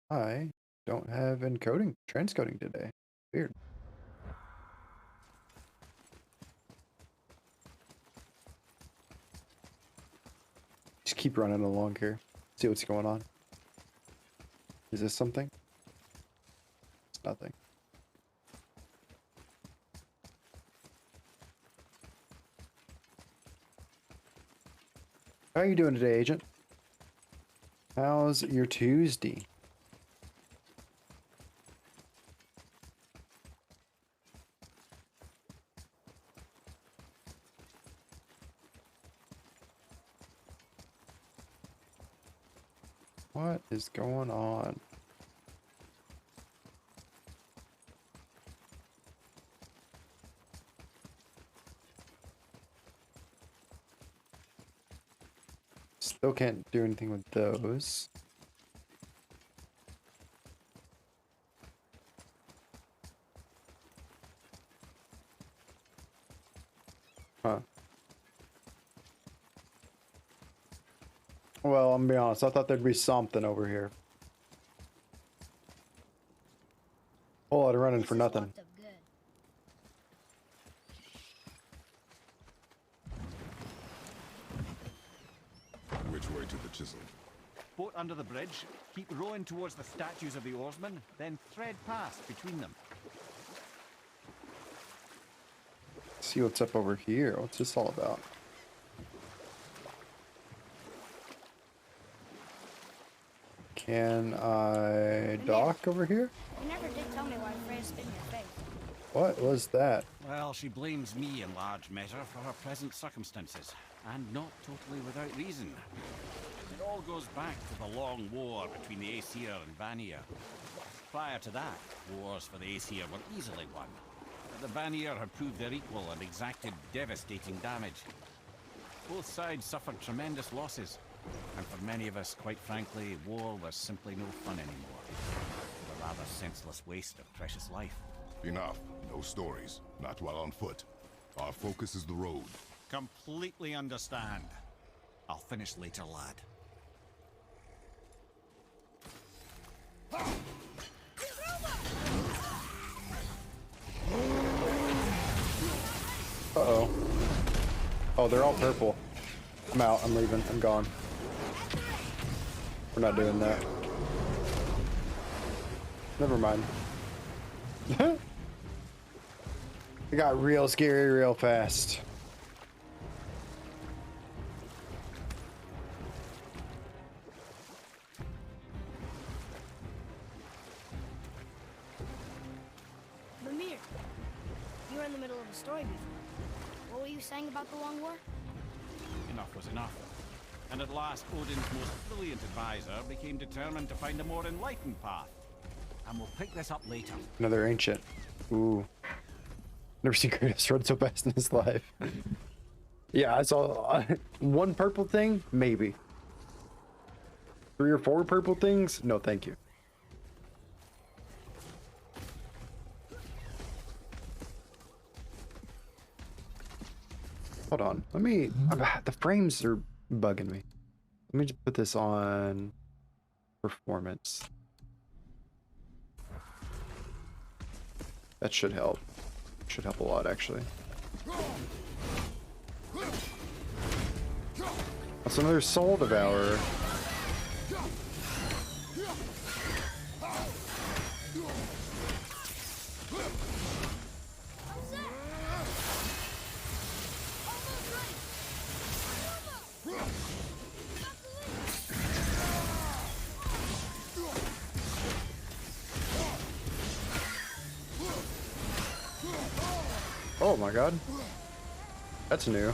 [SPEAKER 1] I don't have encoding, transcoding today. Weird. keep running along here. See what's going on. Is this something? It's nothing. How are you doing today, Agent? How's your Tuesday? What is going on? Still can't do anything with those. Huh. Well, I'm gonna be honest, I thought there'd be something over here. Whole lot of running for nothing.
[SPEAKER 2] Which way to the chisel?
[SPEAKER 6] Boat under the bridge, keep rowing towards the statues of the oarsmen, then thread past between them.
[SPEAKER 1] See what's up over here. What's this all about? Can I dock over here?
[SPEAKER 22] You never did tell me why Freya spit in your face.
[SPEAKER 1] What was that?
[SPEAKER 6] Well, she blames me in large measure for her present circumstances, and not totally without reason. It all goes back to the long war between the Aesir and Vanir. Prior to that, wars for the Aesir were easily won. But the Vanir had proved their equal and exacted devastating damage. Both sides suffered tremendous losses, and for many of us, quite frankly, war was simply no fun anymore. A rather senseless waste of precious life.
[SPEAKER 2] Enough. No stories. Not while on foot. Our focus is the road.
[SPEAKER 6] Completely understand. I'll finish later, lad.
[SPEAKER 1] Uh-oh. Oh, they're all purple. I'm out. I'm leaving. I'm gone. We're not doing that. Never mind. It got real scary real fast.
[SPEAKER 22] Mimir, you were in the middle of a story before. What were you saying about the Long War?
[SPEAKER 6] Enough was enough. And at last, Odin's most brilliant advisor became determined to find a more enlightened path. And we'll pick this up later.
[SPEAKER 1] Another ancient. Ooh. Never seen Kratos run so fast in his life. Yeah, I saw one purple thing, maybe. 3 or 4 purple things? No, thank you. Hold on. Let me... the frames are bugging me. Let me just put this on performance. That should help. Should help a lot, actually. That's another Soul Devourer. Oh my god. That's new.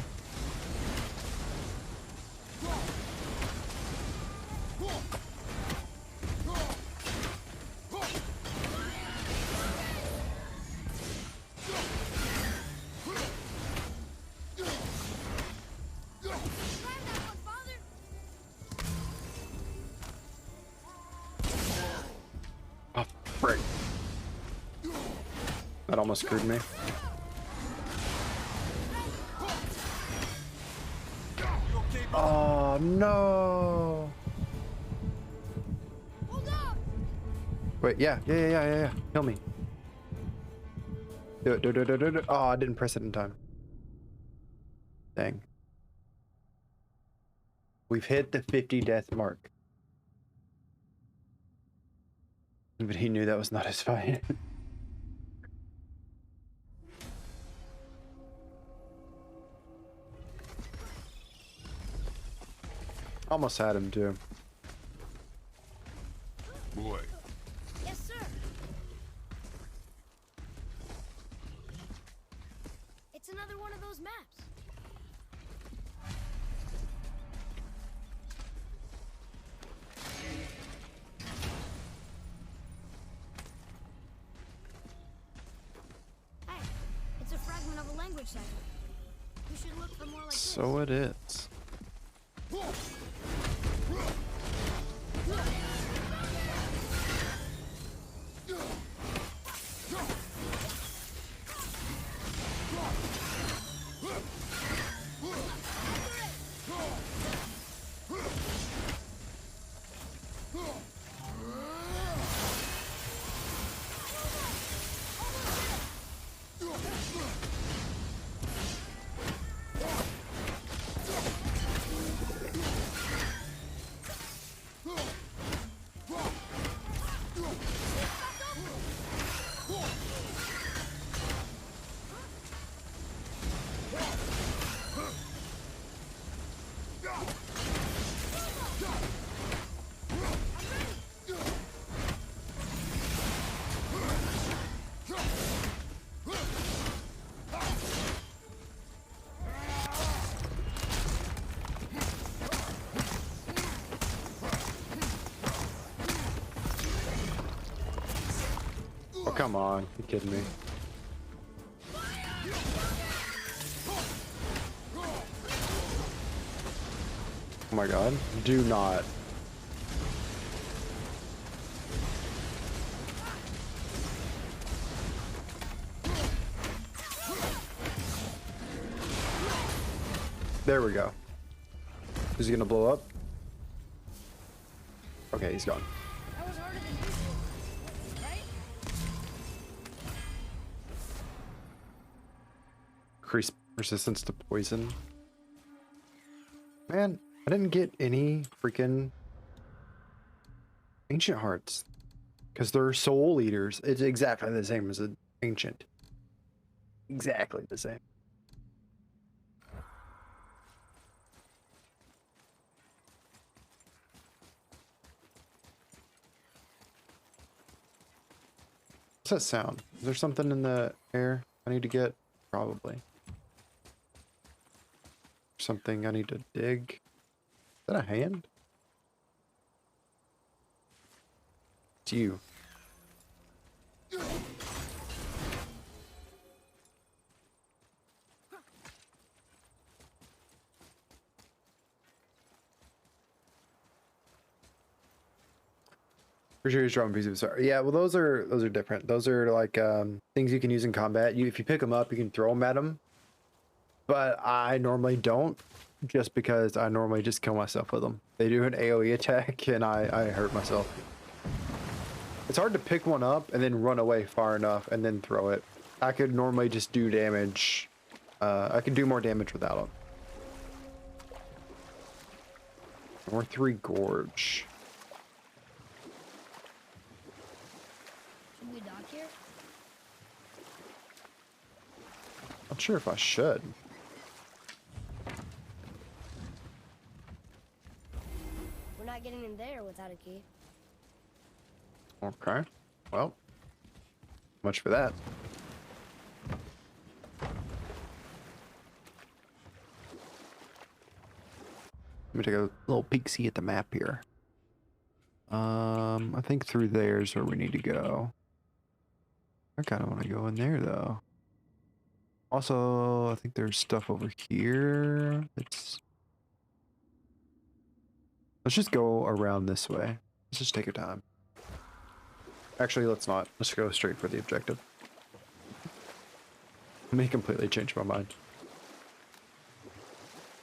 [SPEAKER 1] Oh, frick. That almost screwed me. Oh no! Wait, yeah. Kill me. Do it. Oh, I didn't press it in time. Dang. We've hit the 50 death mark. But he knew that was not his fight. Almost had him too.
[SPEAKER 2] Boy.
[SPEAKER 22] Yes, sir. It's another one of those maps. Hey, it's a fragment of a language cipher. We should look for more like this.
[SPEAKER 1] So it is. Oh, come on. You kidding me? Oh my god. Do not. There we go. Is he gonna blow up? Okay, he's gone.
[SPEAKER 22] That was harder than usual, right?
[SPEAKER 1] Increase resistance to poison. Man, I didn't get any freaking ancient hearts. Because they're soul eaters. It's exactly the same as an ancient. Exactly the same. What's that sound? Is there something in the air I need to get? Probably. Something I need to dig. Is that a hand? It's you. For sure, you're strong pieces of sorry. Yeah, well, those are different. Those are like things you can use in combat. If you pick them up, you can throw them at them. But I normally don't, just because I normally just kill myself with them. They do an AOE attack, and I hurt myself. It's hard to pick one up and then run away far enough and then throw it. I could normally just do damage. I can do more damage without them. Or 3 Gorge.
[SPEAKER 22] Should we dock here?
[SPEAKER 1] Not sure if I should.
[SPEAKER 22] We're not getting in there without a key.
[SPEAKER 1] Okay. Well, much for that. Let me take a little peek-see at the map here. I think through there is where we need to go. I kind of want to go in there, though. Also, I think there's stuff over here. Let's just go around this way. Let's just take our time. Actually, let's not. Let's go straight for the objective. I may completely change my mind.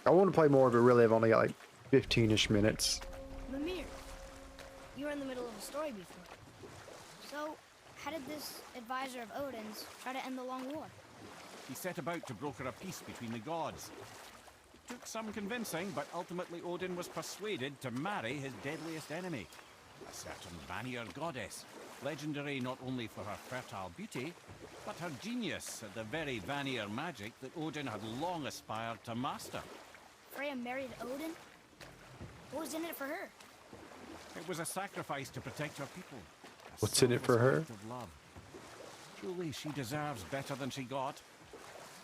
[SPEAKER 1] I want to play more, but really I've only got like 15-ish minutes.
[SPEAKER 22] Mimir, you were in the middle of a story before. So, how did this advisor of Odin's try to end the long war?
[SPEAKER 6] He set about to broker a peace between the gods. Took some convincing, but ultimately Odin was persuaded to marry his deadliest enemy, a certain Vanir goddess, legendary not only for her fertile beauty, but her genius at the very Vanir magic that Odin had long aspired to master.
[SPEAKER 22] Freya married Odin? What was in it for her?
[SPEAKER 6] It was a sacrifice to protect her people.
[SPEAKER 1] What's in it for her?
[SPEAKER 6] Act of love. Truly, she deserves better than she got.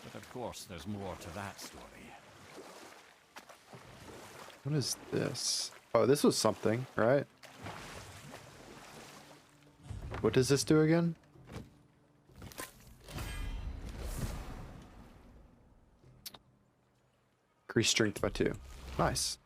[SPEAKER 6] But of course, there's more to that story.
[SPEAKER 1] What is this? Oh, this was something, right? What does this do again? Increase strength by 2. Nice.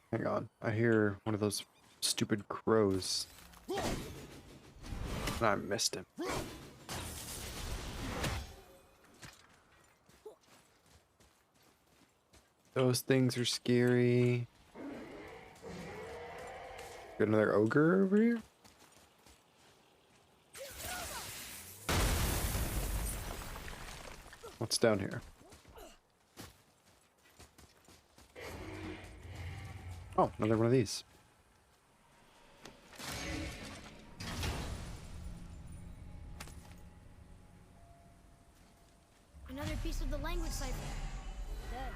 [SPEAKER 1] Hang on, I hear one of those stupid crows. I missed him. Those things are scary. Got another ogre over here? What's down here? Oh, another one of these.
[SPEAKER 22] Another piece of the language cipher. Dead.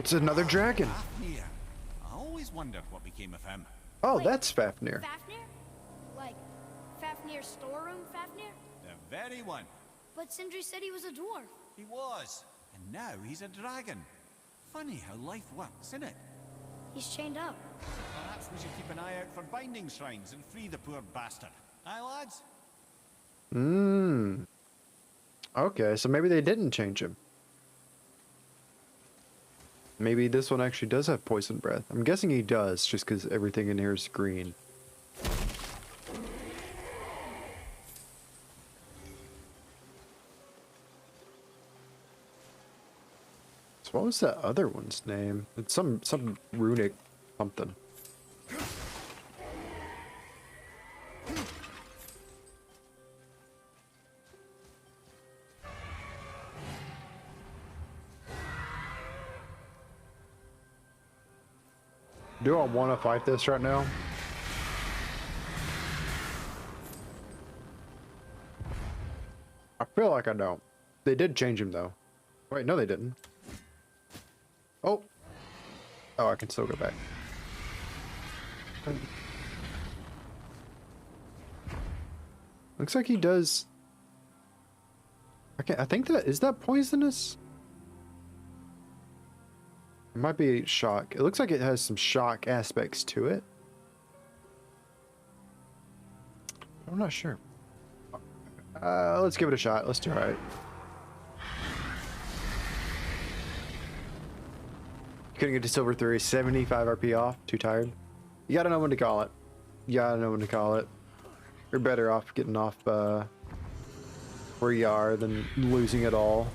[SPEAKER 1] It's another dragon.
[SPEAKER 6] Fafnir. I always wondered what became of him.
[SPEAKER 1] Oh,
[SPEAKER 22] Wait,
[SPEAKER 1] that's Fafnir.
[SPEAKER 22] Fafnir? Like, Fafnir's storeroom Fafnir?
[SPEAKER 6] The very one.
[SPEAKER 22] But Sindri said he was a dwarf.
[SPEAKER 6] He was. And now he's a dragon. Funny how life works, isn't it?
[SPEAKER 22] He's chained up.
[SPEAKER 6] Perhaps we should keep an eye out for binding shrines and free the poor bastard. Aye, lads?
[SPEAKER 1] Okay, so maybe they didn't change him. Maybe this one actually does have poison breath. I'm guessing he does, just because everything in here is green. So what was that other one's name? It's some runic something. Do I want to fight this right now? I feel like I don't. They did change him though. Wait, no they didn't. Oh. Oh, I can still go back. Looks like he does. I think that is that poisonous? It might be shock. It looks like it has some shock aspects to it. I'm not sure. Let's give it a shot. Let's do it. Right. Couldn't get to silver 3. 75 RP off. Too tired. You gotta know when to call it. You gotta know when to call it. You're better off getting off where you are than losing it all.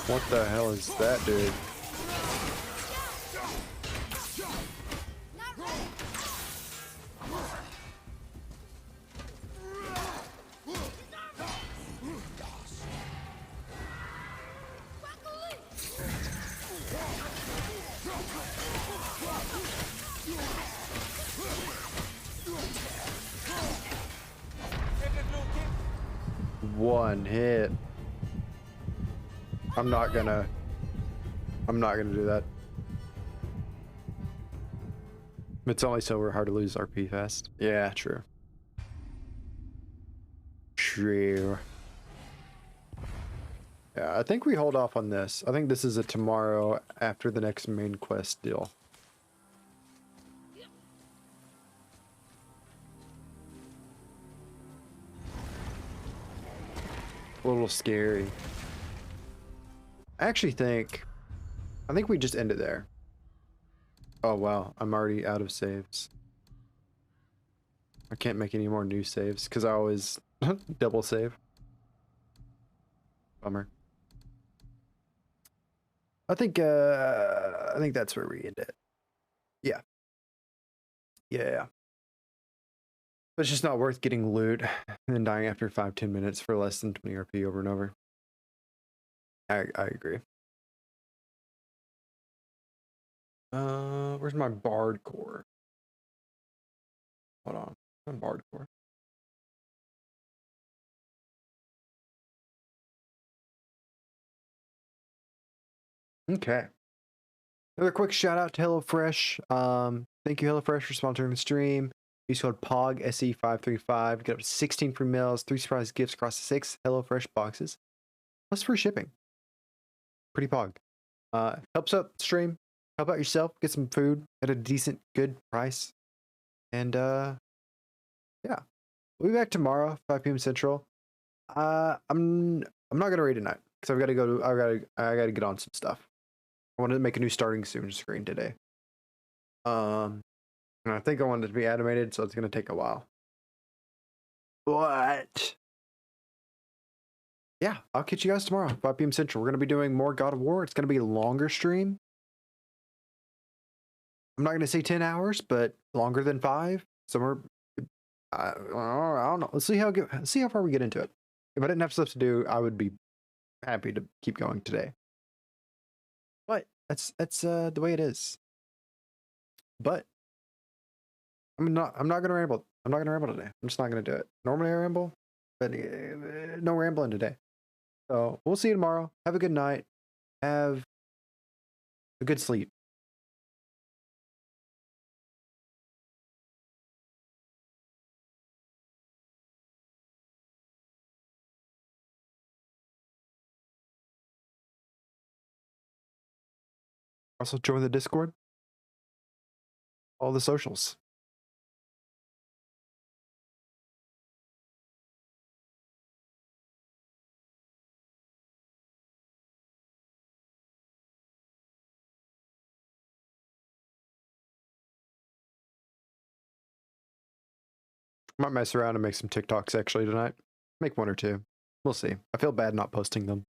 [SPEAKER 1] What the hell is that, dude? One hit. I'm not gonna do that. It's only so hard to lose RP fast. Yeah, true. True. Yeah, I think we hold off on this. I think this is a tomorrow after the next main quest deal. A little scary. I actually think we just end it there. Oh wow, I'm already out of saves. I can't make any more new saves because I always double save. Bummer. I think that's where we end it. Yeah. Yeah. But it's just not worth getting loot and then dying after 5-10 minutes for less than 20 RP over and over. I agree. Where's my Bard core? Hold on. My Bard core. Okay. Another quick shout out to HelloFresh. Thank you, HelloFresh, for sponsoring the stream. Use code POGSE535 to get up to 16 free meals, 3 surprise gifts across 6 HelloFresh boxes, plus free shipping. Pretty pog. Helps out the stream. Help out yourself. Get some food at a decent, good price. And yeah, we'll be back tomorrow, 5 p.m. Central. I'm not gonna read tonight because I've got to go. I gotta get on some stuff. I wanted to make a new starting soon screen today. And I think I wanted it to be animated, so it's gonna take a while. But yeah, I'll catch you guys tomorrow, 5 p.m. Central. We're gonna be doing more God of War. It's gonna be a longer stream. I'm not gonna say 10 hours, but longer than 5. Somewhere. I don't know. Let's see how far we get into it. If I didn't have stuff to do, I would be happy to keep going today. But that's the way it is. But I'm not gonna ramble. I'm not gonna ramble today. I'm just not gonna do it. Normally I ramble, but no rambling today. So we'll see you tomorrow. Have a good night. Have a good sleep. Also join the Discord. All the socials. Might mess around and make some TikToks actually tonight. Make 1 or 2. We'll see. I feel bad not posting them.